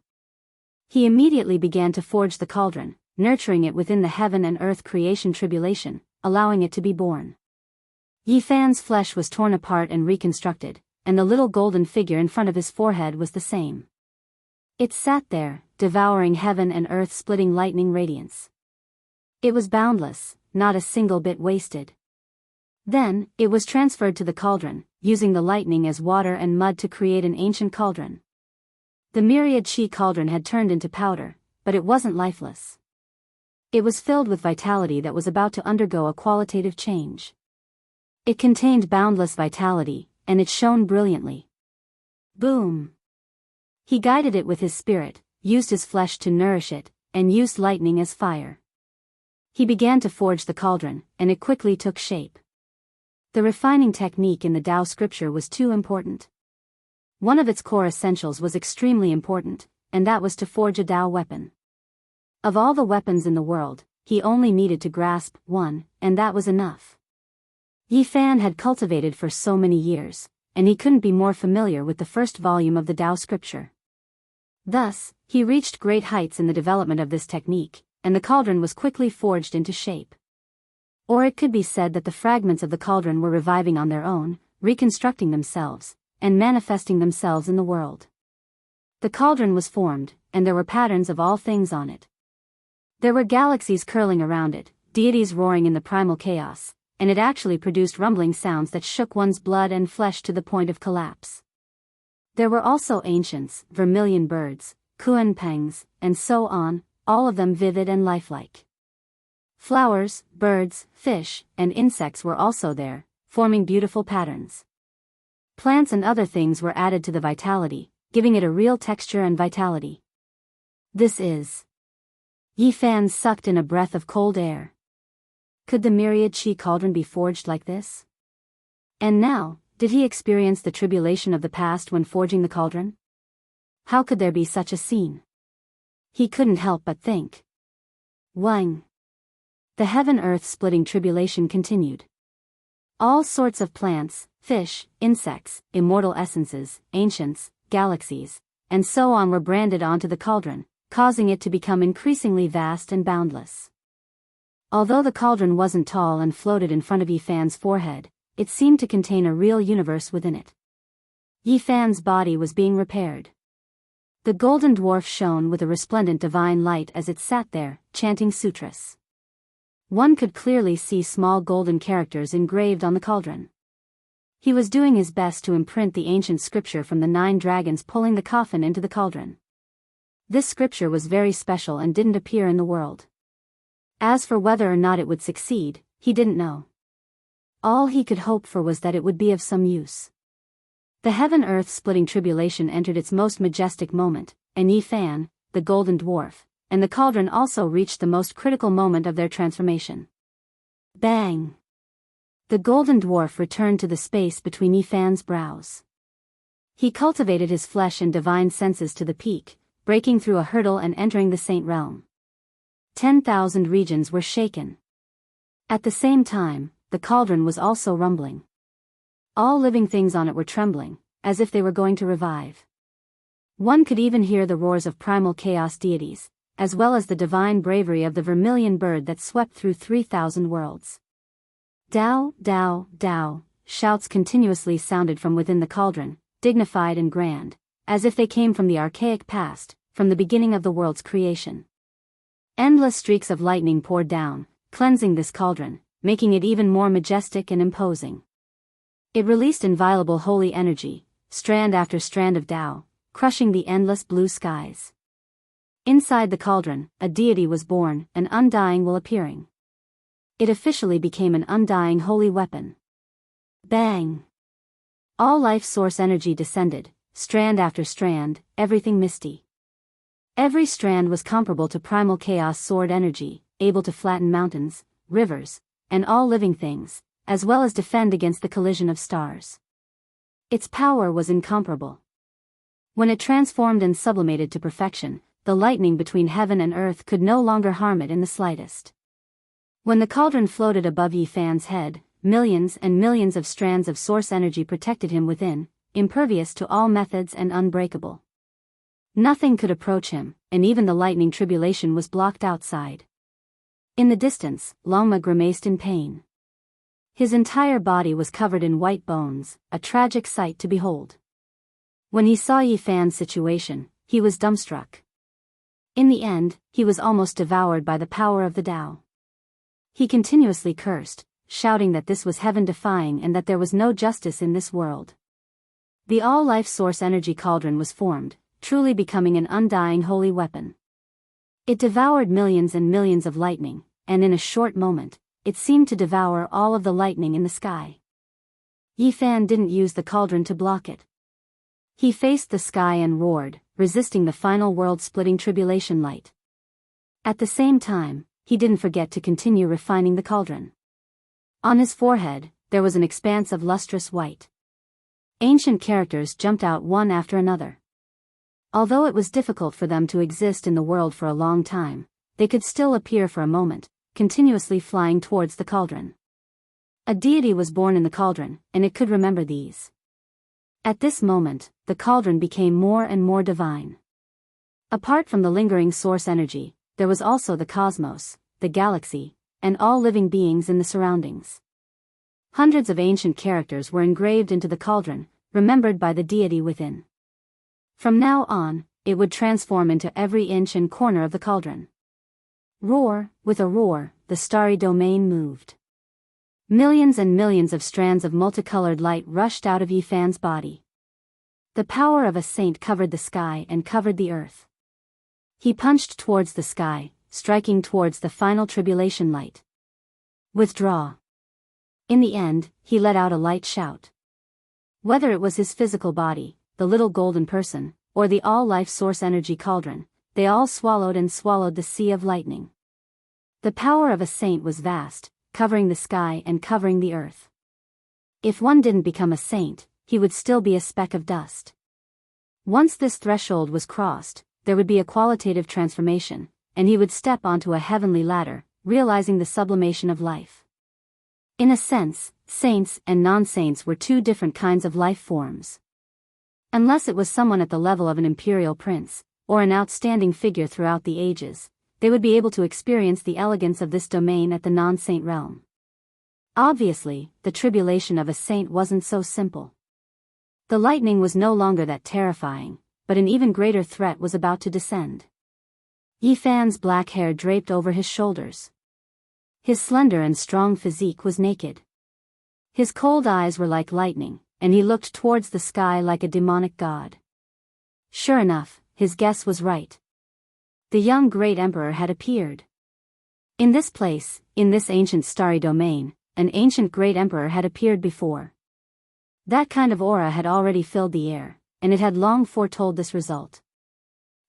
He immediately began to forge the cauldron, nurturing it within the heaven and earth creation tribulation, allowing it to be born. Yi Fan's flesh was torn apart and reconstructed, and the little golden figure in front of his forehead was the same. It sat there, devouring heaven and earth, splitting lightning radiance. It was boundless, not a single bit wasted. Then, it was transferred to the cauldron, using the lightning as water and mud to create an ancient cauldron. The myriad chi cauldron had turned into powder, but it wasn't lifeless. It was filled with vitality that was about to undergo a qualitative change. It contained boundless vitality, and it shone brilliantly. Boom! He guided it with his spirit, used his flesh to nourish it, and used lightning as fire. He began to forge the cauldron, and it quickly took shape. The refining technique in the Tao scripture was too important. One of its core essentials was extremely important, and that was to forge a Tao weapon. Of all the weapons in the world, he only needed to grasp one, and that was enough. Yi Fan had cultivated for so many years, and he couldn't be more familiar with the first volume of the Tao scripture. Thus, he reached great heights in the development of this technique, and the cauldron was quickly forged into shape. Or it could be said that the fragments of the cauldron were reviving on their own, reconstructing themselves, and manifesting themselves in the world. The cauldron was formed, and there were patterns of all things on it. There were galaxies curling around it, deities roaring in the primal chaos, and it actually produced rumbling sounds that shook one's blood and flesh to the point of collapse. There were also ancients, vermilion birds, kuenpengs, and so on, all of them vivid and lifelike. Flowers, birds, fish, and insects were also there, forming beautiful patterns. Plants and other things were added to the vitality, giving it a real texture and vitality. This is. Yi Fan sucked in a breath of cold air. Could the myriad Qi cauldron be forged like this? And now, did he experience the tribulation of the past when forging the cauldron? How could there be such a scene? He couldn't help but think. Wang. The heaven-earth splitting tribulation continued. All sorts of plants, fish, insects, immortal essences, ancients, galaxies, and so on were branded onto the cauldron, causing it to become increasingly vast and boundless. Although the cauldron wasn't tall and floated in front of Yi Fan's forehead, it seemed to contain a real universe within it. Yi Fan's body was being repaired. The golden dwarf shone with a resplendent divine light as it sat there, chanting sutras. One could clearly see small golden characters engraved on the cauldron. He was doing his best to imprint the ancient scripture from the 9 dragons pulling the coffin into the cauldron. This scripture was very special and didn't appear in the world. As for whether or not it would succeed, he didn't know. All he could hope for was that it would be of some use. The heaven-earth splitting tribulation entered its most majestic moment, and Yi Fan, the golden dwarf, and the cauldron also reached the most critical moment of their transformation. Bang! The golden dwarf returned to the space between Yi Fan's brows. He cultivated his flesh and divine senses to the peak, breaking through a hurdle and entering the saint realm. 10,000 regions were shaken. At the same time, the cauldron was also rumbling. All living things on it were trembling, as if they were going to revive. One could even hear the roars of primal chaos deities, as well as the divine bravery of the vermilion bird that swept through 3,000 worlds. Dao, Dao, Dao, shouts continuously sounded from within the cauldron, dignified and grand, as if they came from the archaic past, from the beginning of the world's creation. Endless streaks of lightning poured down, cleansing this cauldron, making it even more majestic and imposing. It released inviolable holy energy, strand after strand of Dao, crushing the endless blue skies. Inside the cauldron, a deity was born, an undying will appearing. It officially became an undying holy weapon. Bang! All life source energy descended, strand after strand, everything misty. Every strand was comparable to primal chaos sword energy, able to flatten mountains, rivers, and all living things, as well as defend against the collision of stars. Its power was incomparable. When it transformed and sublimated to perfection, the lightning between heaven and earth could no longer harm it in the slightest. When the cauldron floated above Yi Fan's head, millions and millions of strands of source energy protected him within, impervious to all methods and unbreakable. Nothing could approach him, and even the lightning tribulation was blocked outside. In the distance, Longma grimaced in pain. His entire body was covered in white bones, a tragic sight to behold. When he saw Yi Fan's situation, he was dumbstruck. In the end, he was almost devoured by the power of the Tao. He continuously cursed, shouting that this was heaven-defying and that there was no justice in this world. The all-life source energy cauldron was formed, truly becoming an undying holy weapon. It devoured millions and millions of lightning, and in a short moment, it seemed to devour all of the lightning in the sky. Yi Fan didn't use the cauldron to block it. He faced the sky and roared, resisting the final world-splitting tribulation light. At the same time, he didn't forget to continue refining the cauldron. On his forehead, there was an expanse of lustrous white. Ancient characters jumped out one after another. Although it was difficult for them to exist in the world for a long time, they could still appear for a moment, continuously flying towards the cauldron. A deity was born in the cauldron, and it could remember these. At this moment, the cauldron became more and more divine. Apart from the lingering source energy, there was also the cosmos, the galaxy, and all living beings in the surroundings. Hundreds of ancient characters were engraved into the cauldron, remembered by the deity within. From now on, it would transform into every inch and corner of the cauldron. Roar, with a roar, the starry domain moved. Millions and millions of strands of multicolored light rushed out of Yi Fan's body. The power of a saint covered the sky and covered the earth. He punched towards the sky, striking towards the final tribulation light. Withdraw. In the end, he let out a light shout. Whether it was his physical body, the little golden person, or the all-life source energy cauldron, they all swallowed and swallowed the sea of lightning. The power of a saint was vast, covering the sky and covering the earth. If one didn't become a saint, he would still be a speck of dust. Once this threshold was crossed, there would be a qualitative transformation, and he would step onto a heavenly ladder, realizing the sublimation of life. In a sense, saints and non-saints were two different kinds of life forms. Unless it was someone at the level of an imperial prince, or an outstanding figure throughout the ages, they would be able to experience the elegance of this domain at the non-saint realm. Obviously, the tribulation of a saint wasn't so simple. The lightning was no longer that terrifying, but an even greater threat was about to descend. Yi Fan's black hair draped over his shoulders. His slender and strong physique was naked. His cold eyes were like lightning, and he looked towards the sky like a demonic god. Sure enough, his guess was right. The young great emperor had appeared. In this place, in this ancient starry domain, an ancient great emperor had appeared before. That kind of aura had already filled the air, and it had long foretold this result.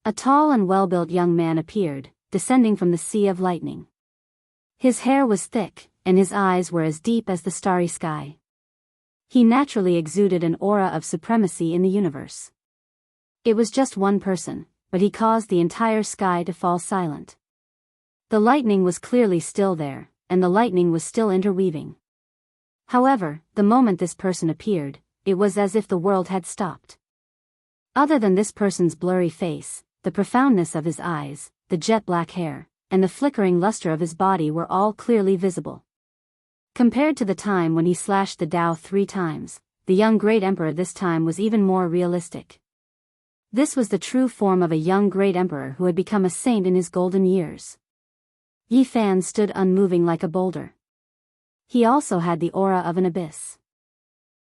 A tall and well-built young man appeared, descending from the sea of lightning. His hair was thick, and his eyes were as deep as the starry sky. He naturally exuded an aura of supremacy in the universe. It was just one person, but he caused the entire sky to fall silent. The lightning was clearly still there, and the lightning was still interweaving. However, the moment this person appeared, it was as if the world had stopped. Other than this person's blurry face, the profoundness of his eyes, the jet-black hair, and the flickering luster of his body were all clearly visible. Compared to the time when he slashed the Tao 3 times, the young great emperor this time was even more realistic. This was the true form of a young great emperor who had become a saint in his golden years. Yi Fan stood unmoving like a boulder. He also had the aura of an abyss.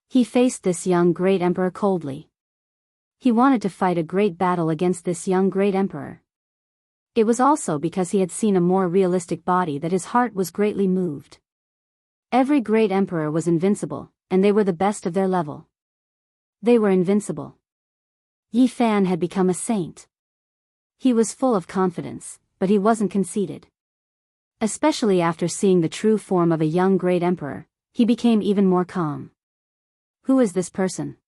He faced this young great emperor coldly. He wanted to fight a great battle against this young great emperor. It was also because he had seen a more realistic body that his heart was greatly moved. Every great emperor was invincible, and they were the best of their level. They were invincible. Yi Fan had become a saint. He was full of confidence, but he wasn't conceited. Especially after seeing the true form of a young great emperor, he became even more calm. Who is this person?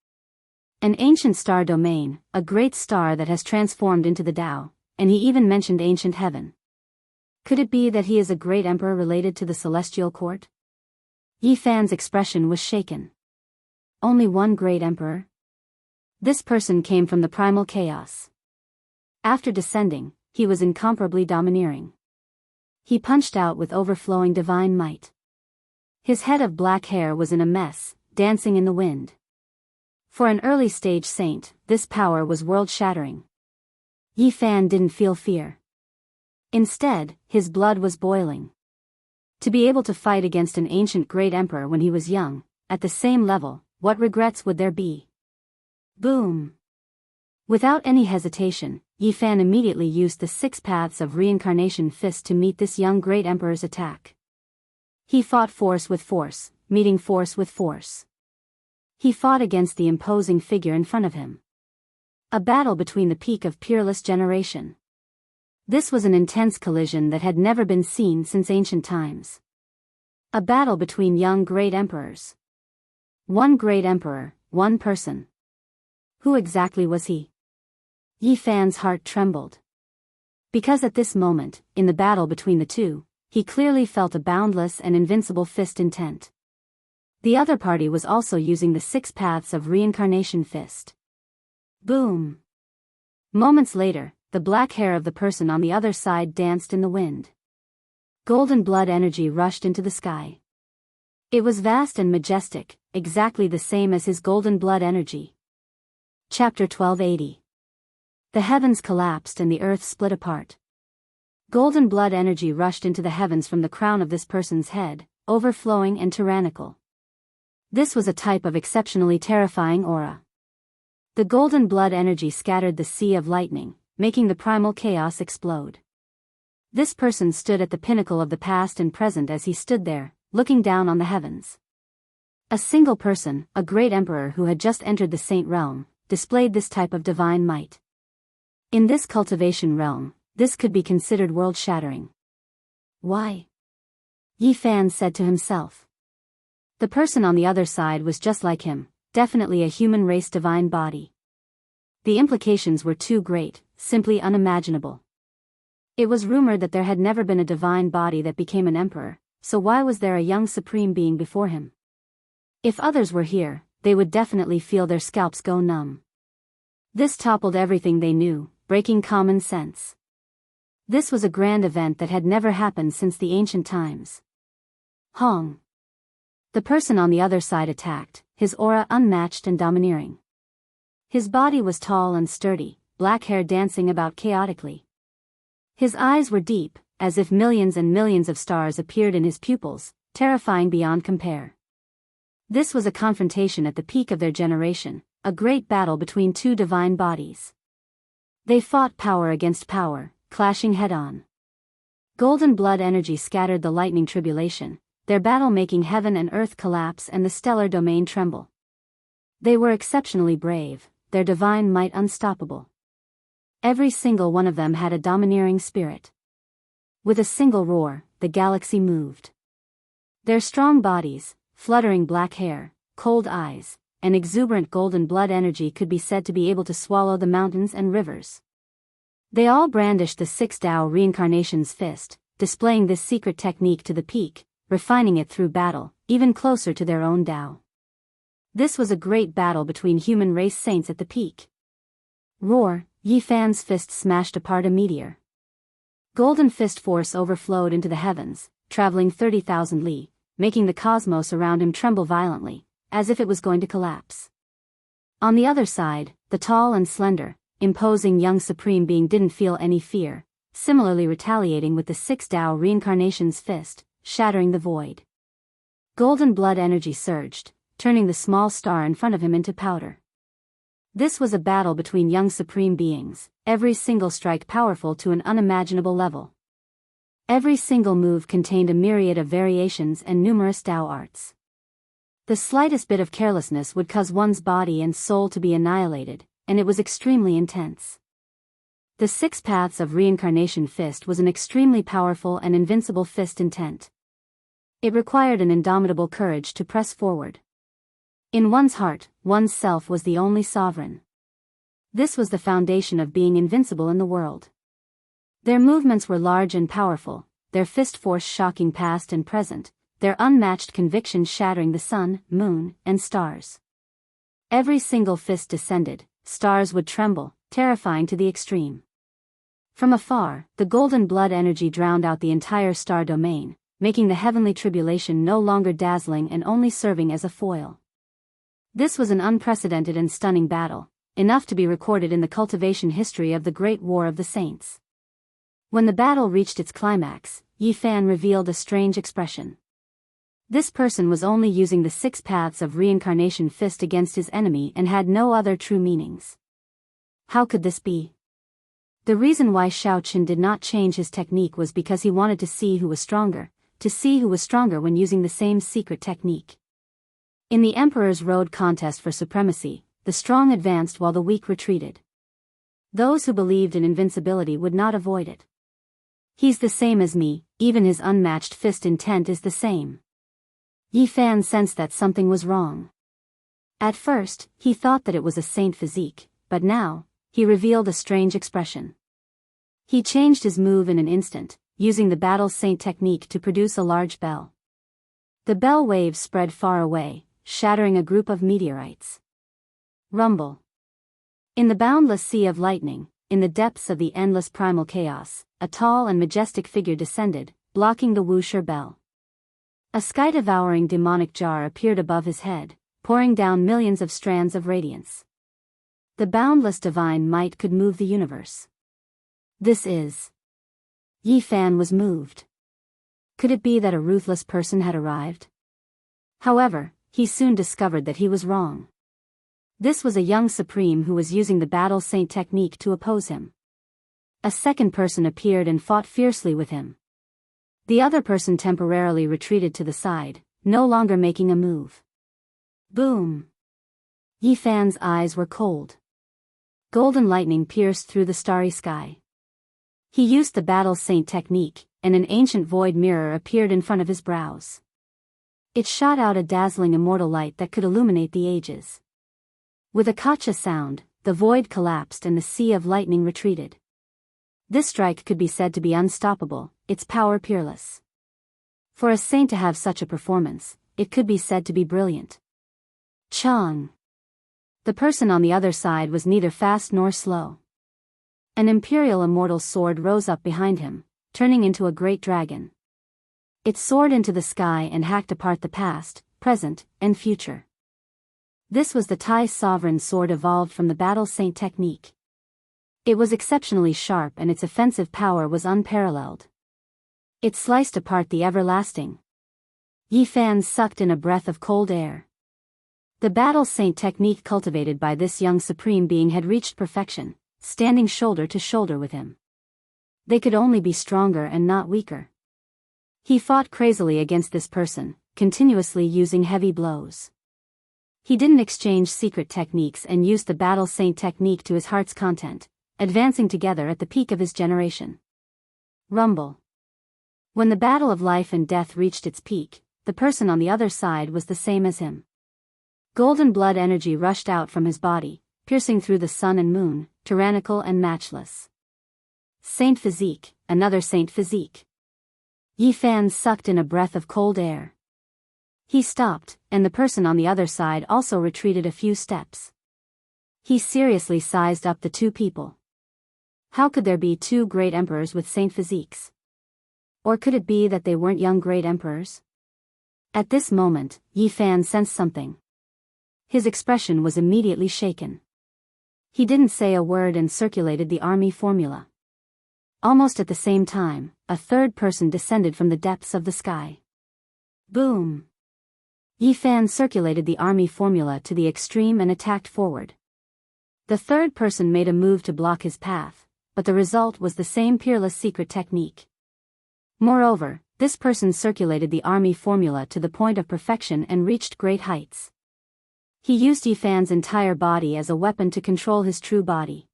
An ancient star domain, a great star that has transformed into the Tao, and he even mentioned ancient heaven. Could it be that he is a great emperor related to the celestial court? Yi Fan's expression was shaken. Only one great emperor? This person came from the primal chaos. After descending, he was incomparably domineering. He punched out with overflowing divine might. His head of black hair was in a mess, dancing in the wind. For an early-stage saint, this power was world-shattering. Yi Fan didn't feel fear. Instead, his blood was boiling. To be able to fight against an ancient great emperor when he was young, at the same level, what regrets would there be? Boom! Without any hesitation, Yi Fan immediately used the 6 paths of reincarnation fist to meet this young great emperor's attack. He fought force with force, meeting force with force. He fought against the imposing figure in front of him. A battle between the peak of peerless generation. This was an intense collision that had never been seen since ancient times. A battle between young great emperors. One great emperor, one person. Who exactly was he? Yi Fan's heart trembled. Because at this moment, in the battle between the two, he clearly felt a boundless and invincible fist intent. The other party was also using the 6 paths of reincarnation fist. Boom! Moments later, the black hair of the person on the other side danced in the wind. Golden blood energy rushed into the sky. It was vast and majestic, exactly the same as his golden blood energy. Chapter 1280. The heavens collapsed and the earth split apart. Golden blood energy rushed into the heavens from the crown of this person's head, overflowing and tyrannical. This was a type of exceptionally terrifying aura. The golden blood energy scattered the sea of lightning, making the primal chaos explode. This person stood at the pinnacle of the past and present as he stood there, looking down on the heavens. A single person, a great emperor who had just entered the saint realm, displayed this type of divine might. In this cultivation realm, this could be considered world-shattering. Why? Yi Fan said to himself. The person on the other side was just like him, definitely a human race divine body. The implications were too great, simply unimaginable. It was rumored that there had never been a divine body that became an emperor, so why was there a young supreme being before him? If others were here, they would definitely feel their scalps go numb. This toppled everything they knew, breaking common sense. This was a grand event that had never happened since the ancient times. Hong. The person on the other side attacked, his aura unmatched and domineering. His body was tall and sturdy, black hair dancing about chaotically. His eyes were deep, as if millions and millions of stars appeared in his pupils, terrifying beyond compare. This was a confrontation at the peak of their generation, a great battle between two divine bodies. They fought power against power, clashing head-on. Golden blood energy scattered the lightning tribulation, their battle making heaven and earth collapse and the stellar domain tremble. They were exceptionally brave, their divine might unstoppable. Every single one of them had a domineering spirit. With a single roar, the galaxy moved. Their strong bodies, fluttering black hair, cold eyes, and exuberant golden blood energy could be said to be able to swallow the mountains and rivers. They all brandished the 6 Dao reincarnation's fist, displaying this secret technique to the peak, refining it through battle, even closer to their own Dao. This was a great battle between human race saints at the peak. Roar, Yi Fan's fist smashed apart a meteor. Golden fist force overflowed into the heavens, traveling 30,000 li, making the cosmos around him tremble violently, as if it was going to collapse. On the other side, the tall and slender, imposing young supreme being didn't feel any fear, similarly retaliating with the 6 Dao reincarnation's fist, shattering the void. Golden blood energy surged, turning the small star in front of him into powder. This was a battle between young supreme beings, every single strike powerful to an unimaginable level. Every single move contained a myriad of variations and numerous Dao arts. The slightest bit of carelessness would cause one's body and soul to be annihilated, and it was extremely intense. The 6 Paths of Reincarnation fist was an extremely powerful and invincible fist intent. It required an indomitable courage to press forward. In one's heart, one's self was the only sovereign. This was the foundation of being invincible in the world. Their movements were large and powerful, their fist force shocking past and present, their unmatched conviction shattering the sun, moon, and stars. Every single fist descended, stars would tremble, terrifying to the extreme. From afar, the golden blood energy drowned out the entire star domain, making the heavenly tribulation no longer dazzling and only serving as a foil. This was an unprecedented and stunning battle, enough to be recorded in the cultivation history of the Great War of the Saints. When the battle reached its climax, Yi Fan revealed a strange expression. This person was only using the 6 Paths of Reincarnation fist against his enemy and had no other true meanings. How could this be? The reason why Xiao Qin did not change his technique was because he wanted to see who was stronger when using the same secret technique. In the Emperor's Road contest for supremacy, the strong advanced while the weak retreated. Those who believed in invincibility would not avoid it. He's the same as me, even his unmatched fist intent is the same. Yi Fan sensed that something was wrong. At first, he thought that it was a saint physique, but now, he revealed a strange expression. He changed his move in an instant, using the battle saint technique to produce a large bell. The bell waves spread far away, shattering a group of meteorites. Rumble. In the boundless sea of lightning, in the depths of the endless primal chaos, a tall and majestic figure descended, blocking the Wuxia bell. A sky-devouring demonic jar appeared above his head, pouring down millions of strands of radiance. The boundless divine might could move the universe. This is... Yi Fan was moved. Could it be that a ruthless person had arrived? However, he soon discovered that he was wrong. This was a young supreme who was using the battle saint technique to oppose him. A second person appeared and fought fiercely with him. The other person temporarily retreated to the side, no longer making a move. Boom! Yi Fan's eyes were cold. Golden lightning pierced through the starry sky. He used the battle saint technique, and an ancient void mirror appeared in front of his brows. It shot out a dazzling immortal light that could illuminate the ages. With a kacha sound, the void collapsed and the sea of lightning retreated. This strike could be said to be unstoppable, its power peerless. For a saint to have such a performance, it could be said to be brilliant. Chang. The person on the other side was neither fast nor slow. An imperial immortal sword rose up behind him, turning into a great dragon. It soared into the sky and hacked apart the past, present, and future. This was the Tai sovereign sword evolved from the battle saint technique. It was exceptionally sharp and its offensive power was unparalleled. It sliced apart the everlasting. Yi Fan sucked in a breath of cold air. The battle saint technique cultivated by this young supreme being had reached perfection, standing shoulder to shoulder with him. They could only be stronger and not weaker. He fought crazily against this person, continuously using heavy blows. He didn't exchange secret techniques and used the battle saint technique to his heart's content, advancing together at the peak of his generation. Rumble. When the battle of life and death reached its peak, the person on the other side was the same as him. Golden blood energy rushed out from his body, piercing through the sun and moon, tyrannical and matchless. Saint physique, another saint physique. Yi Fan sucked in a breath of cold air. He stopped, and the person on the other side also retreated a few steps. He seriously sized up the two people. How could there be two great emperors with saint physiques? Or could it be that they weren't young great emperors? At this moment, Yi Fan sensed something. His expression was immediately shaken. He didn't say a word and circulated the army formula. Almost at the same time, a third person descended from the depths of the sky. Boom! Yi Fan circulated the army formula to the extreme and attacked forward. The third person made a move to block his path, but the result was the same peerless secret technique. Moreover, this person circulated the army formula to the point of perfection and reached great heights. He used Yi Fan's entire body as a weapon to control his true body.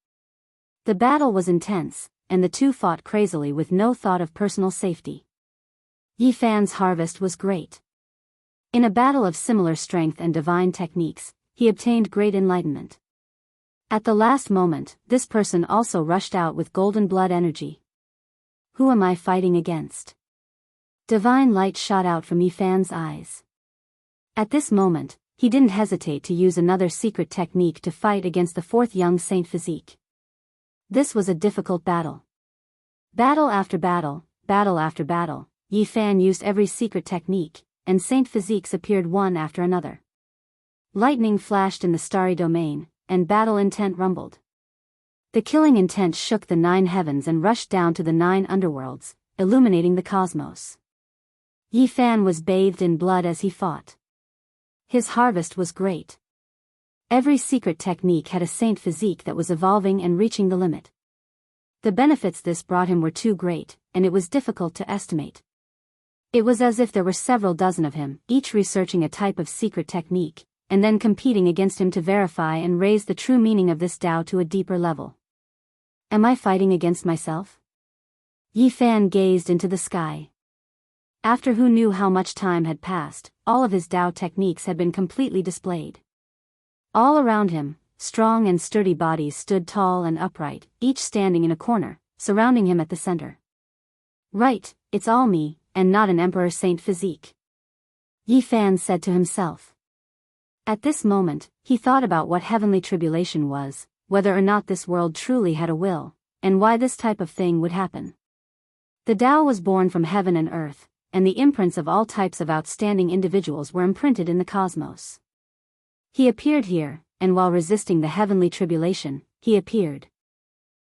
The battle was intense, and the two fought crazily with no thought of personal safety. Yi Fan's harvest was great. In a battle of similar strength and divine techniques, he obtained great enlightenment. At the last moment, this person also rushed out with golden blood energy. Who am I fighting against? Divine light shot out from Yi Fan's eyes. At this moment, he didn't hesitate to use another secret technique to fight against the fourth young saint physique. This was a difficult battle. Battle after battle, battle after battle, Yi Fan used every secret technique, and saint physiques appeared one after another. Lightning flashed in the starry domain, and battle intent rumbled. The killing intent shook the 9 heavens and rushed down to the 9 underworlds, illuminating the cosmos. Yi Fan was bathed in blood as he fought. His harvest was great. Every secret technique had a saint physique that was evolving and reaching the limit. The benefits this brought him were too great, and it was difficult to estimate. It was as if there were several dozen of him, each researching a type of secret technique, and then competing against him to verify and raise the true meaning of this Tao to a deeper level. Am I fighting against myself? Yi Fan gazed into the sky. After who knew how much time had passed, all of his Tao techniques had been completely displayed. All around him, strong and sturdy bodies stood tall and upright, each standing in a corner, surrounding him at the center. Right, it's all me, and not an emperor saint physique. Yi Fan said to himself. At this moment, he thought about what heavenly tribulation was, whether or not this world truly had a will, and why this type of thing would happen. The Tao was born from heaven and earth, and the imprints of all types of outstanding individuals were imprinted in the cosmos. He appeared here, and while resisting the heavenly tribulation, he appeared.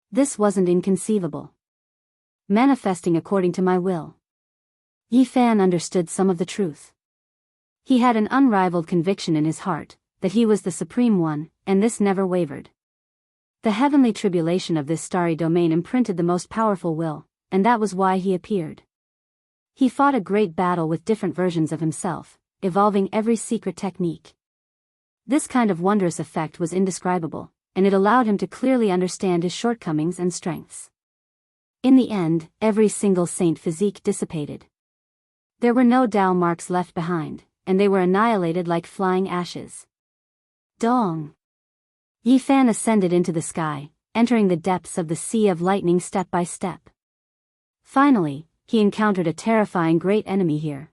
This wasn't inconceivable. Manifesting according to my will. Yi Fan understood some of the truth. He had an unrivaled conviction in his heart, that he was the Supreme One, and this never wavered. The heavenly tribulation of this starry domain imprinted the most powerful will, and that was why he appeared. He fought a great battle with different versions of himself, evolving every secret technique. This kind of wondrous effect was indescribable, and it allowed him to clearly understand his shortcomings and strengths. In the end, every single saint physique dissipated. There were no Dao marks left behind, and they were annihilated like flying ashes. Dong! Yi Fan ascended into the sky, entering the depths of the sea of lightning step by step. Finally, he encountered a terrifying great enemy here.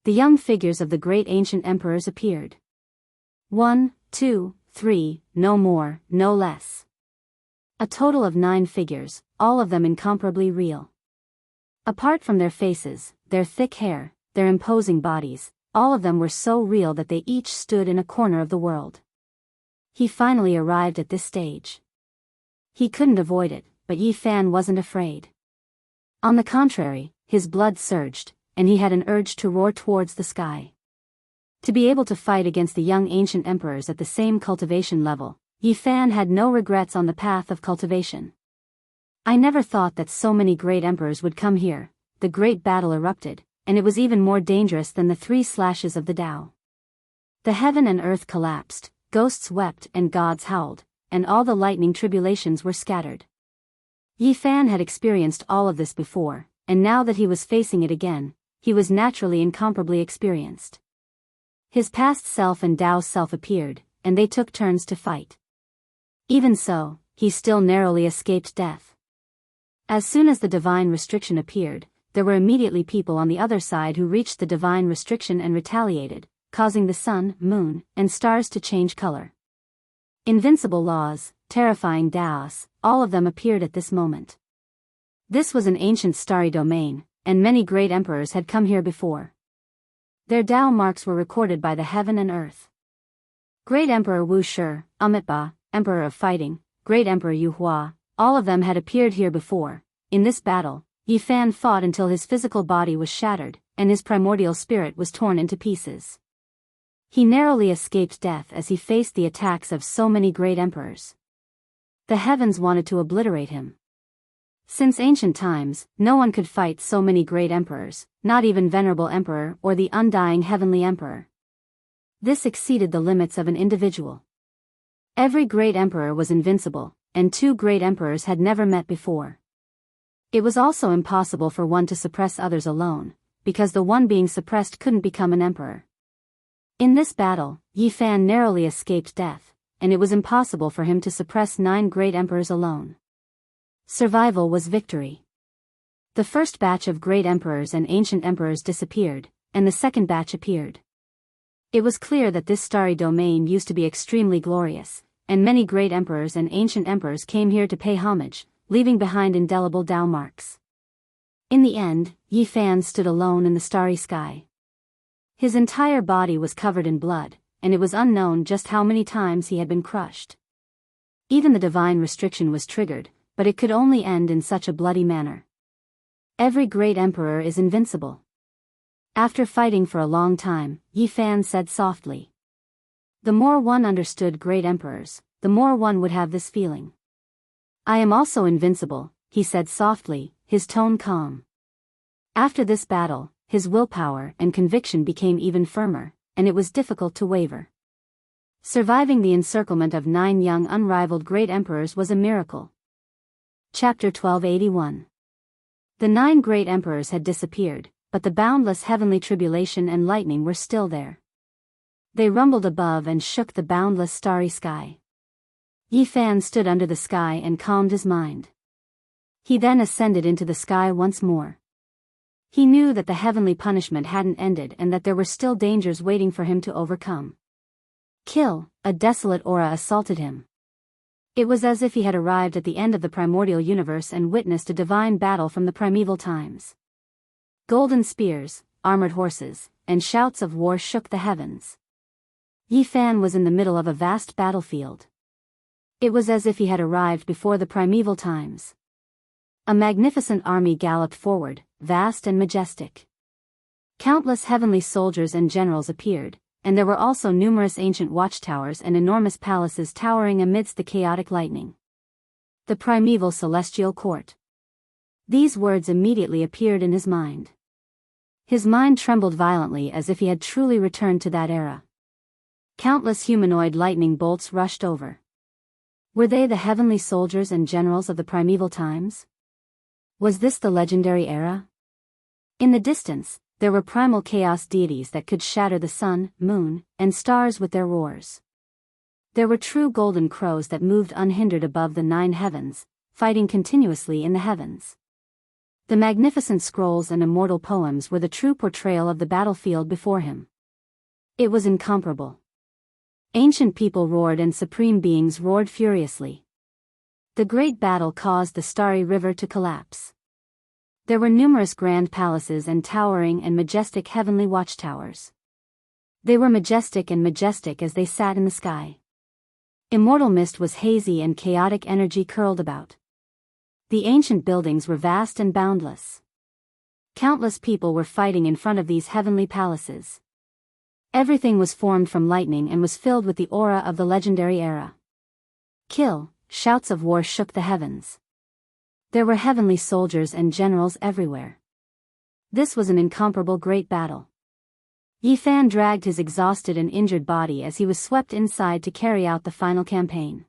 The young figures of the great ancient emperors appeared. 1, 2, 3, no more, no less. A total of 9 figures, all of them incomparably real. Apart from their faces, their thick hair, their imposing bodies, all of them were so real that they each stood in a corner of the world. He finally arrived at this stage. He couldn't avoid it, but Yi Fan wasn't afraid. On the contrary, his blood surged, and he had an urge to roar towards the sky. To be able to fight against the young ancient emperors at the same cultivation level, Yi Fan had no regrets on the path of cultivation. I never thought that so many great emperors would come here. The great battle erupted, and it was even more dangerous than the 3 slashes of the Tao. The heaven and earth collapsed, ghosts wept and gods howled, and all the lightning tribulations were scattered. Yi Fan had experienced all of this before, and now that he was facing it again, he was naturally incomparably experienced. His past self and Tao self appeared, and they took turns to fight. Even so, he still narrowly escaped death. As soon as the divine restriction appeared, there were immediately people on the other side who reached the divine restriction and retaliated, causing the sun, moon, and stars to change color. Invincible laws, terrifying Daoists, all of them appeared at this moment. This was an ancient starry domain, and many great emperors had come here before. Their Tao marks were recorded by the heaven and earth. Great Emperor Wu Shi, Amitba, Emperor of Fighting, Great Emperor Yu Hua, all of them had appeared here before. In this battle, Yi Fan fought until his physical body was shattered, and his primordial spirit was torn into pieces. He narrowly escaped death as he faced the attacks of so many great emperors. The heavens wanted to obliterate him. Since ancient times, no one could fight so many great emperors, not even Venerable Emperor or the undying Heavenly Emperor. This exceeded the limits of an individual. Every great emperor was invincible, and 2 great emperors had never met before. It was also impossible for one to suppress others alone, because the one being suppressed couldn't become an emperor. In this battle, Yi Fan narrowly escaped death, and it was impossible for him to suppress 9 great emperors alone. Survival was victory. The first batch of great emperors and ancient emperors disappeared, and the second batch appeared. It was clear that this starry domain used to be extremely glorious, and many great emperors and ancient emperors came here to pay homage, leaving behind indelible Tao marks. In the end, Yi Fan stood alone in the starry sky. His entire body was covered in blood, and it was unknown just how many times he had been crushed. Even the divine restriction was triggered, but it could only end in such a bloody manner. Every great emperor is invincible. After fighting for a long time, Yi Fan said softly. The more one understood great emperors, the more one would have this feeling. I am also invincible, he said softly, his tone calm. After this battle, his willpower and conviction became even firmer, and it was difficult to waver. Surviving the encirclement of 9 young unrivaled great emperors was a miracle. Chapter 1281. The 9 great emperors had disappeared, but the boundless heavenly tribulation and lightning were still there. They rumbled above and shook the boundless starry sky. Yi Fan stood under the sky and calmed his mind. He then ascended into the sky once more. He knew that the heavenly punishment hadn't ended and that there were still dangers waiting for him to overcome. Kill, a desolate aura assaulted him. It was as if he had arrived at the end of the primordial universe and witnessed a divine battle from the primeval times. Golden spears, armored horses, and shouts of war shook the heavens. Yi Fan was in the middle of a vast battlefield. It was as if he had arrived before the primeval times. A magnificent army galloped forward, vast and majestic. Countless heavenly soldiers and generals appeared, and there were also numerous ancient watchtowers and enormous palaces towering amidst the chaotic lightning. The primeval celestial court. These words immediately appeared in his mind. His mind trembled violently as if he had truly returned to that era. Countless humanoid lightning bolts rushed over. Were they the heavenly soldiers and generals of the primeval times? Was this the legendary era? In the distance, there were primal chaos deities that could shatter the sun, moon, and stars with their roars. There were true golden crows that moved unhindered above the 9 heavens, fighting continuously in the heavens. The magnificent scrolls and immortal poems were the true portrayal of the battlefield before him. It was incomparable. Ancient people roared and supreme beings roared furiously. The great battle caused the starry river to collapse. There were numerous grand palaces and towering and majestic heavenly watchtowers. They were majestic as they sat in the sky. Immortal mist was hazy and chaotic energy curled about. The ancient buildings were vast and boundless. Countless people were fighting in front of these heavenly palaces. Everything was formed from lightning and was filled with the aura of the legendary era. Kill! Shouts of war shook the heavens. There were heavenly soldiers and generals everywhere. This was an incomparable great battle. Yi Fan dragged his exhausted and injured body as he was swept inside to carry out the final campaign.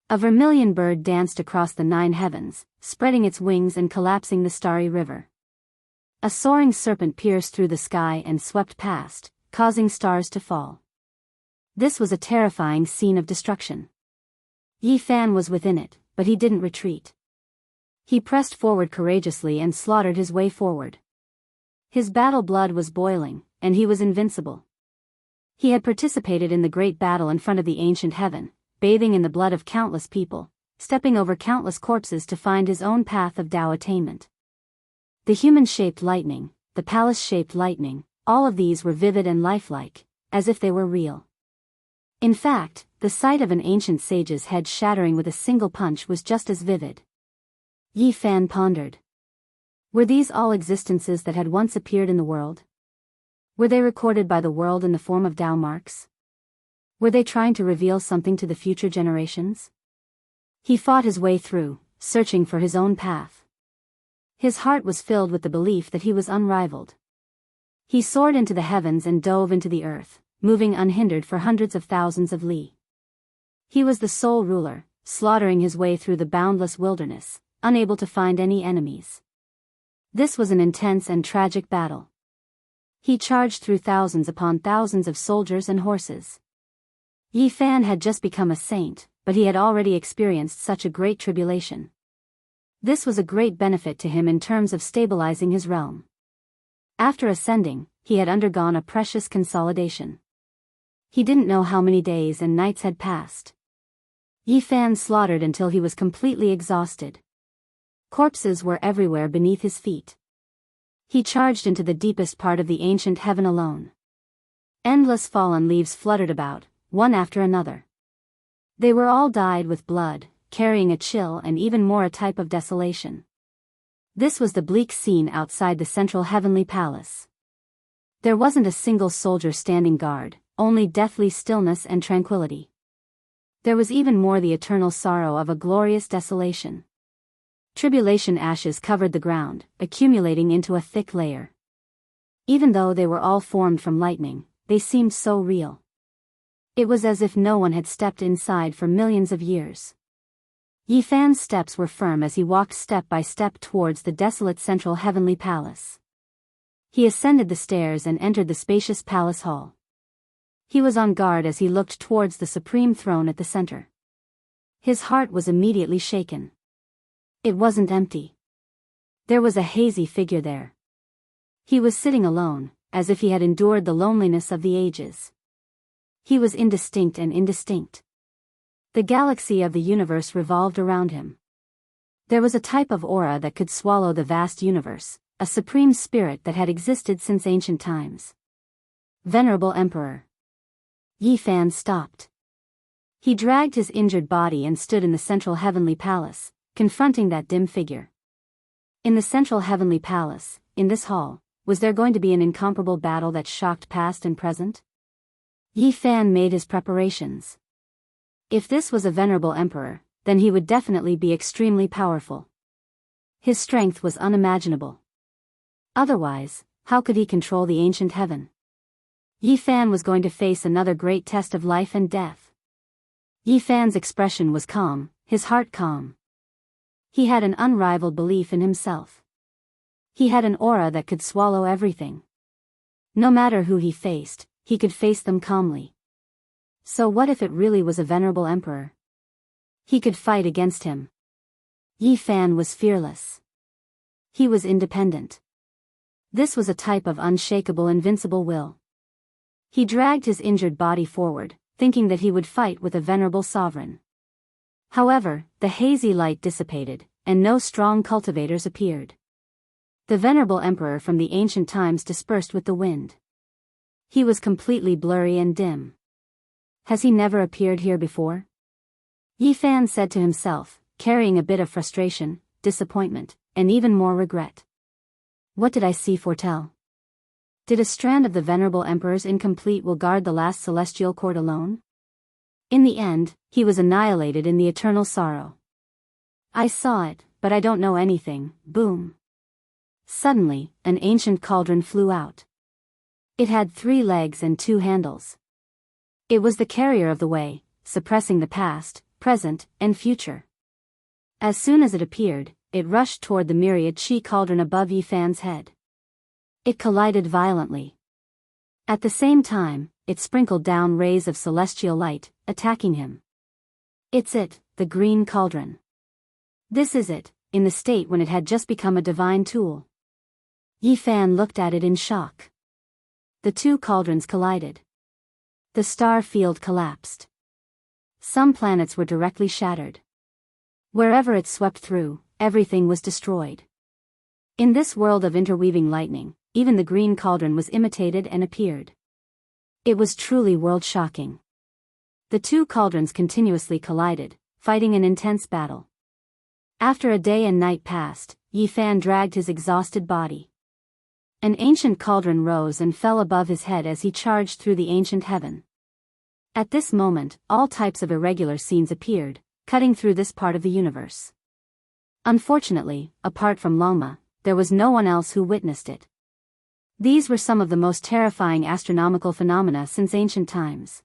A vermilion bird danced across the 9 heavens, spreading its wings and collapsing the starry river. A soaring serpent pierced through the sky and swept past, causing stars to fall. This was a terrifying scene of destruction. Yi Fan was within it, but he didn't retreat. He pressed forward courageously and slaughtered his way forward. His battle blood was boiling, and he was invincible. He had participated in the great battle in front of the ancient heaven, bathing in the blood of countless people, stepping over countless corpses to find his own path of Dao attainment. The human-shaped lightning, the palace-shaped lightning, all of these were vivid and lifelike, as if they were real. In fact, the sight of an ancient sage's head shattering with a single punch was just as vivid. Yi Fan pondered. Were these all existences that had once appeared in the world? Were they recorded by the world in the form of Dao marks? Were they trying to reveal something to the future generations? He fought his way through, searching for his own path. His heart was filled with the belief that he was unrivaled. He soared into the heavens and dove into the earth, moving unhindered for hundreds of thousands of li. He was the sole ruler, slaughtering his way through the boundless wilderness, unable to find any enemies. This was an intense and tragic battle. He charged through thousands upon thousands of soldiers and horses. Yi Fan had just become a saint, but he had already experienced such a great tribulation. This was a great benefit to him in terms of stabilizing his realm. After ascending, he had undergone a precious consolidation. He didn't know how many days and nights had passed. Yi Fan slaughtered until he was completely exhausted. Corpses were everywhere beneath his feet. He charged into the deepest part of the ancient heaven alone. Endless fallen leaves fluttered about, one after another. They were all dyed with blood, carrying a chill and even more a type of desolation. This was the bleak scene outside the central heavenly palace. There wasn't a single soldier standing guard, only deathly stillness and tranquility. There was even more the eternal sorrow of a glorious desolation. Tribulation ashes covered the ground, accumulating into a thick layer. Even though they were all formed from lightning, they seemed so real. It was as if no one had stepped inside for millions of years. Yi Fan's steps were firm as he walked step by step towards the desolate central heavenly palace. He ascended the stairs and entered the spacious palace hall. He was on guard as he looked towards the supreme throne at the center. His heart was immediately shaken. It wasn't empty. There was a hazy figure there. He was sitting alone, as if he had endured the loneliness of the ages. He was indistinct and indistinct. The galaxy of the universe revolved around him. There was a type of aura that could swallow the vast universe, a supreme spirit that had existed since ancient times. Venerable Emperor. Yi Fan stopped. He dragged his injured body and stood in the central heavenly palace, confronting that dim figure. In the central heavenly palace, in this hall, Was there going to be an incomparable battle that shocked past and present? Yi Fan made his preparations. If this was a venerable emperor, then he would definitely be extremely powerful. His strength was unimaginable. Otherwise, how could he control the ancient heaven? Yi Fan was going to face another great test of life and death. Yi Fan's expression was calm, his heart calm. He had an unrivaled belief in himself. He had an aura that could swallow everything. No matter who he faced, he could face them calmly. So what if it really was a venerable emperor? He could fight against him. Yi Fan was fearless. He was independent. This was a type of unshakable invincible will. He dragged his injured body forward, thinking that he would fight with a venerable sovereign. However, the hazy light dissipated, and no strong cultivators appeared. The venerable emperor from the ancient times dispersed with the wind. He was completely blurry and dim. Has he never appeared here before? Yi Fan said to himself, carrying a bit of frustration, disappointment, and even more regret. What did I see foretell? Did a strand of the venerable emperor's incomplete will guard the last celestial court alone? In the end, he was annihilated in the eternal sorrow. I saw it, but I don't know anything. Boom. Suddenly, an ancient cauldron flew out. It had 3 legs and 2 handles. It was the carrier of the way, suppressing the past, present, and future. As soon as it appeared, it rushed toward the myriad chi cauldron above Yi Fan's head. It collided violently. At the same time, it sprinkled down rays of celestial light, attacking him. It's it, the green cauldron. This is it, in the state when it had just become a divine tool. Yi Fan looked at it in shock. The 2 cauldrons collided. The star field collapsed. Some planets were directly shattered. Wherever it swept through, everything was destroyed. In this world of interweaving lightning, even the green cauldron was imitated and appeared. It was truly world-shocking. The 2 cauldrons continuously collided, fighting an intense battle. After a day and night passed, Yi Fan dragged his exhausted body. An ancient cauldron rose and fell above his head as he charged through the ancient heaven. At this moment, all types of irregular scenes appeared, cutting through this part of the universe. Unfortunately, apart from Longma, there was no one else who witnessed it. These were some of the most terrifying astronomical phenomena since ancient times.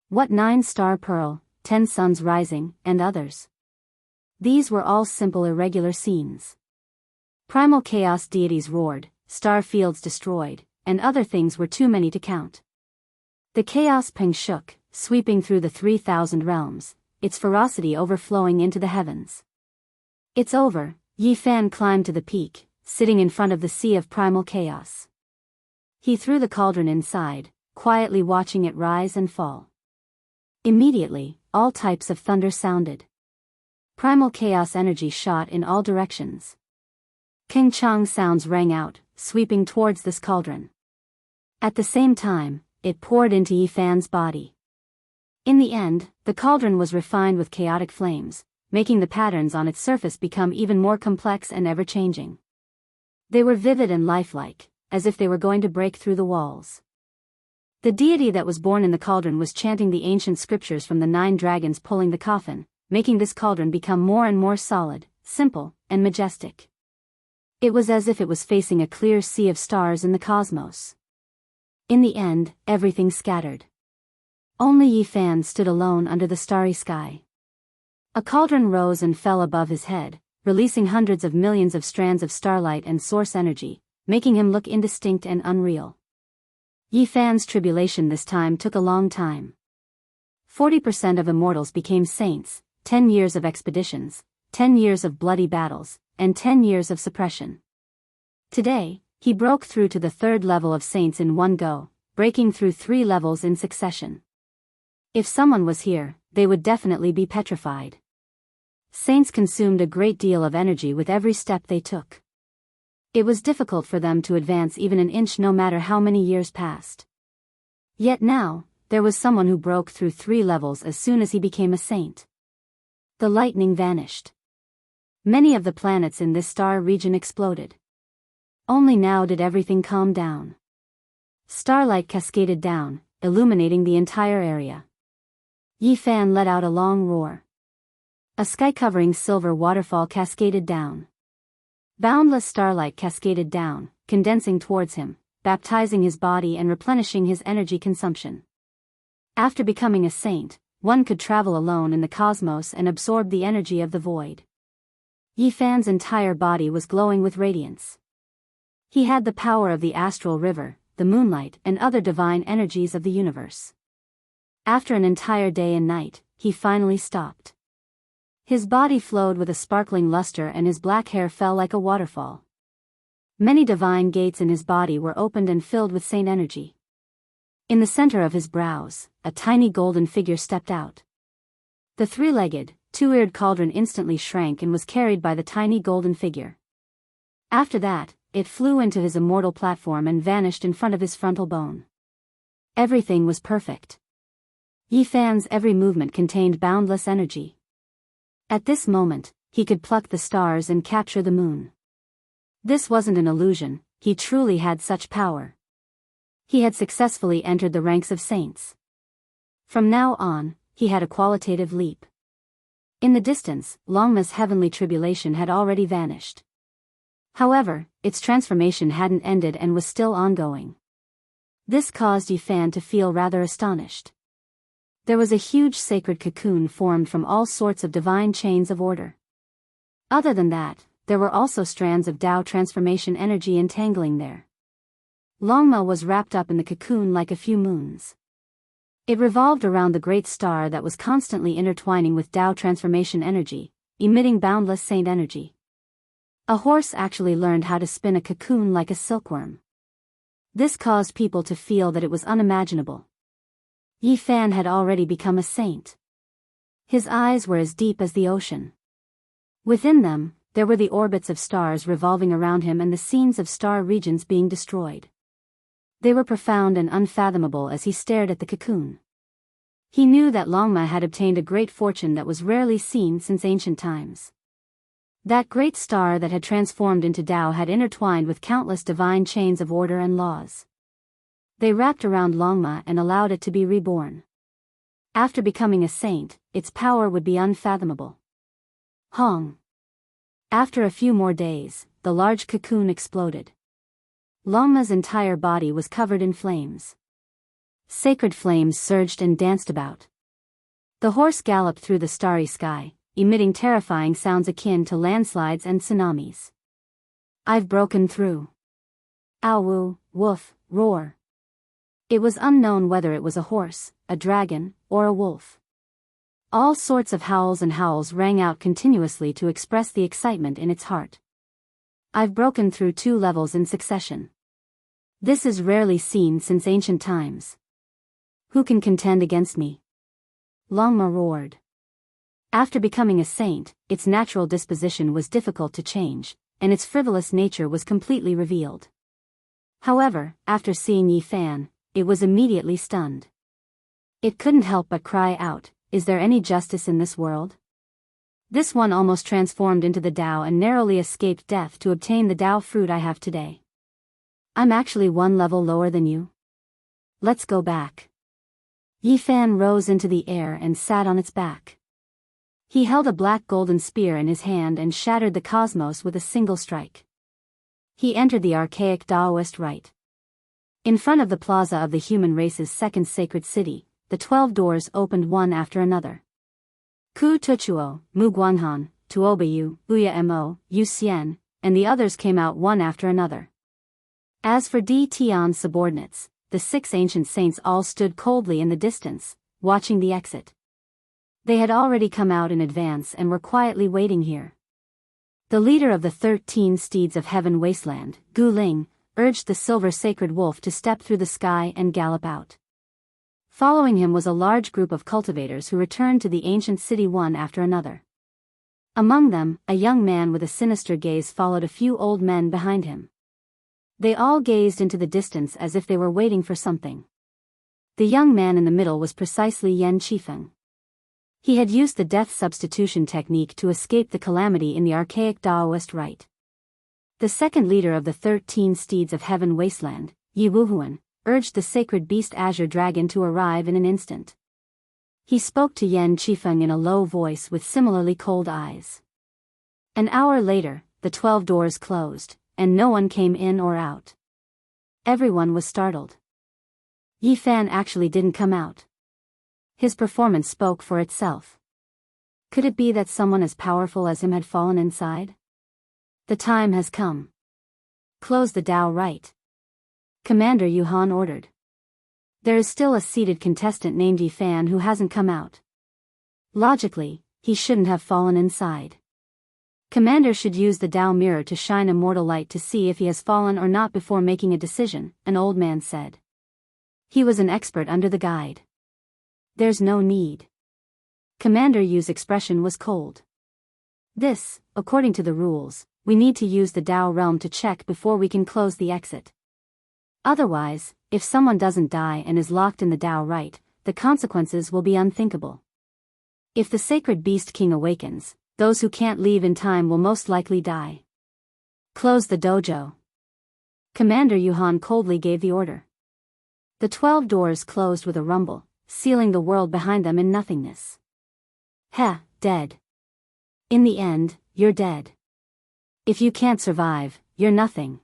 What 9-star pearl, 10 suns rising, and others? These were all simple irregular scenes. Primal chaos deities roared, star fields destroyed, and other things were too many to count. The chaos ping shook, sweeping through the 3,000 realms, its ferocity overflowing into the heavens. It's over, Yi Fan climbed to the peak, sitting in front of the sea of primal chaos. He threw the cauldron inside, quietly watching it rise and fall. Immediately, all types of thunder sounded. Primal chaos energy shot in all directions. King Chang sounds rang out, sweeping towards this cauldron. At the same time, it poured into Yi Fan's body. In the end, the cauldron was refined with chaotic flames, making the patterns on its surface become even more complex and ever-changing. They were vivid and lifelike, as if they were going to break through the walls. The deity that was born in the cauldron was chanting the ancient scriptures from the 9 dragons pulling the coffin, making this cauldron become more and more solid, simple, and majestic. It was as if it was facing a clear sea of stars in the cosmos. In the end, everything scattered. Only Yi Fan stood alone under the starry sky. A cauldron rose and fell above his head, releasing hundreds of millions of strands of starlight and source energy, making him look indistinct and unreal. Yi Fan's tribulation this time took a long time. 40% of immortals became saints, 10 years of expeditions, 10 years of bloody battles, and 10 years of suppression. Today, he broke through to the 3rd level of saints in one go, breaking through 3 levels in succession. If someone was here, they would definitely be petrified. Saints consumed a great deal of energy with every step they took. It was difficult for them to advance even an inch no matter how many years passed. Yet now, there was someone who broke through 3 levels as soon as he became a saint. The lightning vanished. Many of the planets in this star region exploded. Only now did everything calm down. Starlight cascaded down, illuminating the entire area. Yi Fan let out a long roar. A sky-covering silver waterfall cascaded down. Boundless starlight cascaded down, condensing towards him, baptizing his body and replenishing his energy consumption. After becoming a saint, one could travel alone in the cosmos and absorb the energy of the void. Yi Fan's entire body was glowing with radiance. He had the power of the astral river, the moonlight, and other divine energies of the universe. After an entire day and night, he finally stopped. His body flowed with a sparkling luster and his black hair fell like a waterfall. Many divine gates in his body were opened and filled with saint energy. In the center of his brows, a tiny golden figure stepped out. The three-legged, two-eared cauldron instantly shrank and was carried by the tiny golden figure. After that, it flew into his immortal platform and vanished in front of his frontal bone. Everything was perfect. Yi Fan's every movement contained boundless energy. At this moment, he could pluck the stars and capture the moon. This wasn't an illusion, he truly had such power. He had successfully entered the ranks of saints. From now on, he had a qualitative leap. In the distance, Longma's heavenly tribulation had already vanished. However, its transformation hadn't ended and was still ongoing. This caused Yi Fan to feel rather astonished. There was a huge sacred cocoon formed from all sorts of divine chains of order. Other than that, there were also strands of Tao transformation energy entangling there. Longma was wrapped up in the cocoon like a few moons. It revolved around the great star that was constantly intertwining with Tao transformation energy, emitting boundless saint energy. A horse actually learned how to spin a cocoon like a silkworm. This caused people to feel that it was unimaginable. Yi Fan had already become a saint. His eyes were as deep as the ocean. Within them, there were the orbits of stars revolving around him and the scenes of star regions being destroyed. They were profound and unfathomable as he stared at the cocoon. He knew that Longma had obtained a great fortune that was rarely seen since ancient times. That great star that had transformed into Tao had intertwined with countless divine chains of order and laws. They wrapped around Longma and allowed it to be reborn. After becoming a saint, its power would be unfathomable. Hong. After a few more days, the large cocoon exploded. Longma's entire body was covered in flames. Sacred flames surged and danced about. The horse galloped through the starry sky, emitting terrifying sounds akin to landslides and tsunamis. I've broken through. Ow, woof, roar. It was unknown whether it was a horse, a dragon, or a wolf. All sorts of howls and howls rang out continuously to express the excitement in its heart. I've broken through 2 levels in succession. This is rarely seen since ancient times. Who can contend against me? Longma roared. After becoming a saint, its natural disposition was difficult to change, and its frivolous nature was completely revealed. However, after seeing Yi Fan, it was immediately stunned. It couldn't help but cry out, "Is there any justice in this world?" This one almost transformed into the Tao and narrowly escaped death to obtain the Tao fruit I have today. I'm actually 1 level lower than you. Let's go back. Yi Fan rose into the air and sat on its back. He held a black golden spear in his hand and shattered the cosmos with a single strike. He entered the archaic Daoist rite. In front of the plaza of the human race's second sacred city, the 12 doors opened one after another. Ku Tuchuo, Mu Guanghan, Tuobayu, Uya Mo, Yu Xian, and the others came out one after another. As for Di Tian's subordinates, the 6 ancient saints all stood coldly in the distance, watching the exit. They had already come out in advance and were quietly waiting here. The leader of the 13 steeds of heaven wasteland, Gu Ling, urged the silver sacred wolf to step through the sky and gallop out. Following him was a large group of cultivators who returned to the ancient city one after another. Among them, a young man with a sinister gaze followed a few old men behind him. They all gazed into the distance as if they were waiting for something. The young man in the middle was precisely Yan Qifeng. He had used the death substitution technique to escape the calamity in the archaic Daoist rite. The second leader of the 13 steeds of heaven wasteland, Yi Wuhuan, urged the sacred beast azure dragon to arrive in an instant. He spoke to Yan Qifeng in a low voice with similarly cold eyes. An hour later, the 12 doors closed, and no one came in or out. Everyone was startled. Yi Fan actually didn't come out. His performance spoke for itself. Could it be that someone as powerful as him had fallen inside? The time has come. Close the Dao right. Commander Yuhan ordered. There is still a seated contestant named Yi Fan who hasn't come out. Logically, he shouldn't have fallen inside. Commander should use the Dao mirror to shine a mortal light to see if he has fallen or not before making a decision, an old man said. He was an expert under the guide. There's no need. Commander Yu's expression was cold. This, according to the rules, we need to use the Dao realm to check before we can close the exit. Otherwise, if someone doesn't die and is locked in the Dao right, the consequences will be unthinkable. If the sacred beast king awakens, those who can't leave in time will most likely die. Close the dojo. Commander Yuhan coldly gave the order. The 12 doors closed with a rumble, sealing the world behind them in nothingness. Dead. In the end, you're dead. If you can't survive, you're nothing.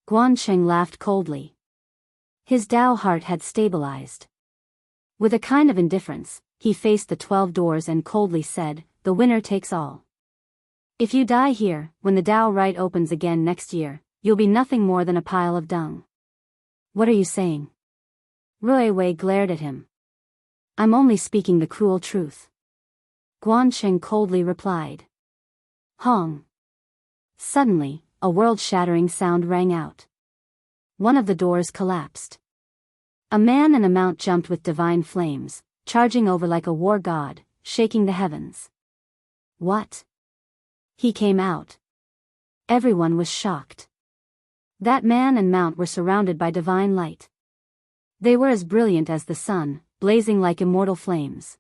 Guancheng laughed coldly. His Dao heart had stabilized. With a kind of indifference, he faced the 12 doors and coldly said, the winner takes all. If you die here, when the Dao right opens again next year, you'll be nothing more than a pile of dung. What are you saying? Rui Wei glared at him. I'm only speaking the cruel truth. Guancheng coldly replied. Hong. Suddenly, a world-shattering sound rang out. One of the doors collapsed. A man and a mount jumped with divine flames, charging over like a war god, shaking the heavens. What? He came out. Everyone was shocked. That man and mount were surrounded by divine light. They were as brilliant as the sun, blazing like immortal flames.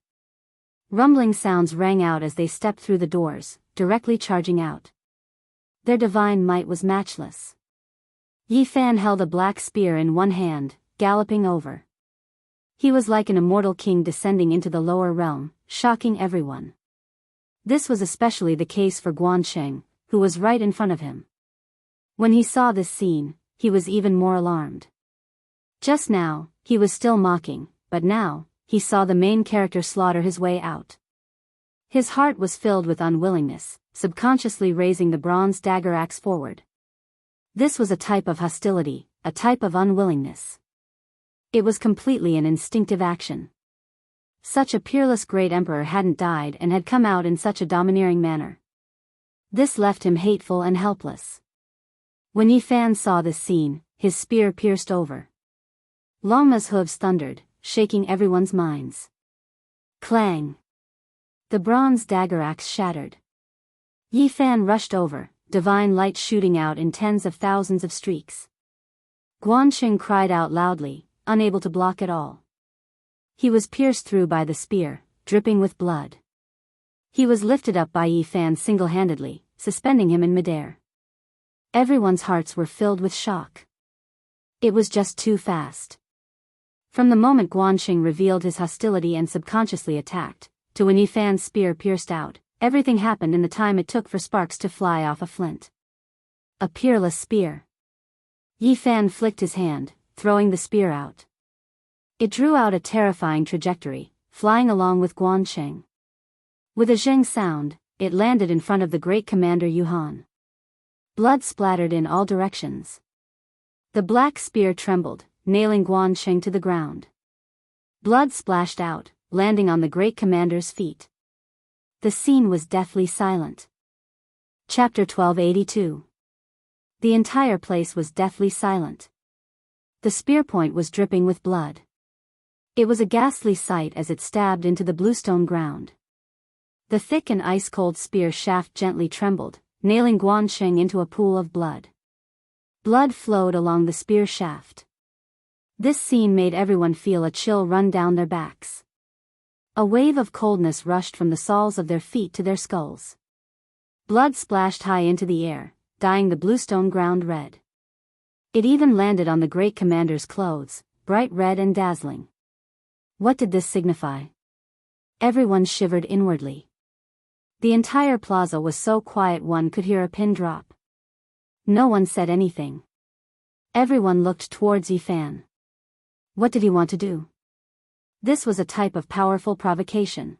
Rumbling sounds rang out as they stepped through the doors, directly charging out. Their divine might was matchless. Yi Fan held a black spear in one hand, galloping over. He was like an immortal king descending into the lower realm, shocking everyone. This was especially the case for Guancheng, who was right in front of him. When he saw this scene, he was even more alarmed. Just now, he was still mocking, but now, he saw the main character slaughter his way out. His heart was filled with unwillingness, subconsciously raising the bronze dagger axe forward. This was a type of hostility, a type of unwillingness. It was completely an instinctive action. Such a peerless great emperor hadn't died and had come out in such a domineering manner. This left him hateful and helpless. When Yi Fan saw this scene, his spear pierced over. Longma's hooves thundered, shaking everyone's minds. Clang! The bronze dagger axe shattered. Yi Fan rushed over, divine light shooting out in tens of thousands of streaks. Guancheng cried out loudly, unable to block it all. He was pierced through by the spear, dripping with blood. He was lifted up by Yi Fan single-handedly, suspending him in midair. Everyone's hearts were filled with shock. It was just too fast. From the moment Guancheng revealed his hostility and subconsciously attacked, to when Yi Fan's spear pierced out, everything happened in the time it took for sparks to fly off a flint. A peerless spear. Yi Fan flicked his hand, throwing the spear out. It drew out a terrifying trajectory, flying along with Guancheng. With a zheng sound, it landed in front of the great commander Yuhan. Blood splattered in all directions. The black spear trembled, nailing Guancheng to the ground. Blood splashed out, landing on the great commander's feet. The scene was deathly silent. Chapter 1282. The entire place was deathly silent. The spear point was dripping with blood. It was a ghastly sight as it stabbed into the bluestone ground. The thick and ice-cold spear shaft gently trembled, nailing Guancheng into a pool of blood. Blood flowed along the spear shaft. This scene made everyone feel a chill run down their backs. A wave of coldness rushed from the soles of their feet to their skulls. Blood splashed high into the air, dyeing the bluestone ground red. It even landed on the great commander's clothes, bright red and dazzling. What did this signify? Everyone shivered inwardly. The entire plaza was so quiet one could hear a pin drop. No one said anything. Everyone looked towards Yifan. What did he want to do? This was a type of powerful provocation.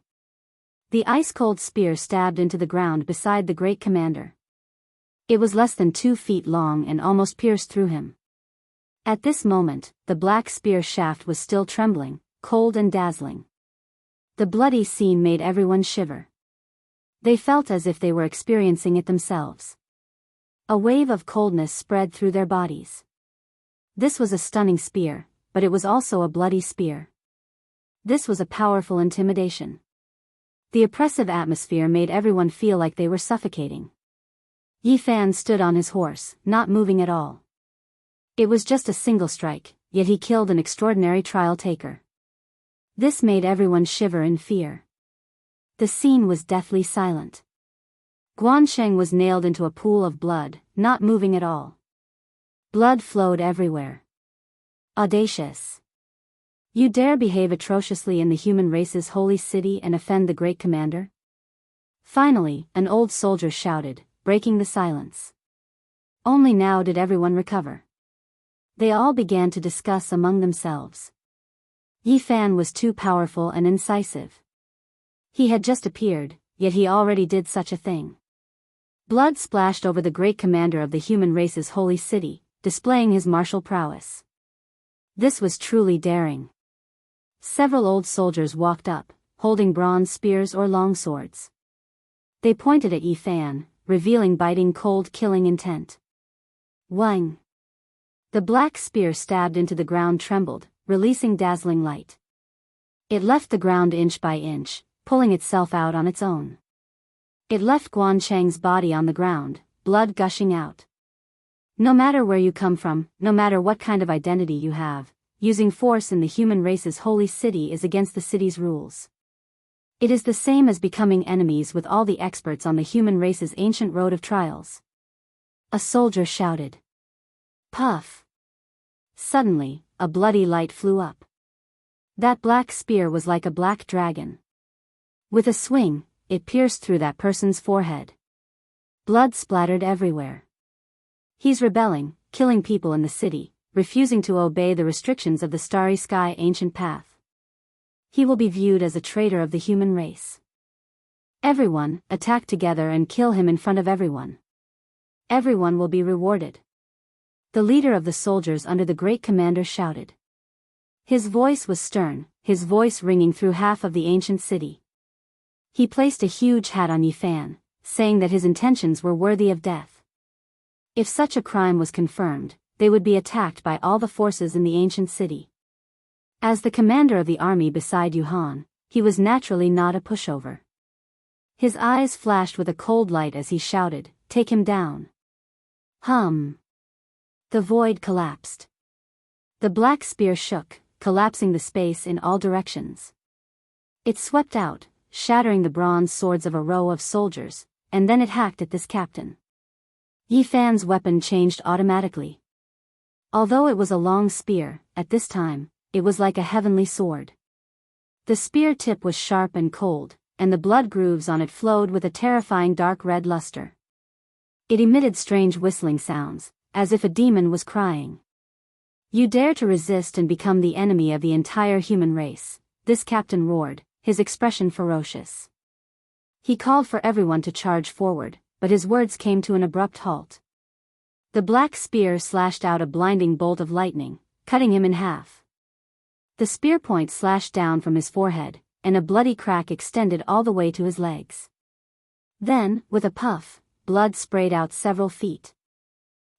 The ice-cold spear stabbed into the ground beside the great commander. It was less than 2 feet long and almost pierced through him. At this moment, the black spear shaft was still trembling, cold and dazzling. The bloody scene made everyone shiver. They felt as if they were experiencing it themselves. A wave of coldness spread through their bodies. This was a stunning spear, but it was also a bloody spear. This was a powerful intimidation. The oppressive atmosphere made everyone feel like they were suffocating. Yifan stood on his horse, not moving at all. It was just a single strike, yet he killed an extraordinary trial taker. This made everyone shiver in fear. The scene was deathly silent. Guansheng was nailed into a pool of blood, not moving at all. Blood flowed everywhere. Audacious. You dare behave atrociously in the human race's holy city and offend the great commander? Finally, an old soldier shouted, breaking the silence. Only now did everyone recover. They all began to discuss among themselves. Yifan was too powerful and incisive. He had just appeared, yet he already did such a thing. Blood splashed over the great commander of the human race's holy city, displaying his martial prowess. This was truly daring. Several old soldiers walked up, holding bronze spears or long swords. They pointed at Yifan, revealing biting cold killing intent. Wang! The black spear stabbed into the ground trembled, releasing dazzling light. It left the ground inch by inch, pulling itself out on its own. It left Guansheng's body on the ground, blood gushing out. No matter where you come from, no matter what kind of identity you have, using force in the human race's holy city is against the city's rules. It is the same as becoming enemies with all the experts on the human race's ancient road of trials. A soldier shouted. Puff! Suddenly, a bloody light flew up. That black spear was like a black dragon. With a swing, it pierced through that person's forehead. Blood splattered everywhere. He's rebelling, killing people in the city, refusing to obey the restrictions of the starry sky ancient path. He will be viewed as a traitor of the human race. Everyone, attack together and kill him in front of everyone. Everyone will be rewarded. The leader of the soldiers under the great commander shouted. His voice was stern, his voice ringing through half of the ancient city. He placed a huge hat on Yifan, saying that his intentions were worthy of death. If such a crime was confirmed, they would be attacked by all the forces in the ancient city. As the commander of the army beside Yuhan, he was naturally not a pushover. His eyes flashed with a cold light as he shouted, "Take him down." Hum. The void collapsed. The black spear shook, collapsing the space in all directions. It swept out, shattering the bronze swords of a row of soldiers, and then it hacked at this captain. Yifan's weapon changed automatically. Although it was a long spear, at this time, it was like a heavenly sword. The spear tip was sharp and cold, and the blood grooves on it flowed with a terrifying dark red luster. It emitted strange whistling sounds, as if a demon was crying. You dare to resist and become the enemy of the entire human race, this captain roared, his expression ferocious. He called for everyone to charge forward, but his words came to an abrupt halt. The black spear slashed out a blinding bolt of lightning, cutting him in half. The spear point slashed down from his forehead, and a bloody crack extended all the way to his legs. Then, with a puff, blood sprayed out several feet.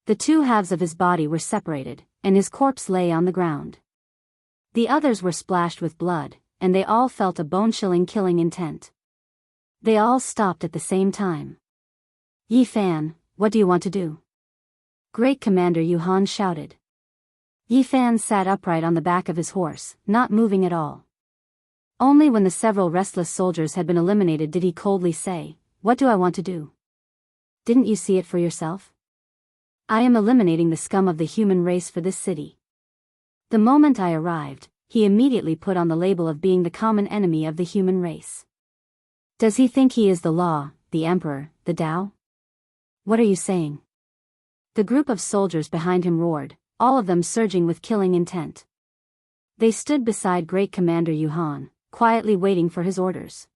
The two halves of his body were separated, and his corpse lay on the ground. The others were splashed with blood, and they all felt a bone-chilling killing intent. They all stopped at the same time. Yifan, what do you want to do? Great Commander Yuhan shouted. Yifan sat upright on the back of his horse, not moving at all. Only when the several restless soldiers had been eliminated did he coldly say, "What do I want to do? Didn't you see it for yourself? I am eliminating the scum of the human race for this city. The moment I arrived, he immediately put on the label of being the common enemy of the human race. Does he think he is the law, the emperor, the Tao? What are you saying? The group of soldiers behind him roared, all of them surging with killing intent. They stood beside Great Commander Yuhan, quietly waiting for his orders.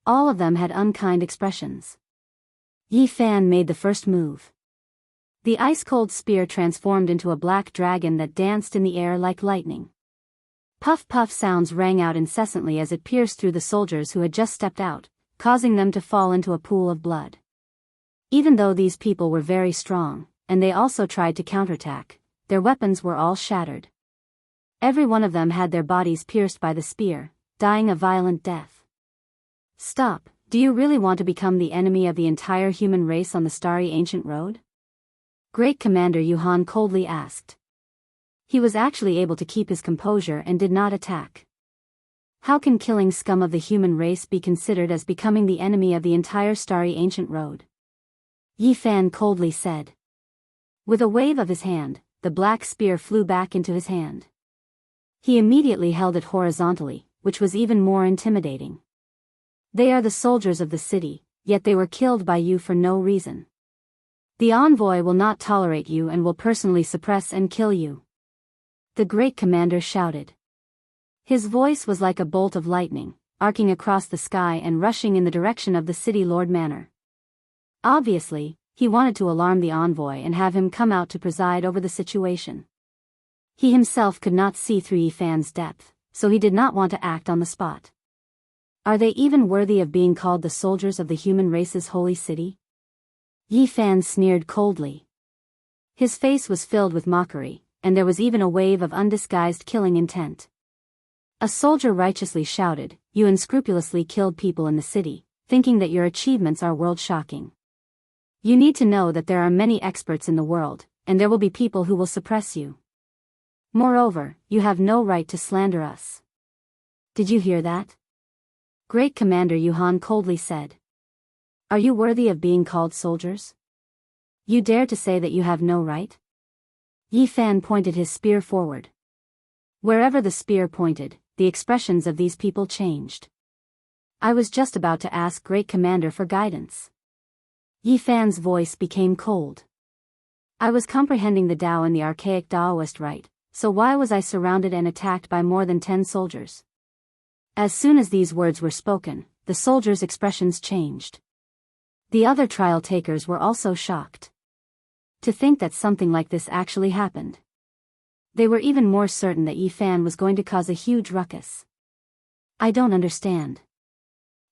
All of them had unkind expressions. Yi Fan made the first move. The ice-cold spear transformed into a black dragon that danced in the air like lightning. Puff-puff sounds rang out incessantly as it pierced through the soldiers who had just stepped out, causing them to fall into a pool of blood. Even though these people were very strong, and they also tried to counterattack, their weapons were all shattered. Every one of them had their bodies pierced by the spear, dying a violent death. Stop, do you really want to become the enemy of the entire human race on the starry ancient road? Great Commander Yuhan coldly asked. He was actually able to keep his composure and did not attack. How can killing scum of the human race be considered as becoming the enemy of the entire starry ancient road? Yi Fan coldly said. With a wave of his hand, the black spear flew back into his hand. He immediately held it horizontally, which was even more intimidating. They are the soldiers of the city, yet they were killed by you for no reason. The envoy will not tolerate you and will personally suppress and kill you. The great commander shouted. His voice was like a bolt of lightning, arcing across the sky and rushing in the direction of the city lord manor. Obviously, he wanted to alarm the envoy and have him come out to preside over the situation. He himself could not see through Yi Fan's depth, so he did not want to act on the spot. Are they even worthy of being called the soldiers of the human race's holy city? Yi Fan sneered coldly. His face was filled with mockery, and there was even a wave of undisguised killing intent. A soldier righteously shouted, "You unscrupulously killed people in the city, thinking that your achievements are world-shocking. You need to know that there are many experts in the world, and there will be people who will suppress you. Moreover, you have no right to slander us." Did you hear that? Great Commander Yuhan coldly said. Are you worthy of being called soldiers? You dare to say that you have no right? Yi Fan pointed his spear forward. Wherever the spear pointed, the expressions of these people changed. I was just about to ask Great Commander for guidance. Yi Fan's voice became cold. I was comprehending the Tao and the archaic Daoist rite, so why was I surrounded and attacked by more than 10 soldiers? As soon as these words were spoken, the soldiers' expressions changed. The other trial takers were also shocked. To think that something like this actually happened. They were even more certain that Yi Fan was going to cause a huge ruckus. I don't understand.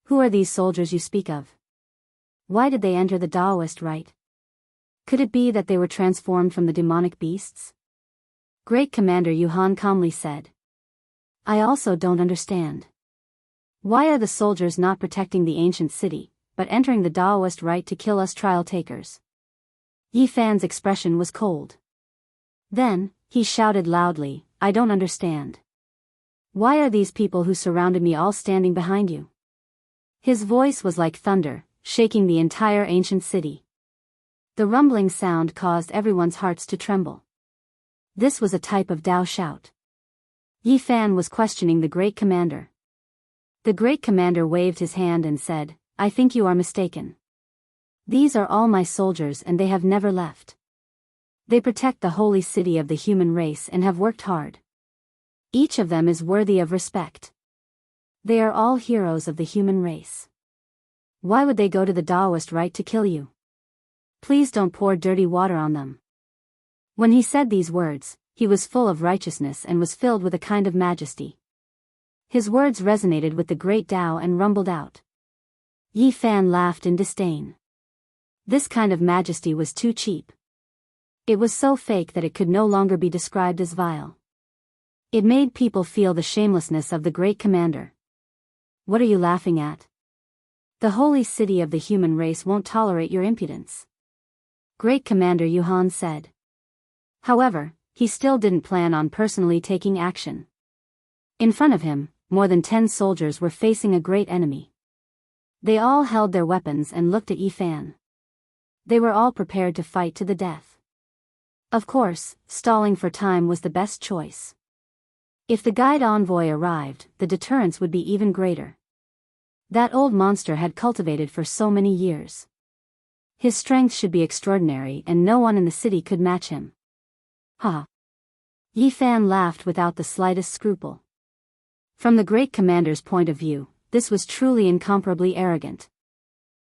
Who are these soldiers you speak of? Why did they enter the Daoist rite? Could it be that they were transformed from the demonic beasts? Great Commander Yuhan calmly said. I also don't understand. Why are the soldiers not protecting the ancient city, but entering the Daoist rite to kill us trial takers? Yi Fan's expression was cold. Then, he shouted loudly, I don't understand. Why are these people who surrounded me all standing behind you? His voice was like thunder, shaking the entire ancient city. The rumbling sound caused everyone's hearts to tremble. This was a type of Tao shout. Yi Fan was questioning the great commander. The great commander waved his hand and said, I think you are mistaken. These are all my soldiers and they have never left. They protect the holy city of the human race and have worked hard. Each of them is worthy of respect. They are all heroes of the human race. Why would they go to the Daoist rite to kill you? Please don't pour dirty water on them. When he said these words, he was full of righteousness and was filled with a kind of majesty. His words resonated with the great Tao and rumbled out. Yi Fan laughed in disdain. This kind of majesty was too cheap. It was so fake that it could no longer be described as vile. It made people feel the shamelessness of the great commander. What are you laughing at? The holy city of the human race won't tolerate your impudence. Great Commander Yuhan said. However, he still didn't plan on personally taking action. In front of him, more than 10 soldiers were facing a great enemy. They all held their weapons and looked at Yi Fan. They were all prepared to fight to the death. Of course, stalling for time was the best choice. If the guide envoy arrived, the deterrence would be even greater. That old monster had cultivated for so many years. His strength should be extraordinary and no one in the city could match him. Ha! Yi Fan laughed without the slightest scruple. From the great commander's point of view, this was truly incomparably arrogant.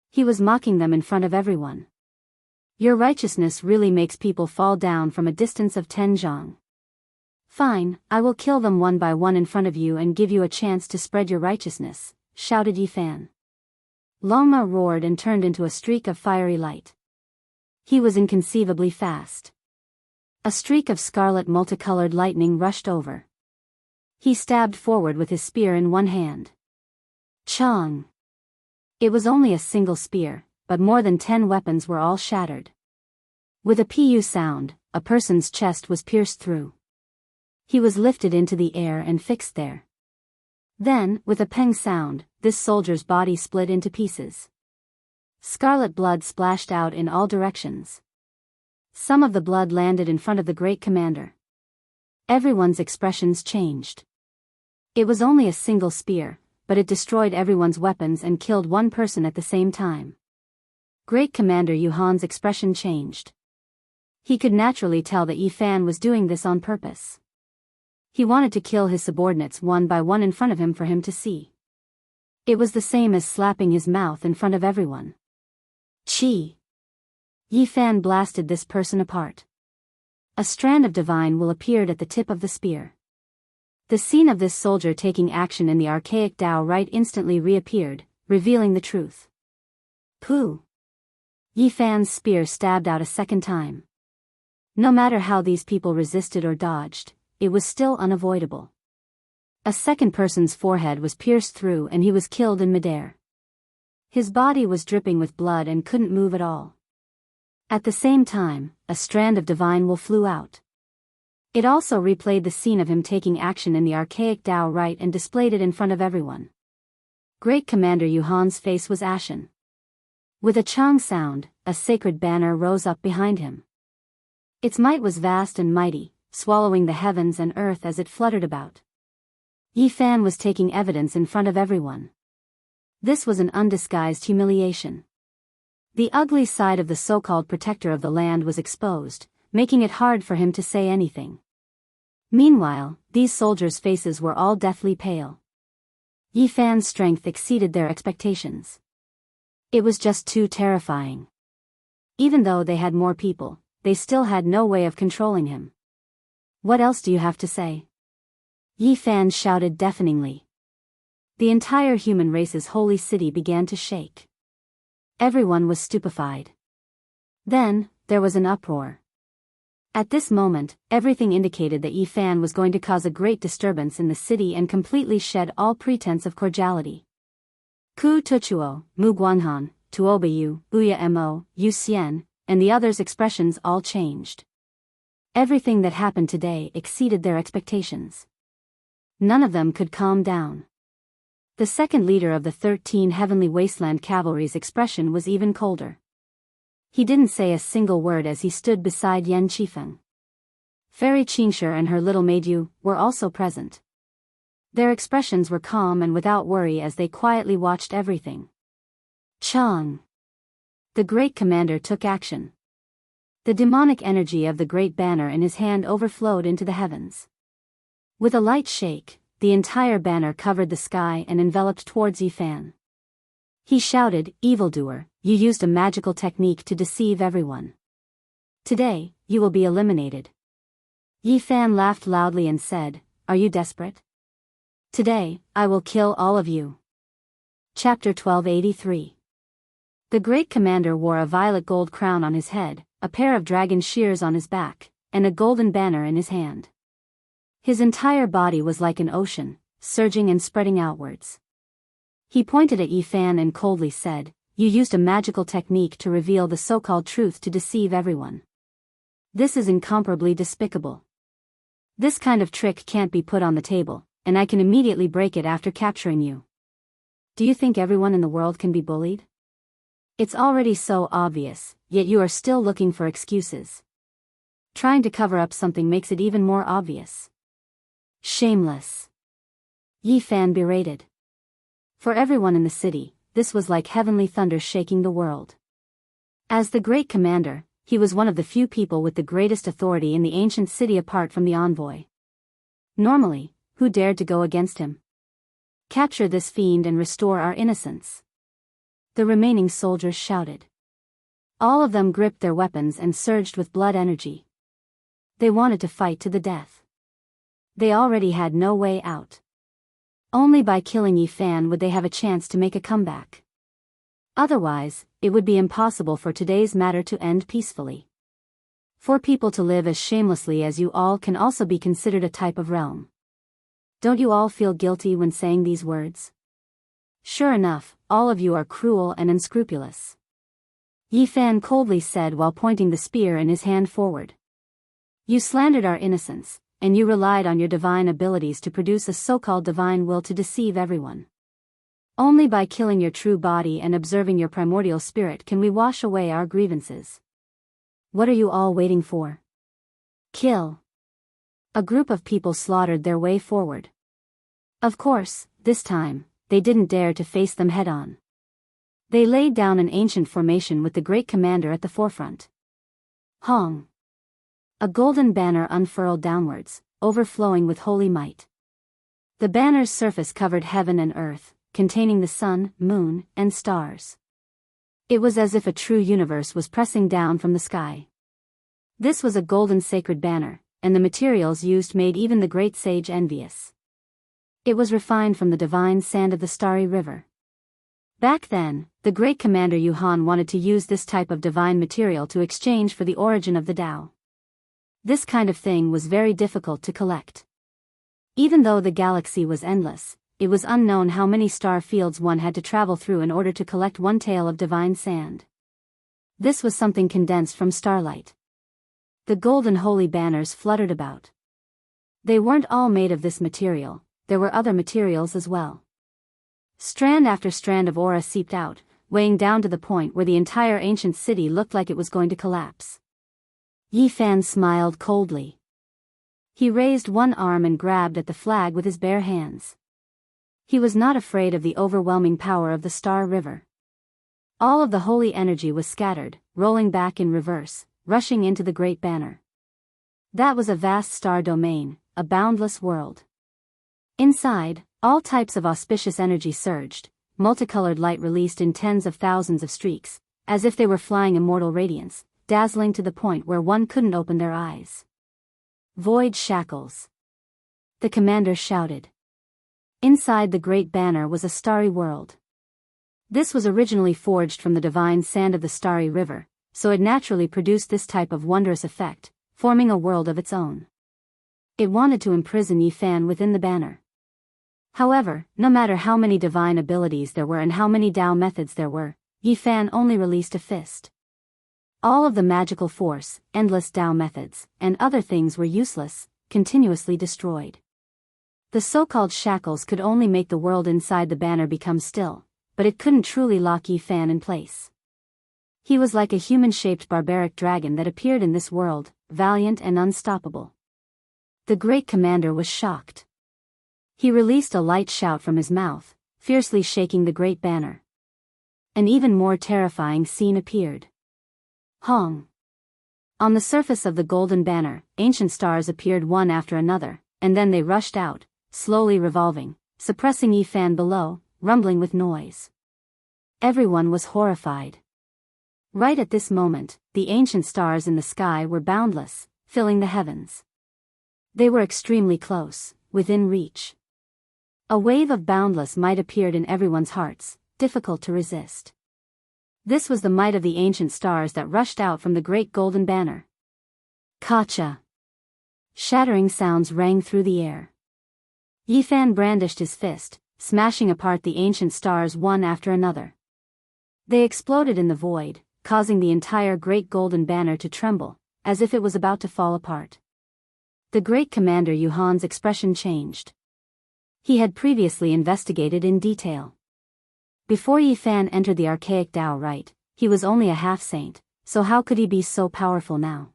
He was mocking them in front of everyone. Your righteousness really makes people fall down from a distance of 10 zhang. Fine, I will kill them one by one in front of you and give you a chance to spread your righteousness, shouted Yi Fan. Longma roared and turned into a streak of fiery light. He was inconceivably fast. A streak of scarlet multicolored lightning rushed over. He stabbed forward with his spear in one hand. Chong! It was only a single spear, but more than 10 weapons were all shattered. With a pu sound, a person's chest was pierced through. He was lifted into the air and fixed there. Then, with a peng sound, this soldier's body split into pieces. Scarlet blood splashed out in all directions. Some of the blood landed in front of the great commander. Everyone's expressions changed. It was only a single spear, but it destroyed everyone's weapons and killed one person at the same time. Great Commander Yuhan's expression changed. He could naturally tell that Yi Fan was doing this on purpose. He wanted to kill his subordinates one by one in front of him for him to see. It was the same as slapping his mouth in front of everyone. Chi! Yi Fan blasted this person apart. A strand of divine will appeared at the tip of the spear. The scene of this soldier taking action in the archaic Dao rite instantly reappeared, revealing the truth. Pooh! Yi Fan's spear stabbed out a second time. No matter how these people resisted or dodged, it was still unavoidable. A second person's forehead was pierced through and he was killed in midair. His body was dripping with blood and couldn't move at all. At the same time, a strand of divine will flew out. It also replayed the scene of him taking action in the archaic Dao rite and displayed it in front of everyone. Great Commander Yuhan's face was ashen. With a chong sound, a sacred banner rose up behind him. Its might was vast and mighty, swallowing the heavens and earth as it fluttered about. Yi Fan was taking evidence in front of everyone. This was an undisguised humiliation. The ugly side of the so-called protector of the land was exposed, making it hard for him to say anything. Meanwhile, these soldiers' faces were all deathly pale. Yi Fan's strength exceeded their expectations. It was just too terrifying. Even though they had more people, they still had no way of controlling him. What else do you have to say? Yi Fan shouted deafeningly. The entire human race's holy city began to shake. Everyone was stupefied. Then, there was an uproar. At this moment, everything indicated that Yi Fan was going to cause a great disturbance in the city and completely shed all pretense of cordiality. Ku Tuchuo, Mu Guanhan, Tuobayu, Uya Mo, Yu Xian, and the others' expressions all changed. Everything that happened today exceeded their expectations. None of them could calm down. The second leader of the 13 Heavenly Wasteland Cavalry's expression was even colder. He didn't say a single word as he stood beside Yan Qifeng. Fairy Qingshi and her little maid Yu were also present. Their expressions were calm and without worry as they quietly watched everything. Chang! The great commander took action. The demonic energy of the great banner in his hand overflowed into the heavens. With a light shake, the entire banner covered the sky and enveloped towards Yi Fan. He shouted, "Evildoer, you used a magical technique to deceive everyone. Today, you will be eliminated." Yi Fan laughed loudly and said, "Are you desperate? Today, I will kill all of you." Chapter 1283. The great commander wore a violet gold crown on his head, a pair of dragon shears on his back, and a golden banner in his hand. His entire body was like an ocean, surging and spreading outwards. He pointed at Yi Fan and coldly said, "You used a magical technique to reveal the so-called truth to deceive everyone. This is incomparably despicable. This kind of trick can't be put on the table, and I can immediately break it after capturing you. Do you think everyone in the world can be bullied? It's already so obvious, yet you are still looking for excuses. Trying to cover up something makes it even more obvious. Shameless. Yi Fan berated. For everyone in the city, this was like heavenly thunder shaking the world. As the great commander, he was one of the few people with the greatest authority in the ancient city apart from the envoy. Normally, who dared to go against him? Capture this fiend and restore our innocence. The remaining soldiers shouted. All of them gripped their weapons and surged with blood energy. They wanted to fight to the death. They already had no way out. Only by killing Yi Fan would they have a chance to make a comeback. Otherwise, it would be impossible for today's matter to end peacefully. For people to live as shamelessly as you all can also be considered a type of realm. Don't you all feel guilty when saying these words? Sure enough, all of you are cruel and unscrupulous. Yi Fan coldly said while pointing the spear in his hand forward. You slandered our innocence, and you relied on your divine abilities to produce a so-called divine will to deceive everyone. Only by killing your true body and observing your primordial spirit can we wash away our grievances. What are you all waiting for? Kill. A group of people slaughtered their way forward. Of course, this time, they didn't dare to face them head-on. They laid down an ancient formation with the great commander at the forefront. Hong. A golden banner unfurled downwards, overflowing with holy might. The banner's surface covered heaven and earth, containing the sun, moon, and stars. It was as if a true universe was pressing down from the sky. This was a golden sacred banner, and the materials used made even the great sage envious. It was refined from the divine sand of the starry river. Back then, the great commander Yuhan wanted to use this type of divine material to exchange for the origin of the Tao. This kind of thing was very difficult to collect. Even though the galaxy was endless, it was unknown how many star fields one had to travel through in order to collect one tael of divine sand. This was something condensed from starlight. The golden holy banners fluttered about. They weren't all made of this material, there were other materials as well. Strand after strand of aura seeped out, weighing down to the point where the entire ancient city looked like it was going to collapse. Yi Fan smiled coldly. He raised one arm and grabbed at the flag with his bare hands. He was not afraid of the overwhelming power of the Star River. All of the holy energy was scattered, rolling back in reverse, rushing into the great banner. That was a vast star domain, a boundless world. Inside, all types of auspicious energy surged, multicolored light released in tens of thousands of streaks, as if they were flying immortal radiance, dazzling to the point where one couldn't open their eyes. Void shackles. The commander shouted. Inside the great banner was a starry world. This was originally forged from the divine sand of the starry river, so it naturally produced this type of wondrous effect, forming a world of its own. It wanted to imprison Yi Fan within the banner. However, no matter how many divine abilities there were and how many Tao methods there were, Yi Fan only released a fist. All of the magical force, endless Tao methods, and other things were useless, continuously destroyed. The so-called shackles could only make the world inside the banner become still, but it couldn't truly lock Yi Fan in place. He was like a human-shaped barbaric dragon that appeared in this world, valiant and unstoppable. The great commander was shocked. He released a light shout from his mouth, fiercely shaking the great banner. An even more terrifying scene appeared. Hong. On the surface of the golden banner, ancient stars appeared one after another, and then they rushed out, slowly revolving, suppressing Yi Fan below, rumbling with noise. Everyone was horrified. Right at this moment, the ancient stars in the sky were boundless, filling the heavens. They were extremely close, within reach. A wave of boundless might appeared in everyone's hearts, difficult to resist. This was the might of the ancient stars that rushed out from the great golden banner. Kacha! Shattering sounds rang through the air. Yi Fan brandished his fist, smashing apart the ancient stars one after another. They exploded in the void, causing the entire great golden banner to tremble, as if it was about to fall apart. The great commander Yuhan's expression changed. He had previously investigated in detail. Before Yi Fan entered the archaic Tao rite, he was only a half-saint, so how could he be so powerful now?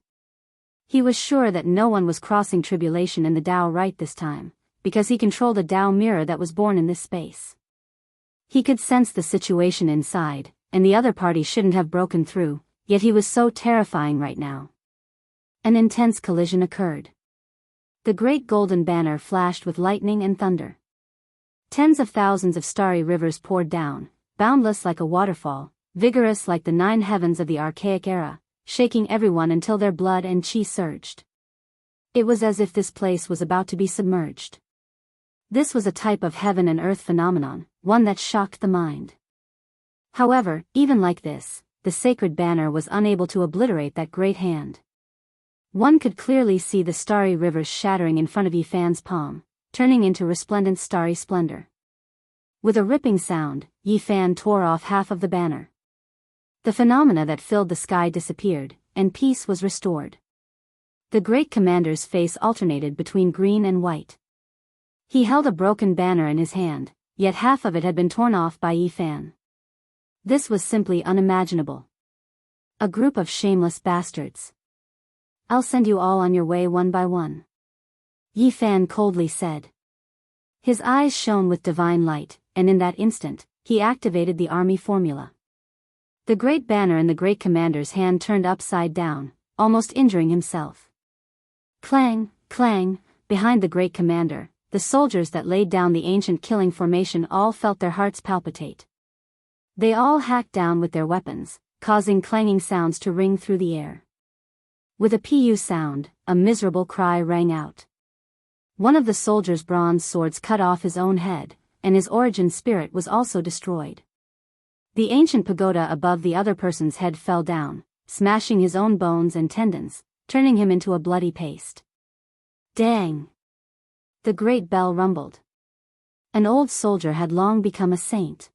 He was sure that no one was crossing tribulation in the Dao right this time, because he controlled a Dao mirror that was born in this space. He could sense the situation inside, and the other party shouldn't have broken through, yet he was so terrifying right now. An intense collision occurred. The great golden banner flashed with lightning and thunder. Tens of thousands of starry rivers poured down, boundless like a waterfall, vigorous like the 9 heavens of the archaic era, shaking everyone until their blood and chi surged. It was as if this place was about to be submerged. This was a type of heaven and earth phenomenon, one that shocked the mind. However, even like this, the sacred banner was unable to obliterate that great hand. One could clearly see the starry rivers shattering in front of Yifan's palm, turning into resplendent starry splendor. With a ripping sound, Yifan tore off half of the banner. The phenomena that filled the sky disappeared, and peace was restored. The great commander's face alternated between green and white. He held a broken banner in his hand, yet half of it had been torn off by Yifan. This was simply unimaginable. A group of shameless bastards. I'll send you all on your way one by one. Yifan coldly said. His eyes shone with divine light, and in that instant, he activated the army formula. The great banner in the great commander's hand turned upside down, almost injuring himself. Clang, clang, behind the great commander, the soldiers that laid down the ancient killing formation all felt their hearts palpitate. They all hacked down with their weapons, causing clanging sounds to ring through the air. With a pu sound, a miserable cry rang out. One of the soldiers' bronze swords cut off his own head, and his origin spirit was also destroyed. The ancient pagoda above the other person's head fell down, smashing his own bones and tendons, turning him into a bloody paste. Dang! The great bell rumbled. An old soldier had long become a saint.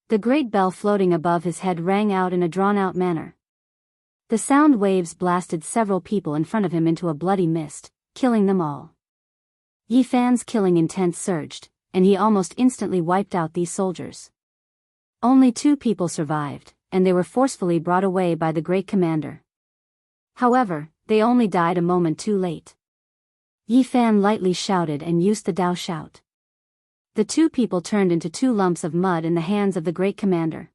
The great bell floating above his head rang out in a drawn-out manner. The sound waves blasted several people in front of him into a bloody mist, killing them all. Yifan's killing intent surged, and he almost instantly wiped out these soldiers. Only 2 people survived, and they were forcefully brought away by the great commander. However, they only died a moment too late. Yifan lightly shouted and used the Dao shout. The 2 people turned into 2 lumps of mud in the hands of the great commander.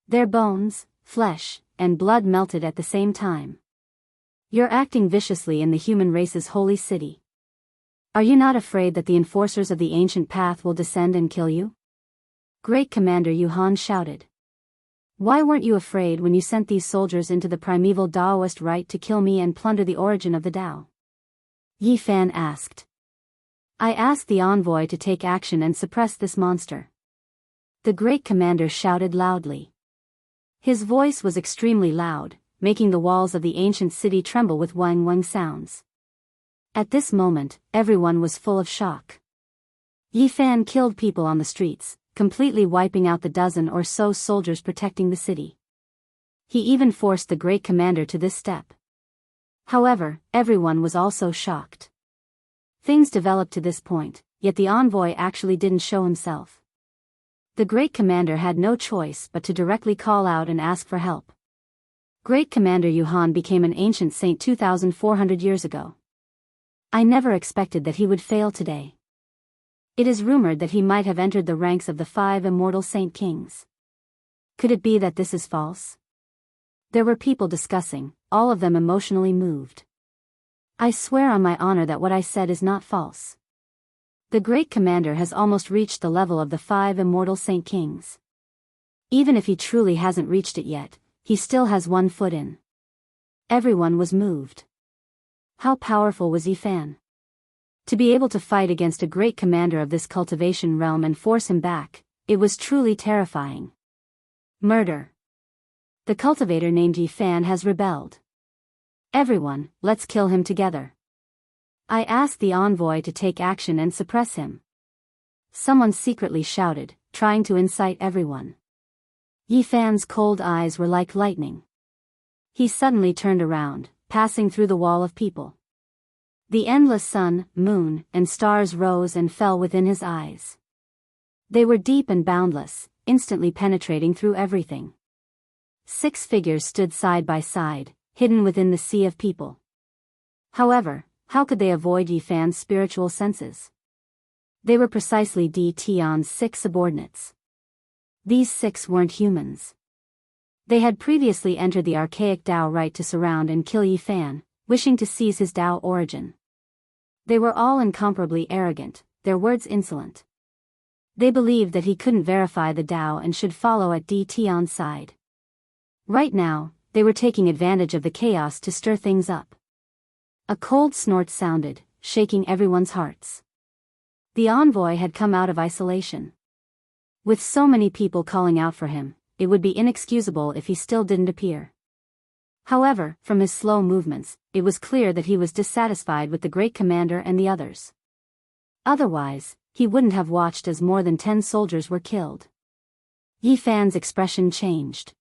Their bones, flesh, and blood melted at the same time. You're acting viciously in the human race's holy city. Are you not afraid that the enforcers of the ancient path will descend and kill you? Great Commander Yuhan shouted. Why weren't you afraid when you sent these soldiers into the primeval Daoist rite to kill me and plunder the origin of the Dao? Yifan asked. I asked the envoy to take action and suppress this monster. The great commander shouted loudly. His voice was extremely loud, making the walls of the ancient city tremble with wang wang sounds. At this moment, everyone was full of shock. Yifan killed people on the streets, completely wiping out the dozen or so soldiers protecting the city. He even forced the great commander to this step. However, everyone was also shocked. Things developed to this point, yet the envoy actually didn't show himself. The great commander had no choice but to directly call out and ask for help. Great Commander Yuhan became an ancient saint 2,400 years ago. I never expected that he would fail today. It is rumored that he might have entered the ranks of the 5 immortal saint kings. Could it be that this is false? There were people discussing, all of them emotionally moved. I swear on my honor that what I said is not false. The great commander has almost reached the level of the 5 immortal saint kings. Even if he truly hasn't reached it yet, he still has 1 foot in. Everyone was moved. How powerful was Yifan? To be able to fight against a great commander of this cultivation realm and force him back, it was truly terrifying. Murder. The cultivator named Yifan has rebelled. Everyone, let's kill him together. I asked the envoy to take action and suppress him. Someone secretly shouted, trying to incite everyone. Yifan's cold eyes were like lightning. He suddenly turned around, passing through the wall of people. The endless sun, moon, and stars rose and fell within his eyes. They were deep and boundless, instantly penetrating through everything. 6 figures stood side by side, hidden within the sea of people. However, how could they avoid Yifan's spiritual senses? They were precisely Tion's 6 subordinates. These 6 weren't humans. They had previously entered the archaic Dao rite to surround and kill Yifan, wishing to seize his Dao origin. They were all incomparably arrogant, their words insolent. They believed that he couldn't verify the Dao and should follow at Tion's side. Right now, they were taking advantage of the chaos to stir things up. A cold snort sounded, shaking everyone's hearts. The envoy had come out of isolation. With so many people calling out for him, it would be inexcusable if he still didn't appear. However, from his slow movements, it was clear that he was dissatisfied with the great commander and the others. Otherwise, he wouldn't have watched as more than 10 soldiers were killed. Yifan's expression changed.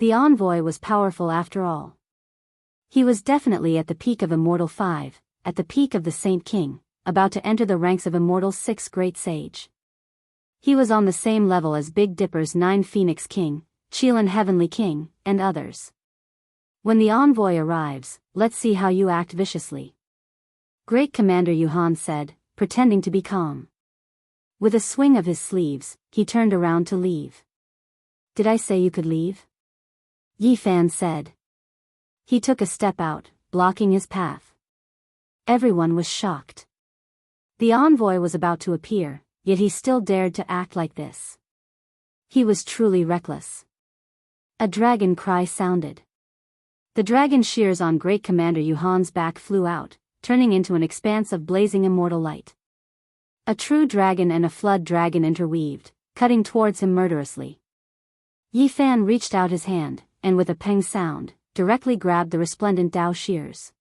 The envoy was powerful after all. He was definitely at the peak of Immortal 5, at the peak of the Saint King, about to enter the ranks of Immortal 6 Great Sage. He was on the same level as Big Dipper's 9 Phoenix King, Qilin Heavenly King, and others. When the envoy arrives, let's see how you act viciously. Great Commander Yuhan said, pretending to be calm. With a swing of his sleeves, he turned around to leave. Did I say you could leave? Yifan said. He took a step out, blocking his path. Everyone was shocked. The envoy was about to appear, yet he still dared to act like this. He was truly reckless. A dragon cry sounded. The dragon shears on Great Commander Yuhan's back flew out, turning into an expanse of blazing immortal light. A true dragon and a flood dragon interweaved, cutting towards him murderously. Yifan reached out his hand, and with a peng sound, directly grabbed the resplendent Dao shears.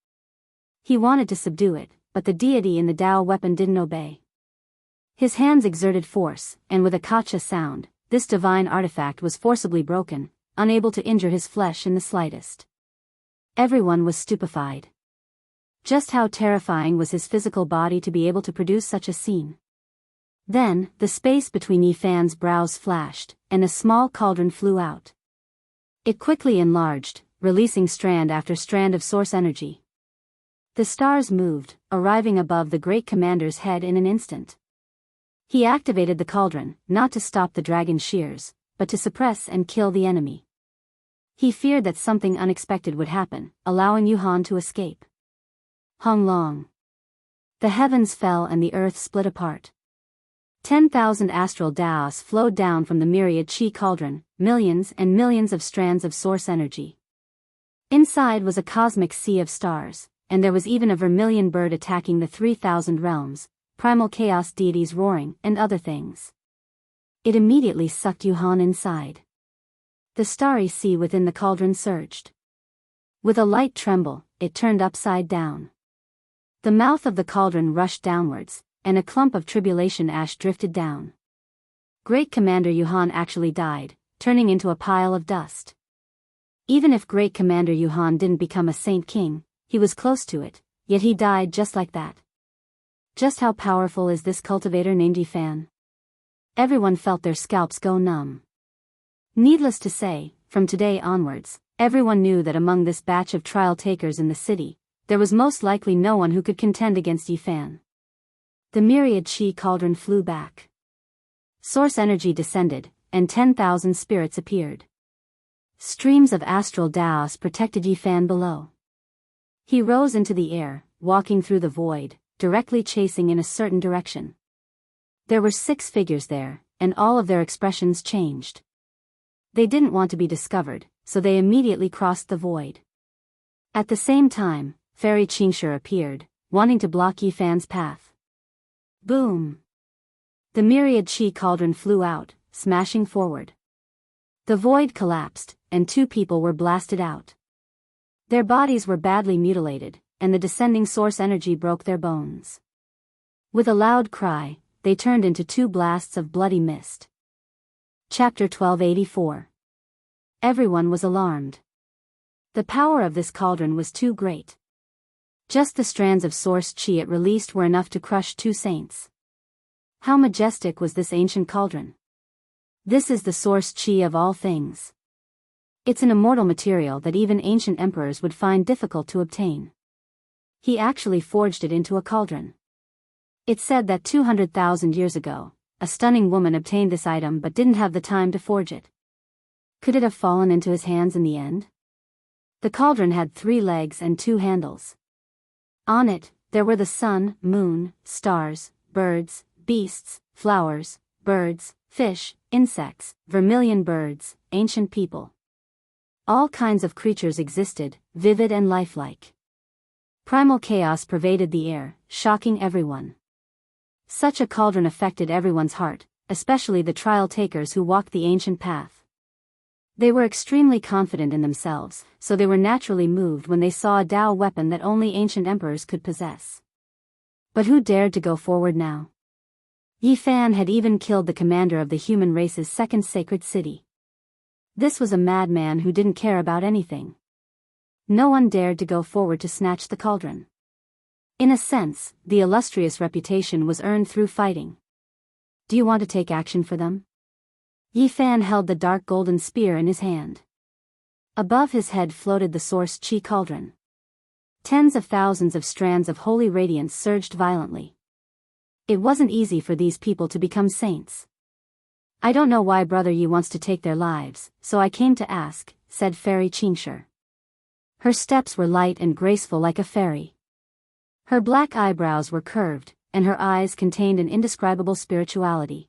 He wanted to subdue it, but the deity in the Dao weapon didn't obey. His hands exerted force, and with a kacha sound, this divine artifact was forcibly broken, unable to injure his flesh in the slightest. Everyone was stupefied. Just how terrifying was his physical body to be able to produce such a scene? Then, the space between Yifan's brows flashed, and a small cauldron flew out. It quickly enlarged, releasing strand after strand of source energy. The stars moved, arriving above the great commander's head in an instant. He activated the cauldron, not to stop the dragon shears, but to suppress and kill the enemy. He feared that something unexpected would happen, allowing Yuhan to escape. Hung long. The heavens fell and the earth split apart. 10,000 astral Daos flowed down from the myriad chi cauldron, millions and millions of strands of source energy. Inside was a cosmic sea of stars, and there was even a vermilion bird attacking the 3,000 realms, primal chaos deities roaring, and other things. It immediately sucked Yuhan inside. The starry sea within the cauldron surged. With a light tremble, it turned upside down. The mouth of the cauldron rushed downwards, and a clump of tribulation ash drifted down. Great Commander Yuhan actually died, turning into a pile of dust. Even if Great Commander Yuhan didn't become a Saint King, he was close to it, yet he died just like that. Just how powerful is this cultivator named Yifan? Everyone felt their scalps go numb. Needless to say, from today onwards, everyone knew that among this batch of trial takers in the city, there was most likely no one who could contend against Yifan. The myriad chi cauldron flew back. Source energy descended, and 10,000 spirits appeared. Streams of astral Daos protected Yifan below. He rose into the air, walking through the void, directly chasing in a certain direction. There were 6 figures there, and all of their expressions changed. They didn't want to be discovered, so they immediately crossed the void. At the same time, Fairy Qingsha appeared, wanting to block Yifan's path. Boom! The myriad chi cauldron flew out, smashing forward. The void collapsed, and 2 people were blasted out. Their bodies were badly mutilated, and the descending source energy broke their bones. With a loud cry, they turned into 2 blasts of bloody mist. Chapter 1284. Everyone was alarmed. The power of this cauldron was too great. Just the strands of source chi it released were enough to crush 2 saints. How majestic was this ancient cauldron? This is the source chi of all things. It's an immortal material that even ancient emperors would find difficult to obtain. He actually forged it into a cauldron. It said that 200,000 years ago, a stunning woman obtained this item but didn't have the time to forge it. Could it have fallen into his hands in the end? The cauldron had 3 legs and 2 handles. On it, there were the sun, moon, stars, birds, beasts, flowers, birds, fish, insects, vermilion birds, ancient people. All kinds of creatures existed, vivid and lifelike. Primal chaos pervaded the air, shocking everyone. Such a cauldron affected everyone's heart, especially the trial takers who walked the ancient path. They were extremely confident in themselves, so they were naturally moved when they saw a Dao weapon that only ancient emperors could possess. But who dared to go forward now? Yi Fan had even killed the commander of the human race's second sacred city. This was a madman who didn't care about anything. No one dared to go forward to snatch the cauldron. In a sense, the illustrious reputation was earned through fighting. Do you want to take action for them? Yi Fan held the dark golden spear in his hand. Above his head floated the source chi cauldron. Tens of thousands of strands of holy radiance surged violently. It wasn't easy for these people to become saints. I don't know why Brother Yi wants to take their lives, so I came to ask, said Fairy Xianxia. Her steps were light and graceful like a fairy. Her black eyebrows were curved, and her eyes contained an indescribable spirituality.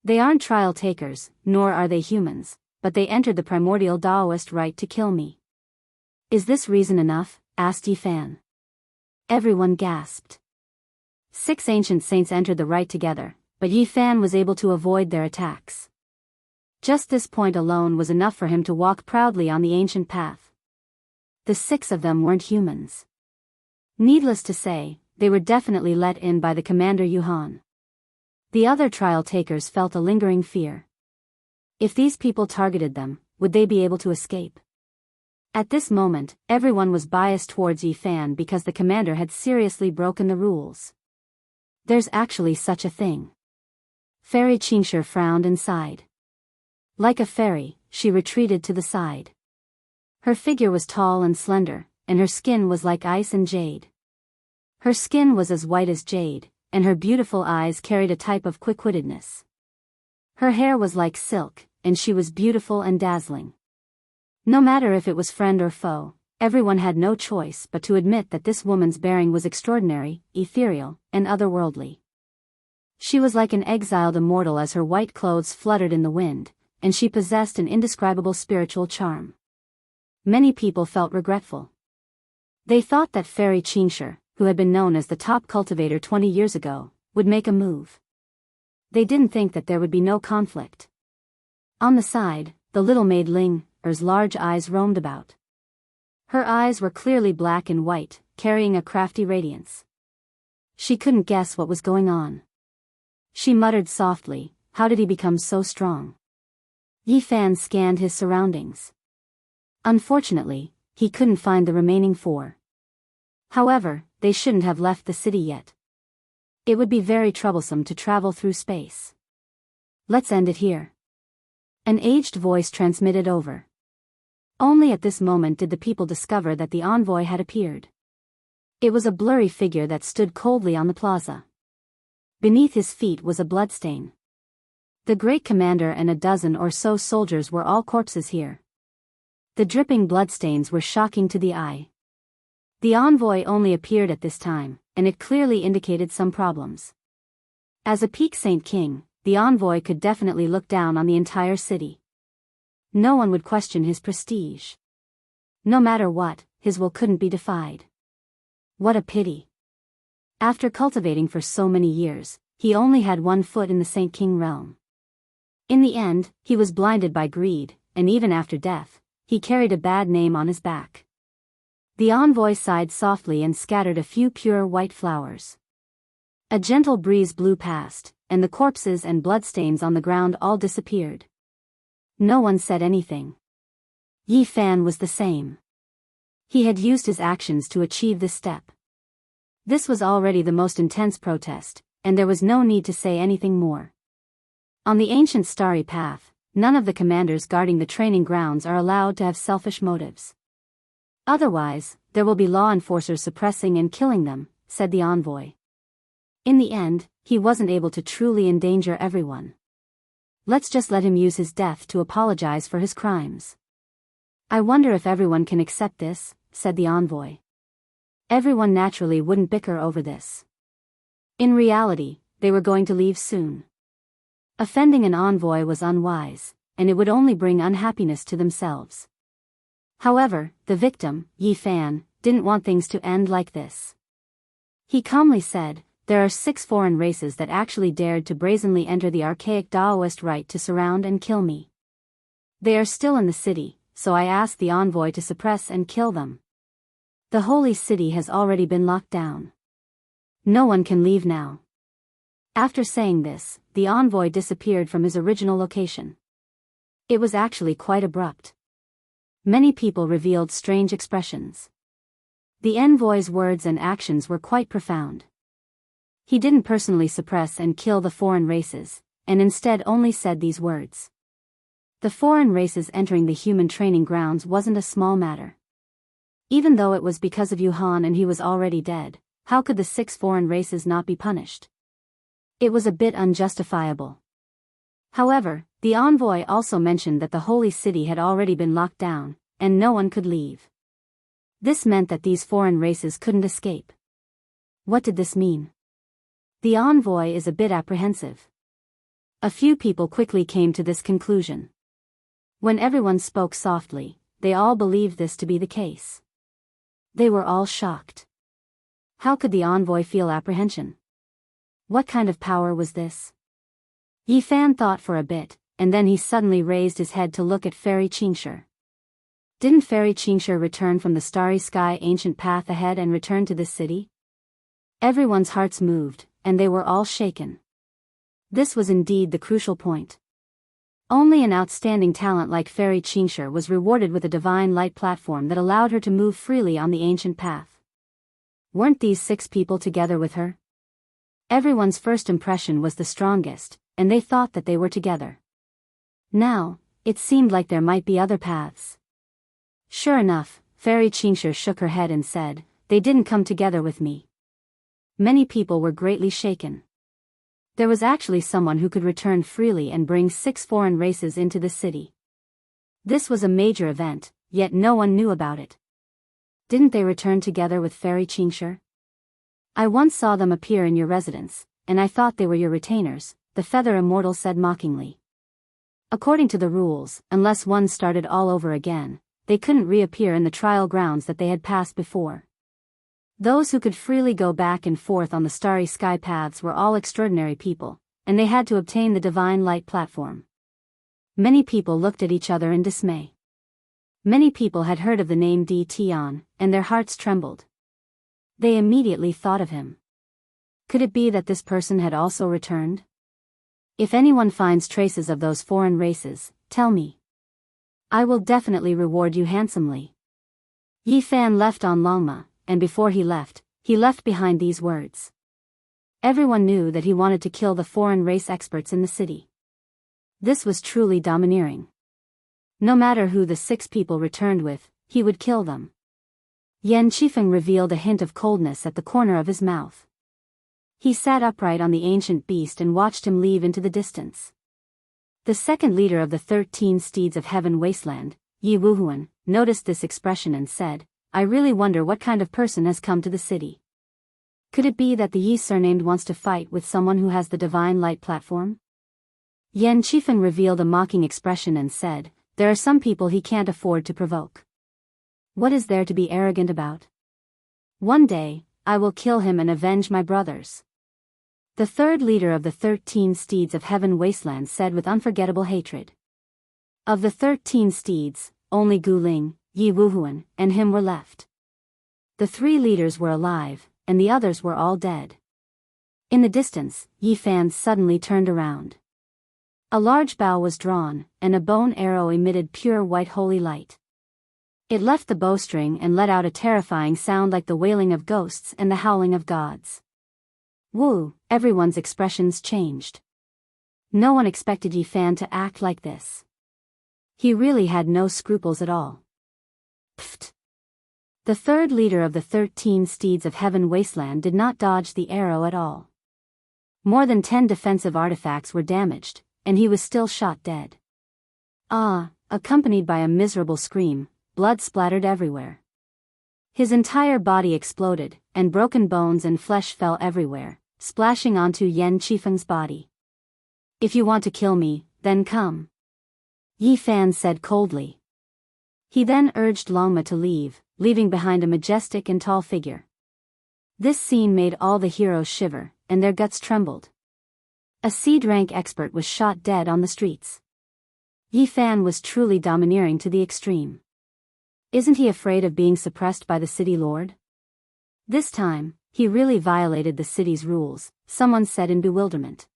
They aren't trial takers, nor are they humans, but they entered the primordial Daoist rite to kill me. Is this reason enough? Asked Yi Fan. Everyone gasped. 6 ancient saints entered the rite together, but Yi Fan was able to avoid their attacks. Just this point alone was enough for him to walk proudly on the ancient path. The 6 of them weren't humans. Needless to say, they were definitely let in by the commander Yuhan. The other trial takers felt a lingering fear. If these people targeted them, would they be able to escape? At this moment, everyone was biased towards Yi Fan because the commander had seriously broken the rules. There's actually such a thing. Fairy Xianxia frowned and sighed. Like a fairy, she retreated to the side. Her figure was tall and slender, and her skin was like ice and jade. Her skin was as white as jade, and her beautiful eyes carried a type of quick-wittedness. Her hair was like silk, and she was beautiful and dazzling. No matter if it was friend or foe, everyone had no choice but to admit that this woman's bearing was extraordinary, ethereal, and otherworldly. She was like an exiled immortal as her white clothes fluttered in the wind, and she possessed an indescribable spiritual charm. Many people felt regretful. They thought that Fairy Xianxia, who had been known as the top cultivator 20 years ago, would make a move. They didn't think that there would be no conflict. On the side, the little maid Ling's large eyes roamed about. Her eyes were clearly black and white, carrying a crafty radiance. She couldn't guess what was going on. She muttered softly, "How did he become so strong?" Yi Fan scanned his surroundings. Unfortunately, he couldn't find the remaining 4. However, they shouldn't have left the city yet. It would be very troublesome to travel through space. Let's end it here. An aged voice transmitted over. Only at this moment did the people discover that the envoy had appeared. It was a blurry figure that stood coldly on the plaza. Beneath his feet was a bloodstain. The great commander and a dozen or so soldiers were all corpses here. The dripping bloodstains were shocking to the eye. The envoy only appeared at this time, and it clearly indicated some problems. As a peak Saint King, the envoy could definitely look down on the entire city. No one would question his prestige. No matter what, his will couldn't be defied. What a pity. After cultivating for so many years, he only had 1 foot in the Saint King realm. In the end, he was blinded by greed, and even after death, he carried a bad name on his back. The envoy sighed softly and scattered a few pure white flowers. A gentle breeze blew past, and the corpses and bloodstains on the ground all disappeared. No one said anything. Yi Fan was the same. He had used his actions to achieve this step. This was already the most intense protest, and there was no need to say anything more. On the ancient starry path, none of the commanders guarding the training grounds are allowed to have selfish motives. Otherwise, there will be law enforcers suppressing and killing them, said the envoy. In the end, he wasn't able to truly endanger everyone. Let's just let him use his death to apologize for his crimes. I wonder if everyone can accept this, said the envoy. Everyone naturally wouldn't bicker over this. In reality, they were going to leave soon. Offending an envoy was unwise, and it would only bring unhappiness to themselves. However, the victim, Yi Fan, didn't want things to end like this. He calmly said, there are 6 foreign races that actually dared to brazenly enter the archaic Daoist rite to surround and kill me. They are still in the city, so I asked the envoy to suppress and kill them. The holy city has already been locked down. No one can leave now. After saying this, the envoy disappeared from his original location. It was actually quite abrupt. Many people revealed strange expressions. The envoy's words and actions were quite profound. He didn't personally suppress and kill the foreign races, and instead only said these words. The foreign races entering the human training grounds wasn't a small matter. Even though it was because of Yuhan and he was already dead, how could the 6 foreign races not be punished? It was a bit unjustifiable. However, the envoy also mentioned that the holy city had already been locked down, and no one could leave. This meant that these foreign races couldn't escape. What did this mean? The envoy is a bit apprehensive. A few people quickly came to this conclusion. When everyone spoke softly, they all believed this to be the case. They were all shocked. How could the envoy feel apprehension? What kind of power was this? Yi Fan thought for a bit, and then he suddenly raised his head to look at Fairy Qingsher. Didn't Fairy Qingsher return from the starry sky ancient path ahead and return to this city? Everyone's hearts moved, and they were all shaken. This was indeed the crucial point. Only an outstanding talent like Fairy Qingsher was rewarded with a divine light platform that allowed her to move freely on the ancient path. Weren't these 6 people together with her? Everyone's first impression was the strongest, and they thought that they were together. Now, it seemed like there might be other paths. Sure enough, Fairy Qingsher shook her head and said, they didn't come together with me. Many people were greatly shaken. There was actually someone who could return freely and bring 6 foreign races into the city. This was a major event, yet no one knew about it. Didn't they return together with Fairy Qingsher? I once saw them appear in your residence, and I thought they were your retainers, the Feather Immortal said mockingly. According to the rules, unless one started all over again, they couldn't reappear in the trial grounds that they had passed before. Those who could freely go back and forth on the starry sky paths were all extraordinary people, and they had to obtain the divine light platform. Many people looked at each other in dismay. Many people had heard of the name Di Tian, and their hearts trembled. They immediately thought of him. Could it be that this person had also returned? If anyone finds traces of those foreign races, tell me. I will definitely reward you handsomely. Yi Fan left on Longma, and before he left behind these words. Everyone knew that he wanted to kill the foreign race experts in the city. This was truly domineering. No matter who the 6 people returned with, he would kill them. Yan Qifeng revealed a hint of coldness at the corner of his mouth. He sat upright on the ancient beast and watched him leave into the distance. The second leader of the 13 steeds of heaven wasteland, Yi Wuhuan, noticed this expression and said, I really wonder what kind of person has come to the city. Could it be that the Yi surnamed wants to fight with someone who has the divine light platform? Yan Qifeng revealed a mocking expression and said, there are some people he can't afford to provoke. What is there to be arrogant about? One day, I will kill him and avenge my brothers. The third leader of the 13 steeds of heaven wasteland said with unforgettable hatred. Of the 13 steeds, only Gu Ling, Yi Wuhuan, and him were left. The 3 leaders were alive, and the others were all dead. In the distance, Yi Fan suddenly turned around. A large bow was drawn, and a bone arrow emitted pure white holy light. It left the bowstring and let out a terrifying sound like the wailing of ghosts and the howling of gods. Woo! Everyone's expressions changed. No one expected Yi Fan to act like this. He really had no scruples at all. Pfft! The third leader of the 13 steeds of heaven wasteland did not dodge the arrow at all. More than 10 defensive artifacts were damaged, and he was still shot dead. Accompanied by a miserable scream, blood splattered everywhere. His entire body exploded, and broken bones and flesh fell everywhere, splashing onto Yan Qifeng's body. "If you want to kill me, then come," Yi Fan said coldly. He then urged Longma to leave, leaving behind a majestic and tall figure. This scene made all the heroes shiver, and their guts trembled. A seed rank expert was shot dead on the streets. Yi Fan was truly domineering to the extreme. Isn't he afraid of being suppressed by the city lord? This time, he really violated the city's rules, someone said in bewilderment.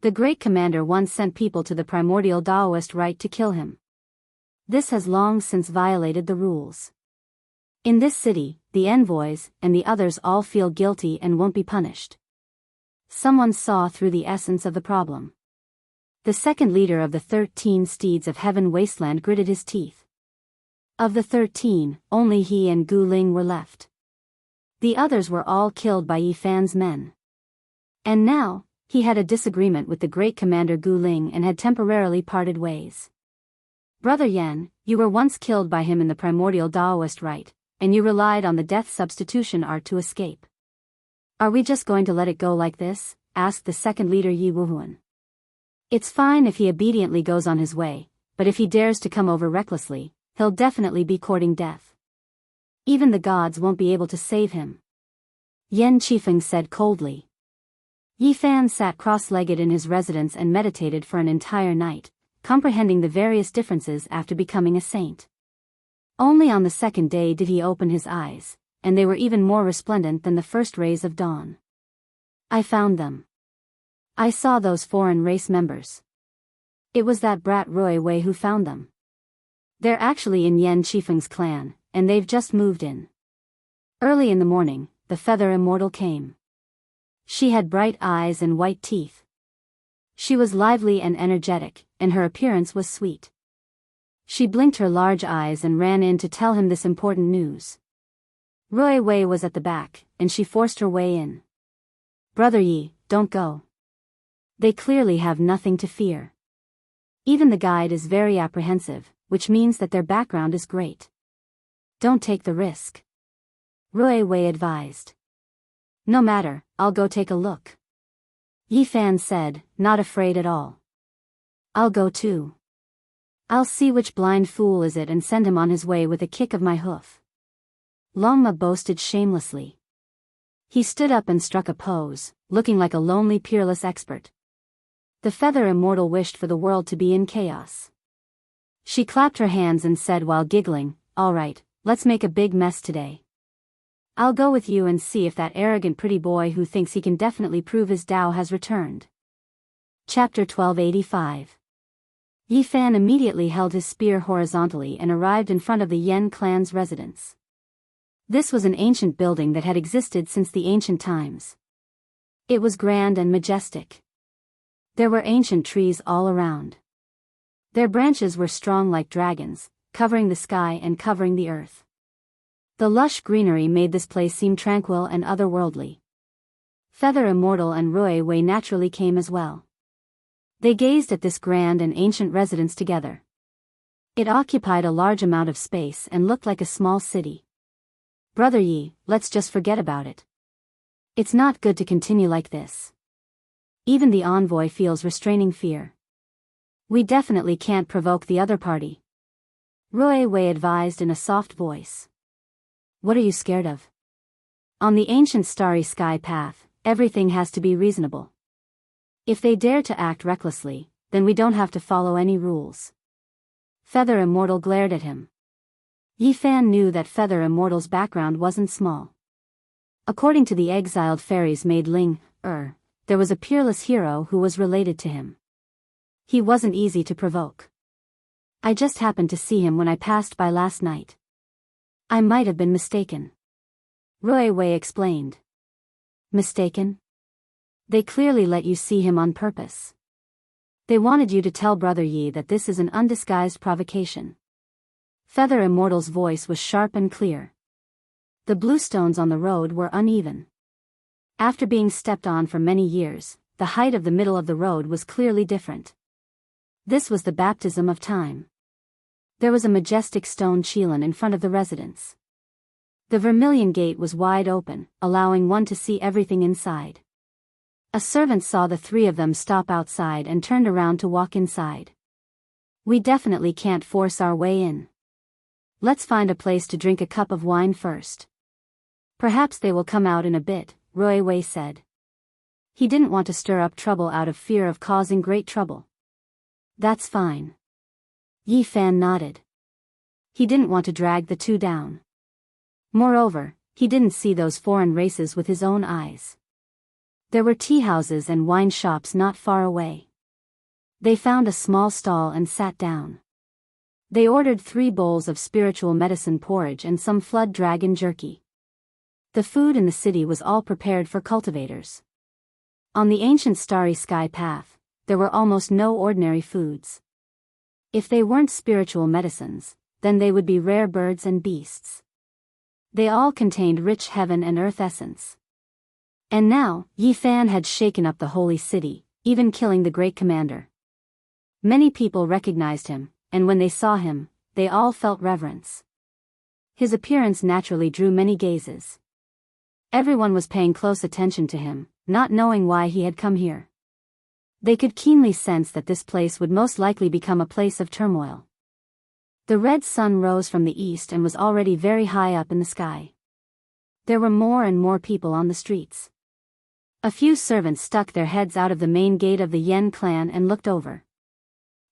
The great commander once sent people to the primordial Daoist rite to kill him. This has long since violated the rules. In this city, the envoys and the others all feel guilty and won't be punished. Someone saw through the essence of the problem. The second leader of the 13 steeds of heaven wasteland gritted his teeth. Of the 13, only he and Gu Ling were left. The others were all killed by Yi Fan's men. And now, he had a disagreement with the great commander Gu Ling and had temporarily parted ways. "Brother Yan, you were once killed by him in the primordial Daoist rite, and you relied on the death substitution art to escape. Are we just going to let it go like this?" asked the second leader Yi Wuhuan. "It's fine if he obediently goes on his way, but if he dares to come over recklessly, he'll definitely be courting death. Even the gods won't be able to save him," Yan Qifeng said coldly. Yi Fan sat cross-legged in his residence and meditated for an entire night, comprehending the various differences after becoming a saint. Only on the second day did he open his eyes, and they were even more resplendent than the first rays of dawn. "I found them. I saw those foreign race members. It was that brat Rui Wei who found them. They're actually in Yan Qifeng's clan, and they've just moved in." Early in the morning, the Feather Immortal came. She had bright eyes and white teeth. She was lively and energetic, and her appearance was sweet. She blinked her large eyes and ran in to tell him this important news. Rui Wei was at the back, and she forced her way in. "Brother Yi, don't go. They clearly have nothing to fear. Even the guide is very apprehensive, which means that their background is great. Don't take the risk," Rui Wei advised. "No matter, I'll go take a look," Yi Fan said, not afraid at all. "I'll go too. I'll see which blind fool is it and send him on his way with a kick of my hoof," Longma boasted shamelessly. He stood up and struck a pose, looking like a lonely peerless expert. The Feather Immortal wished for the world to be in chaos. She clapped her hands and said while giggling, "All right, let's make a big mess today. I'll go with you and see if that arrogant pretty boy who thinks he can definitely prove his Tao has returned." Chapter 1285. Yi Fan immediately held his spear horizontally and arrived in front of the Yen clan's residence. This was an ancient building that had existed since the ancient times. It was grand and majestic. There were ancient trees all around. Their branches were strong like dragons, covering the sky and covering the earth. The lush greenery made this place seem tranquil and otherworldly. Feather Immortal and Rui Wei naturally came as well. They gazed at this grand and ancient residence together. It occupied a large amount of space and looked like a small city. "Brother Yi, let's just forget about it. It's not good to continue like this. Even the envoy feels restraining fear. We definitely can't provoke the other party," Rui Wei advised in a soft voice. "What are you scared of? On the ancient starry sky path, everything has to be reasonable. If they dare to act recklessly, then we don't have to follow any rules." Feather Immortal glared at him. Yi Fan knew that Feather Immortal's background wasn't small. According to the exiled fairy's maid Ling, there was a peerless hero who was related to him. He wasn't easy to provoke. "I just happened to see him when I passed by last night. I might have been mistaken," Rui Wei explained. "Mistaken? They clearly let you see him on purpose. They wanted you to tell Brother Yi that this is an undisguised provocation." Feather Immortal's voice was sharp and clear. The bluestones on the road were uneven. After being stepped on for many years, the height of the middle of the road was clearly different. This was the baptism of time. There was a majestic stone chelin in front of the residence. The vermilion gate was wide open, allowing one to see everything inside. A servant saw the three of them stop outside and turned around to walk inside. We definitely can't force our way in. Let's find a place to drink a cup of wine first. Perhaps they will come out in a bit, Roy Wei said. He didn't want to stir up trouble out of fear of causing great trouble. That's fine. Yi Fan nodded. He didn't want to drag the two down. Moreover, he didn't see those foreign races with his own eyes. There were tea houses and wine shops not far away. They found a small stall and sat down. They ordered 3 bowls of spiritual medicine porridge and some flood dragon jerky. The food in the city was all prepared for cultivators. On the ancient starry sky path, there were almost no ordinary foods. If they weren't spiritual medicines, then they would be rare birds and beasts. They all contained rich heaven and earth essence. And now, Yi Fan had shaken up the holy city, even killing the great commander. Many people recognized him, and when they saw him, they all felt reverence. His appearance naturally drew many gazes. Everyone was paying close attention to him, not knowing why he had come here. They could keenly sense that this place would most likely become a place of turmoil. The red sun rose from the east and was already very high up in the sky. There were more and more people on the streets. A few servants stuck their heads out of the main gate of the Yen clan and looked over.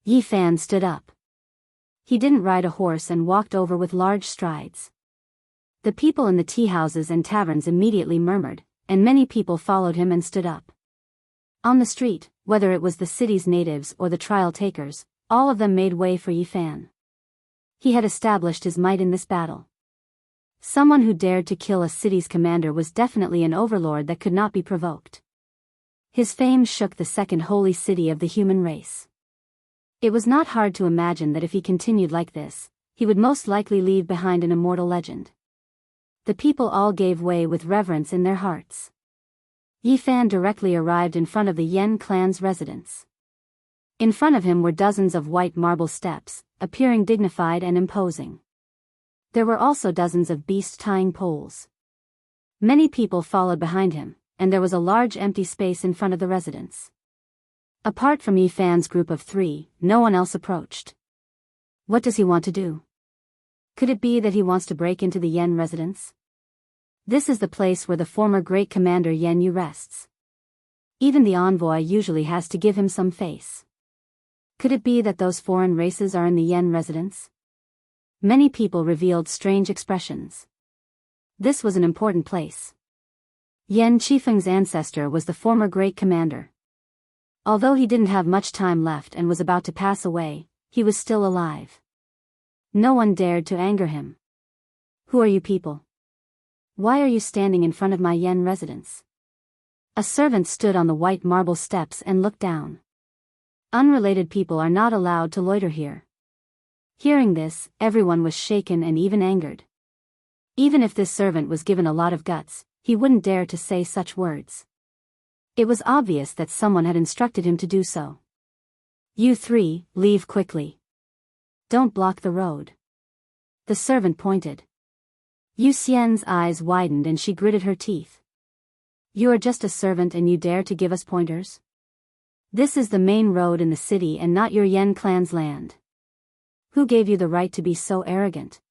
Yi Fan stood up. He didn't ride a horse and walked over with large strides. The people in the tea houses and taverns immediately murmured, and many people followed him and stood up. On the street, whether it was the city's natives or the trial takers, all of them made way for Yi Fan. He had established his might in this battle. Someone who dared to kill a city's commander was definitely an overlord that could not be provoked. His fame shook the second holy city of the human race. It was not hard to imagine that if he continued like this, he would most likely leave behind an immortal legend. The people all gave way with reverence in their hearts. Yi Fan directly arrived in front of the Yen clan's residence. In front of him were dozens of white marble steps, appearing dignified and imposing. There were also dozens of beast-tying poles. Many people followed behind him, and there was a large empty space in front of the residence. Apart from Yi Fan's group of 3, no one else approached. What does he want to do? Could it be that he wants to break into the Yen residence? This is the place where the former great commander Yen Yu rests. Even the envoy usually has to give him some face. Could it be that those foreign races are in the Yen residence? Many people revealed strange expressions. This was an important place. Yen Qifeng's ancestor was the former great commander. Although he didn't have much time left and was about to pass away, he was still alive. No one dared to anger him. Who are you people? Why are you standing in front of my Yen residence? A servant stood on the white marble steps and looked down. Unrelated people are not allowed to loiter here. Hearing this, everyone was shaken and even angered. Even if this servant was given a lot of guts, he wouldn't dare to say such words. It was obvious that someone had instructed him to do so. You 3, leave quickly. Don't block the road. The servant pointed. Yu Xian's eyes widened and she gritted her teeth. You are just a servant and you dare to give us pointers? This is the main road in the city and not your Yen clan's land. Who gave you the right to be so arrogant?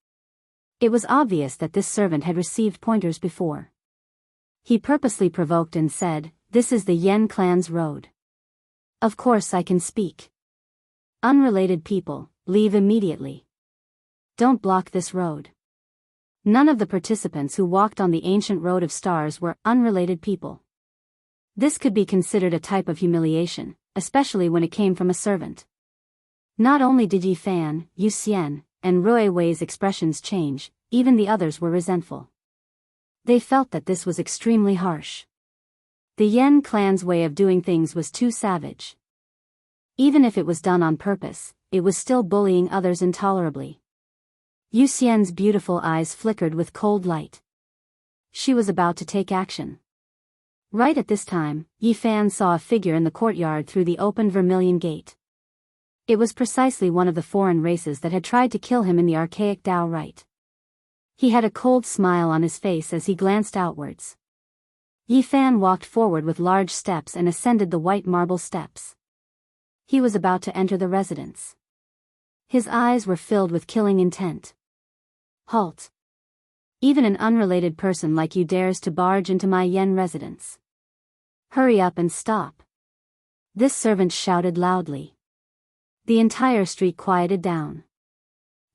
It was obvious that this servant had received pointers before. He purposely provoked and said, This is the Yen clan's road. Of course I can speak. Unrelated people, leave immediately. Don't block this road. None of the participants who walked on the ancient road of stars were unrelated people. This could be considered a type of humiliation, especially when it came from a servant. Not only did Yi Fan, Yu Xian, and Rui Wei's expressions change, even the others were resentful. They felt that this was extremely harsh. The Yen clan's way of doing things was too savage. Even if it was done on purpose, it was still bullying others intolerably. Yu Xian's beautiful eyes flickered with cold light. She was about to take action. Right at this time, Yi Fan saw a figure in the courtyard through the open vermilion gate. It was precisely one of the foreign races that had tried to kill him in the archaic Dao rite. He had a cold smile on his face as he glanced outwards. Yi Fan walked forward with large steps and ascended the white marble steps. He was about to enter the residence. His eyes were filled with killing intent. Halt! Even an unrelated person like you dares to barge into my Yen residence. Hurry up and stop. This servant shouted loudly. The entire street quieted down.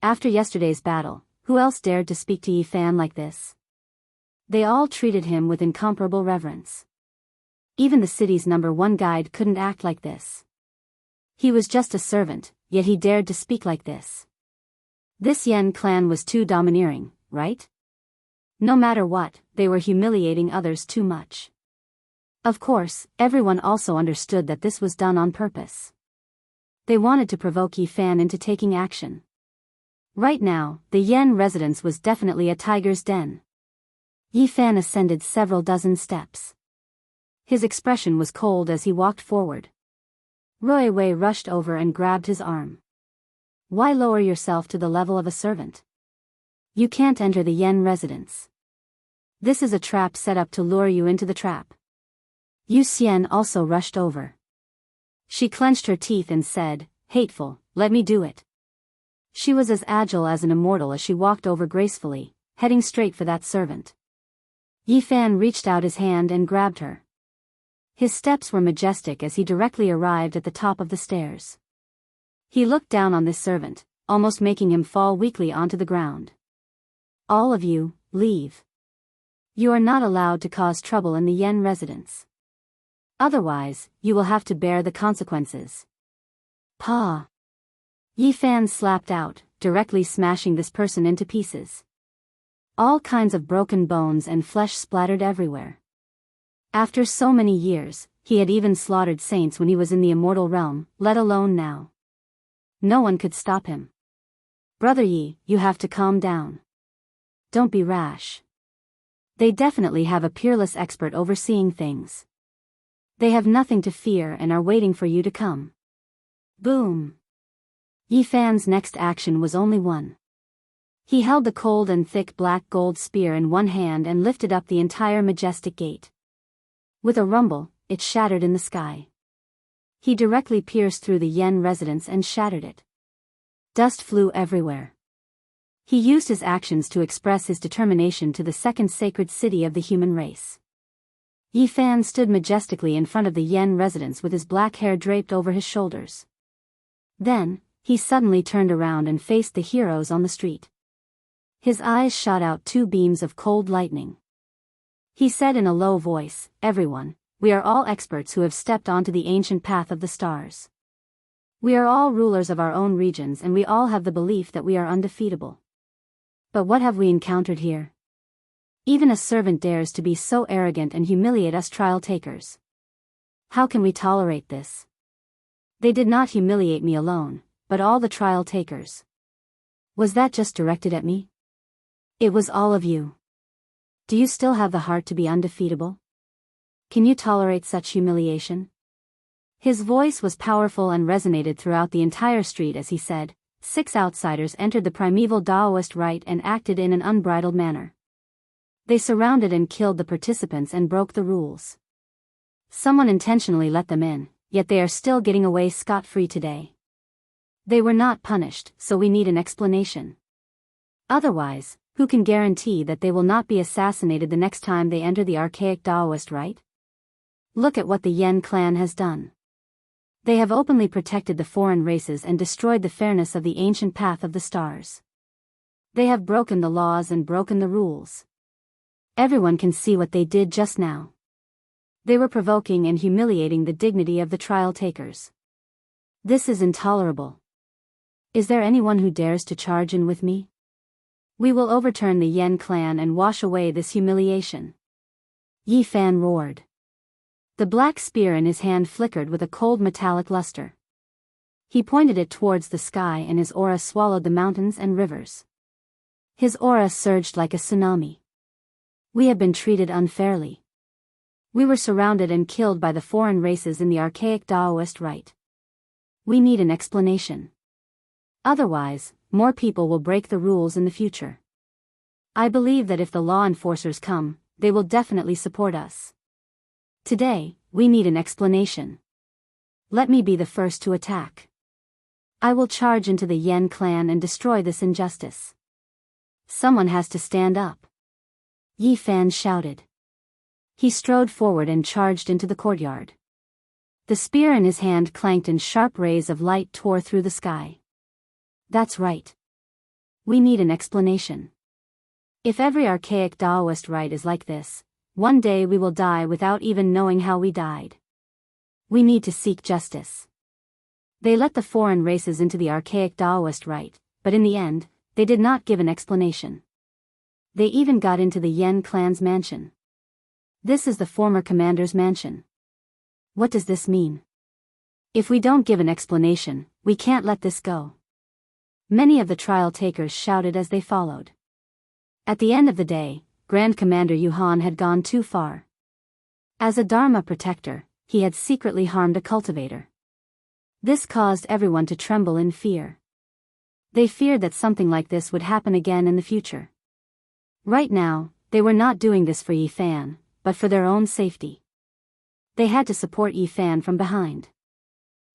After yesterday's battle, who else dared to speak to Yi Fan like this? They all treated him with incomparable reverence. Even the city's #1 guide couldn't act like this. He was just a servant, yet he dared to speak like this. This Yen clan was too domineering, right? No matter what, they were humiliating others too much. Of course, everyone also understood that this was done on purpose. They wanted to provoke Yi Fan into taking action. Right now, the Yen residence was definitely a tiger's den. Yi Fan ascended several dozen steps. His expression was cold as he walked forward. Roy Wei rushed over and grabbed his arm. Why lower yourself to the level of a servant? You can't enter the Yen residence. This is a trap set up to lure you into the trap. Yu Xian also rushed over. She clenched her teeth and said, "Hateful, let me do it." She was as agile as an immortal as she walked over gracefully, heading straight for that servant. Yi Fan reached out his hand and grabbed her. His steps were majestic as he directly arrived at the top of the stairs. He looked down on this servant, almost making him fall weakly onto the ground. All of you, leave. You are not allowed to cause trouble in the Yen residence. Otherwise, you will have to bear the consequences. Pa! Yi Fan slapped out, directly smashing this person into pieces. All kinds of broken bones and flesh splattered everywhere. After so many years, he had even slaughtered saints when he was in the immortal realm, let alone now. No one could stop him. Brother Yi, you have to calm down. Don't be rash. They definitely have a peerless expert overseeing things. They have nothing to fear and are waiting for you to come. Boom! Yi Fan's next action was only one. He held the cold and thick black gold spear in one hand and lifted up the entire majestic gate. With a rumble, it shattered in the sky. He directly pierced through the Yen residence and shattered it. Dust flew everywhere. He used his actions to express his determination to the second sacred city of the human race. Yi Fan stood majestically in front of the Yen residence with his black hair draped over his shoulders. Then, he suddenly turned around and faced the heroes on the street. His eyes shot out 2 beams of cold lightning. He said in a low voice, "Everyone, we are all experts who have stepped onto the ancient path of the stars. We are all rulers of our own regions and we all have the belief that we are undefeatable. But what have we encountered here? Even a servant dares to be so arrogant and humiliate us trial takers. How can we tolerate this? They did not humiliate me alone, but all the trial takers. Was that just directed at me? It was all of you. Do you still have the heart to be undefeatable? Can you tolerate such humiliation?" His voice was powerful and resonated throughout the entire street as he said, 6 outsiders entered the primeval Daoist rite and acted in an unbridled manner. They surrounded and killed the participants and broke the rules. Someone intentionally let them in, yet they are still getting away scot-free today. They were not punished, so we need an explanation. Otherwise, who can guarantee that they will not be assassinated the next time they enter the archaic Daoist rite? Look at what the Yen clan has done. They have openly protected the foreign races and destroyed the fairness of the ancient path of the stars. They have broken the laws and broken the rules. Everyone can see what they did just now. They were provoking and humiliating the dignity of the trial takers. This is intolerable. Is there anyone who dares to charge in with me? We will overturn the Yen clan and wash away this humiliation. Yi Fan roared. The black spear in his hand flickered with a cold metallic luster. He pointed it towards the sky and his aura swallowed the mountains and rivers. His aura surged like a tsunami. We have been treated unfairly. We were surrounded and killed by the foreign races in the archaic Daoist rite. We need an explanation. Otherwise, more people will break the rules in the future. I believe that if the law enforcers come, they will definitely support us. Today, we need an explanation. Let me be the first to attack. I will charge into the Yen clan and destroy this injustice. Someone has to stand up. Yi Fan shouted. He strode forward and charged into the courtyard. The spear in his hand clanked and sharp rays of light tore through the sky. That's right. We need an explanation. If every archaic Daoist rite is like this, one day we will die without even knowing how we died. We need to seek justice. They let the foreign races into the archaic Daoist rite, but in the end, they did not give an explanation. They even got into the Yen clan's mansion. This is the former commander's mansion. What does this mean? If we don't give an explanation, we can't let this go. Many of the trial takers shouted as they followed. At the end of the day, Grand Commander Yuhan had gone too far. As a Dharma protector, he had secretly harmed a cultivator. This caused everyone to tremble in fear. They feared that something like this would happen again in the future. Right now, they were not doing this for Yi Fan, but for their own safety. They had to support Yi Fan from behind.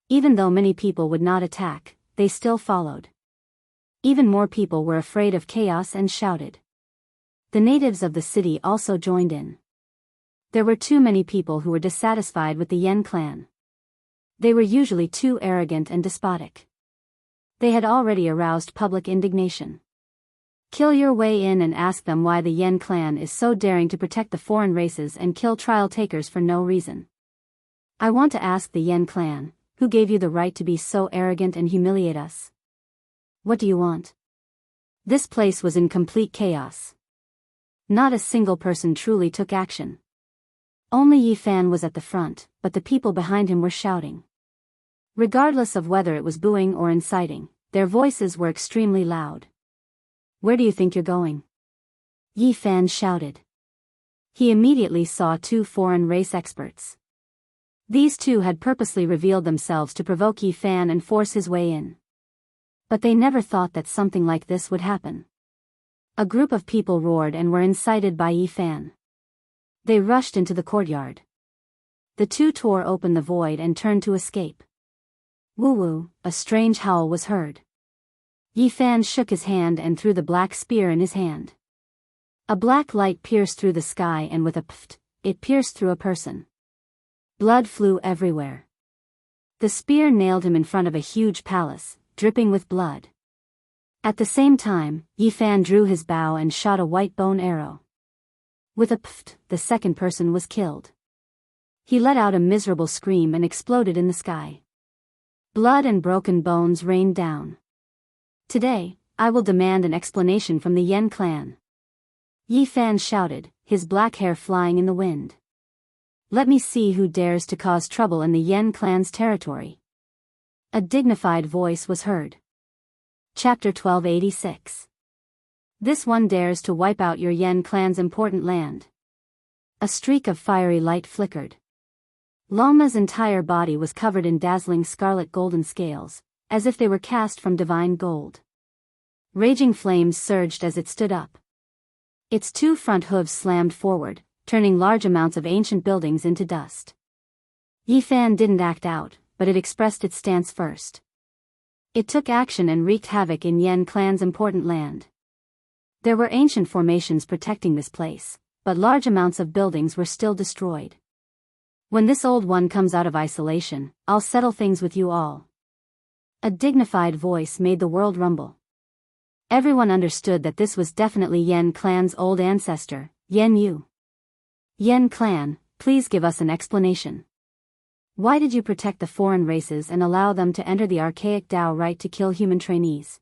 Even though many people would not attack, they still followed. Even more people were afraid of chaos and shouted. The natives of the city also joined in. There were too many people who were dissatisfied with the Yen clan. They were usually too arrogant and despotic. They had already aroused public indignation. Kill your way in and ask them why the Yen clan is so daring to protect the foreign races and kill trial takers for no reason. I want to ask the Yen clan, who gave you the right to be so arrogant and humiliate us? What do you want? This place was in complete chaos. Not a single person truly took action. Only Yi Fan was at the front, but the people behind him were shouting. Regardless of whether it was booing or inciting, their voices were extremely loud. Where do you think you're going? Yi Fan shouted. He immediately saw two foreign race experts. These two had purposely revealed themselves to provoke Yi Fan and force his way in. But they never thought that something like this would happen. A group of people roared and were incited by Yi Fan. They rushed into the courtyard. The two tore open the void and turned to escape. Woo-woo, a strange howl was heard. Yi Fan shook his hand and threw the black spear in his hand. A black light pierced through the sky and with a pft, it pierced through a person. Blood flew everywhere. The spear nailed him in front of a huge palace, dripping with blood. At the same time, Yi Fan drew his bow and shot a white bone arrow. With a pft, the second person was killed. He let out a miserable scream and exploded in the sky. Blood and broken bones rained down. Today, I will demand an explanation from the Yen clan. Yi Fan shouted, his black hair flying in the wind. Let me see who dares to cause trouble in the Yen clan's territory. A dignified voice was heard. Chapter 1286. This one dares to wipe out your Yen clan's important land. A streak of fiery light flickered. Lama's entire body was covered in dazzling scarlet golden scales, as if they were cast from divine gold. Raging flames surged as it stood up. Its two front hooves slammed forward, turning large amounts of ancient buildings into dust. Yi Fan didn't act out, but it expressed its stance first. It took action and wreaked havoc in Yen clan's important land. There were ancient formations protecting this place, but large amounts of buildings were still destroyed. When this old one comes out of isolation, I'll settle things with you all. A dignified voice made the world rumble. Everyone understood that this was definitely Yen clan's old ancestor, Yen Yu. Yen clan, please give us an explanation. Why did you protect the foreign races and allow them to enter the archaic Dao rite to kill human trainees?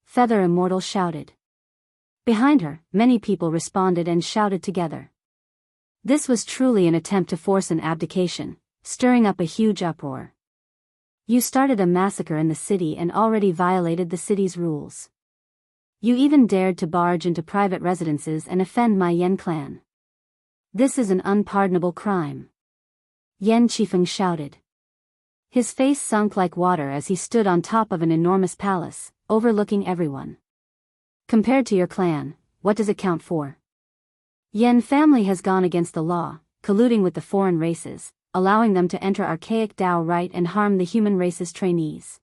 Feather Immortal shouted. Behind her, many people responded and shouted together. This was truly an attempt to force an abdication, stirring up a huge uproar. You started a massacre in the city and already violated the city's rules. You even dared to barge into private residences and offend my Yan clan. This is an unpardonable crime. Yan Qifeng shouted. His face sunk like water as he stood on top of an enormous palace, overlooking everyone. Compared to your clan, what does it count for? Yan family has gone against the law, colluding with the foreign races, allowing them to enter archaic Dao right and harm the human race's trainees.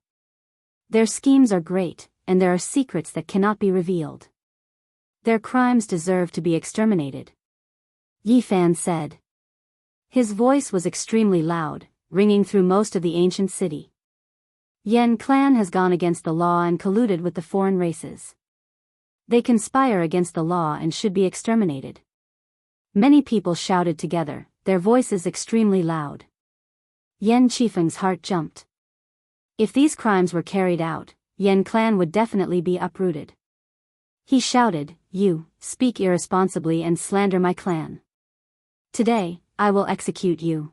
Their schemes are great, and there are secrets that cannot be revealed. Their crimes deserve to be exterminated. Yi Fan said. His voice was extremely loud, ringing through most of the ancient city. Yan clan has gone against the law and colluded with the foreign races. They conspire against the law and should be exterminated. Many people shouted together, their voices extremely loud. Yan Qifeng's heart jumped. If these crimes were carried out, Yan clan would definitely be uprooted. He shouted, "You speak irresponsibly and slander my clan. Today, I will execute you."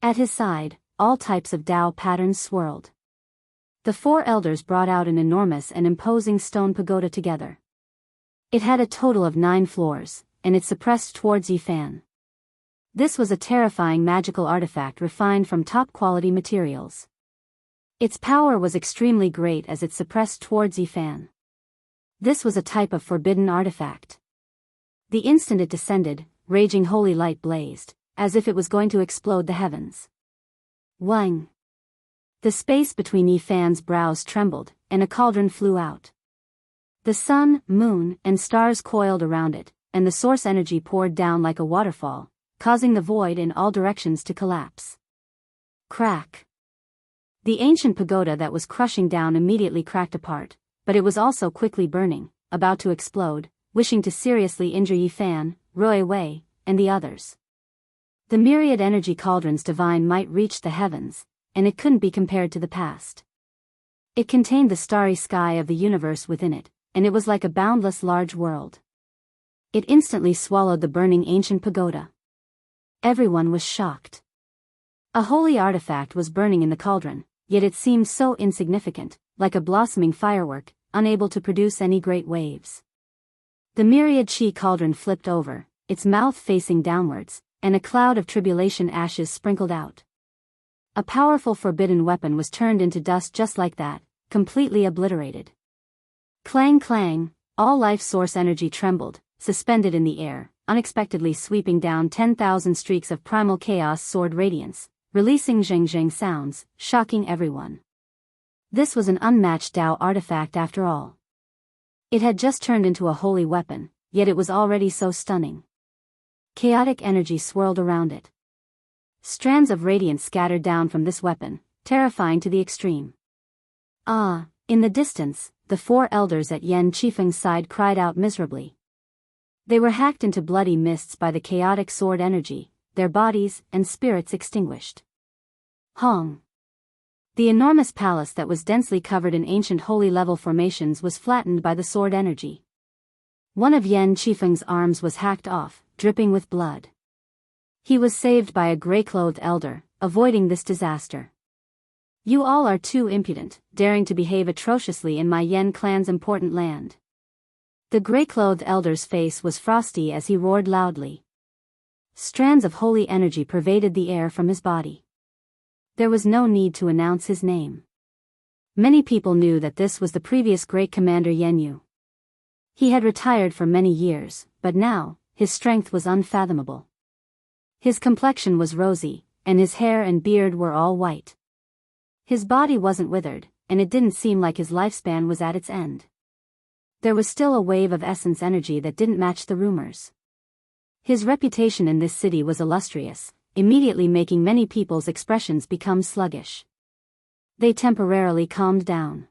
At his side, all types of Dao patterns swirled. The four elders brought out an enormous and imposing stone pagoda together. It had a total of 9 floors, and it suppressed towards Yi Fan. This was a terrifying magical artifact refined from top-quality materials. Its power was extremely great as it suppressed towards Yi Fan. This was a type of forbidden artifact. The instant it descended, raging holy light blazed, as if it was going to explode the heavens. Wang! The space between Yi Fan's brows trembled, and a cauldron flew out. The sun, moon, and stars coiled around it, and the source energy poured down like a waterfall, causing the void in all directions to collapse. Crack! The ancient pagoda that was crushing down immediately cracked apart, but it was also quickly burning, about to explode, wishing to seriously injure Yi Fan, Rui Wei, and the others. The myriad energy cauldron's divine might reached the heavens, and it couldn't be compared to the past. It contained the starry sky of the universe within it, and it was like a boundless large world. It instantly swallowed the burning ancient pagoda. Everyone was shocked. A holy artifact was burning in the cauldron, yet it seemed so insignificant, like a blossoming firework, unable to produce any great waves. The myriad chi cauldron flipped over, its mouth facing downwards, and a cloud of tribulation ashes sprinkled out. A powerful forbidden weapon was turned into dust just like that, completely obliterated. Clang clang, all life source energy trembled, suspended in the air, unexpectedly sweeping down 10,000 streaks of primal chaos sword radiance, releasing zheng sounds, shocking everyone. This was an unmatched Dao artifact after all. It had just turned into a holy weapon, yet it was already so stunning. Chaotic energy swirled around it. Strands of radiance scattered down from this weapon, terrifying to the extreme. Ah, in the distance, the 4 elders at Yan Qifeng's side cried out miserably. They were hacked into bloody mists by the chaotic sword energy, their bodies and spirits extinguished. Hong! The enormous palace that was densely covered in ancient holy-level formations was flattened by the sword energy. One of Yan Qifeng's arms was hacked off, dripping with blood. He was saved by a grey-clothed elder, avoiding this disaster. You all are too impudent, daring to behave atrociously in my Yan clan's important land. The grey-clothed elder's face was frosty as he roared loudly. Strands of holy energy pervaded the air from his body. There was no need to announce his name. Many people knew that this was the previous great commander Yenyu. He had retired for many years, but now, his strength was unfathomable. His complexion was rosy, and his hair and beard were all white. His body wasn't withered, and it didn't seem like his lifespan was at its end. There was still a wave of essence energy that didn't match the rumors. His reputation in this city was illustrious, immediately making many people's expressions become sluggish. They temporarily calmed down.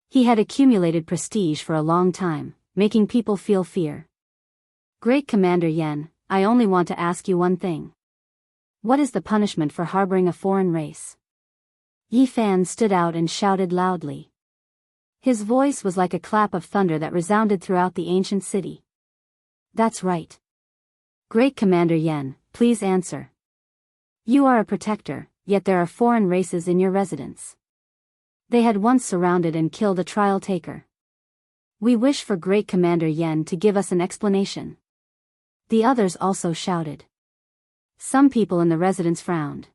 He had accumulated prestige for a long time, making people feel fear. Great Commander Yen, I only want to ask you one thing. What is the punishment for harboring a foreign race? Yi Fan stood out and shouted loudly. His voice was like a clap of thunder that resounded throughout the ancient city. That's right. Great Commander Yen, please answer. You are a protector, yet there are foreign races in your residence. They had once surrounded and killed a trial taker. We wish for Great Commander Yen to give us an explanation. The others also shouted. Some people in the residence frowned.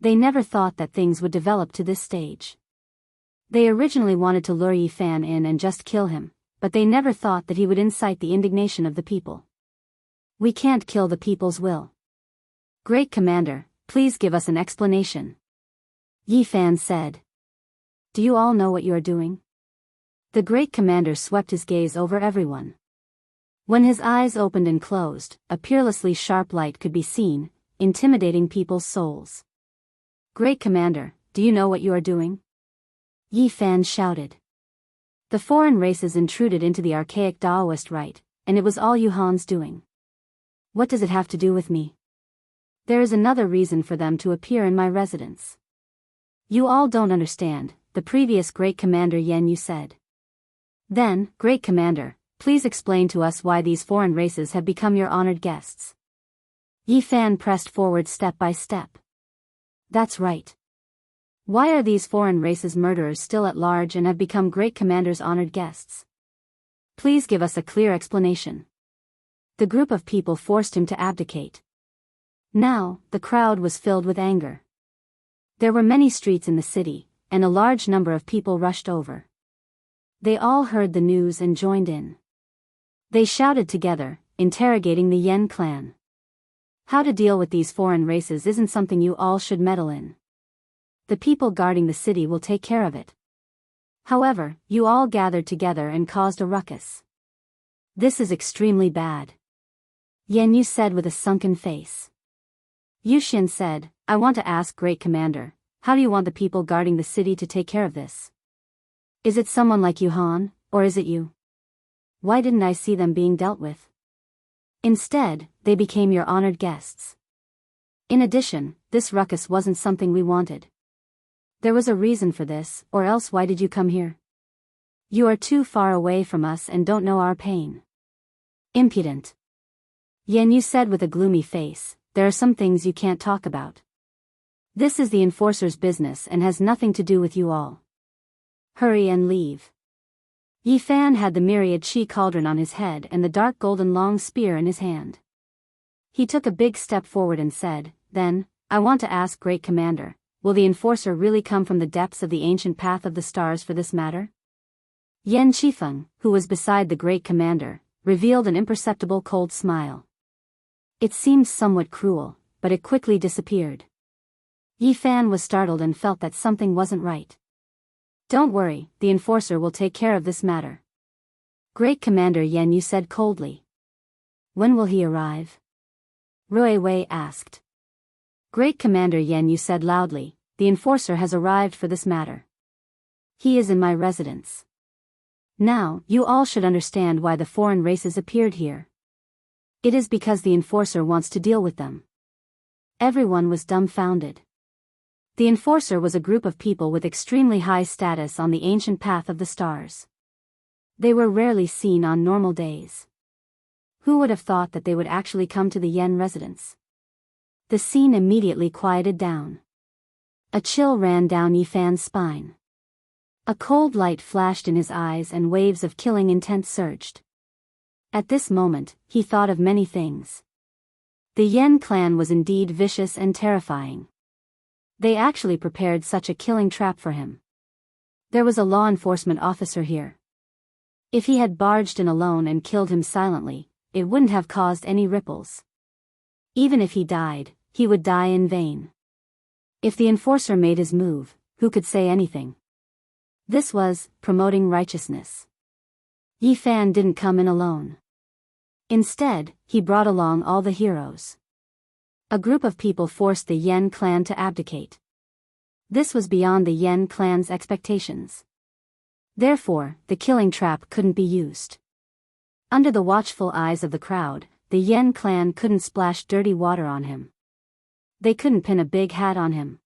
They never thought that things would develop to this stage. They originally wanted to lure Yi Fan in and just kill him, but they never thought that he would incite the indignation of the people. We can't kill the people's will. Great Commander, please give us an explanation. Yi Fan said. Do you all know what you are doing? The Great Commander swept his gaze over everyone. When his eyes opened and closed, a peerlessly sharp light could be seen, intimidating people's souls. Great Commander, do you know what you are doing? Yi Fan shouted. The foreign races intruded into the archaic Daoist rite, and it was all Yuhan's doing. What does it have to do with me? There is another reason for them to appear in my residence. You all don't understand, the previous Great Commander Yen Yu said. Then, Great Commander, please explain to us why these foreign races have become your honored guests. Yi Fan pressed forward step by step. That's right. Why are these foreign races murderers still at large and have become Great Commander's honored guests? Please give us a clear explanation. The group of people forced him to abdicate. Now, the crowd was filled with anger. There were many streets in the city, and a large number of people rushed over. They all heard the news and joined in. They shouted together, interrogating the Yen clan. How to deal with these foreign races isn't something you all should meddle in. The people guarding the city will take care of it. However, you all gathered together and caused a ruckus. This is extremely bad. Yen Yu said with a sunken face. Yu Xin said, I want to ask Great Commander, how do you want the people guarding the city to take care of this? Is it someone like Yuhan, or is it you? Why didn't I see them being dealt with? Instead, they became your honored guests. In addition, this ruckus wasn't something we wanted. There was a reason for this, or else why did you come here? You are too far away from us and don't know our pain. Impudent. Yen Yu said with a gloomy face, there are some things you can't talk about. This is the enforcer's business and has nothing to do with you all. Hurry and leave. Yi Fan had the myriad chi cauldron on his head and the dark golden long spear in his hand. He took a big step forward and said, then, I want to ask Great Commander, will the enforcer really come from the depths of the ancient path of the stars for this matter? Yan Qifeng, who was beside the Great Commander, revealed an imperceptible cold smile. It seemed somewhat cruel, but it quickly disappeared. Yi Fan was startled and felt that something wasn't right. Don't worry, the enforcer will take care of this matter. Great Commander Yen Yu said coldly. When will he arrive? Rui Wei asked. Great Commander Yen Yu said loudly, the enforcer has arrived for this matter. He is in my residence. Now, you all should understand why the foreign races appeared here. It is because the enforcer wants to deal with them. Everyone was dumbfounded. The enforcer was a group of people with extremely high status on the ancient path of the stars. They were rarely seen on normal days. Who would have thought that they would actually come to the Yen residence? The scene immediately quieted down. A chill ran down Yi Fan's spine. A cold light flashed in his eyes and waves of killing intent surged. At this moment, he thought of many things. The Yen clan was indeed vicious and terrifying. They actually prepared such a killing trap for him. There was a law enforcement officer here. If he had barged in alone and killed him silently, it wouldn't have caused any ripples. Even if he died, he would die in vain. If the enforcer made his move, who could say anything? This was promoting righteousness. Yi Fan didn't come in alone. Instead, he brought along all the heroes. A group of people forced the Yen clan to abdicate. This was beyond the Yen clan's expectations. Therefore, the killing trap couldn't be used. Under the watchful eyes of the crowd, the Yen clan couldn't splash dirty water on him. They couldn't pin a big hat on him.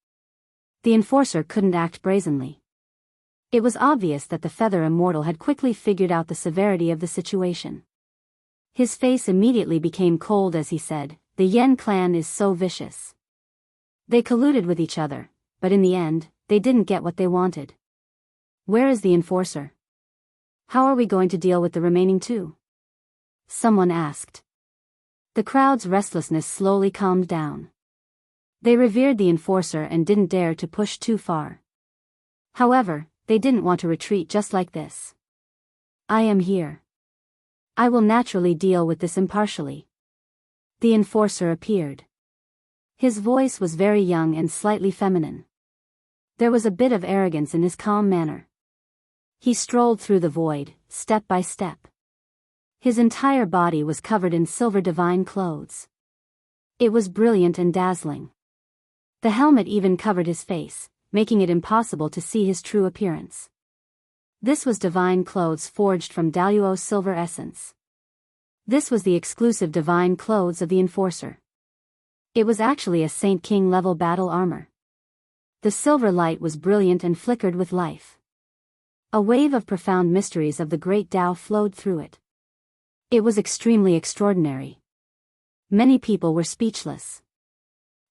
The enforcer couldn't act brazenly. It was obvious that the Feather Immortal had quickly figured out the severity of the situation. His face immediately became cold as he said, the Yen clan is so vicious. They colluded with each other, but in the end, they didn't get what they wanted. Where is the enforcer? How are we going to deal with the remaining two? Someone asked. The crowd's restlessness slowly calmed down. They revered the enforcer and didn't dare to push too far. However, they didn't want to retreat just like this. I am here. I will naturally deal with this impartially. The enforcer appeared. His voice was very young and slightly feminine. There was a bit of arrogance in his calm manner. He strolled through the void, step by step. His entire body was covered in silver divine clothes. It was brilliant and dazzling. The helmet even covered his face, making it impossible to see his true appearance. This was divine clothes forged from Daoist silver essence. This was the exclusive divine clothes of the enforcer. It was actually a Saint King level battle armor. The silver light was brilliant and flickered with life. A wave of profound mysteries of the great Tao flowed through it. It was extremely extraordinary. Many people were speechless.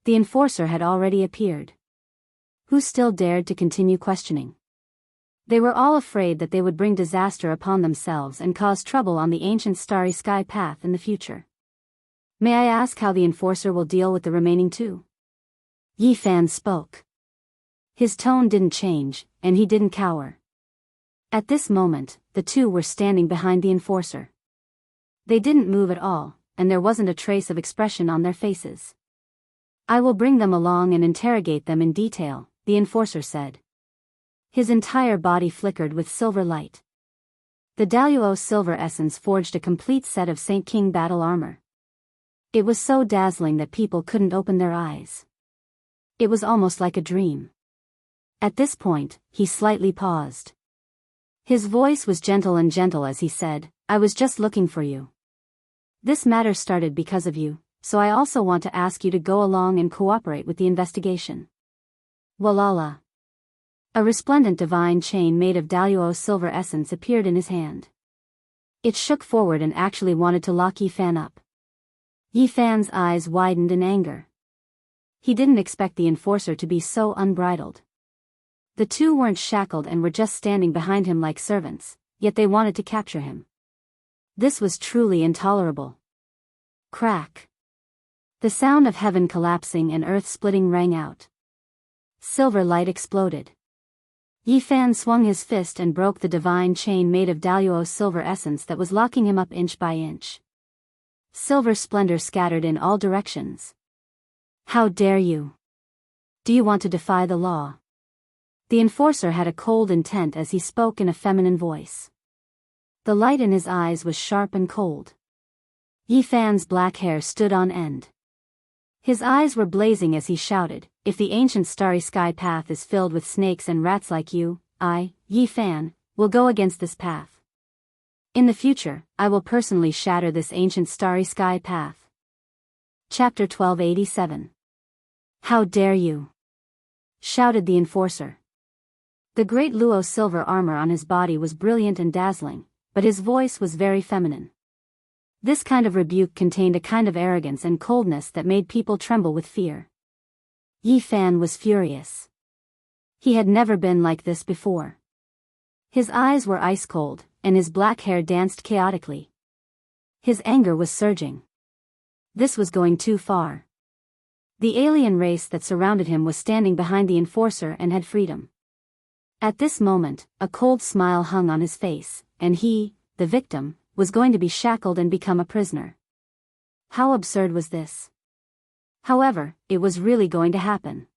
The enforcer had already appeared. Who still dared to continue questioning? They were all afraid that they would bring disaster upon themselves and cause trouble on the ancient starry sky path in the future. May I ask how the enforcer will deal with the remaining two? Yi Fan spoke. His tone didn't change, and he didn't cower. At this moment, the two were standing behind the enforcer. They didn't move at all, and there wasn't a trace of expression on their faces. I will bring them along and interrogate them in detail, the enforcer said. His entire body flickered with silver light. The Daoist silver essence forged a complete set of Saint King battle armor. It was so dazzling that people couldn't open their eyes. It was almost like a dream. At this point, he slightly paused. His voice was gentle as he said, I was just looking for you. This matter started because of you, so I also want to ask you to go along and cooperate with the investigation. Walala. A resplendent divine chain made of Daoist silver essence appeared in his hand. It shook forward and actually wanted to lock Yi Fan up. Yi Fan's eyes widened in anger. He didn't expect the enforcer to be so unbridled. The two weren't shackled and were just standing behind him like servants, yet they wanted to capture him. This was truly intolerable. Crack. The sound of heaven collapsing and earth splitting rang out. Silver light exploded. Yi Fan swung his fist and broke the divine chain made of Daoist silver essence that was locking him up inch by inch. Silver splendor scattered in all directions. How dare you? Do you want to defy the law? The enforcer had a cold intent as he spoke in a feminine voice. The light in his eyes was sharp and cold. Yi Fan's black hair stood on end. His eyes were blazing as he shouted, if the ancient starry sky path is filled with snakes and rats like you, I, Yi Fan, will go against this path. In the future, I will personally shatter this ancient starry sky path. Chapter 1287. How dare you? Shouted the enforcer. The great Luo silver armor on his body was brilliant and dazzling, but his voice was very feminine. This kind of rebuke contained a kind of arrogance and coldness that made people tremble with fear. Yi Fan was furious. He had never been like this before. His eyes were ice cold, and his black hair danced chaotically. His anger was surging. This was going too far. The alien race that surrounded him was standing behind the enforcer and had freedom. At this moment, a cold smile hung on his face, and he, the victim, was going to be shackled and become a prisoner. How absurd was this? However, it was really going to happen.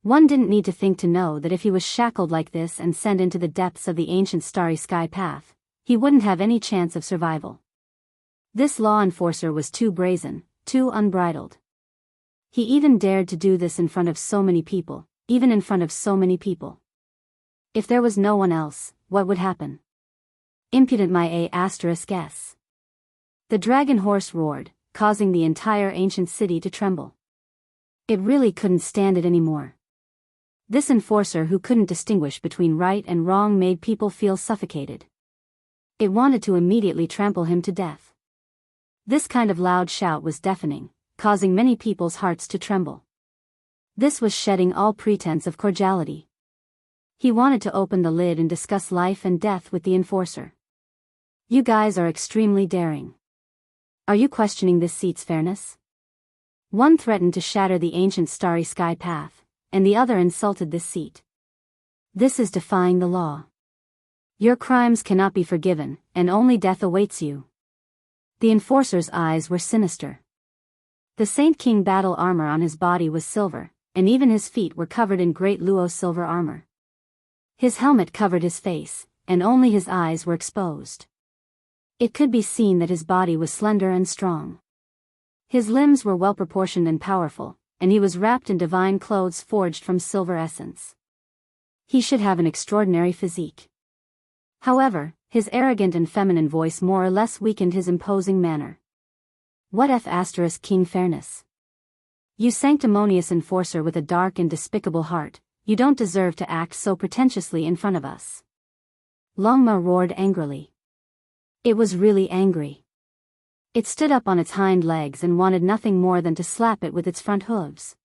One didn't need to think to know that if he was shackled like this and sent into the depths of the ancient starry sky path, he wouldn't have any chance of survival. This law enforcer was too brazen, too unbridled. He even dared to do this in front of so many people, even in front of so many people. If there was no one else, what would happen? Impudent my A**s. The dragon horse roared, causing the entire ancient city to tremble. It really couldn't stand it anymore. This enforcer who couldn't distinguish between right and wrong made people feel suffocated. It wanted to immediately trample him to death. This kind of loud shout was deafening, causing many people's hearts to tremble. This was shedding all pretense of cordiality. He wanted to open the lid and discuss life and death with the enforcer. You guys are extremely daring. Are you questioning this seat's fairness? One threatened to shatter the ancient starry sky path, and the other insulted this seat. This is defying the law. Your crimes cannot be forgiven, and only death awaits you. The enforcer's eyes were sinister. The Saint King battle armor on his body was silver, and even his feet were covered in great Luo silver armor. His helmet covered his face, and only his eyes were exposed. It could be seen that his body was slender and strong. His limbs were well proportioned and powerful, and he was wrapped in divine clothes forged from silver essence. He should have an extraordinary physique. However, his arrogant and feminine voice more or less weakened his imposing manner. What f*** king fairness? You sanctimonious enforcer with a dark and despicable heart, you don't deserve to act so pretentiously in front of us. Longma roared angrily. It was really angry. It stood up on its hind legs and wanted nothing more than to slap it with its front hooves.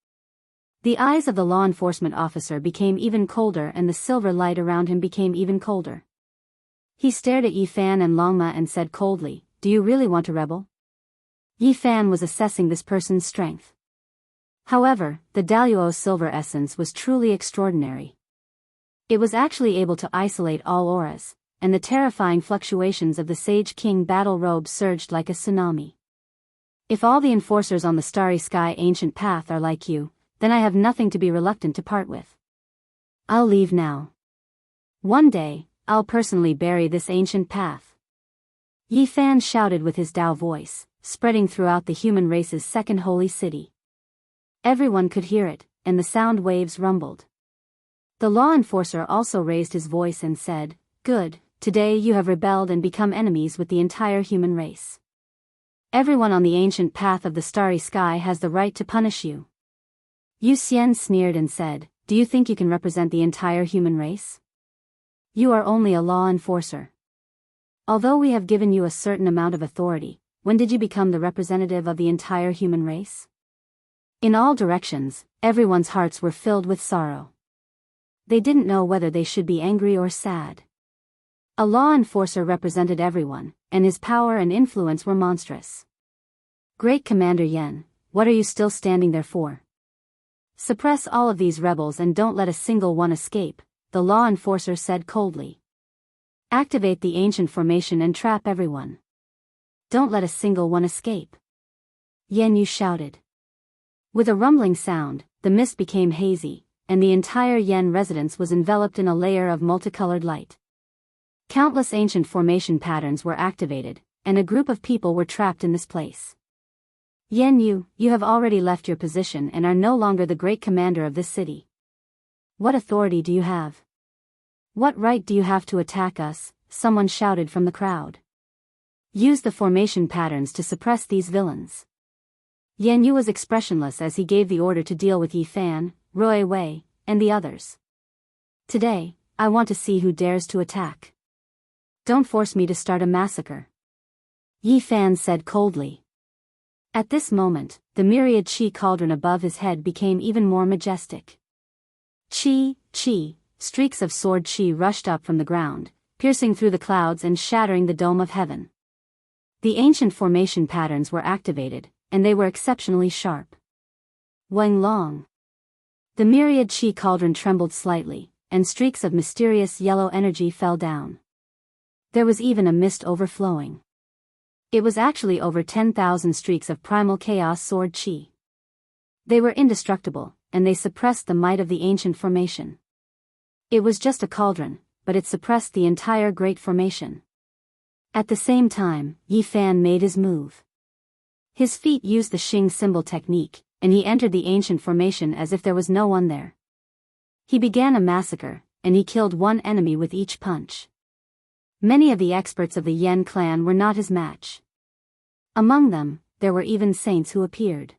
The eyes of the law enforcement officer became even colder and the silver light around him became even colder. He stared at Yi Fan and Longma and said coldly, "Do you really want to rebel?" Yi Fan was assessing this person's strength. However, the Daoist silver essence was truly extraordinary. It was actually able to isolate all auras, and the terrifying fluctuations of the Sage King battle robe surged like a tsunami. If all the enforcers on the Starry Sky ancient path are like you, then I have nothing to be reluctant to part with. I'll leave now. One day, I'll personally bury this ancient path. Yi Fan shouted with his Dao voice, spreading throughout the human race's second holy city. Everyone could hear it, and the sound waves rumbled. The law enforcer also raised his voice and said, "Good, today you have rebelled and become enemies with the entire human race. Everyone on the ancient path of the Starry Sky has the right to punish you." Yu Xian sneered and said, "Do you think you can represent the entire human race? You are only a law enforcer. Although we have given you a certain amount of authority, when did you become the representative of the entire human race?" In all directions, everyone's hearts were filled with sorrow. They didn't know whether they should be angry or sad. A law enforcer represented everyone, and his power and influence were monstrous. "Great Commander Yen, what are you still standing there for? Suppress all of these rebels and don't let a single one escape," the law enforcer said coldly. "Activate the ancient formation and trap everyone. Don't let a single one escape." Yen Yu shouted. With a rumbling sound, the mist became hazy, and the entire Yen residence was enveloped in a layer of multicolored light. Countless ancient formation patterns were activated, and a group of people were trapped in this place. "Yen Yu, you have already left your position and are no longer the great commander of this city. What authority do you have? What right do you have to attack us?" someone shouted from the crowd. "Use the formation patterns to suppress these villains." Yen Yu was expressionless as he gave the order to deal with Yi Fan, Rui Wei, and the others. "Today, I want to see who dares to attack. Don't force me to start a massacre," Yi Fan said coldly. At this moment, the myriad chi cauldron above his head became even more majestic. Chi, streaks of sword chi rushed up from the ground, piercing through the clouds and shattering the dome of heaven. The ancient formation patterns were activated, and they were exceptionally sharp. Wang Long. The myriad chi cauldron trembled slightly, and streaks of mysterious yellow energy fell down. There was even a mist overflowing. It was actually over 10,000 streaks of primal chaos sword chi. They were indestructible, and they suppressed the might of the ancient formation. It was just a cauldron, but it suppressed the entire great formation. At the same time, Yi Fan made his move. His feet used the Xing symbol technique, and he entered the ancient formation as if there was no one there. He began a massacre, and he killed one enemy with each punch. Many of the experts of the Yen clan were not his match. Among them, there were even saints who appeared.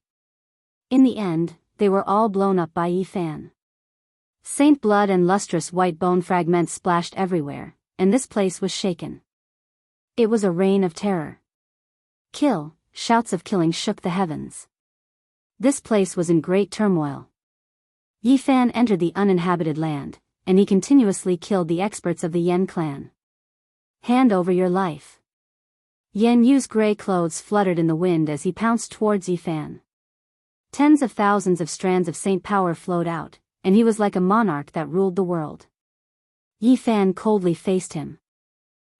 In the end, they were all blown up by Yi Fan. Saint blood and lustrous white bone fragments splashed everywhere, and this place was shaken. It was a reign of terror. "Kill!" Shouts of killing shook the heavens. This place was in great turmoil. Yi Fan entered the uninhabited land, and he continuously killed the experts of the Yan clan. Hand over your life. Yan Yu's gray clothes fluttered in the wind as he pounced towards Yifan. Tens of thousands of strands of saint power flowed out, and he was like a monarch that ruled the world. Yifan coldly faced him.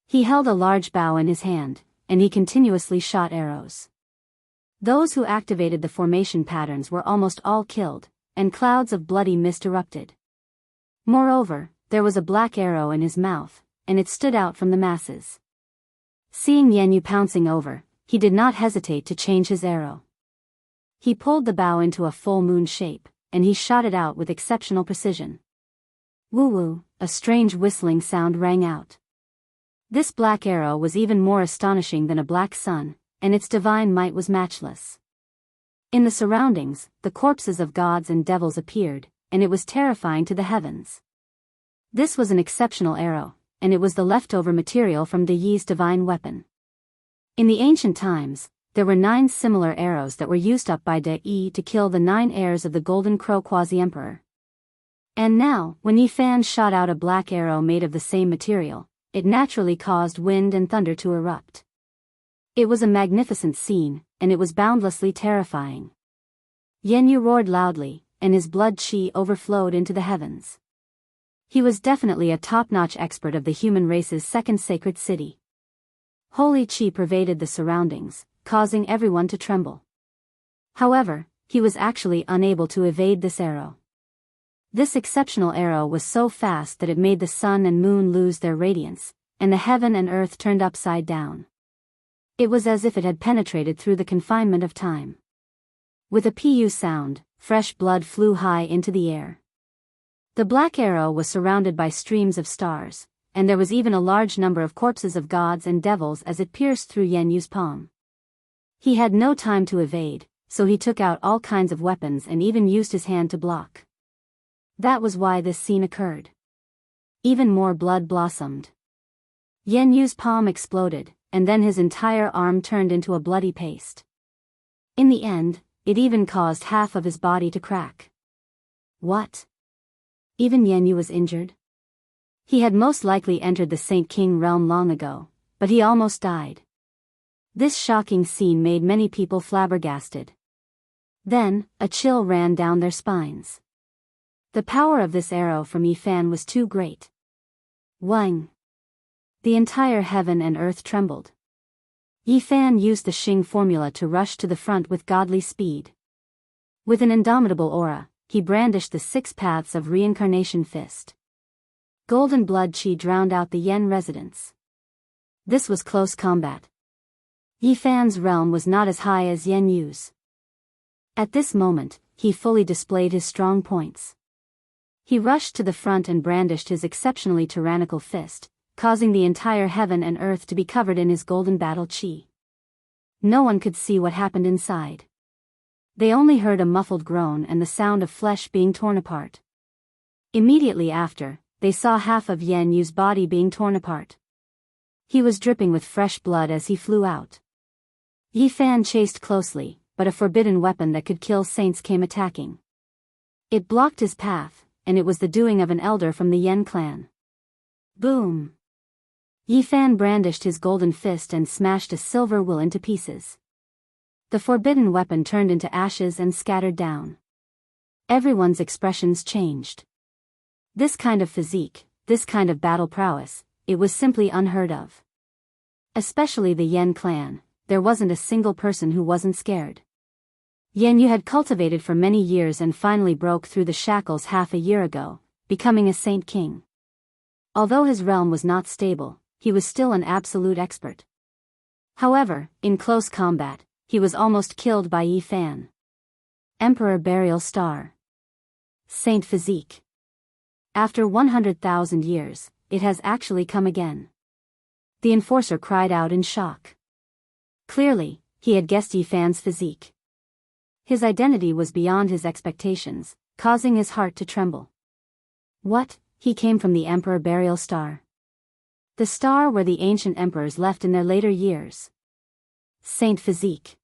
He held a large bow in his hand, and he continuously shot arrows. Those who activated the formation patterns were almost all killed, and clouds of bloody mist erupted. Moreover, there was a black arrow in his mouth, and it stood out from the masses. Seeing Yan Yu pouncing over, he did not hesitate to change his arrow. He pulled the bow into a full moon shape, and he shot it out with exceptional precision. Woo-woo, a strange whistling sound rang out. This black arrow was even more astonishing than a black sun, and its divine might was matchless. In the surroundings, the corpses of gods and devils appeared, and it was terrifying to the heavens. This was an exceptional arrow, and it was the leftover material from De Yi's divine weapon. In the ancient times, there were 9 similar arrows that were used up by De Yi to kill the 9 heirs of the Golden Crow Quasi-Emperor. And now, when Yifan shot out a black arrow made of the same material, it naturally caused wind and thunder to erupt. It was a magnificent scene, and it was boundlessly terrifying. Yan Yu roared loudly, and his blood qi overflowed into the heavens. He was definitely a top-notch expert of the human race's second sacred city. Holy qi pervaded the surroundings, causing everyone to tremble. However, he was actually unable to evade this arrow. This exceptional arrow was so fast that it made the sun and moon lose their radiance, and the heaven and earth turned upside down. It was as if it had penetrated through the confinement of time. With a pu sound, fresh blood flew high into the air. The black arrow was surrounded by streams of stars, and there was even a large number of corpses of gods and devils as it pierced through Yan Yu's palm. He had no time to evade, so he took out all kinds of weapons and even used his hand to block. That was why this scene occurred. Even more blood blossomed. Yan Yu's palm exploded, and then his entire arm turned into a bloody paste. In the end, it even caused half of his body to crack. What? Even Yan Yu was injured? He had most likely entered the Saint King realm long ago, but he almost died. This shocking scene made many people flabbergasted. Then, a chill ran down their spines. The power of this arrow from Yifan was too great. Wang! The entire heaven and earth trembled. Yifan used the Xing formula to rush to the front with godly speed. With an indomitable aura, he brandished the 6 paths of reincarnation fist. Golden blood qi drowned out the Yen residents. This was close combat. Yifan's realm was not as high as Yan Yu's. At this moment, he fully displayed his strong points. He rushed to the front and brandished his exceptionally tyrannical fist, causing the entire heaven and earth to be covered in his golden battle qi. No one could see what happened inside. They only heard a muffled groan and the sound of flesh being torn apart. Immediately after, they saw half of Yan Yu's body being torn apart. He was dripping with fresh blood as he flew out. Yifan chased closely, but a forbidden weapon that could kill saints came attacking. It blocked his path, and it was the doing of an elder from the Yen clan. Boom! Yifan brandished his golden fist and smashed a silver will into pieces. The forbidden weapon turned into ashes and scattered down. Everyone's expressions changed. This kind of physique, this kind of battle prowess, it was simply unheard of. Especially the Yen clan, there wasn't a single person who wasn't scared. Yan Yu had cultivated for many years and finally broke through the shackles half a year ago, becoming a Saint King. Although his realm was not stable, he was still an absolute expert. However, in close combat, he was almost killed by Yifan. Emperor Burial Star. Saint Physique. After 100,000 years, it has actually come again. The enforcer cried out in shock. Clearly, he had guessed Yifan's physique. His identity was beyond his expectations, causing his heart to tremble. What? He came from the Emperor Burial Star. The star where the ancient emperors left in their later years. Saint Physique.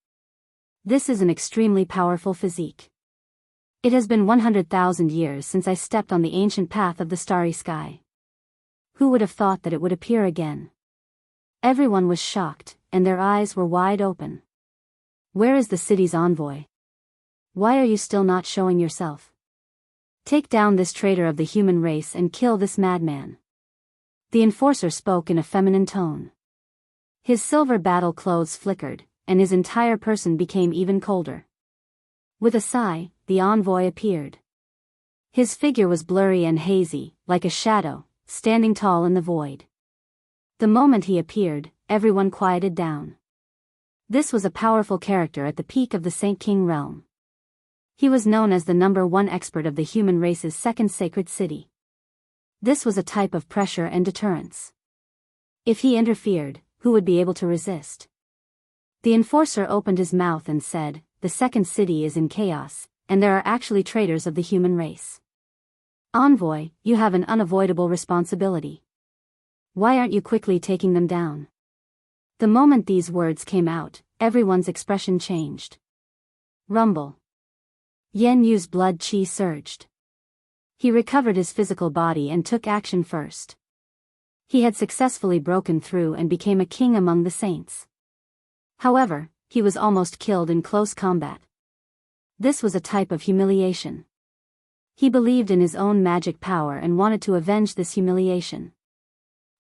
This is an extremely powerful physique. It has been 100,000 years since I stepped on the ancient path of the starry sky. Who would have thought that it would appear again? Everyone was shocked, and their eyes were wide open. Where is the city's envoy? Why are you still not showing yourself? Take down this traitor of the human race and kill this madman. The enforcer spoke in a feminine tone. His silver battle clothes flickered, and his entire person became even colder. With a sigh, the envoy appeared. His figure was blurry and hazy, like a shadow, standing tall in the void. The moment he appeared, everyone quieted down. This was a powerful character at the peak of the Saint King realm. He was known as the #1 expert of the human race's second sacred city. This was a type of pressure and deterrence. If he interfered, who would be able to resist? The enforcer opened his mouth and said, "The second city is in chaos, and there are actually traitors of the human race. Envoy, you have an unavoidable responsibility. Why aren't you quickly taking them down?" The moment these words came out, everyone's expression changed. Rumble. Yan Yu's blood qi surged. He recovered his physical body and took action first. He had successfully broken through and became a king among the saints. However, he was almost killed in close combat. This was a type of humiliation. He believed in his own magic power and wanted to avenge this humiliation.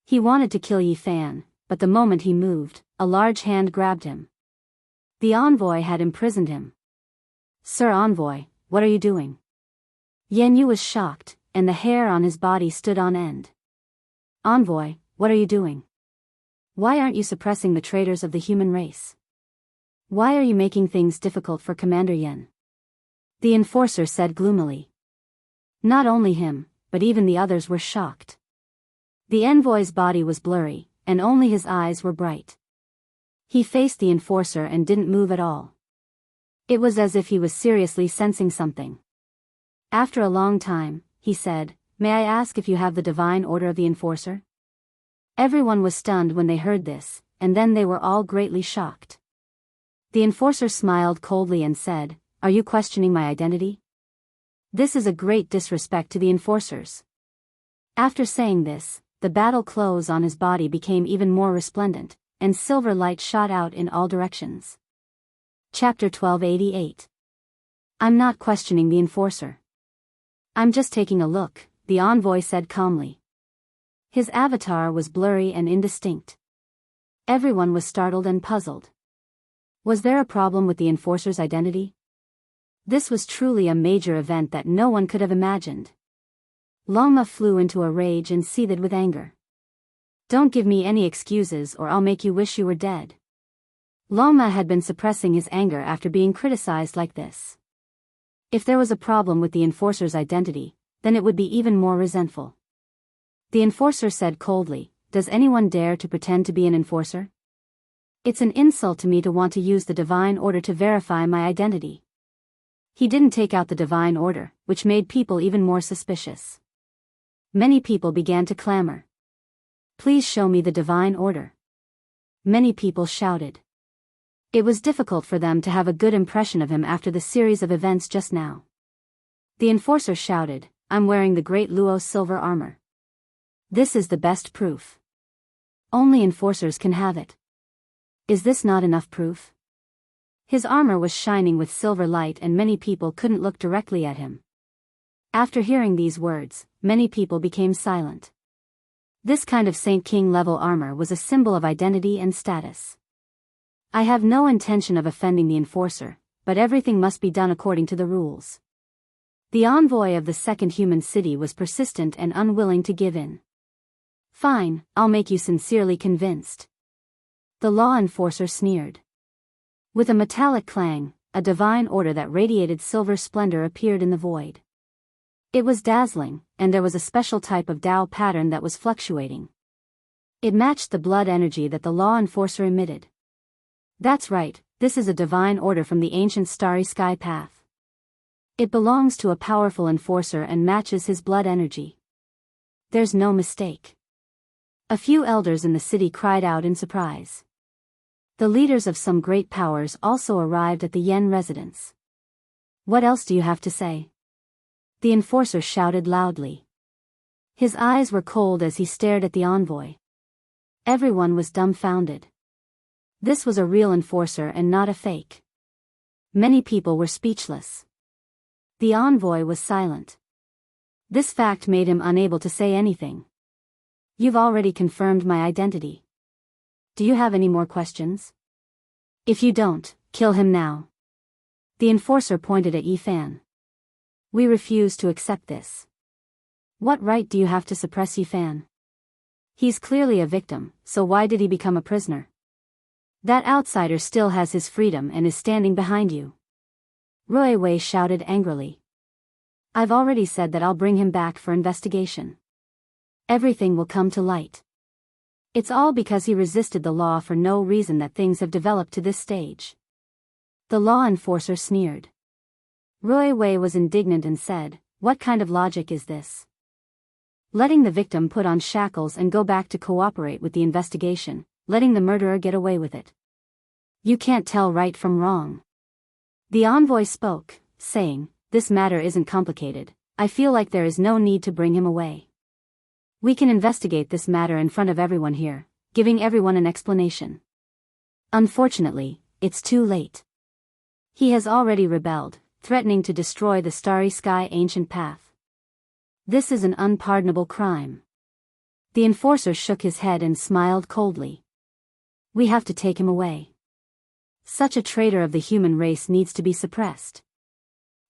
He wanted to kill Yi Fan, but the moment he moved, a large hand grabbed him. The envoy had imprisoned him. "Sir Envoy, what are you doing?" Yan Yu was shocked, and the hair on his body stood on end. "Envoy, what are you doing? Why aren't you suppressing the traitors of the human race? Why are you making things difficult for Commander Yan?" The enforcer said gloomily. Not only him, but even the others were shocked. The envoy's body was blurry, and only his eyes were bright. He faced the enforcer and didn't move at all. It was as if he was seriously sensing something. After a long time, he said, "May I ask if you have the divine order of the enforcer?" Everyone was stunned when they heard this, and then they were all greatly shocked. The enforcer smiled coldly and said, "Are you questioning my identity? This is a great disrespect to the enforcers." After saying this, the battle clothes on his body became even more resplendent, and silver light shot out in all directions. Chapter 1288. I'm not questioning the enforcer. I'm just taking a look, the envoy said calmly. His avatar was blurry and indistinct. Everyone was startled and puzzled. Was there a problem with the enforcer's identity? This was truly a major event that no one could have imagined. Longma flew into a rage and seethed with anger. "Don't give me any excuses or I'll make you wish you were dead." Longma had been suppressing his anger after being criticized like this. If there was a problem with the enforcer's identity, then it would be even more resentful. The enforcer said coldly, "Does anyone dare to pretend to be an enforcer? It's an insult to me to want to use the divine order to verify my identity." He didn't take out the divine order, which made people even more suspicious. Many people began to clamor. "Please show me the divine order." Many people shouted. It was difficult for them to have a good impression of him after the series of events just now. The enforcer shouted, "I'm wearing the Great Luo's silver armor. This is the best proof. Only enforcers can have it. Is this not enough proof?" His armor was shining with silver light and many people couldn't look directly at him. After hearing these words, many people became silent. This kind of Saint King level armor was a symbol of identity and status. I have no intention of offending the enforcer, but everything must be done according to the rules. The envoy of the second human city was persistent and unwilling to give in. "Fine, I'll make you sincerely convinced." The law enforcer sneered. With a metallic clang, a divine order that radiated silver splendor appeared in the void. It was dazzling, and there was a special type of Dao pattern that was fluctuating. It matched the blood energy that the law enforcer emitted. That's right, this is a divine order from the ancient starry sky path. It belongs to a powerful enforcer and matches his blood energy. There's no mistake. A few elders in the city cried out in surprise. The leaders of some great powers also arrived at the Yen residence. What else do you have to say? The enforcer shouted loudly. His eyes were cold as he stared at the envoy. Everyone was dumbfounded. This was a real enforcer and not a fake. Many people were speechless. The envoy was silent. This fact made him unable to say anything. You've already confirmed my identity. Do you have any more questions? If you don't, kill him now. The enforcer pointed at Yi Fan. We refuse to accept this. What right do you have to suppress Yi Fan? He's clearly a victim, so why did he become a prisoner? That outsider still has his freedom and is standing behind you. Rui Wei shouted angrily. I've already said that I'll bring him back for investigation. Everything will come to light. It's all because he resisted the law for no reason that things have developed to this stage. The law enforcer sneered. Rui Wei was indignant and said, what kind of logic is this? Letting the victim put on shackles and go back to cooperate with the investigation, letting the murderer get away with it. You can't tell right from wrong. The envoy spoke, saying, this matter isn't complicated. I feel like there is no need to bring him away. We can investigate this matter in front of everyone here, giving everyone an explanation. Unfortunately, it's too late. He has already rebelled, threatening to destroy the Starry Sky ancient path. This is an unpardonable crime. The enforcer shook his head and smiled coldly. We have to take him away. Such a traitor of the human race needs to be suppressed.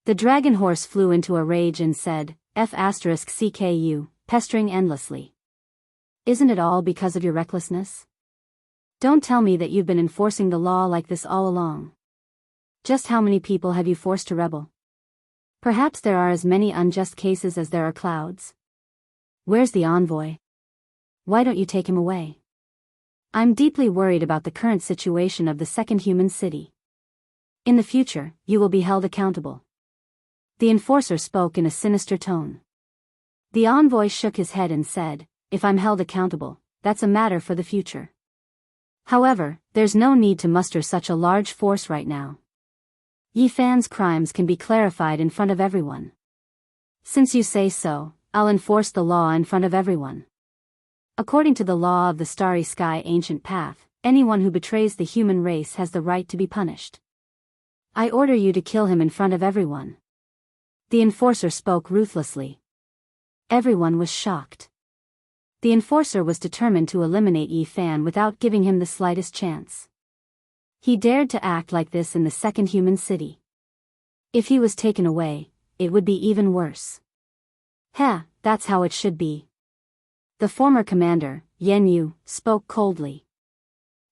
The dragon horse flew into a rage and said, F***CKU, pestering endlessly. Isn't it all because of your recklessness? Don't tell me that you've been enforcing the law like this all along. Just how many people have you forced to rebel? Perhaps there are as many unjust cases as there are clouds. Where's the envoy? Why don't you take him away? I'm deeply worried about the current situation of the second human city. In the future, you will be held accountable. The enforcer spoke in a sinister tone. The envoy shook his head and said, if I'm held accountable, that's a matter for the future. However, there's no need to muster such a large force right now. Yi Fan's crimes can be clarified in front of everyone. Since you say so, I'll enforce the law in front of everyone. According to the law of the Starry Sky ancient path, anyone who betrays the human race has the right to be punished. I order you to kill him in front of everyone. The enforcer spoke ruthlessly. Everyone was shocked. The enforcer was determined to eliminate Yi Fan without giving him the slightest chance. He dared to act like this in the second human city. If he was taken away, it would be even worse. That's how it should be. The former commander, Yan Yu, spoke coldly.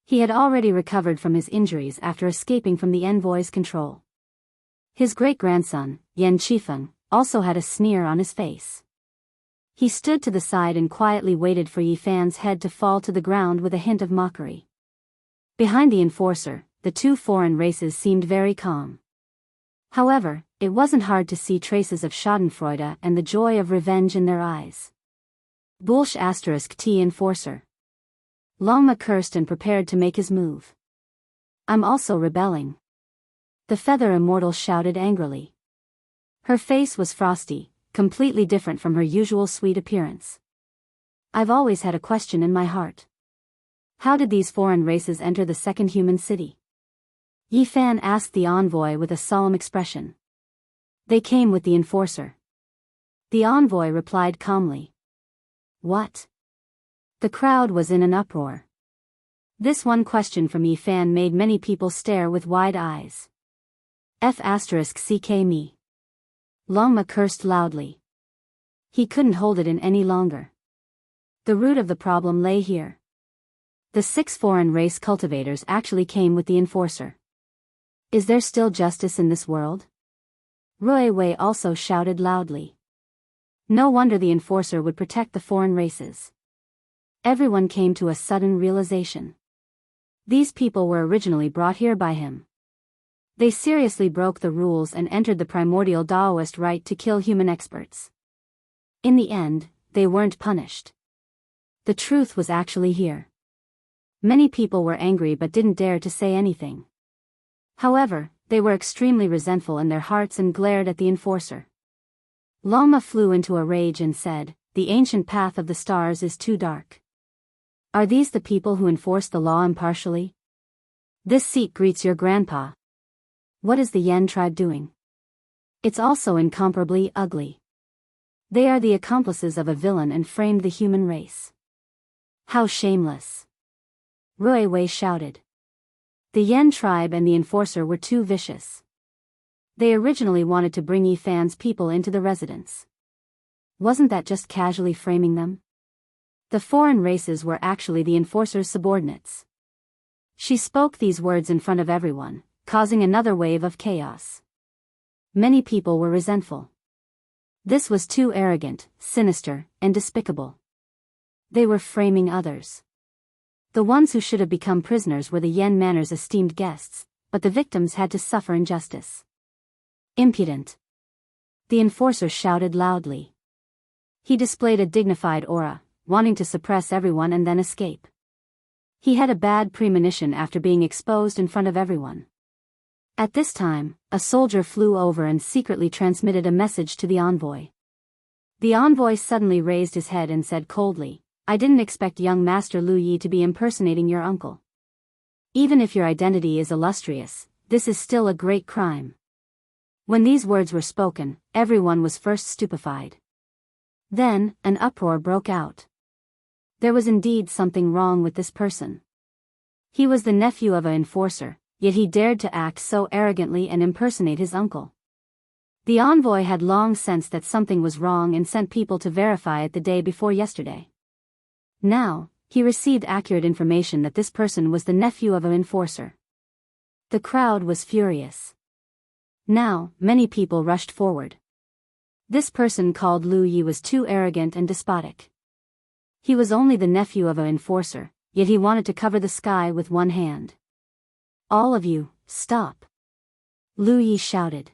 He had already recovered from his injuries after escaping from the envoy's control. His great-grandson, Yan Qifeng, also had a sneer on his face. He stood to the side and quietly waited for Yi Fan's head to fall to the ground with a hint of mockery. Behind the enforcer, the two foreign races seemed very calm. However, it wasn't hard to see traces of schadenfreude and the joy of revenge in their eyes. Bullsh *T enforcer. Longma cursed and prepared to make his move. I'm also rebelling. The feather immortal shouted angrily. Her face was frosty, completely different from her usual sweet appearance. I've always had a question in my heart. How did these foreign races enter the second human city? Yi Fan asked the envoy with a solemn expression. They came with the enforcer. The envoy replied calmly. What? The crowd was in an uproar. This one question from Yi Fan made many people stare with wide eyes. F***CK me. Longma cursed loudly. He couldn't hold it in any longer. The root of the problem lay here. The 6 foreign race cultivators actually came with the enforcer. Is there still justice in this world? Rui Wei also shouted loudly. No wonder the enforcer would protect the foreign races. Everyone came to a sudden realization. These people were originally brought here by him. They seriously broke the rules and entered the primordial Daoist right to kill human experts. In the end, they weren't punished. The truth was actually here. Many people were angry but didn't dare to say anything. However, They were extremely resentful in their hearts and glared at the enforcer. Longma flew into a rage and said, "The ancient path of the stars is too dark. Are these the people who enforce the law impartially? This seat greets your grandpa. What is the Yen tribe doing? It's also incomparably ugly. They are the accomplices of a villain and framed the human race. How shameless!" Rui Wei shouted. The Yen tribe and the enforcer were too vicious. They originally wanted to bring Yifan's people into the residence. Wasn't that just casually framing them? The foreign races were actually the enforcer's subordinates. She spoke these words in front of everyone, causing another wave of chaos. Many people were resentful. This was too arrogant, sinister, and despicable. They were framing others. The ones who should have become prisoners were the Yen Manor's esteemed guests, but the victims had to suffer injustice. Impudent! The enforcer shouted loudly. He displayed a dignified aura, wanting to suppress everyone and then escape. He had a bad premonition after being exposed in front of everyone. At this time, a soldier flew over and secretly transmitted a message to the envoy. The envoy suddenly raised his head and said coldly, "I didn't expect young Master Lu Yi to be impersonating your uncle. Even if your identity is illustrious, this is still a great crime." When these words were spoken, everyone was first stupefied. Then, an uproar broke out. There was indeed something wrong with this person. He was the nephew of an enforcer, yet he dared to act so arrogantly and impersonate his uncle. The envoy had long sensed that something was wrong and sent people to verify it the day before yesterday. Now, he received accurate information that this person was the nephew of an enforcer. The crowd was furious. Now, many people rushed forward. This person called Lu Yi was too arrogant and despotic. He was only the nephew of an enforcer, yet he wanted to cover the sky with one hand. "All of you, stop!" Lu Yi shouted.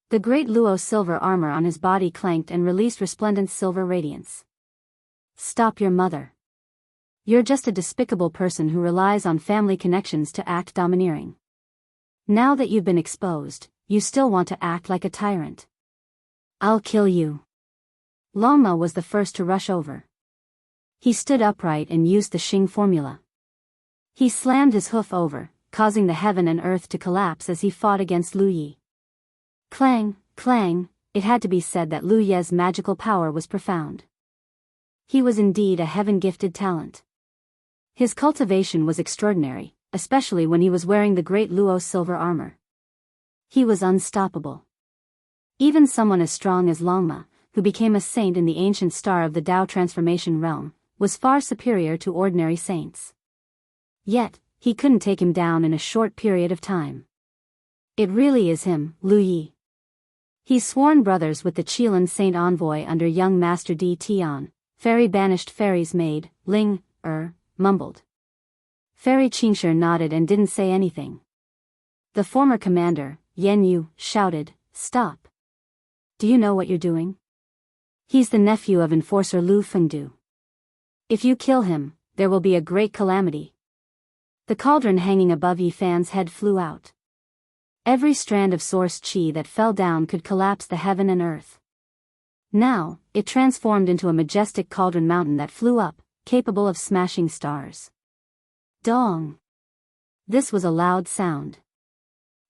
The great Luo's silver armor on his body clanked and released resplendent silver radiance. "Stop your mother. You're just a despicable person who relies on family connections to act domineering. Now that you've been exposed, you still want to act like a tyrant. I'll kill you." Longma was the first to rush over. He stood upright and used the Xing formula. He slammed his hoof over, causing the heaven and earth to collapse as he fought against Lu Yi. Clang, clang, it had to be said that Lu Ye's magical power was profound. He was indeed a heaven-gifted talent. His cultivation was extraordinary, especially when he was wearing the great Luo's silver armor. He was unstoppable. Even someone as strong as Longma, who became a saint in the ancient star of the Dao transformation realm, was far superior to ordinary saints. Yet, he couldn't take him down in a short period of time. It really is him, Lu Yi. He's sworn brothers with the Qilin Saint Envoy under young Master Di Tian. Fairy banished fairy's maid, Ling, mumbled. Fairy Qingshi nodded and didn't say anything. The former commander, Yan Yu, shouted, "Stop. Do you know what you're doing? He's the nephew of enforcer Lu Fengdu. If you kill him, there will be a great calamity." The cauldron hanging above Yifan's head flew out. Every strand of source qi that fell down could collapse the heaven and earth. Now, it transformed into a majestic cauldron mountain that flew up, capable of smashing stars. Dong! This was a loud sound.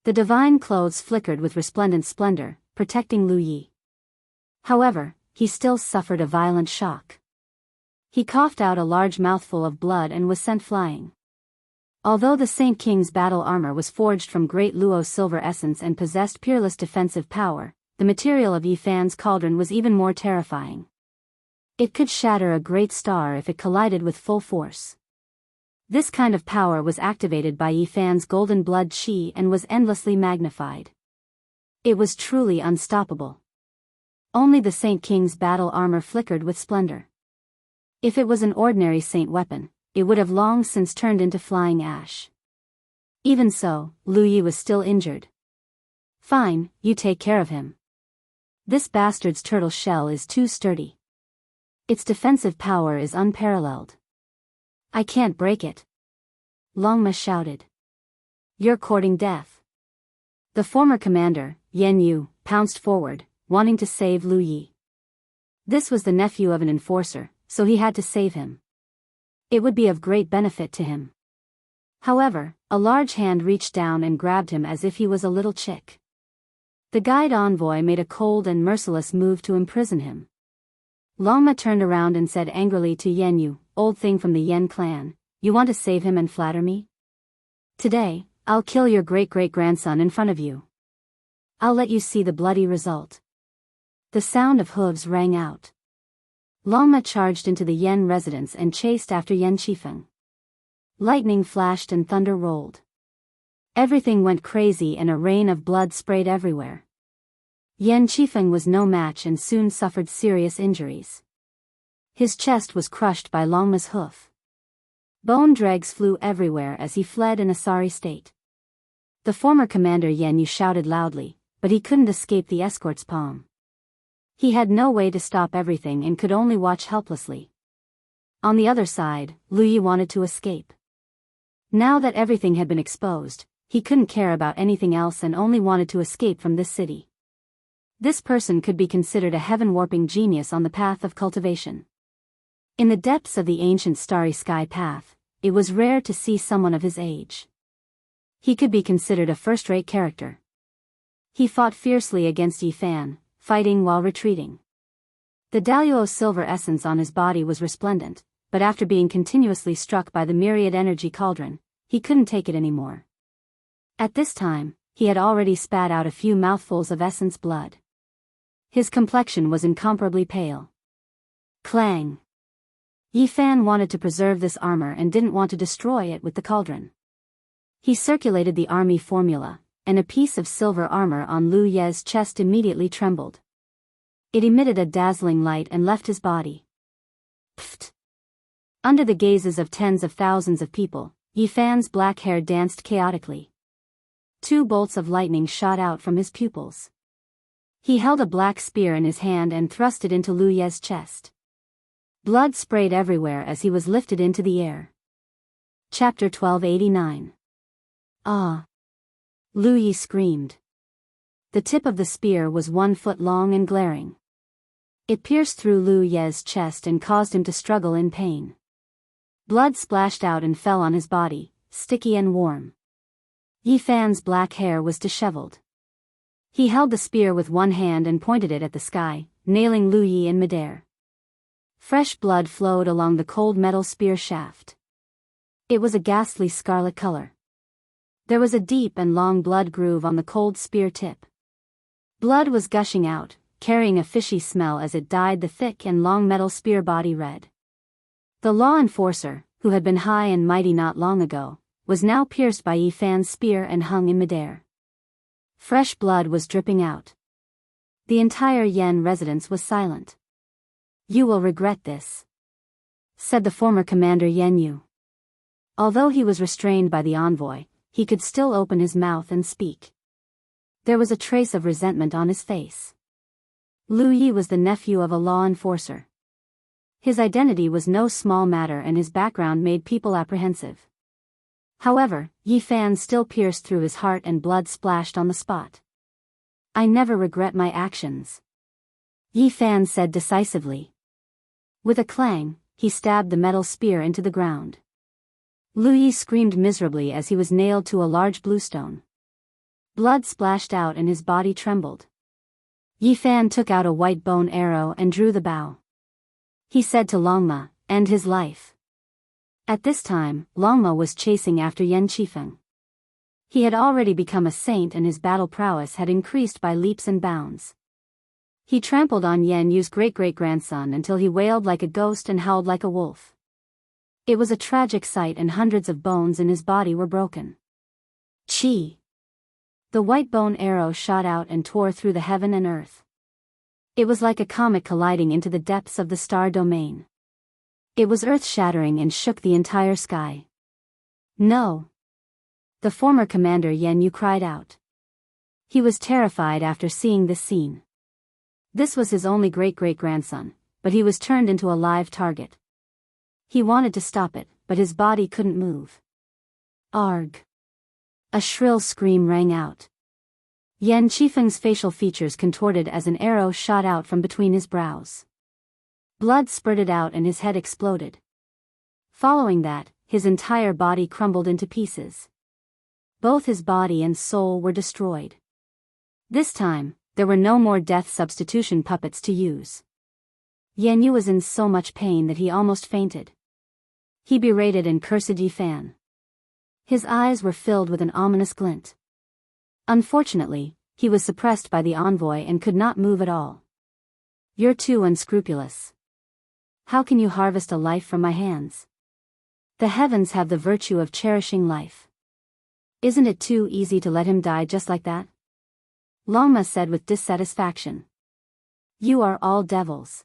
The divine clothes flickered with resplendent splendor, protecting Lu Yi. However, he still suffered a violent shock. He coughed out a large mouthful of blood and was sent flying. Although the Saint King's battle armor was forged from great Luo's silver essence and possessed peerless defensive power, the material of Yifan's cauldron was even more terrifying. It could shatter a great star if it collided with full force. This kind of power was activated by Yifan's golden blood qi and was endlessly magnified. It was truly unstoppable. Only the Saint King's battle armor flickered with splendor. If it was an ordinary saint weapon, it would have long since turned into flying ash. Even so, Lu Yi was still injured. "Fine, you take care of him. This bastard's turtle shell is too sturdy. Its defensive power is unparalleled. I can't break it." Longma shouted. "You're courting death. The former commander, Yan Yu, pounced forward, wanting to save Lu Yi. This was the nephew of an enforcer, so he had to save him. It would be of great benefit to him. However, a large hand reached down and grabbed him as if he was a little chick. The guide envoy made a cold and merciless move to imprison him. Longma turned around and said angrily to Yan Yu, "Old thing from the Yan clan, you want to save him and flatter me? Today, I'll kill your great-great-grandson in front of you. I'll let you see the bloody result." The sound of hooves rang out. Longma charged into the Yan residence and chased after Yan Qifeng. Lightning flashed and thunder rolled. Everything went crazy and a rain of blood sprayed everywhere. Yan Qifeng was no match and soon suffered serious injuries. His chest was crushed by Longma's hoof. Bone dregs flew everywhere as he fled in a sorry state. The former commander Yan Yu shouted loudly, but he couldn't escape the escort's palm. He had no way to stop everything and could only watch helplessly. On the other side, Lu Yi wanted to escape. Now that everything had been exposed, he couldn't care about anything else and only wanted to escape from this city. This person could be considered a heaven-warping genius on the path of cultivation. In the depths of the ancient starry sky path, it was rare to see someone of his age. He could be considered a first-rate character. He fought fiercely against Yi Fan, fighting while retreating. The Daoist silver essence on his body was resplendent, but after being continuously struck by the myriad energy cauldron, he couldn't take it anymore. At this time, he had already spat out a few mouthfuls of essence blood. His complexion was incomparably pale. Clang! Yi Fan wanted to preserve this armor and didn't want to destroy it with the cauldron. He circulated the army formula, and a piece of silver armor on Lu Ye's chest immediately trembled. It emitted a dazzling light and left his body. Pfft! Under the gazes of tens of thousands of people, Yi Fan's black hair danced chaotically. 2 bolts of lightning shot out from his pupils. He held a black spear in his hand and thrust it into Lu Ye's chest. Blood sprayed everywhere as he was lifted into the air. Chapter 1289. Ah! Lu Yi screamed. The tip of the spear was 1 foot long and glaring. It pierced through Lu Ye's chest and caused him to struggle in pain. Blood splashed out and fell on his body, sticky and warm. Yi Fan's black hair was disheveled. He held the spear with one hand and pointed it at the sky, nailing Lu Yi in midair. Fresh blood flowed along the cold metal spear shaft. It was a ghastly scarlet color. There was a deep and long blood groove on the cold spear tip. Blood was gushing out, carrying a fishy smell as it dyed the thick and long metal spear body red. The law enforcer, who had been high and mighty not long ago, was now pierced by Yi Fan's spear and hung in midair. Fresh blood was dripping out. The entire Yan residence was silent. "You will regret this," said the former commander Yan Yu. Although he was restrained by the envoy, he could still open his mouth and speak. There was a trace of resentment on his face. Lu Yi was the nephew of a law enforcer. His identity was no small matter and his background made people apprehensive. However, Yi Fan still pierced through his heart and blood splashed on the spot. "I never regret my actions," Yi Fan said decisively. With a clang, he stabbed the metal spear into the ground. Lu Yi screamed miserably as he was nailed to a large bluestone. Blood splashed out and his body trembled. Yi Fan took out a white bone arrow and drew the bow. He said to Longma, "End his life." At this time, Longma was chasing after Yan Qifeng. He had already become a saint and his battle prowess had increased by leaps and bounds. He trampled on Yan Yu's great-great-grandson until he wailed like a ghost and howled like a wolf. It was a tragic sight and hundreds of bones in his body were broken. Chi! The white bone arrow shot out and tore through the heaven and earth. It was like a comet colliding into the depths of the star domain. It was earth-shattering and shook the entire sky. "No!" The former commander Yan Yu cried out. He was terrified after seeing this scene. This was his only great-great-grandson, but he was turned into a live target. He wanted to stop it, but his body couldn't move. Arg! A shrill scream rang out. Yan Qifeng's facial features contorted as an arrow shot out from between his brows. Blood spurted out and his head exploded. Following that, his entire body crumbled into pieces. Both his body and soul were destroyed. This time, there were no more death substitution puppets to use. Yan Yu was in so much pain that he almost fainted. He berated and cursed Yi Fan. His eyes were filled with an ominous glint. Unfortunately, he was suppressed by the envoy and could not move at all. "You're too unscrupulous. How can you harvest a life from my hands? The heavens have the virtue of cherishing life. Isn't it too easy to let him die just like that?" Longma said with dissatisfaction. "You are all devils."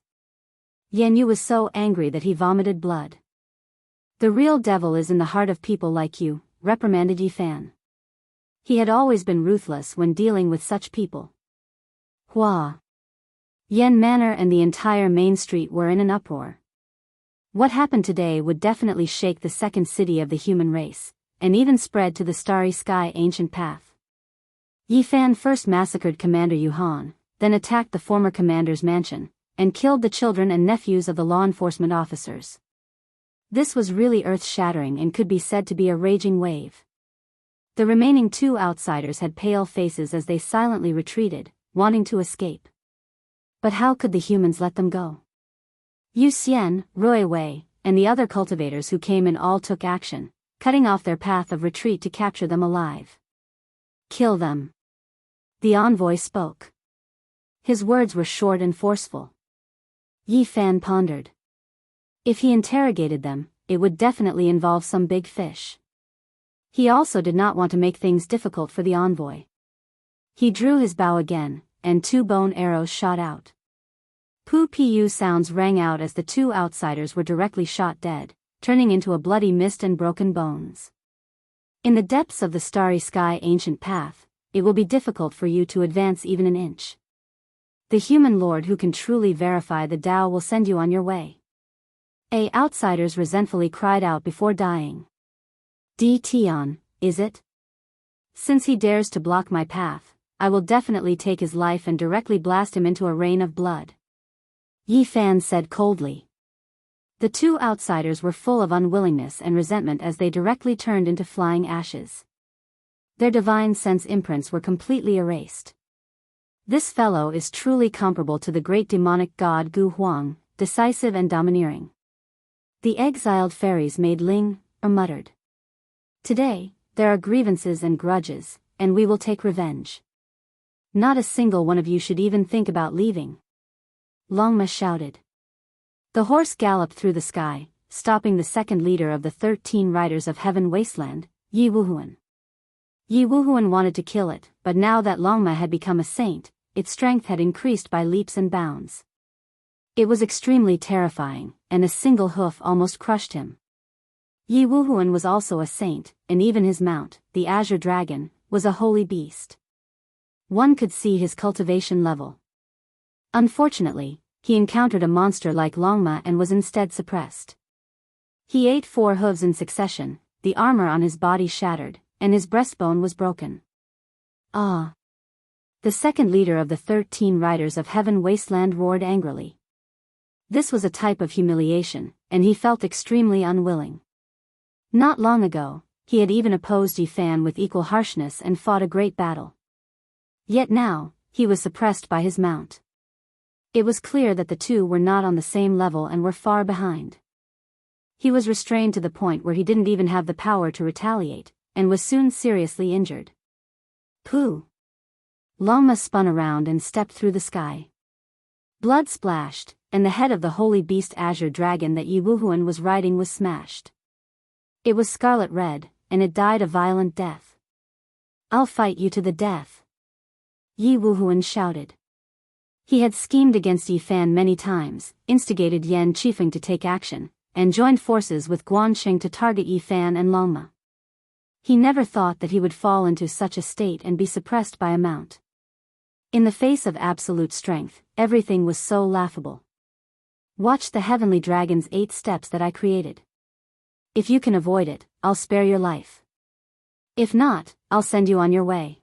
Yan Yu was so angry that he vomited blood. "The real devil is in the heart of people like you," reprimanded Yi Fan. He had always been ruthless when dealing with such people. Hua! Yan Manor and the entire main street were in an uproar. What happened today would definitely shake the second city of the human race, and even spread to the starry sky ancient path. Yi Fan first massacred Commander Yuhan, then attacked the former commander's mansion, and killed the children and nephews of the law enforcement officers. This was really earth-shattering and could be said to be a raging wave. The remaining two outsiders had pale faces as they silently retreated, wanting to escape. But how could the humans let them go? Yu Xian, Rui Wei, and the other cultivators who came in all took action, cutting off their path of retreat to capture them alive. "Kill them." The envoy spoke. His words were short and forceful. Yi Fan pondered. If he interrogated them, it would definitely involve some big fish. He also did not want to make things difficult for the envoy. He drew his bow again, and two bone arrows shot out. Pu-pu sounds rang out as the two outsiders were directly shot dead, turning into a bloody mist and broken bones. In the depths of the starry sky ancient path, it will be difficult for you to advance even an inch. The human lord who can truly verify the Tao will send you on your way. Outsiders resentfully cried out before dying. "D. Tian, is it? Since he dares to block my path, I will definitely take his life and directly blast him into a rain of blood," Yi Fan said coldly. The two outsiders were full of unwillingness and resentment as they directly turned into flying ashes. Their divine sense imprints were completely erased. This fellow is truly comparable to the great demonic god Gu Huang, decisive and domineering. The exiled fairies made Ling, or muttered. "Today, there are grievances and grudges, and we will take revenge. Not a single one of you should even think about leaving," Longma shouted. The horse galloped through the sky, stopping the second leader of the 13 Riders of Heaven Wasteland, Yi Wuhuan. Yi Wuhuan wanted to kill it, but now that Longma had become a saint, its strength had increased by leaps and bounds. It was extremely terrifying, and a single hoof almost crushed him. Yi Wuhuan was also a saint, and even his mount, the Azure Dragon, was a holy beast. One could see his cultivation level. Unfortunately, he encountered a monster like Longma and was instead suppressed. He ate 4 hooves in succession, the armor on his body shattered, and his breastbone was broken. "Ah!" The second leader of the 13 Riders of Heaven Wasteland roared angrily. This was a type of humiliation, and he felt extremely unwilling. Not long ago, he had even opposed Yi Fan with equal harshness and fought a great battle. Yet now, he was suppressed by his mount. It was clear that the two were not on the same level and were far behind. He was restrained to the point where he didn't even have the power to retaliate, and was soon seriously injured. "Pooh!" Longma spun around and stepped through the sky. Blood splashed, and the head of the holy beast Azure Dragon that Yi Wuhuan was riding was smashed. It was scarlet red, and it died a violent death. "I'll fight you to the death," Yi Wuhuan shouted. He had schemed against Yi Fan many times, instigated Yan Qifeng to take action, and joined forces with Guanxing to target Yi Fan and Longma. He never thought that he would fall into such a state and be suppressed by a mount. In the face of absolute strength, everything was so laughable. "Watch the heavenly dragon's 8 steps that I created. If you can avoid it, I'll spare your life. If not, I'll send you on your way."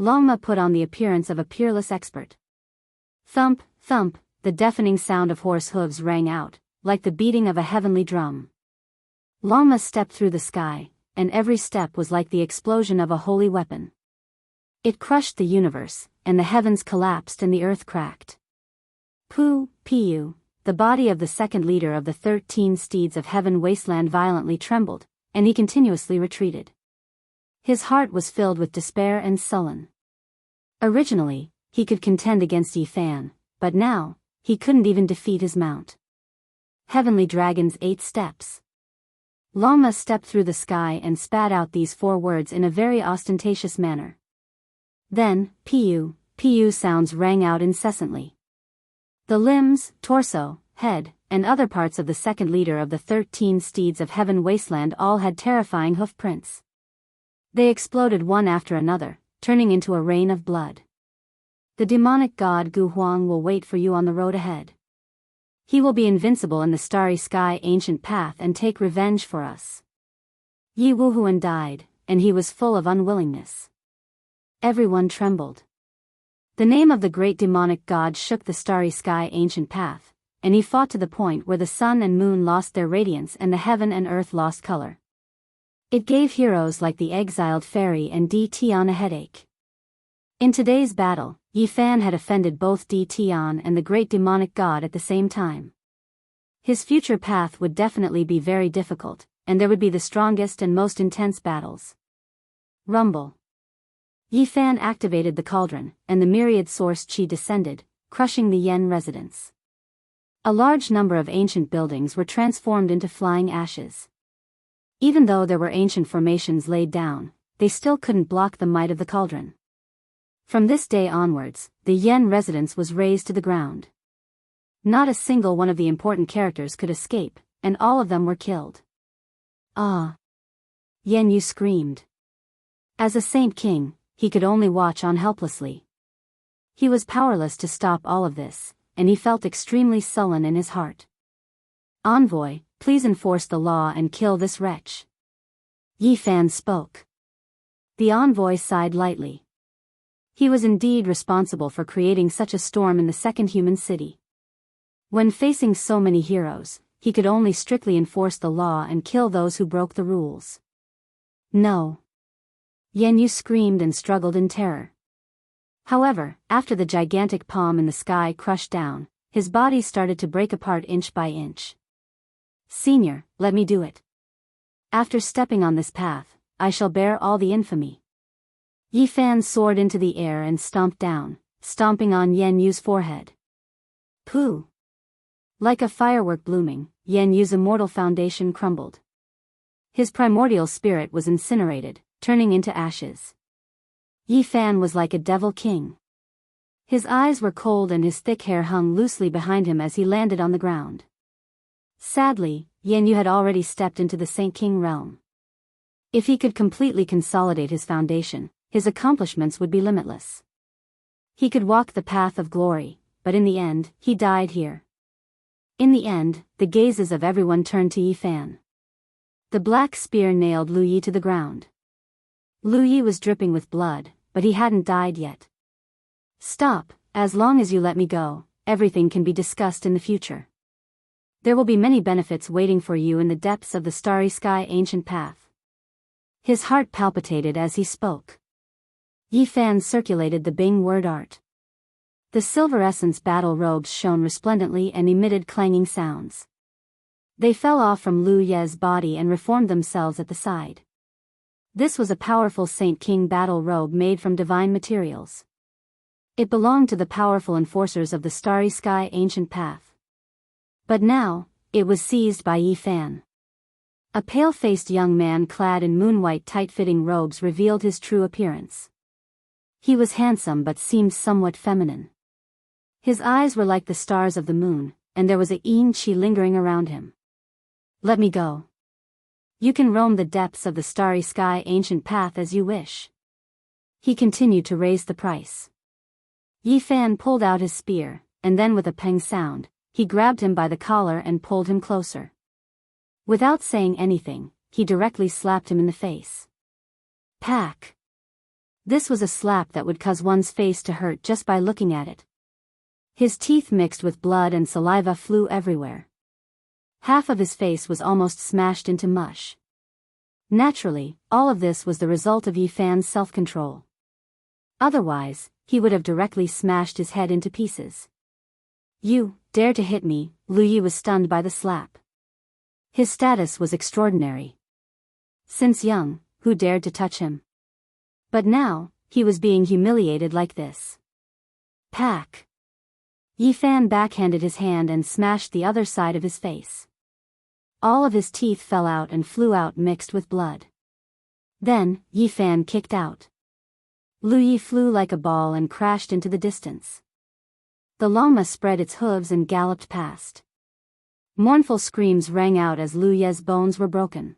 Longma put on the appearance of a peerless expert. Thump, thump, the deafening sound of horse hooves rang out, like the beating of a heavenly drum. Longma stepped through the sky, and every step was like the explosion of a holy weapon. It crushed the universe, and the heavens collapsed and the earth cracked. Pu, the body of the second leader of the 13 steeds of heaven wasteland violently trembled, and he continuously retreated. His heart was filled with despair and sullen. Originally, he could contend against Yi Fan, but now, he couldn't even defeat his mount. Heavenly Dragon's 8 steps. Longma stepped through the sky and spat out these 4 words in a very ostentatious manner. Then, Pu sounds rang out incessantly. The limbs, torso, head, and other parts of the second leader of the 13 steeds of heaven wasteland all had terrifying hoof prints. They exploded one after another, turning into a rain of blood. The demonic god Gu Huang will wait for you on the road ahead. He will be invincible in the starry sky ancient path and take revenge for us. Yi Wuhuan died, and he was full of unwillingness. Everyone trembled. The name of the great demonic god shook the starry sky ancient path, and he fought to the point where the sun and moon lost their radiance and the heaven and earth lost color. It gave heroes like the exiled fairy and Di Tian a headache. In today's battle, Yi Fan had offended both Di Tian and the great demonic god at the same time. His future path would definitely be very difficult, and there would be the strongest and most intense battles. Rumble. Yi Fan activated the cauldron, and the myriad source qi descended, crushing the Yen residence. A large number of ancient buildings were transformed into flying ashes. Even though there were ancient formations laid down, they still couldn't block the might of the cauldron. From this day onwards, the Yen residence was razed to the ground. Not a single one of the important characters could escape, and all of them were killed. Ah! Yen Yu screamed. As a saint king, he could only watch on helplessly. He was powerless to stop all of this, and he felt extremely sullen in his heart. Envoy, please enforce the law and kill this wretch. Yi Fan spoke. The envoy sighed lightly. He was indeed responsible for creating such a storm in the second human city. When facing so many heroes, he could only strictly enforce the law and kill those who broke the rules. No. Yen Yu screamed and struggled in terror. However, after the gigantic palm in the sky crushed down, his body started to break apart inch by inch. Senior, let me do it. After stepping on this path, I shall bear all the infamy. Yi Fan soared into the air and stomped down, stomping on Yen Yu's forehead. Pooh! Like a firework blooming, Yen Yu's immortal foundation crumbled. His primordial spirit was incinerated, turning into ashes. Yi Fan was like a devil king. His eyes were cold and his thick hair hung loosely behind him as he landed on the ground. Sadly, Yen Yu had already stepped into the Saint King realm. If he could completely consolidate his foundation, his accomplishments would be limitless. He could walk the path of glory, but in the end, he died here. In the end, the gazes of everyone turned to Yi Fan. The black spear nailed Lu Yi to the ground. Lu Yi was dripping with blood, but he hadn't died yet. Stop, as long as you let me go, everything can be discussed in the future. There will be many benefits waiting for you in the depths of the starry sky ancient path. His heart palpitated as he spoke. Yi Fan circulated the Bing word art. The silver essence battle robes shone resplendently and emitted clanging sounds. They fell off from Lu Ye's body and reformed themselves at the side. This was a powerful Saint King battle robe made from divine materials. It belonged to the powerful enforcers of the starry sky ancient path. But now, it was seized by Yi Fan. A pale-faced young man clad in moon-white tight-fitting robes revealed his true appearance. He was handsome but seemed somewhat feminine. His eyes were like the stars of the moon, and there was a yin qi lingering around him. Let me go. You can roam the depths of the starry sky ancient path as you wish. He continued to raise the price. Yi Fan pulled out his spear, and then with a peng sound, he grabbed him by the collar and pulled him closer. Without saying anything, he directly slapped him in the face. Pack! This was a slap that would cause one's face to hurt just by looking at it. His teeth mixed with blood and saliva flew everywhere. Half of his face was almost smashed into mush. Naturally, all of this was the result of Yi Fan's self-control. Otherwise, he would have directly smashed his head into pieces. "You dare to hit me?" Lu Yi was stunned by the slap. His status was extraordinary. Since young, who dared to touch him? But now, he was being humiliated like this. Pack! Yi Fan backhanded his hand and smashed the other side of his face. All of his teeth fell out and flew out mixed with blood. Then, Yi Fan kicked out. Lu Yi flew like a ball and crashed into the distance. The llama spread its hooves and galloped past. Mournful screams rang out as Lu Ye's bones were broken.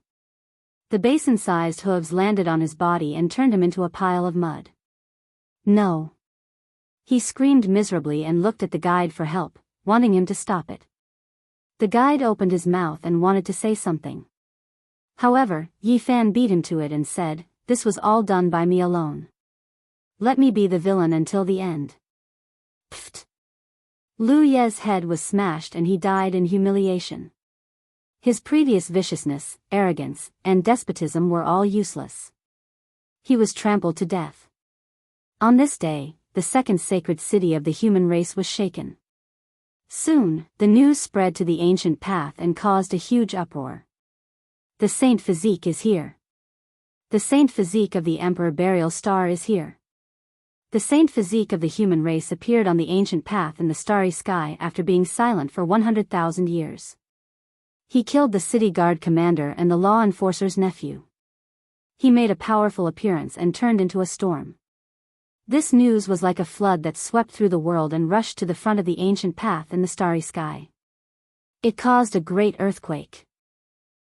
The basin-sized hooves landed on his body and turned him into a pile of mud. No! He screamed miserably and looked at the guide for help, wanting him to stop it. The guide opened his mouth and wanted to say something. However, Yi Fan beat him to it and said, "This was all done by me alone. Let me be the villain until the end." Pfft! Lu Ye's head was smashed and he died in humiliation. His previous viciousness, arrogance, and despotism were all useless. He was trampled to death. On this day, the second sacred city of the human race was shaken. Soon, the news spread to the ancient path and caused a huge uproar. The Saint Physique is here. The Saint Physique of the Emperor Burial Star is here. The Saint Physique of the human race appeared on the ancient path in the starry sky after being silent for 100,000 years. He killed the city guard commander and the law enforcer's nephew. He made a powerful appearance and turned into a storm. This news was like a flood that swept through the world and rushed to the front of the ancient path in the starry sky. It caused a great earthquake.